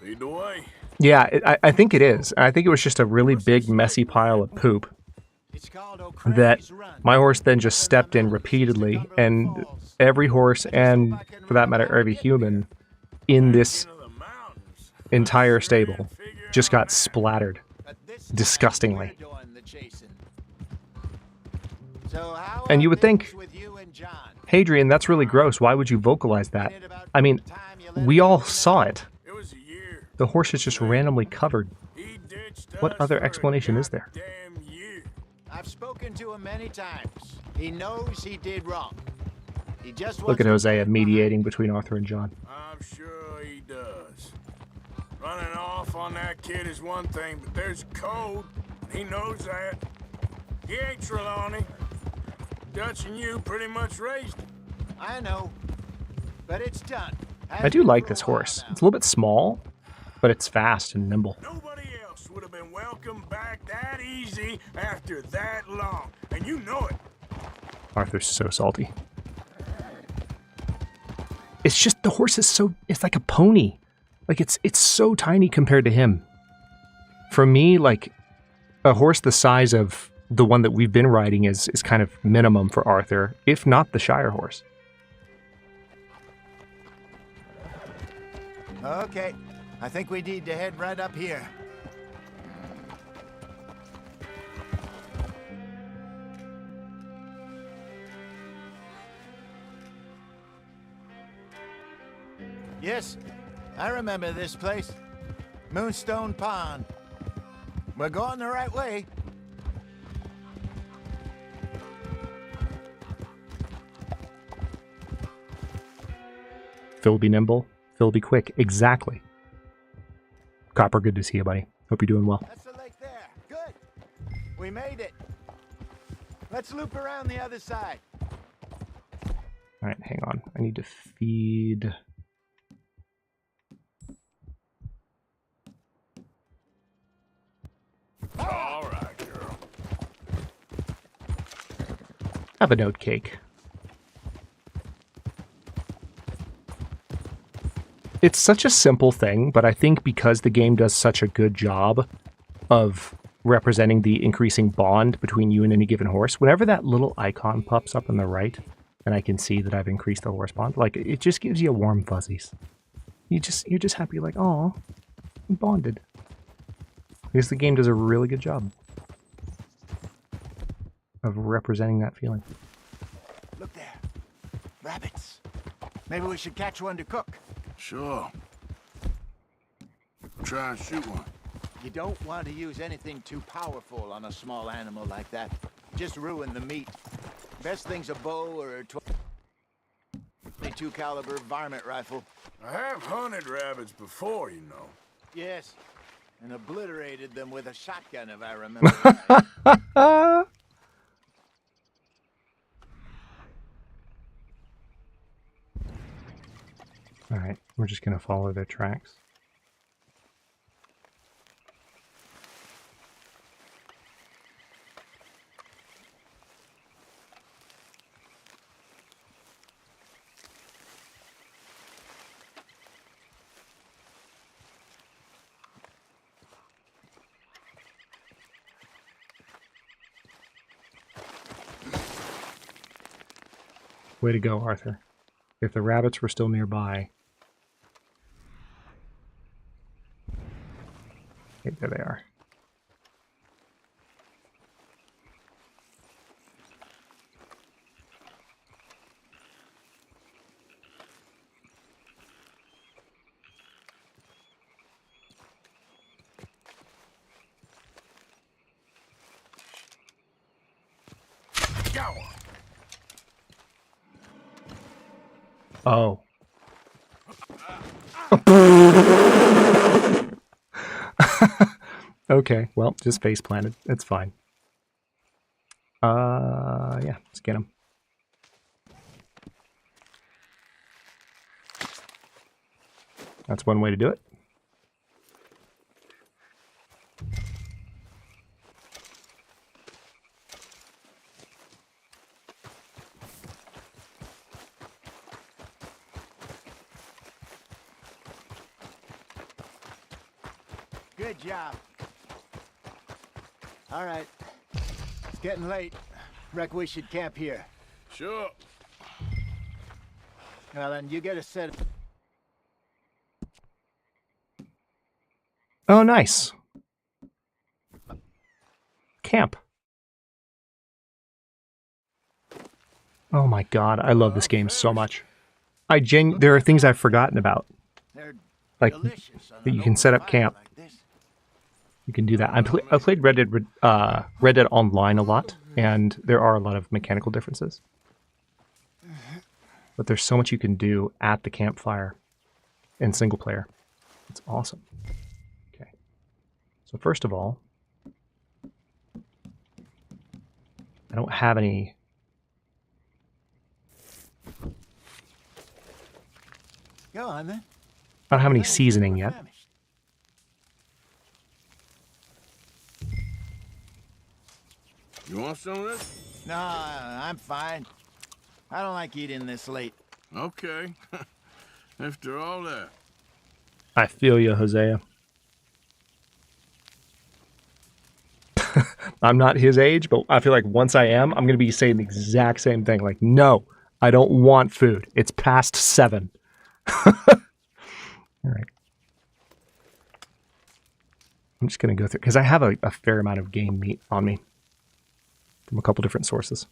Lead the way. Yeah, I think it is. I think it was just a really big, messy pile of poop. that my horse then just stepped in repeatedly, and every horse, and for that matter, every human in this entire stable just got splattered disgustingly. And you would think, Hadrian, that's really gross. Why would you vocalize that? I mean, we all saw it. The horse is just randomly covered. What other explanation is there? I've spoken to him many times. He knows he did wrong. He just Look at Hosea mediating between Arthur and John. I'm sure he does. Running off on that kid is one thing, but there's code. He knows that. He ain't Trelawney. Dutch and you pretty much raised him. I know, but it's done. I do like this horse. It's a little bit small, but it's fast and nimble. Nobody else would have been welcomed back that easy after that long, and you know it. Arthur's so salty. It's just the horse is so, it's like a pony. Like it's so tiny compared to him. For me, like a horse the size of the one that we've been riding is kind of minimum for Arthur, if not the Shire horse. Okay, I think we need to head right up here. Yes, I remember this place. Moonstone Pond. We're going the right way. Phil be nimble, Phil be quick. Exactly. Copper, good to see you, buddy. Hope you're doing well. That's the lake there. Good. We made it. Let's loop around the other side. All right, hang on. I need to feed... All right, girl. Have an oat cake. It's such a simple thing, but I think because the game does such a good job of representing the increasing bond between you and any given horse, whenever that little icon pops up on the right, and I can see that I've increased the horse bond, like, it just gives you warm fuzzies. You're just happy, like, oh, I'm bonded. Because the game does a really good job of representing that feeling. Look there. Rabbits. Maybe we should catch one to cook. Sure. Try and shoot one. You don't want to use anything too powerful on a small animal like that. Just ruin the meat. Best thing's a bow or a 22 caliber varmint rifle. I have hunted rabbits before, you know. Yes. And obliterated them with a shotgun, if I remember. Alright, we're just going to follow their tracks. Way to go, Arthur. If the rabbits were still nearby... Okay, there they are. Oh. Okay, well, just face planted. It's fine. Yeah, let's get him. That's one way to do it. Good job. All right. It's getting late. Reckon we should camp here. Sure. Well, then you get a set. Oh, nice. Camp. Oh my god, I love this game so much. There are things I've forgotten about. Like, that you can set up camp. You can do that. I played Red Dead Online a lot, and there are a lot of mechanical differences. But there's so much you can do at the campfire in single player. It's awesome. Okay. So first of all, I don't have any... Go on, then. I don't have any seasoning yet. You want some of this? No, I'm fine. I don't like eating this late. Okay. After all that. I feel you, Hosea. I'm not his age, but I feel like once I am, I'm going to be saying the exact same thing. Like, no, I don't want food. It's past 7. All right. I'm just going to go through, because I have a fair amount of game meat on me from a couple different sources.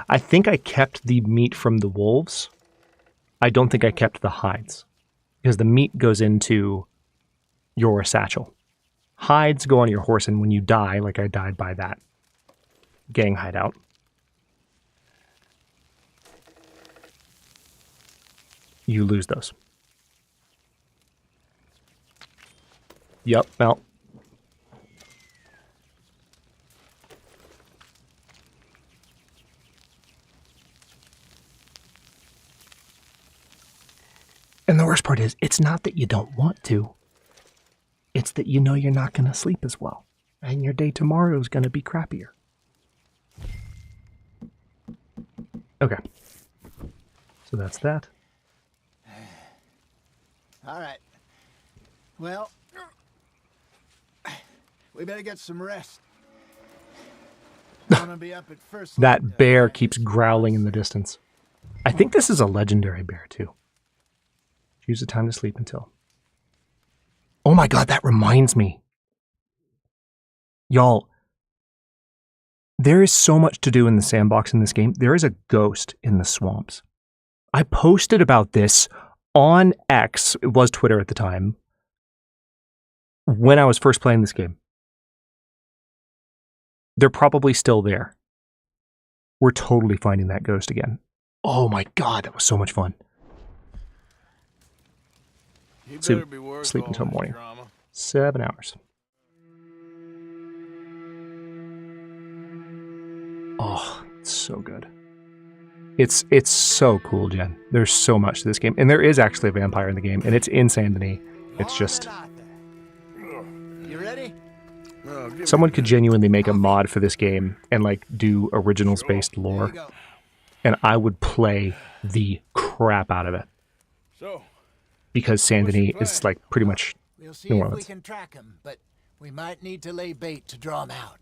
I think I kept the meat from the wolves. I don't think I kept the hides, because the meat goes into your satchel. Hides go on your horse, and when you die, like I died by that gang hideout, you lose those. Yep, well. And the worst part is, it's not that you don't want to. It's that you know you're not going to sleep as well. And your day tomorrow is going to be crappier. Okay. So that's that. All right. Well, we better get some rest. Wanna be up at first. That bear keeps growling in the distance. I think this is a legendary bear, too. Choose the time to sleep until. Oh my god, that reminds me. Y'all, there is so much to do in the sandbox in this game. There is a ghost in the swamps. I posted about this on X, it was Twitter at the time, when I was first playing this game. They're probably still there. We're totally finding that ghost again. Oh my god, that was so much fun. Sleep until morning. 7 hours. Oh, it's so good. It's so cool, Jen. There's so much to this game. And there is actually a vampire in the game, and it's in Saint Denis. It's just... You ready? Someone could genuinely make a mod for this game and like do originals-based lore. And I would play the crap out of it. Because Saint Denis is like pretty much We'll see New if Orleans. we can track him, but we might need to lay bait to draw him out.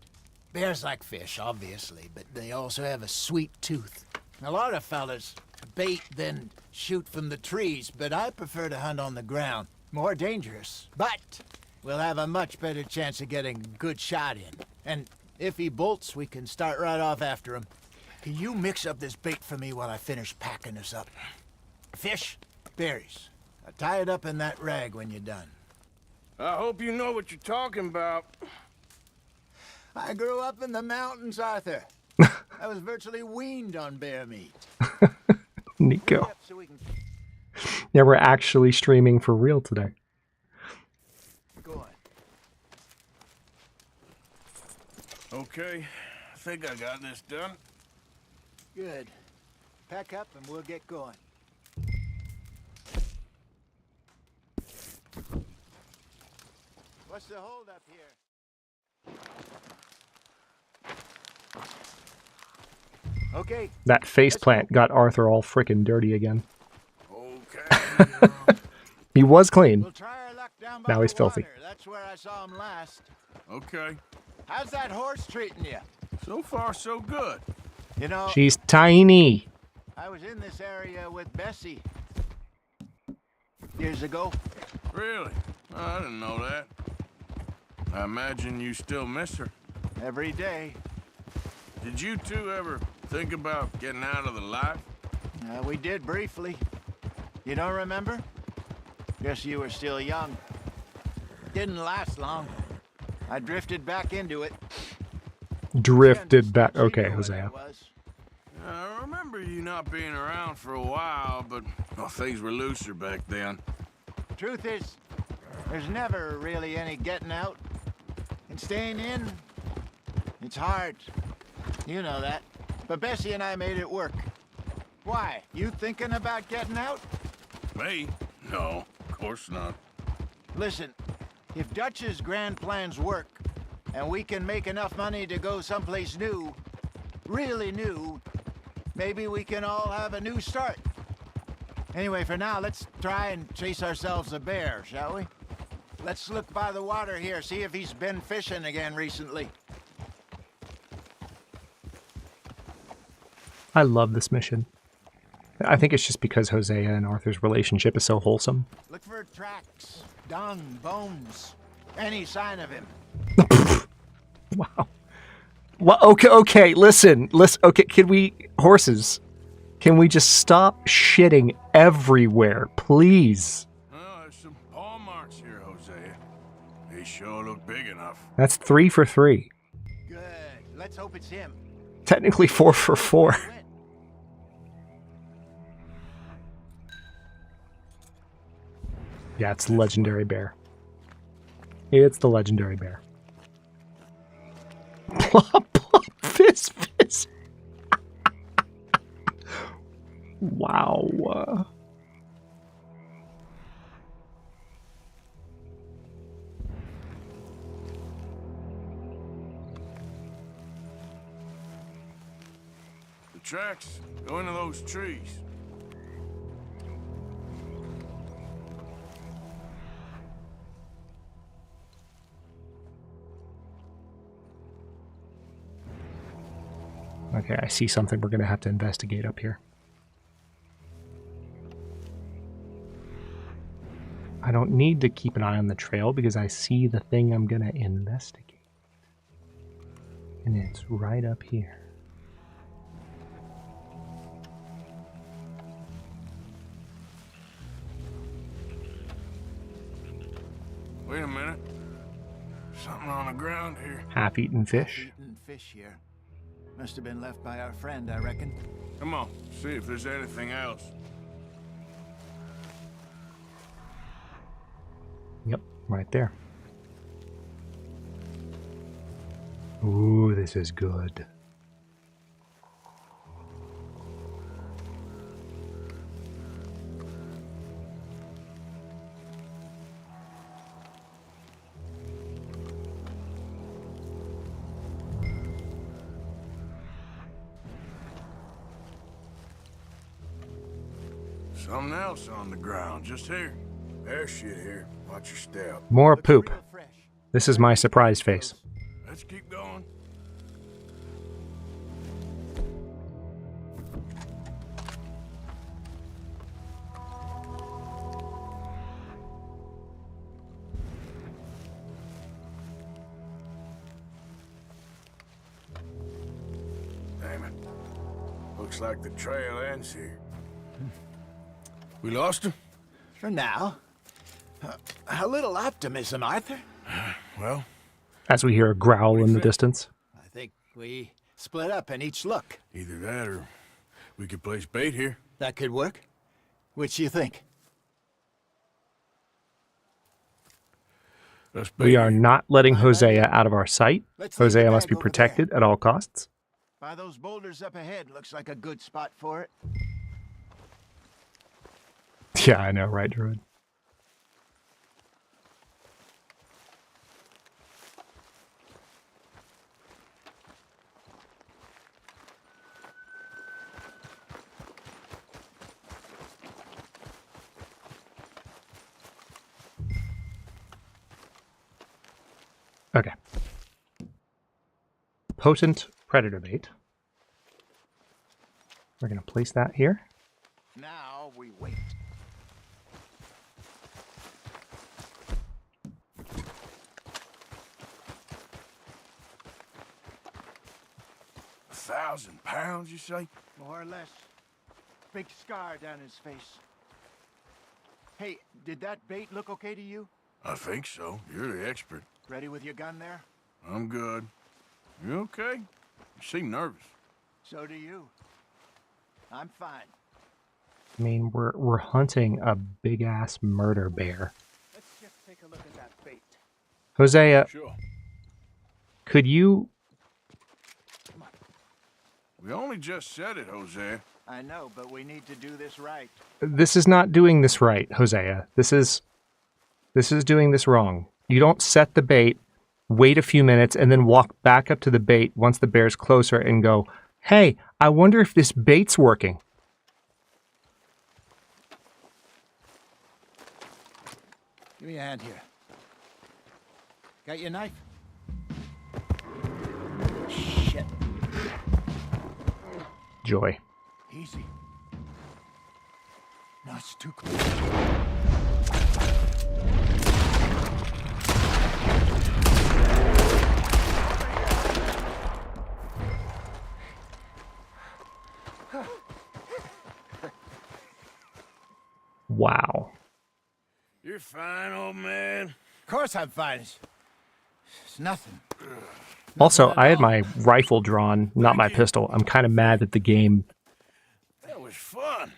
Bears like fish, obviously, but they also have a sweet tooth. A lot of fellas bait then shoot from the trees, but I prefer to hunt on the ground. More dangerous, but we'll have a much better chance of getting a good shot in. And if he bolts, we can start right off after him. Can you mix up this bait for me while I finish packing this up? Fish, berries. I'll tie it up in that rag when you're done. I hope you know what you're talking about. I grew up in the mountains, Arthur. I was virtually weaned on bear meat. Nico. Yeah, we're actually streaming for real today. Go on. Okay, I think I got this done. Good. Pack up and we'll get going. What's the hold up here? Okay. That faceplant got Arthur all frickin' dirty again. Okay. He was clean. We'll try our luck down by Now he's the filthy. water. That's where I saw him last. Okay. How's that horse treating you? So far, so good. You know, She's tiny. I was in this area with Bessie years ago. Really? Oh, I didn't know that. I imagine you still miss her. Every day. Did you two ever think about getting out of the life? We did briefly. You don't remember? Guess you were still young. Didn't last long. I drifted back into it. Drifted back. Okay, Hosea. I remember you not being around for a while, but well, things were looser back then. Truth is, there's never really any getting out. And staying in, it's hard. You know that. But Bessie and I made it work. Why? You thinking about getting out? Me? No, of course not. Listen, if Dutch's grand plans work, and we can make enough money to go someplace new, really new, maybe we can all have a new start. Anyway, for now, let's try and chase ourselves a bear, shall we? Let's look by the water here, see if he's been fishing again recently. I love this mission. I think it's just because Hosea and Arthur's relationship is so wholesome. Look for tracks, dung, bones, any sign of him. Wow. Well, okay, listen, okay, horses, can we just stop shitting everywhere, please? Oh, there's some paw marks here, Hosea. They sure look big enough. That's 3 for 3. Good, let's hope it's him. Technically 4 for 4. Yeah, it's the legendary bear. It's the legendary bear. Plop, plop, fizz, fizz. Wow. The tracks go into those trees. Okay, I see something we're going to have to investigate up here. I don't need to keep an eye on the trail because I see the thing I'm going to investigate. And it's right up here. Wait a minute. Something on the ground here. Half-eaten fish. Half-eaten fish here. Must have been left by our friend, I reckon. Come on, see if there's anything else. Yep, right there. Ooh, this is good. Something else on the ground, just here. There's shit here. Watch your step. More poop. This is my surprise face. Let's keep going. Damn it. Looks like the trail ends here. We lost him? For now. A little optimism, Arthur. Well, as we hear a growl in the distance. I think we split up and each look. Either that or we could place bait here. That could work. Which do you think? We are not letting Hosea out of our sight. Hosea must be protected at all costs. By those boulders up ahead, looks like a good spot for it. Yeah, I know, right, Druid? Okay. potent predator bait. We're going to place that here. Now we wait. £1,000, you say? More or less. Big scar down his face. Hey, did that bait look okay to you? I think so. You're the expert. Ready with your gun there? I'm good. You okay? You seem nervous. So do you. I'm fine. I mean, we're hunting a big-ass murder bear. Let's just take a look at that bait. Hosea, Sure. could you... We only just said it, Jose. I know, but we need to do this right. This is not doing this right, Hosea. This is doing this wrong. You don't set the bait, wait a few minutes, and then walk back up to the bait once the bear's closer and go, hey, I wonder if this bait's working. Give me a hand here. Got your knife? Shit. Joy. Easy. No, it's too close. Wow. You're fine, old man. Of course I'm fine. It's nothing. Also, I had my rifle drawn, not my pistol. I'm kind of mad that the game That was fun.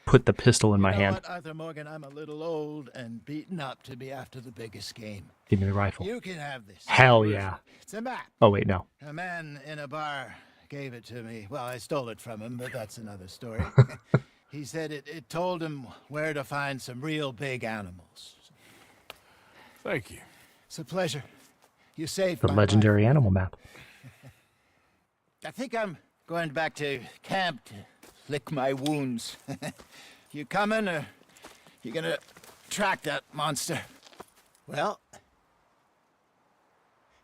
put the pistol in my You know hand. what, Arthur Morgan, I'm a little old and beaten up to be after the biggest game. Give me the rifle. You can have this. Hell yeah. It's a map. Oh, wait, no. A man in a bar gave it to me. Well, I stole it from him, but that's another story. He said it told him where to find some real big animals. Thank you. It's a pleasure. You saved The my legendary life. animal map. I think I'm going back to camp to lick my wounds. You coming, or you gonna track that monster? Well,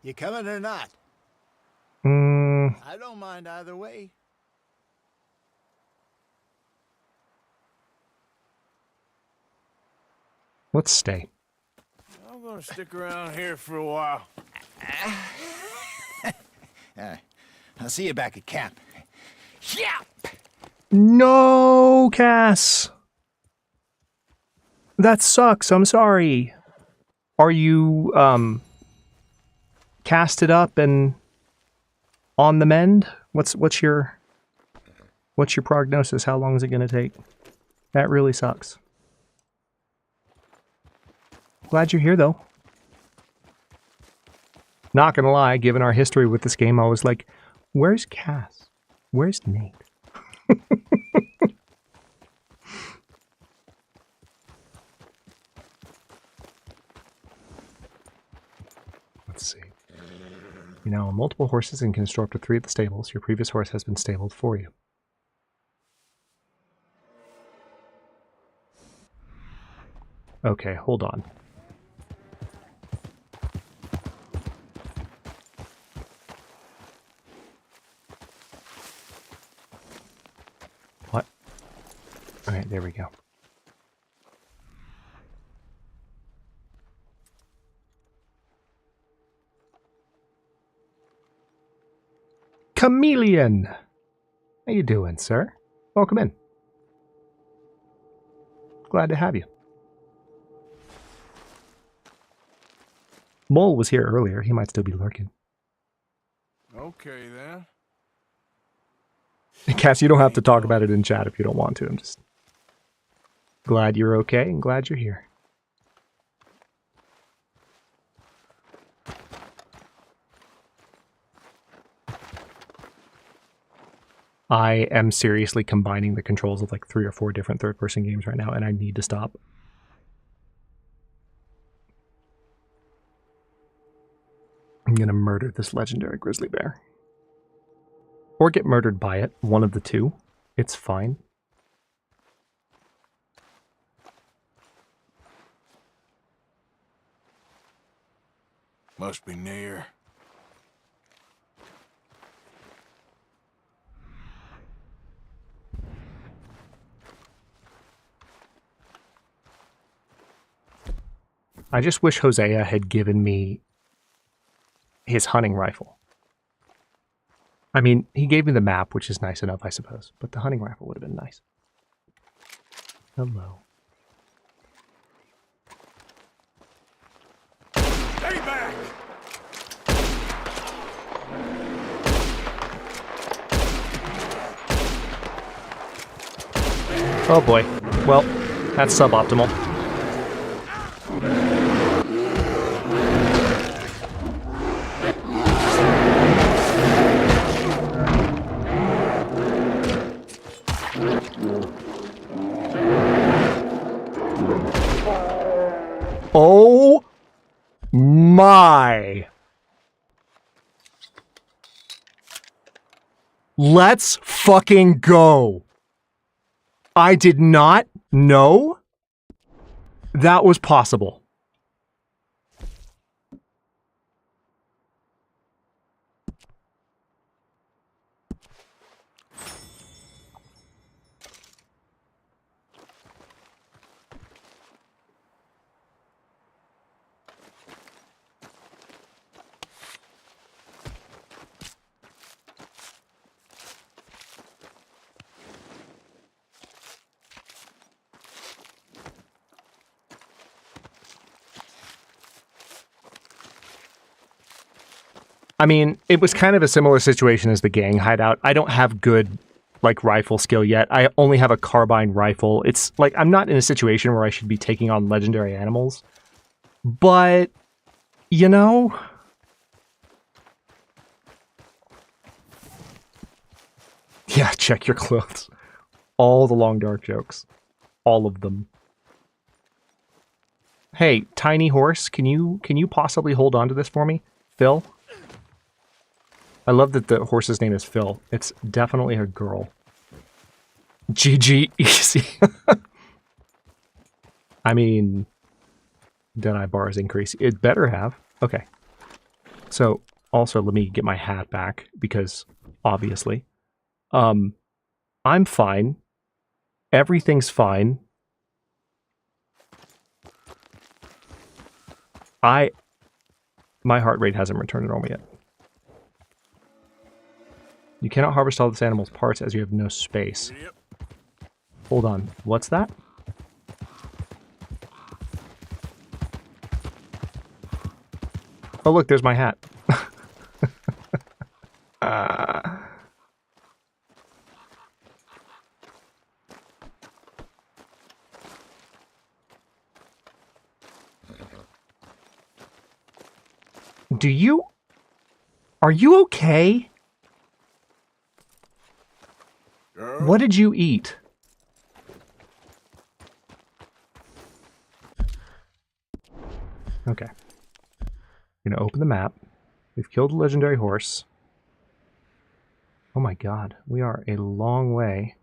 you coming or not? I don't mind either way. Let's stay. I'm gonna stick around here for a while. I'll see you back at camp. Yeah. No, Cass. That sucks. I'm sorry. Are you casted up and on the mend? What's your prognosis? How long is it going to take? That really sucks. Glad you're here though. Not gonna lie, given our history with this game, I was like, where's Cass? Where's Nate? Let's see. You now own multiple horses and can store up to 3 at the stables. Your previous horse has been stabled for you. Okay, hold on. What? Alright, there we go. Chameleon! How you doing, sir? Welcome in. Glad to have you. Mole was here earlier. He might still be lurking. Okay, then. Cass, you don't have to talk about it in chat if you don't want to. I'm just glad you're okay and glad you're here. I am seriously combining the controls of like 3 or 4 different third-person games right now, and I need to stop. I'm gonna murder this legendary grizzly bear. Or get murdered by it, one of the two. It's fine. Must be near. I just wish Hosea had given me his hunting rifle. I mean, he gave me the map, which is nice enough, I suppose. But the hunting rifle would have been nice. Hello. Stay back! Oh boy. Well, that's suboptimal. Oh my. Let's fucking go. I did not know that was possible. I mean, it was kind of a similar situation as the gang hideout. I don't have good, like, rifle skill yet. I only have a carbine rifle. It's, like, I'm not in a situation where I should be taking on legendary animals. But, you know... Yeah, check your clothes. All the long dark jokes. All of them. Hey, tiny horse, can you possibly hold on to this for me? Phil? I love that the horse's name is Phil. It's definitely a girl. GG easy. I mean, Deadeye bars increase. It better have. Okay. So, also, let me get my hat back, because, obviously. I'm fine. Everything's fine. My heart rate hasn't returned to normal yet. You cannot harvest all this animal's parts as you have no space. Yep. Hold on. What's that? Oh, look, there's my hat. Are you okay? What did you eat? Okay. I'm gonna open the map. We've killed a legendary horse. Oh my god, we are a long way.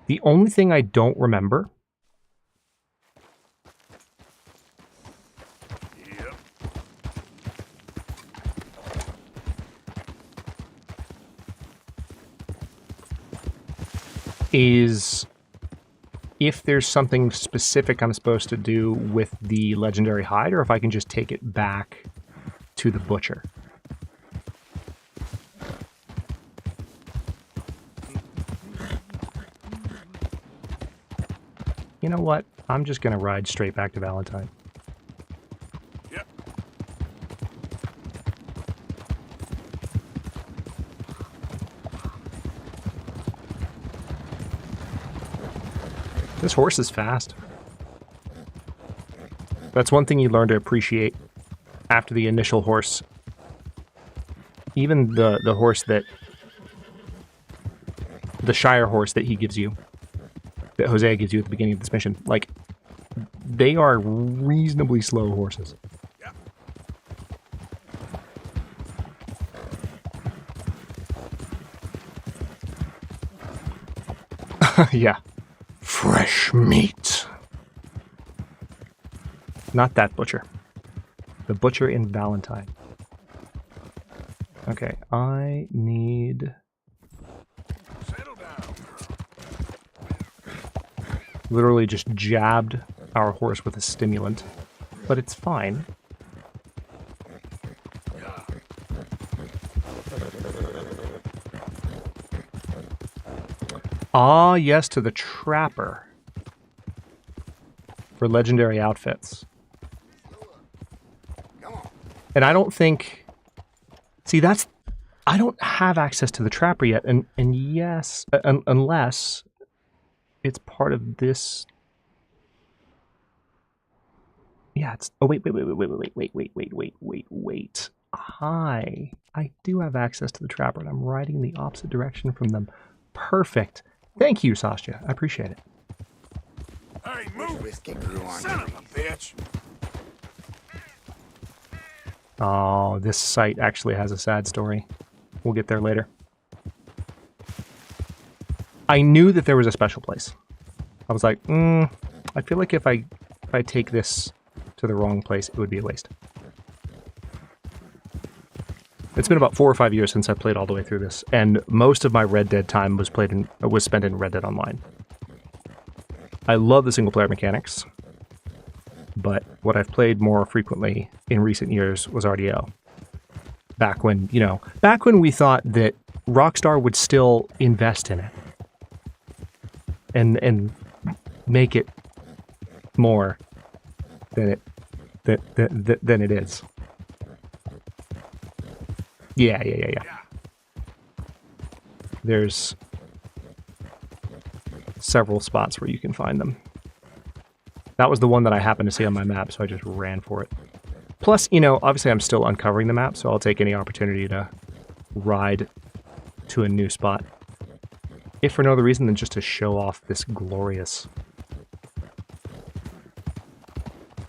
The only thing I don't remember is if there's something specific I'm supposed to do with the legendary hide, or if I can just take it back to the butcher. You know what? I'm just gonna ride straight back to Valentine. Yep. This horse is fast. That's one thing you learn to appreciate after the initial horse. Even the horse that... the Shire horse that he gives you. That Hosea gives you at the beginning of this mission. Like, they are reasonably slow horses. Yeah. Fresh meat. Not that butcher. The butcher in Valentine. Okay, I need... Settle down, Literally just jabbed our horse with a stimulant. But it's fine. Ah, yes, to the trapper. For legendary outfits. And I don't think... See, that's... I don't have access to the trapper yet, and yes, unless it's part of this... Yeah, it's... Oh, wait. Hi. I do have access to the trapper, and I'm riding in the opposite direction from them. Perfect. Thank you, Sasha. I appreciate it. Hey, move! Son of a bitch! Oh, this site actually has a sad story. We'll get there later. I knew that there was a special place. I was like, I feel like if I take this to the wrong place, it would be a waste. It's been about 4 or 5 years since I played all the way through this, and most of my Red Dead time was spent in Red Dead Online. I love the single-player mechanics, but what I've played more frequently in recent years was RDO. Back when, back when we thought that Rockstar would still invest in it and make it more than it is. Yeah. There's several spots where you can find them. That was the one that I happened to see on my map, so I just ran for it. Plus, obviously I'm still uncovering the map, so I'll take any opportunity to ride to a new spot. If for no other reason than just to show off this glorious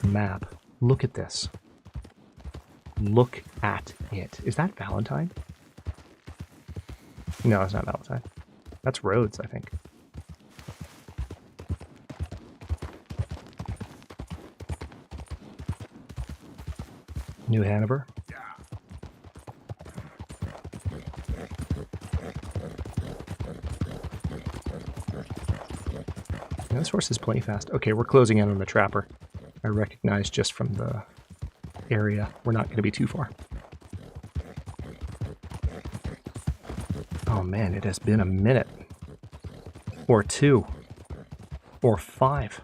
map. Look at this. Look at it. Is that Valentine? No, it's not Valentine. That's Rhodes, I think. New Hanover. Yeah, this horse is plenty fast. Okay, we're closing in on the trapper. I recognize just from the area we're not going to be too far. Oh man, it has been a minute. Or 2. Or 5.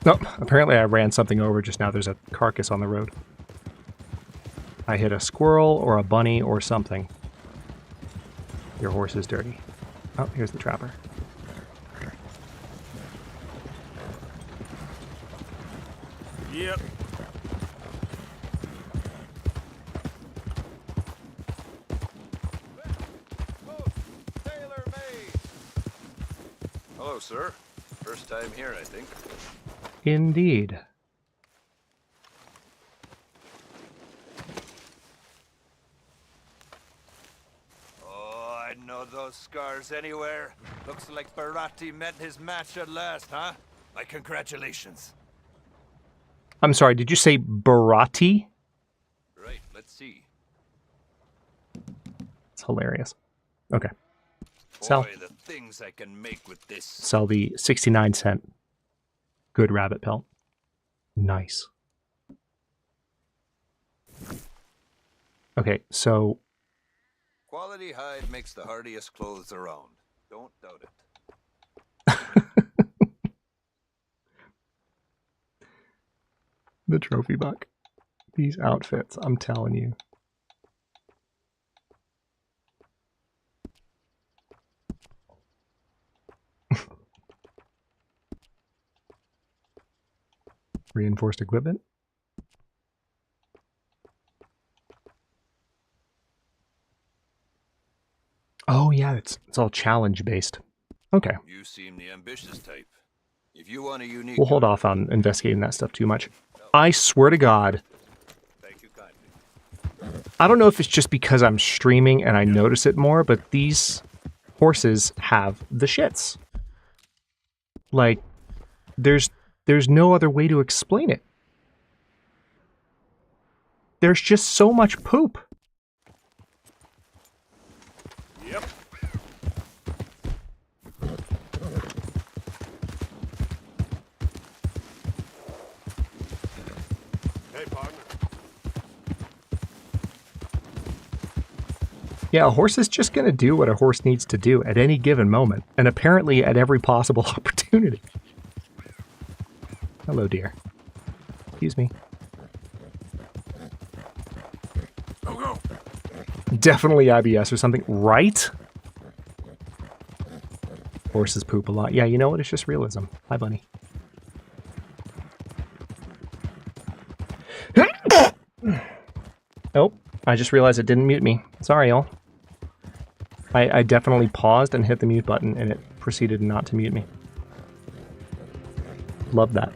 Nope, apparently I ran something over just now. There's a carcass on the road. I hit a squirrel or a bunny or something. Your horse is dirty. Oh, here's the trapper. Yep. Hello, sir. First time here, I think. Indeed. Oh, I know those scars anywhere. Looks like Barati met his match at last, huh? My congratulations. I'm sorry, did you say Barati? Right, let's see. It's hilarious. Okay. Sell. Boy, the things I can make with this. Sell the 69-cent good rabbit pelt. Nice. Okay, so... Quality hide makes the hardiest clothes around. Don't doubt it. The trophy buck. These outfits, I'm telling you. Reinforced equipment. Oh yeah, it's all challenge based. Okay. You seem the ambitious type. If you want a unique... We'll hold off on investigating that stuff too much. I swear to God, Thank you kindly. I don't know if it's just because I'm streaming and I notice it more, but these horses have the shits. Like, There's no other way to explain it. There's just so much poop. Yep. Hey, partner. Yeah, a horse is just going to do what a horse needs to do at any given moment, and apparently at every possible opportunity. Hello, dear. Excuse me. Go, go. Definitely IBS or something, right? Horses poop a lot. Yeah, you know what? It's just realism. Hi, bunny. Oh, I just realized it didn't mute me. Sorry, y'all. I definitely paused and hit the mute button, and it proceeded not to mute me. Love that.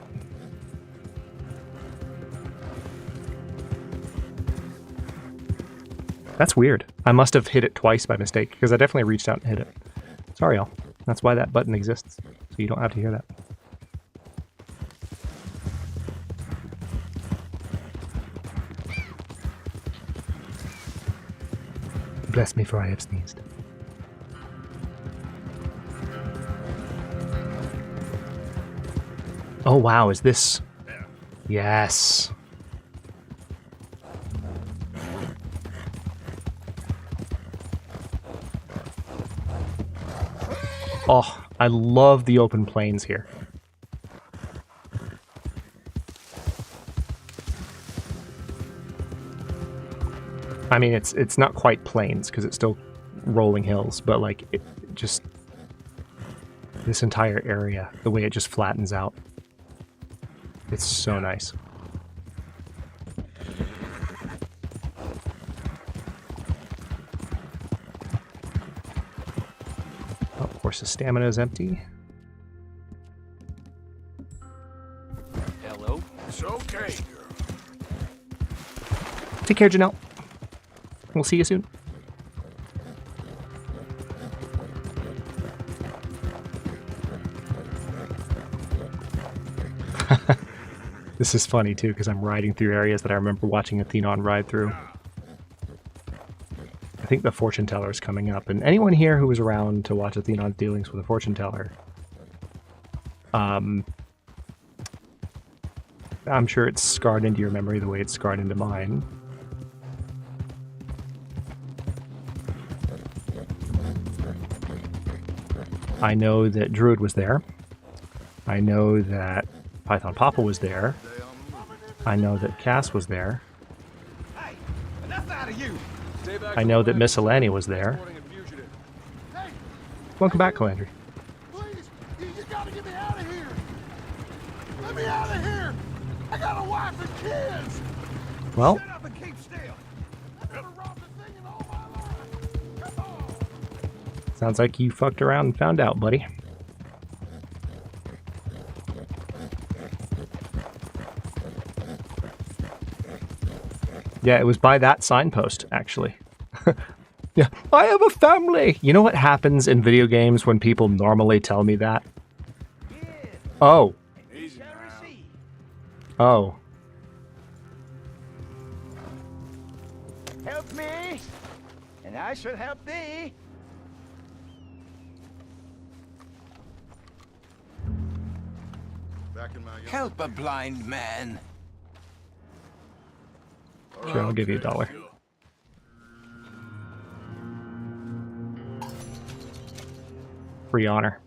That's weird. I must have hit it twice by mistake, because I definitely reached out and hit it. Sorry, y'all. That's why that button exists, so you don't have to hear that. Bless me, for I have sneezed. Oh, wow, is this... Yes. Oh, I love the open plains here. I mean, it's not quite plains because it's still rolling hills, but like it just this entire area, the way it just flattens out, it's so nice. Oh, of course, the stamina is empty. Hello. It's okay, girl. Take care, Janelle. We'll see you soon. This is funny too, because I'm riding through areas that I remember watching Athenon ride through. I think the fortune teller is coming up, and anyone here who was around to watch Athenon's dealings with a fortune teller, I'm sure it's scarred into your memory the way it's scarred into mine. I know that Druid was there. I know that Python Papa was there. I know that Cass was there. I know that Miscellany was there. Welcome back, Calandry. Please, you gotta get me out of here. Let me out of here. I got a wife and kids. Well, Shut up and keep still. I've never robbed a thing in all my life. Come on. sounds like you fucked around and found out, buddy. Yeah, it was by that signpost, actually. Yeah, I have a family! You know what happens in video games when people normally tell me that? Oh. Oh. Help me, and I shall help thee. Help a blind man. Sure, I'll give you $1. Free honor.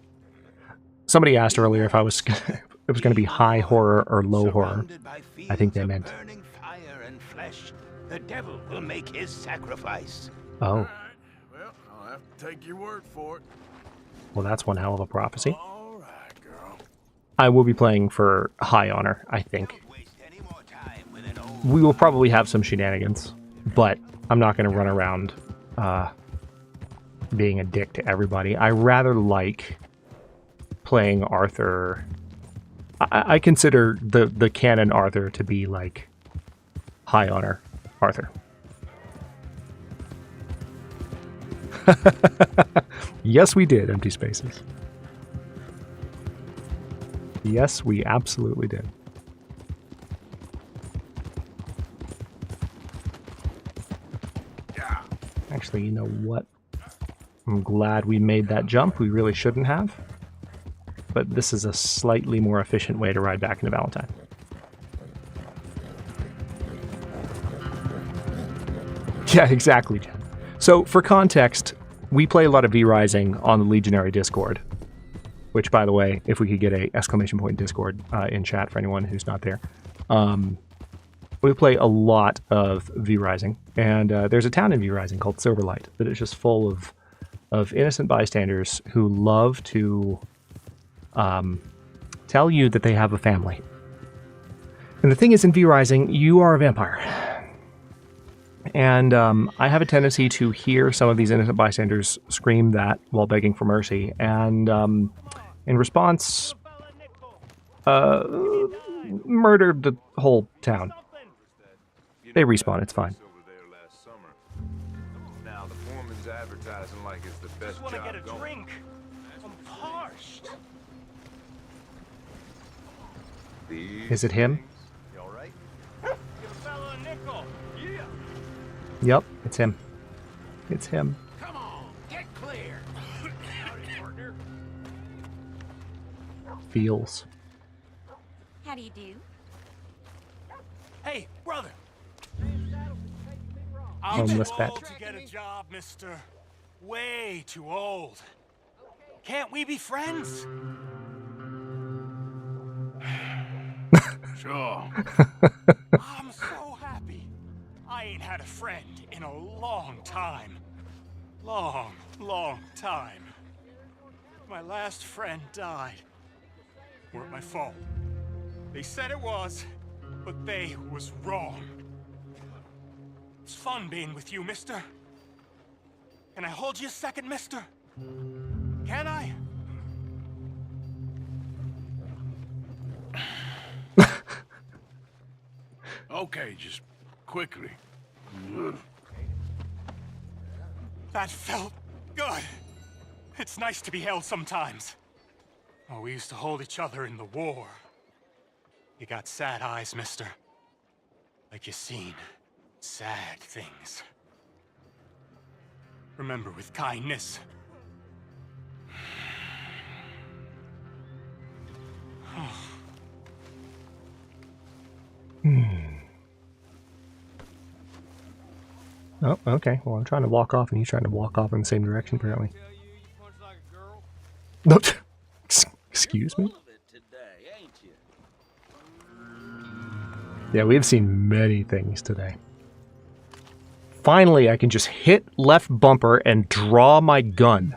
Somebody asked earlier if I was it was going to be high horror or low horror. I think they meant. Fire and flesh. The devil will make his sacrifice. Oh. Well, I'll have to take your word for it. Well, that's one hell of a prophecy. All right, girl. I will be playing for high honor, I think. We will probably have some shenanigans, but I'm not going to run around being a dick to everybody. I rather like playing Arthur. I consider the canon Arthur to be like high honor Arthur. Yes, we did, empty spaces. Yes, we absolutely did. Actually, you know what? I'm glad we made that jump. We really shouldn't have. But this is a slightly more efficient way to ride back into Valentine. Yeah, exactly, Jen. So, for context, we play a lot of V-Rising on the Legionary Discord. Which, by the way, if we could get a exclamation point Discord in chat for anyone who's not there. We play a lot of V-Rising, and there's a town in V-Rising called Silverlight that is just full of innocent bystanders who love to tell you that they have a family. And the thing is, in V-Rising, you are a vampire. And I have a tendency to hear some of these innocent bystanders scream that while begging for mercy, and in response, murdered the whole town. They respawn, it's fine. Now the foreman's advertising like it's the best Just job want to get a going. drink. I'm parched. Is it him? You all right? Give a fellow a nickel. Yeah. Yep, it's him. It's him. Come on, get clear. Howdy, partner. Feels. How do you do? Hey, brother. Homeless I'm too bat. old to get a job, mister. Way too old. Can't we be friends? Sure. I'm so happy. I ain't had a friend in a long time. Long time. My last friend died. Weren't my fault. They said it was, but they was wrong. It's fun being with you, mister. Can I hold you a second, mister? Can I? Okay, just quickly. That felt good. It's nice to be held sometimes. Oh, we used to hold each other in the war. You got sad eyes, mister. Like you seen sad things. Remember with kindness. Oh, okay. Well, I'm trying to walk off, and he's trying to walk off in the same direction, apparently. No, excuse me? Yeah, we have seen many things today. Finally, I can just hit left bumper and draw my gun.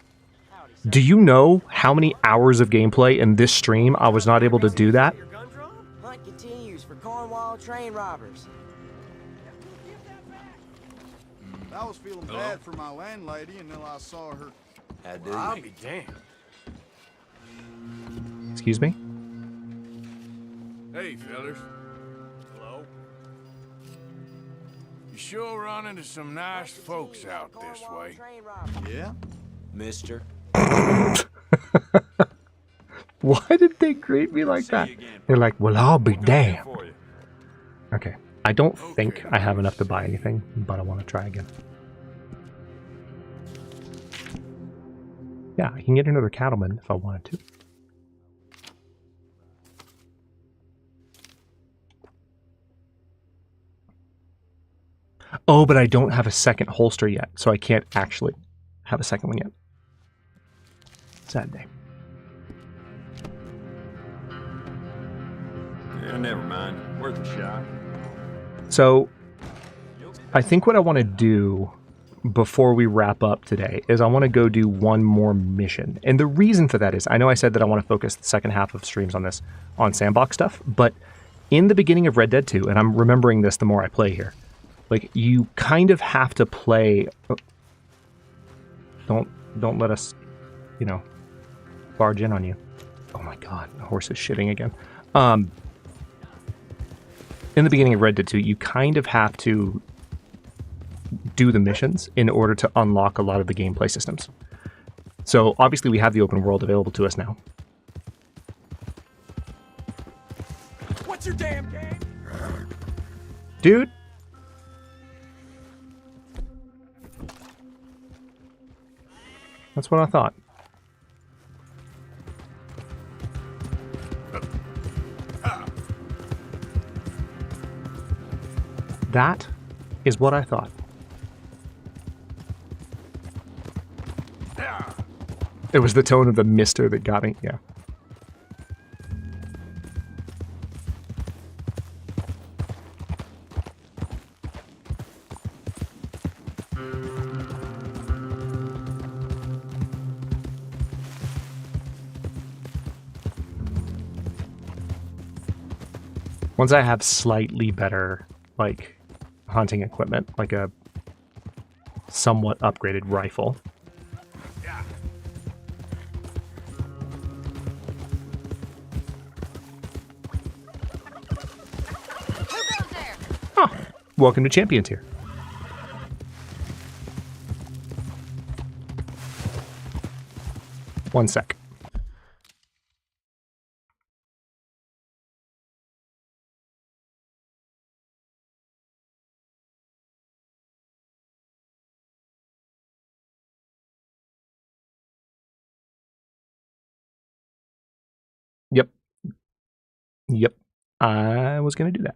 Do you know how many hours of gameplay in this stream I was not able to do that? Hunt continues for Cornwall train robbers. I was feeling bad for my landlady until I saw her. I'll be damned. Excuse me? Hey, fellas. Hello? You sure run into some nice folks out this way. Yeah? Mister. Why did they greet me like that? They're like, well, I'll be damned. Okay. I don't think I have enough to buy anything, but I want to try again. Yeah, I can get another cattleman if I wanted to. Oh, but I don't have a second holster yet, so I can't actually have a second one yet. Sad day. Yeah, never mind. Worth a shot. So, I think what I want to do before we wrap up today is I want to go do one more mission. And the reason for that is, I know I said that I want to focus the second half of streams on this, on sandbox stuff, but in the beginning of Red Dead 2, and I'm remembering this the more I play here, like, you kind of have to play... Oh, don't let us, you know, barge in on you. Oh my god, the horse is shitting again. In the beginning of Red Dead 2, you kind of have to do the missions in order to unlock a lot of the gameplay systems. So obviously we have the open world available to us now. What's your damn game? Dude. That's what I thought. That is what I thought. It was the tone of the mister that got me, yeah. Once I have slightly better, like, hunting equipment, like a somewhat upgraded rifle. Oh, welcome to Champion Tier. One sec. Yep. Yep. I was going to do that.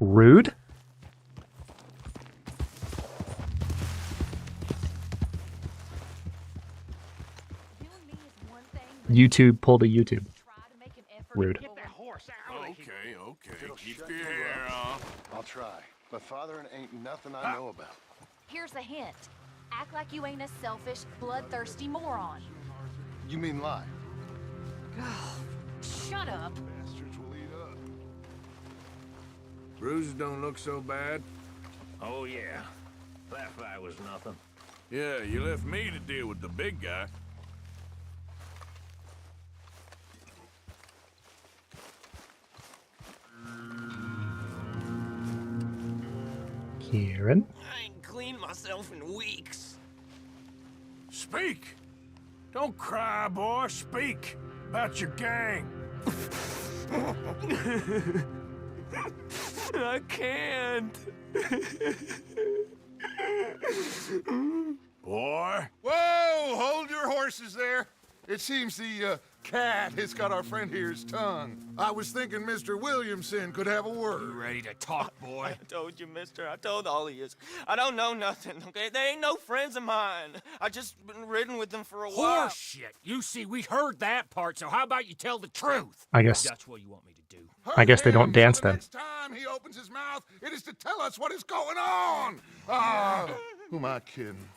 Rude. YouTube pulled a YouTube. Rude. Okay. Keep your hair off. I'll try. But fathering ain't nothing I know about. Here's a hint. Act like you ain't a selfish, bloodthirsty moron. You mean lie? Shut up. Bastards will eat up. Bruises don't look so bad. Oh, yeah. That fight was nothing. Yeah, you left me to deal with the big guy. Kieran. I ain't cleaned myself in weeks. Speak! Don't cry, boy. Speak about your gang. I can't. Boy. Whoa! Hold your horses there. It seems the cat has got our friend here's tongue. I was thinking Mr. Williamson could have a word. You ready to talk, boy? I told you, mister. I told all of you. I don't know nothing, okay? They ain't no friends of mine. I just been ridden with them for a while. Horse shit. You see, we heard that part, so how about you tell the truth? I guess. That's what you want me to do. I guess they don't dance then. Next time he opens his mouth, it is to tell us what is going on. Who am I kidding?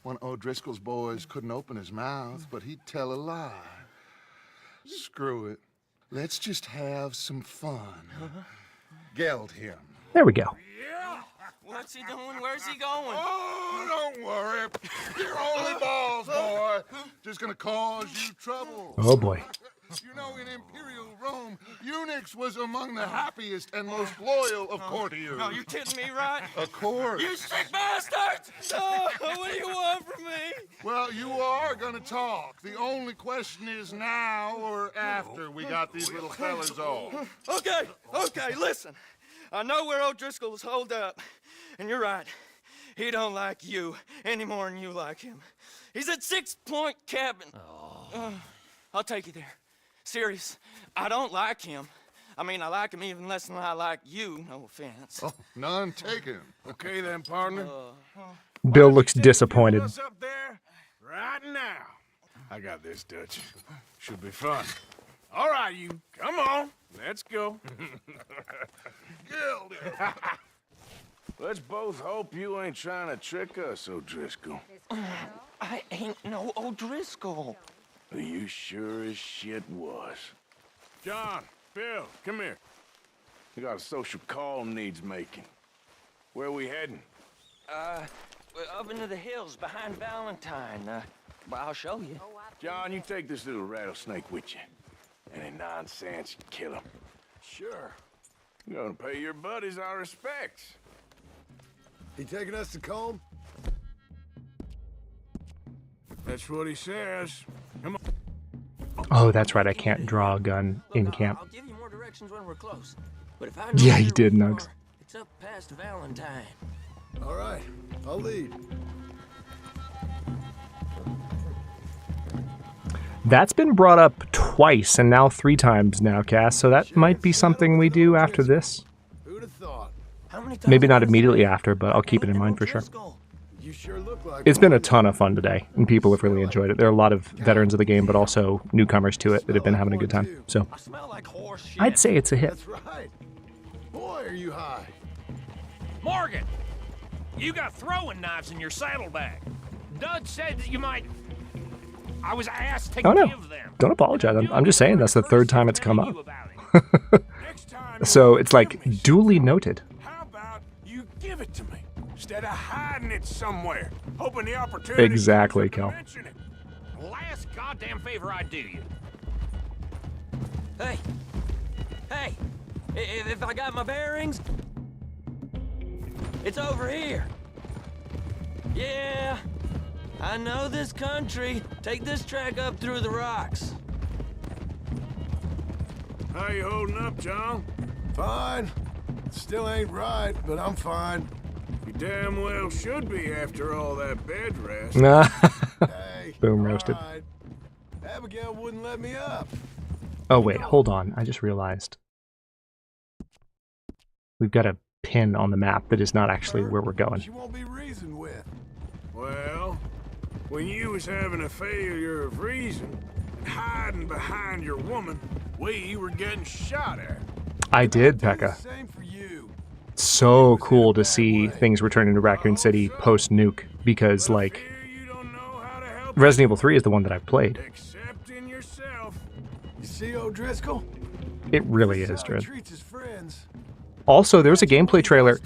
One of O'Driscoll's boys couldn't open his mouth, but he'd tell a lie. Screw it. Let's just have some fun. Geld him. There we go. What's he doing? Where's he going? Oh, don't worry. You're only balls, boy. Just gonna cause you trouble. Oh boy. You know, in Imperial Rome, eunuchs was among the happiest and most loyal of courtiers. No, you kidding me, right? Of course. You sick bastards! Oh, what do you want from me? Well, you are gonna talk. The only question is now or after we got these little fellas off. Okay, listen. I know where O'Driscoll's holed up, and you're right. He don't like you any more than you like him. He's at 6 Point Cabin. I'll take you there. Serious, I don't like him. I mean, I like him even less than I like you, no offense. Oh, none taken. Okay then, partner. Bill looks disappointed. Us up there right now. I got this, Dutch. Should be fun. All right, you. Come on. Let's go. Let's both hope you ain't trying to trick us, O'Driscoll. I ain't no O'Driscoll. You sure as shit was. John, Bill, come here. We got a social call needs making. Where are we heading? Up into the hills behind Valentine. Well, I'll show you. John, you take this little rattlesnake with you. Any nonsense, you kill him. Sure. You're gonna pay your buddies our respects. He taking us to Combe? That's what he says. Come on. Oh, that's right. I can't draw a gun in camp. I'll give you more directions when we're close. But if I know Yeah, he where did, we Nugs. are, it's up past Valentine. All right, I'll lead. That's been brought up twice and now 3 times now, Cass. So that might be something we do after this. Who'd have thought? Maybe not immediately after, but I'll keep it in mind for sure. You sure look like It's been a ton of fun today, and people have really enjoyed it. There are a lot of veterans of the game, but also newcomers to it that have been having a good time. So I'd say it's a hit. That's right. Boy, are you high. Morgan, you got throwing knives in your saddlebag. Dud said that you might. I was asked to Oh no, give them. don't apologize. I'm just saying that's the 3rd time it's come up. So it's like duly noted. How about you give it to me instead of hiding it somewhere, hoping the opportunity Exactly, comes up to Kel. mention it. Last goddamn favor I do you. Hey, hey, if I got my bearings, it's over here. Yeah, I know this country. Take this track up through the rocks. How you holding up, John? Fine. Still ain't right, but I'm fine. You damn well should be after all that bed rest. Hey, Boom roasted. all right. Abigail wouldn't let me up. Oh wait, hold on. I just realized we've got a pin on the map that is not actually where we're going. She won't be reasoned with. Well, when you was having a failure of reason and hiding behind your woman, we were getting shot at. I did, Pekka. Same for you. So cool to see things returning to Raccoon City post-nuke, because, like, Resident Evil 3 is the one that I've played. Accepting yourself. You see O'Driscoll? It really is, Dread. Treats his friends. Also, there's a gameplay trailer.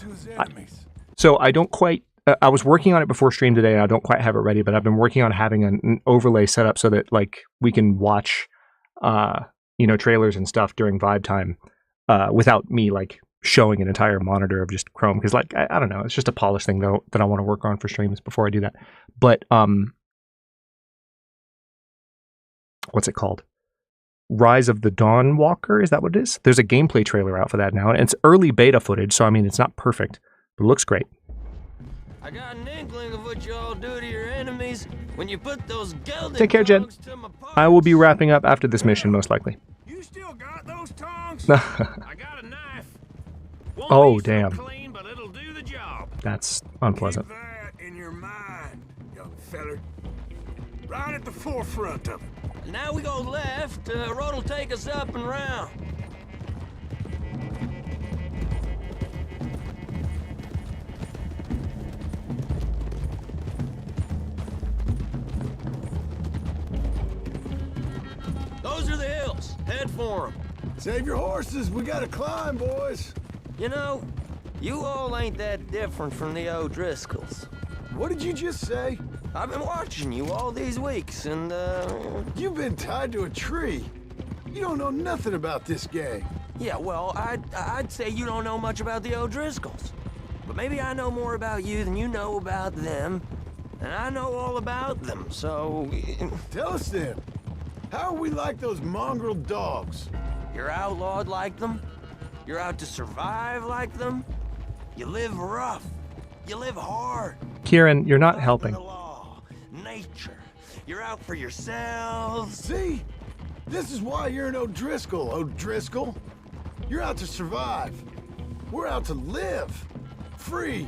So I don't quite... I was working on it before stream today, and I don't quite have it ready, but I've been working on having an overlay set up so that, like, we can watch, you know, trailers and stuff during vibe time without me, like, showing an entire monitor of just Chrome. Because, like, I don't know, it's just a polish thing, though, that I want to work on for streams before I do that. But, what's it called? Rise of the Dawn Walker, is that what it is? There's a gameplay trailer out for that now, and it's early beta footage, so I mean, it's not perfect, but it looks great. I got an inkling of what you all do to your enemies when you put those gelded Take care, Jed. dogs to my parts. I will be wrapping up after this mission, most likely. You still got those tongs? I got a knife. Oh, damn. Clean, but it'll do the job. That's unpleasant. Keep that in your mind, young feller. Right at the forefront of it. Now we go left. Road'll take us up and round. Those are the hills. Head for them. Save your horses. We gotta climb, boys. You know, you all ain't that different from the O'Driscolls. What did you just say? I've been watching you all these weeks, and, You've been tied to a tree. You don't know nothing about this gang. Yeah, well, I'd say you don't know much about the O'Driscolls. But maybe I know more about you than you know about them. And I know all about them, so... Tell us then. How are we like those mongrel dogs? You're outlawed like them. You're out to survive like them. You live rough. You live hard. Kieran, you're not helping. Nature. You're out for yourselves. See? This is why you're an O'Driscoll, O'Driscoll. You're out to survive. We're out to live. Free.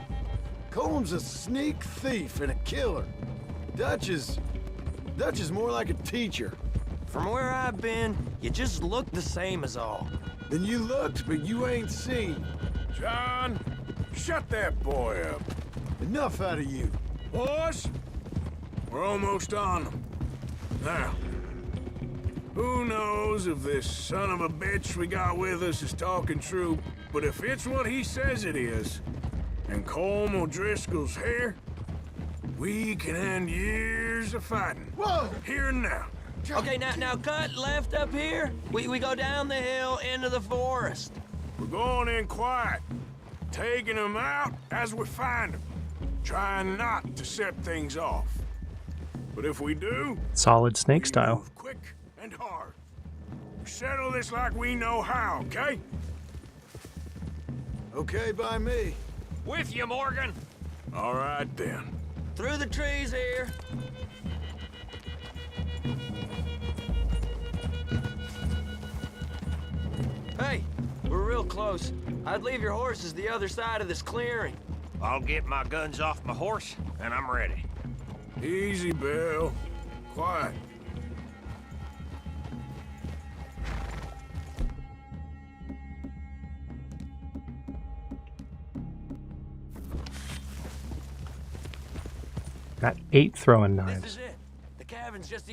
Colm's a sneak thief and a killer. Dutch is more like a teacher. From where I've been, you just look the same as all. Then you looked, but you ain't seen. John, shut that boy up. Enough out of you. Boys, we're almost on them. Now, who knows if this son of a bitch we got with us is talking true, but if it's what he says it is, and Colm O'Driscoll's here, we can end years of fighting. Whoa! Here and now. Okay, now cut left up here. We go down the hill into the forest. We're going in quiet, taking them out as we find them, trying not to set things off. But if we do, Solid Snake style. quick and hard. Settle this like we know how, okay? Okay by me. With you, Morgan. All right, then. Through the trees here. Hey, we're real close. I'd leave your horses the other side of this clearing. I'll get my guns off my horse, and I'm ready. Easy, Bill. Quiet. Got 8 throwing knives.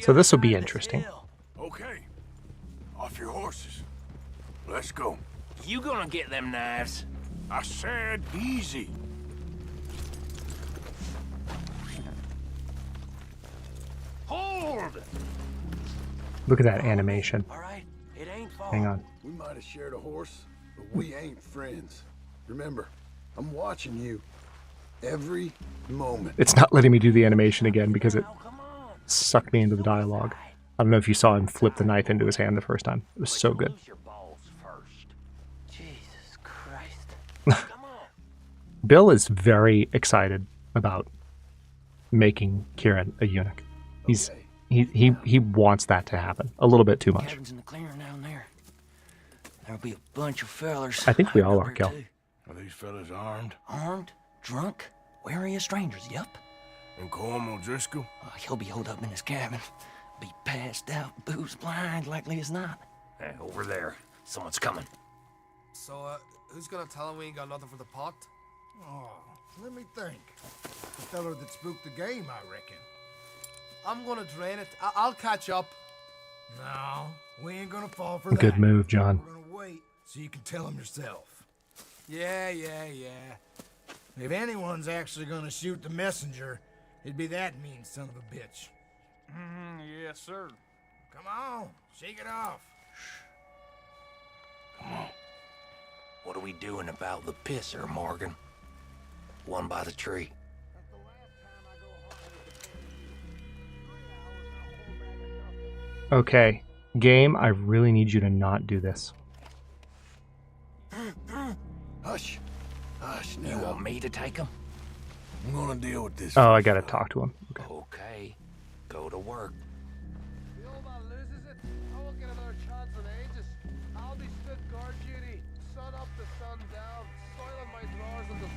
So this will be interesting. Okay. Off your horses. Let's go. You gonna get them knives? I said easy. Hold! Look at that animation. It ain't far. Hang on. We might have shared a horse, but we ain't friends. Remember, I'm watching you every moment. It's not letting me do the animation again because it sucked me into the dialogue. I don't know if you saw him flip the knife into his hand the first time. It was so good. Jesus Christ. Bill is very excited about making Kieran a eunuch. He wants that to happen a little bit too much. Cabin's in the clearing down there. There'll be a bunch of fellers. I think we all are, Kel. Are these fellas armed? Armed, drunk, wary of strangers, yup. And Corm O'Driscoll? He'll be holed up in his cabin. Be passed out, booze blind, likely as not. Hey, over there. Someone's coming. So, who's gonna tell him we ain't got nothing for the pot? Oh, let me think. The feller that spooked the game, I reckon. I'm gonna drain it. I'll catch up. No, we ain't gonna fall for Good that. move, John. We're gonna wait so you can tell him yourself. Yeah. If anyone's actually gonna shoot the messenger, it'd be that mean son of a bitch. Yes, sir. Come on, shake it off. Come on. What are we doing about the pisser, Morgan? One by the tree. Okay, game, I really need you to not do this. Hush. Hush now. You want me to take him? I'm gonna deal with this. Oh, I gotta talk to him. Okay. Okay, go to work. The old man loses it. I won't get another chance in ages. I'll be stood guard duty. Sun up to sun down. Soiling my drawers on the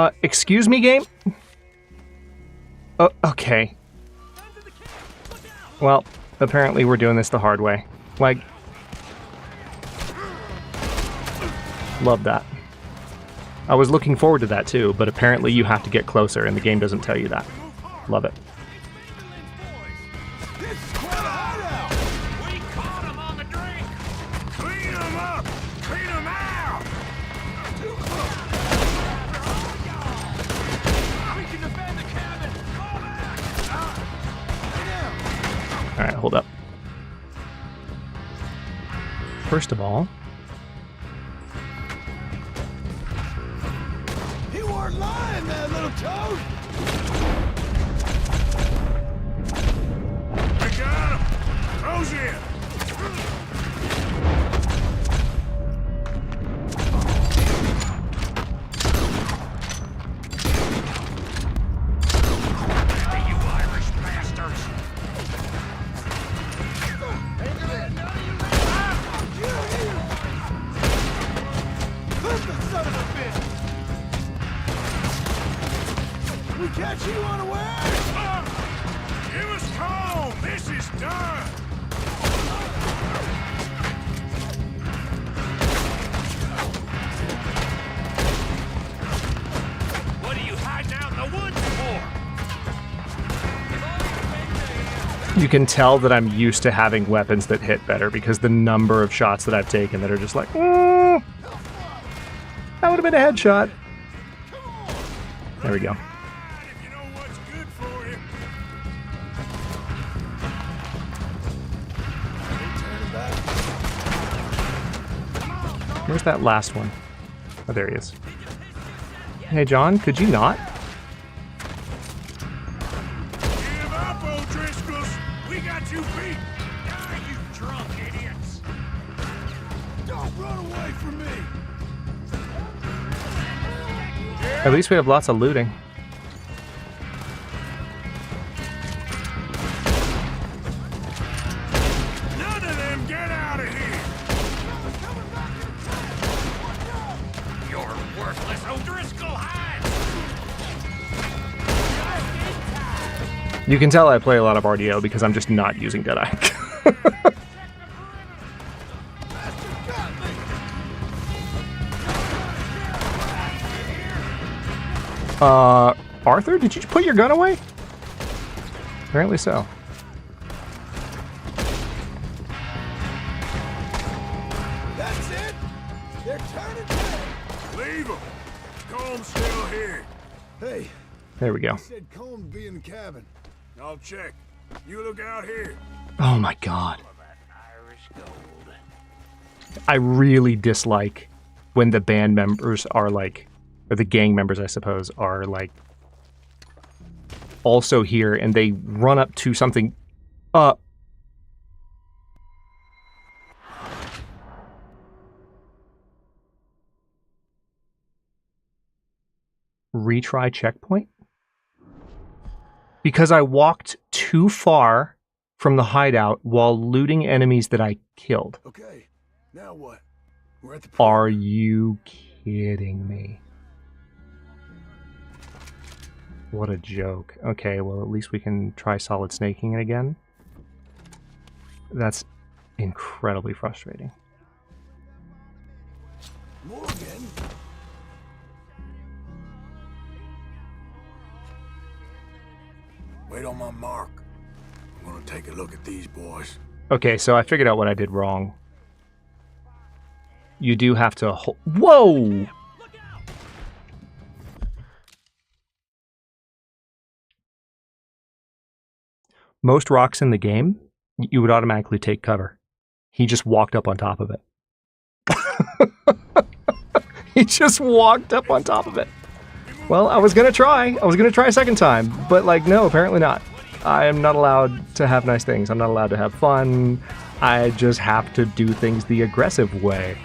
spot. Excuse me, game? Oh, okay. Well, apparently we're doing this the hard way. Like, love that. I was looking forward to that too, but apparently you have to get closer and the game doesn't tell you that. Love it. We caught him on the drink! Clean them up! Clean them out! We can defend the cabin! Alright, hold up. First of all, You weren't lying there, little toad! We got him! Close in! Hey, you Irish bastards! Son of a bitch! We catch you unawares! Give us calm! This is done! What are you hiding out in the woods for? you can tell that I'm used to having weapons that hit better because the number of shots that I've taken that are just like, that would have been a headshot. There we go. Where's that last one? Oh, there he is. Hey, John, could you not? up, O'Driscolls! We got you beat! Die, you drunk idiots! Don't run away from me! At least we have lots of looting. None of them get out of here! You're worthless, O'Driscoll hides! You can tell I play a lot of RDO because I'm just not using Deadeye. Arthur, did you put your gun away? Apparently so. That's it! They're turning back! Leave them! Comb's still here. Hey. There we go. I said Combs be in the cabin. I'll check. You look out here. Oh my god. I really dislike when the band members are like, or the gang members, I suppose, are like also here and they run up to something. Retry checkpoint? Because I walked too far from the hideout while looting enemies that I killed. Okay, now what? We're at the Are you kidding me? What a joke. Okay, well at least we can try solid snaking it again. That's incredibly frustrating. Morgan. Wait on my mark. I'm gonna take a look at these boys. Okay, so I figured out what I did wrong. You do have to hold. Whoa! Most rocks in the game, you would automatically take cover. He just walked up on top of it. He just walked up on top of it. Well, I was gonna try. I was gonna try a second time, but like, no, apparently not. I am not allowed to have nice things. I'm not allowed to have fun. I just have to do things the aggressive way.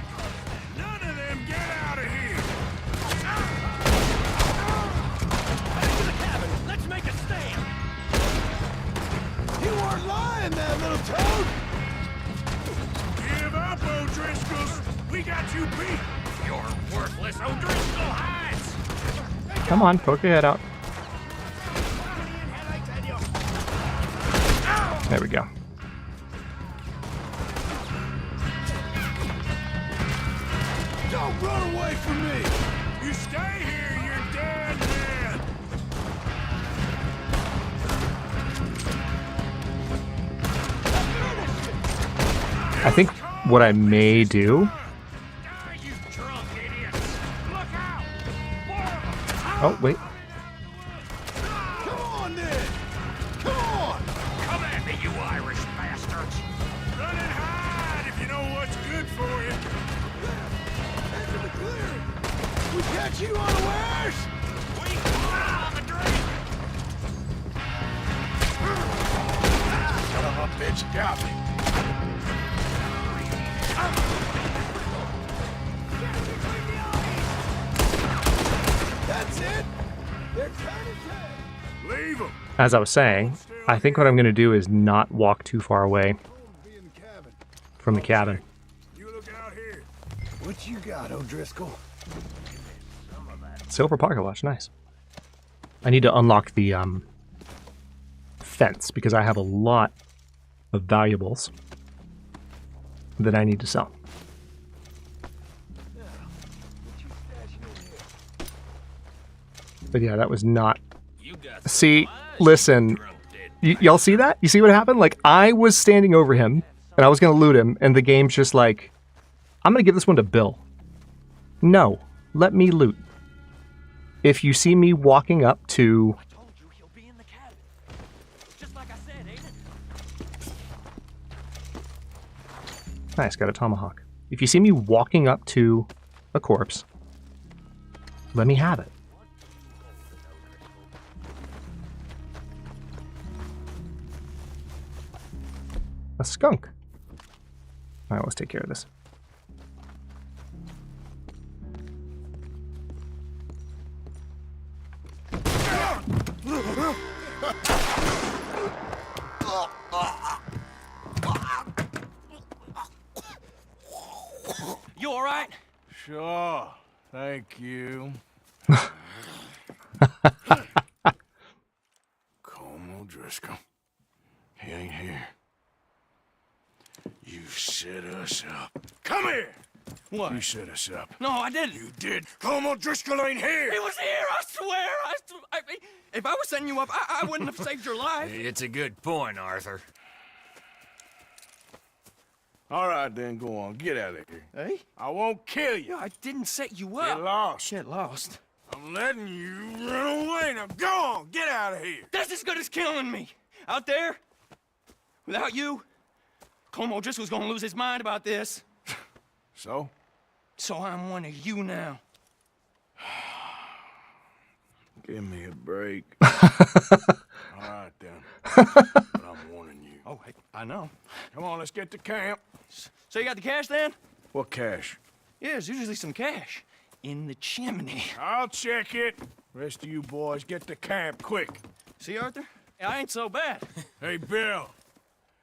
None of them get out of here! Back to the cabin! Let's make a stand! You weren't lying, that little toad! Give up, O'Driscolls! We got you beat! You're worthless, O'Driscoll hides! Come on, poke your head out. There we go. Don't run away from me! You stay here, you're dead man! I think what I may do. Oh, wait. Come on, then! Come on! Come at me, you Irish bastards! Run and hide if you know what's good for you! Into the clearing! We catch you unawares! We on the drink! Son of a bitch got me! That's it! They're turning tail! Leave them! As I was saying, I think what I'm going to do is not walk too far away from the cabin. You look out here. What you got, O'Driscoll? Silver pocket watch, nice. I need to unlock the fence because I have a lot of valuables that I need to sell. But yeah, that was not... See, listen, y'all see that? You see what happened? Like, I was standing over him, and I was going to loot him, and the game's just like, I'm going to give this one to Bill. No, let me loot. If you see me walking up to... I told you he'll be in the cabin. Just like I said, ain't it? Nice, got a tomahawk. If you see me walking up to a corpse, let me have it. A skunk. All right, let's take care of this. You all right? Sure. Thank you. Colm O'Driscoll. He ain't here. You set us up. Come here! What? You set us up. No, I didn't. You did. Colm O'Driscoll ain't here! He was here, I swear! If I was setting you up, I wouldn't have saved your life. It's a good point, Arthur. All right, then, go on. Get out of here. Hey? I won't kill you. I didn't set you up. Get lost. Get lost. I'm letting you run away. Now go on. Get out of here. That's as good as killing me. Out there, without you, Colm O'Driscoll's gonna lose his mind about this. So? So I'm one of you now. Give me a break. All right, then. But I'm warning you. Oh, hey, I know. Come on, let's get to camp. So you got the cash then? What cash? Yeah, there's usually some cash in the chimney. I'll check it. Rest of you boys, get to camp, quick. See, Arthur? I ain't so bad. Hey, Bill.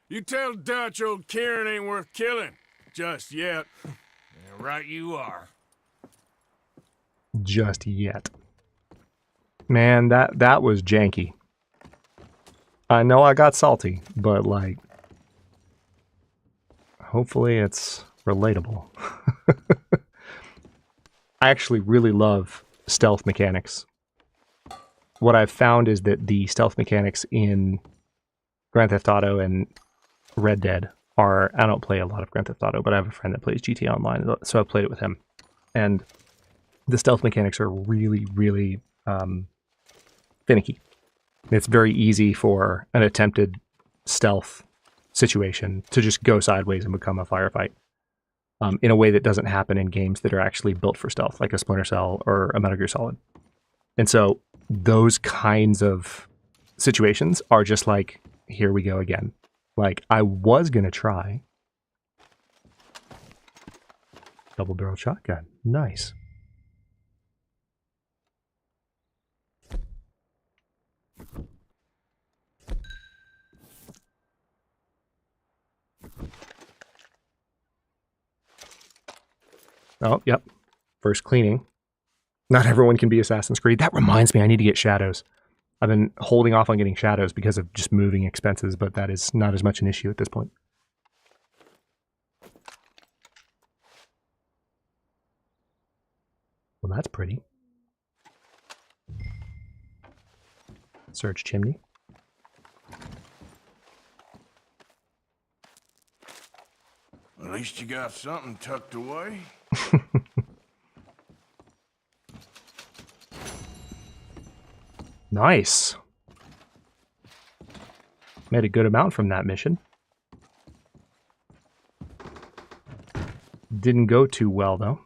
You tell Dutch old Kieran ain't worth killing. Just yet. Yeah, right you are. Just yet. Man, that was janky. I know I got salty, but like, hopefully it's relatable. I actually really love stealth mechanics. What I've found is that the stealth mechanics in Grand Theft Auto and Red Dead are, I don't play a lot of Grand Theft Auto, but I have a friend that plays GTA Online, so I've played it with him. And the stealth mechanics are really, really finicky. It's very easy for an attempted stealth situation to just go sideways and become a firefight in a way that doesn't happen in games that are actually built for stealth, like a Splinter Cell or a Metal Gear Solid. And so those kinds of situations are just like, here we go again. Like, I was going to try double-barrel shotgun. Nice. Oh, yep. First cleaning. Not everyone can be Assassin's Creed. That reminds me, I need to get shadows. I've been holding off on getting shadows because of just moving expenses, but that is not as much an issue at this point. Well, that's pretty. Search chimney. At least you got something tucked away. Nice. Made a good amount from that mission. Didn't go too well, though.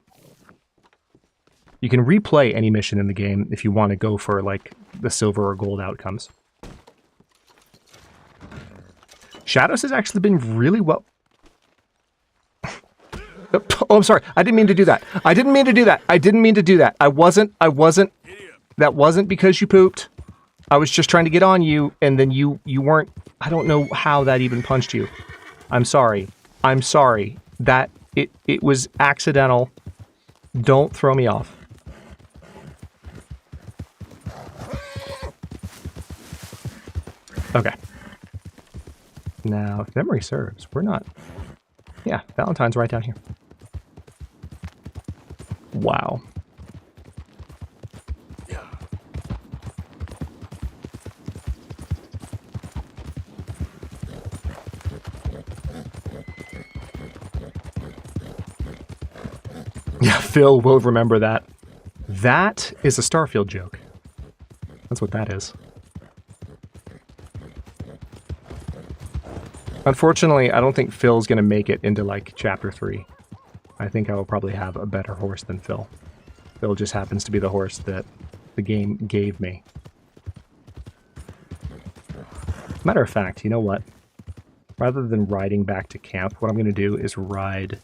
You can replay any mission in the game if you want to go for, like, the silver or gold outcomes. Shadows has actually been really well... Oh, I'm sorry. I didn't mean to do that. I didn't mean to do that. I didn't mean to do that. I wasn't... That wasn't because you pooped. I was just trying to get on you, and then you weren't... I don't know how that even punched you. I'm sorry. I'm sorry. That... It was accidental. Don't throw me off. Okay. Now, if memory serves, we're not... Yeah, Valentine's right down here. Wow. Yeah, Phil will remember that. That is a Starfield joke. That's what that is. Unfortunately, I don't think Phil's going to make it into, like, Chapter 3. I think I will probably have a better horse than Phil. Phil just happens to be the horse that the game gave me. Matter of fact, you know what? Rather than riding back to camp, what I'm going to do is ride...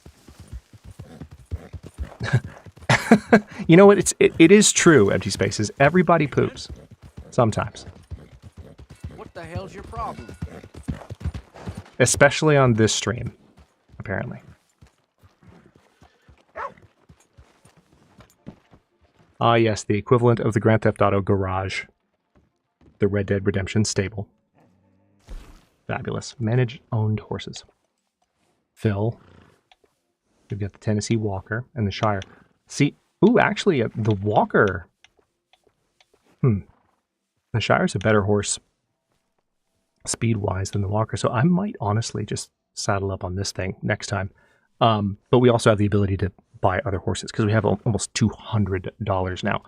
You know what? It is true, Empty Spaces. Everybody poops. Sometimes. What the hell's your problem? Especially on this stream, apparently. Ah, yes, the equivalent of the Grand Theft Auto garage. The Red Dead Redemption stable. Fabulous. Manage owned horses. Phil. We've got the Tennessee Walker and the Shire. See, ooh, actually, the Walker. The Shire's a better horse speed-wise than the Walker, so I might honestly just saddle up on this thing next time. But we also have the ability to buy other horses, because we have almost $200 now.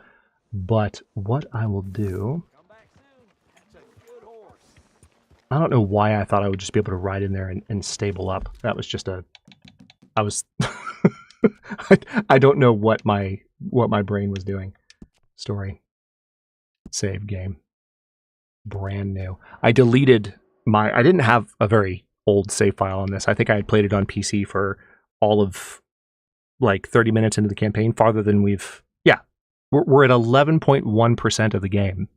But what I will do... I don't know why I thought I would just be able to ride in there and stable up. That was just a... I was... I don't know what my brain was doing. Story. Save game. Brand new. I deleted my... I didn't have a very old save file on this. I think I had played it on PC for all of like 30 minutes into the campaign, farther than we've... Yeah. We're at 11.1% of the game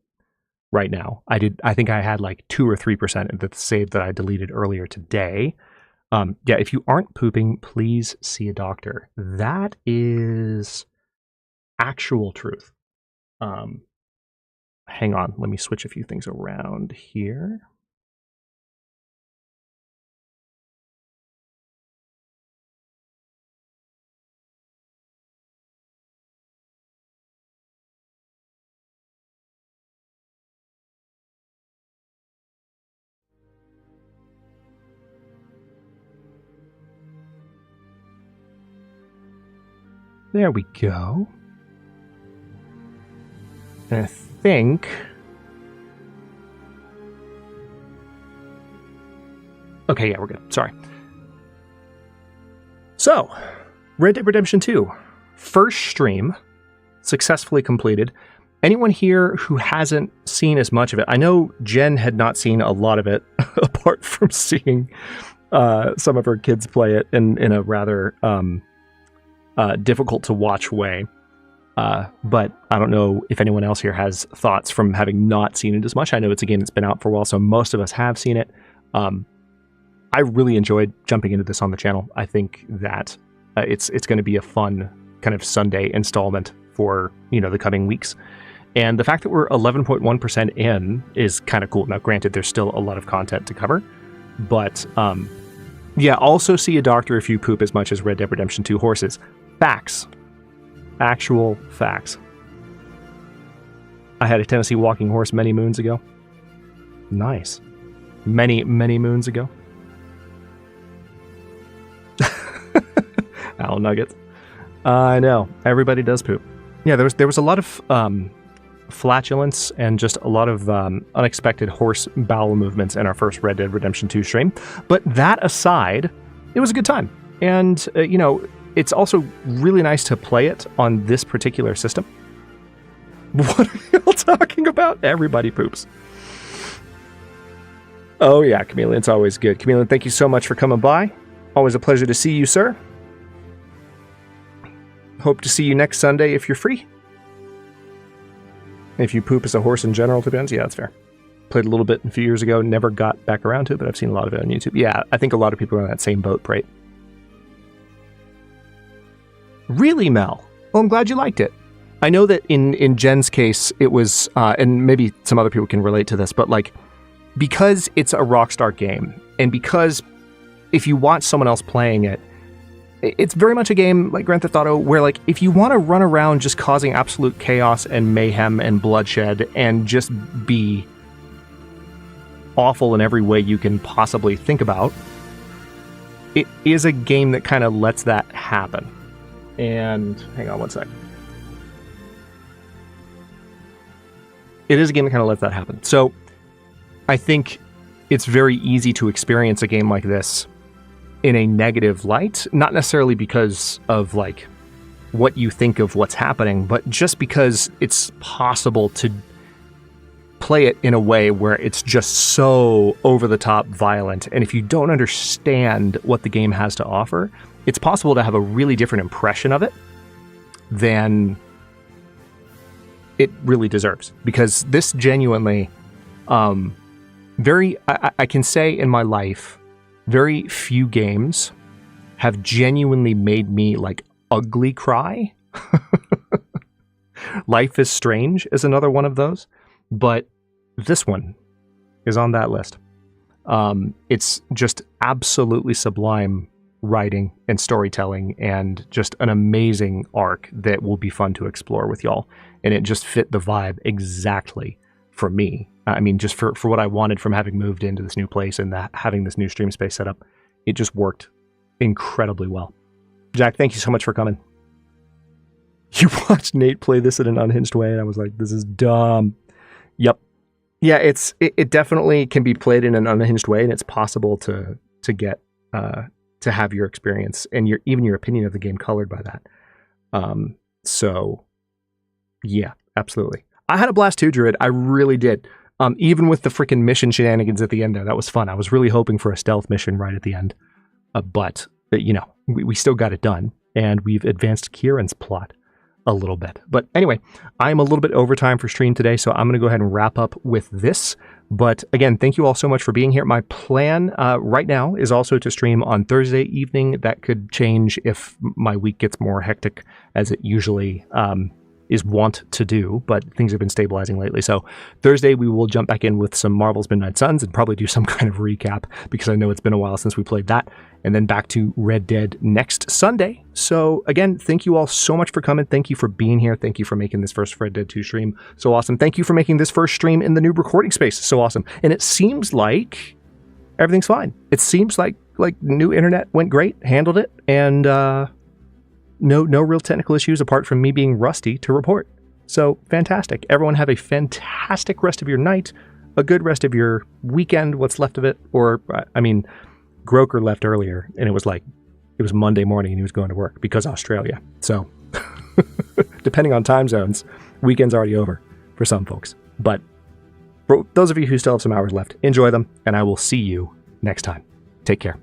right now. I think I had like 2 or 3% of the save that I deleted earlier today. Yeah, if you aren't pooping, please see a doctor. That is actual truth. Hang on, let me switch a few things around here. There we go. And I think... Okay, yeah, we're good. Sorry. So, Red Dead Redemption 2. First stream. Successfully completed. Anyone here who hasn't seen as much of it? I know Jen had not seen a lot of it, apart from seeing some of her kids play it in a rather... difficult to watch way. But I don't know if anyone else here has thoughts from having not seen it as much. I know it's a game that's been out for a while, so most of us have seen it. I really enjoyed jumping into this on the channel. I think that it's going to be a fun kind of Sunday installment for, you know, the coming weeks. And the fact that we're 11.1% in is kind of cool. Now, granted, there's still a lot of content to cover, but yeah, also see a doctor if you poop as much as Red Dead Redemption 2 horses. Facts. Actual facts. I had a Tennessee walking horse many moons ago. Nice. Many, many moons ago. Owl nuggets. I know. Everybody does poop. Yeah, there was a lot of flatulence and just a lot of unexpected horse bowel movements in our first Red Dead Redemption 2 stream. But that aside, it was a good time. And, you know, it's also really nice to play it on this particular system. What are you all talking about? Everybody poops. Oh yeah, Chameleon's always good. Chameleon, thank you so much for coming by. Always a pleasure to see you, sir. Hope to see you next Sunday if you're free. If you poop as a horse in general, depends. Yeah, that's fair. Played a little bit a few years ago, never got back around to it, but I've seen a lot of it on YouTube. Yeah, I think a lot of people are on that same boat, Prate. Really, Mel? Well, I'm glad you liked it. I know that in Jen's case, it was, and maybe some other people can relate to this, but like, because it's a Rockstar game, and because if you watch someone else playing it, it's very much a game like Grand Theft Auto, where like, if you want to run around just causing absolute chaos and mayhem and bloodshed and just be awful in every way you can possibly think about, it is a game that kind of lets that happen. And hang on one sec. It is a game that kind of lets that happen. So I think it's very easy to experience a game like this in a negative light, not necessarily because of like what you think of what's happening, but just because it's possible to play it in a way where it's just so over-the-top violent, and if you don't understand what the game has to offer, it's possible to have a really different impression of it than it really deserves. Because this genuinely, I can say in my life, very few games have genuinely made me like ugly cry. Life is Strange is another one of those, but this one is on that list. It's just absolutely sublime writing and storytelling, and just an amazing arc that will be fun to explore with y'all. And it just fit the vibe exactly for me. I mean, just for what I wanted from having moved into this new place and having this new stream space set up. It just worked incredibly well. Jack, thank you so much for coming. You watched Nate play this in an unhinged way, and I was like, this is dumb. Yep. Yeah, it definitely can be played in an unhinged way, and it's possible to get to have your experience and even your opinion of the game colored by that. So yeah, absolutely. I had a blast too, Druid. I really did. Even with the freaking mission shenanigans at the end there, that was fun. I was really hoping for a stealth mission right at the end. But you know, we still got it done, and we've advanced Kieran's plot a little bit. But anyway, I'm a little bit over time for stream today, so I'm going to go ahead and wrap up with this. But again, thank you all so much for being here. My plan right now is also to stream on Thursday evening. That could change if my week gets more hectic, as it usually is wont to do, but things have been stabilizing lately. So Thursday we will jump back in with some Marvel's Midnight Suns and probably do some kind of recap, because I know it's been a while since we played that, and then back to Red Dead next Sunday. So again, thank you all so much for coming. Thank you for being here. Thank you for making this first Red Dead 2 stream so awesome. Thank you for making this first stream in the new recording space so awesome. And it seems like everything's fine. It seems like new internet went great, handled it, and no real technical issues apart from me being rusty to report. So fantastic. Everyone have a fantastic rest of your night, a good rest of your weekend, what's left of it. Or, I mean, Groker left earlier, and it was Monday morning and he was going to work because Australia. So depending on time zones, weekend's already over for some folks. But for those of you who still have some hours left, enjoy them, and I will see you next time. Take care.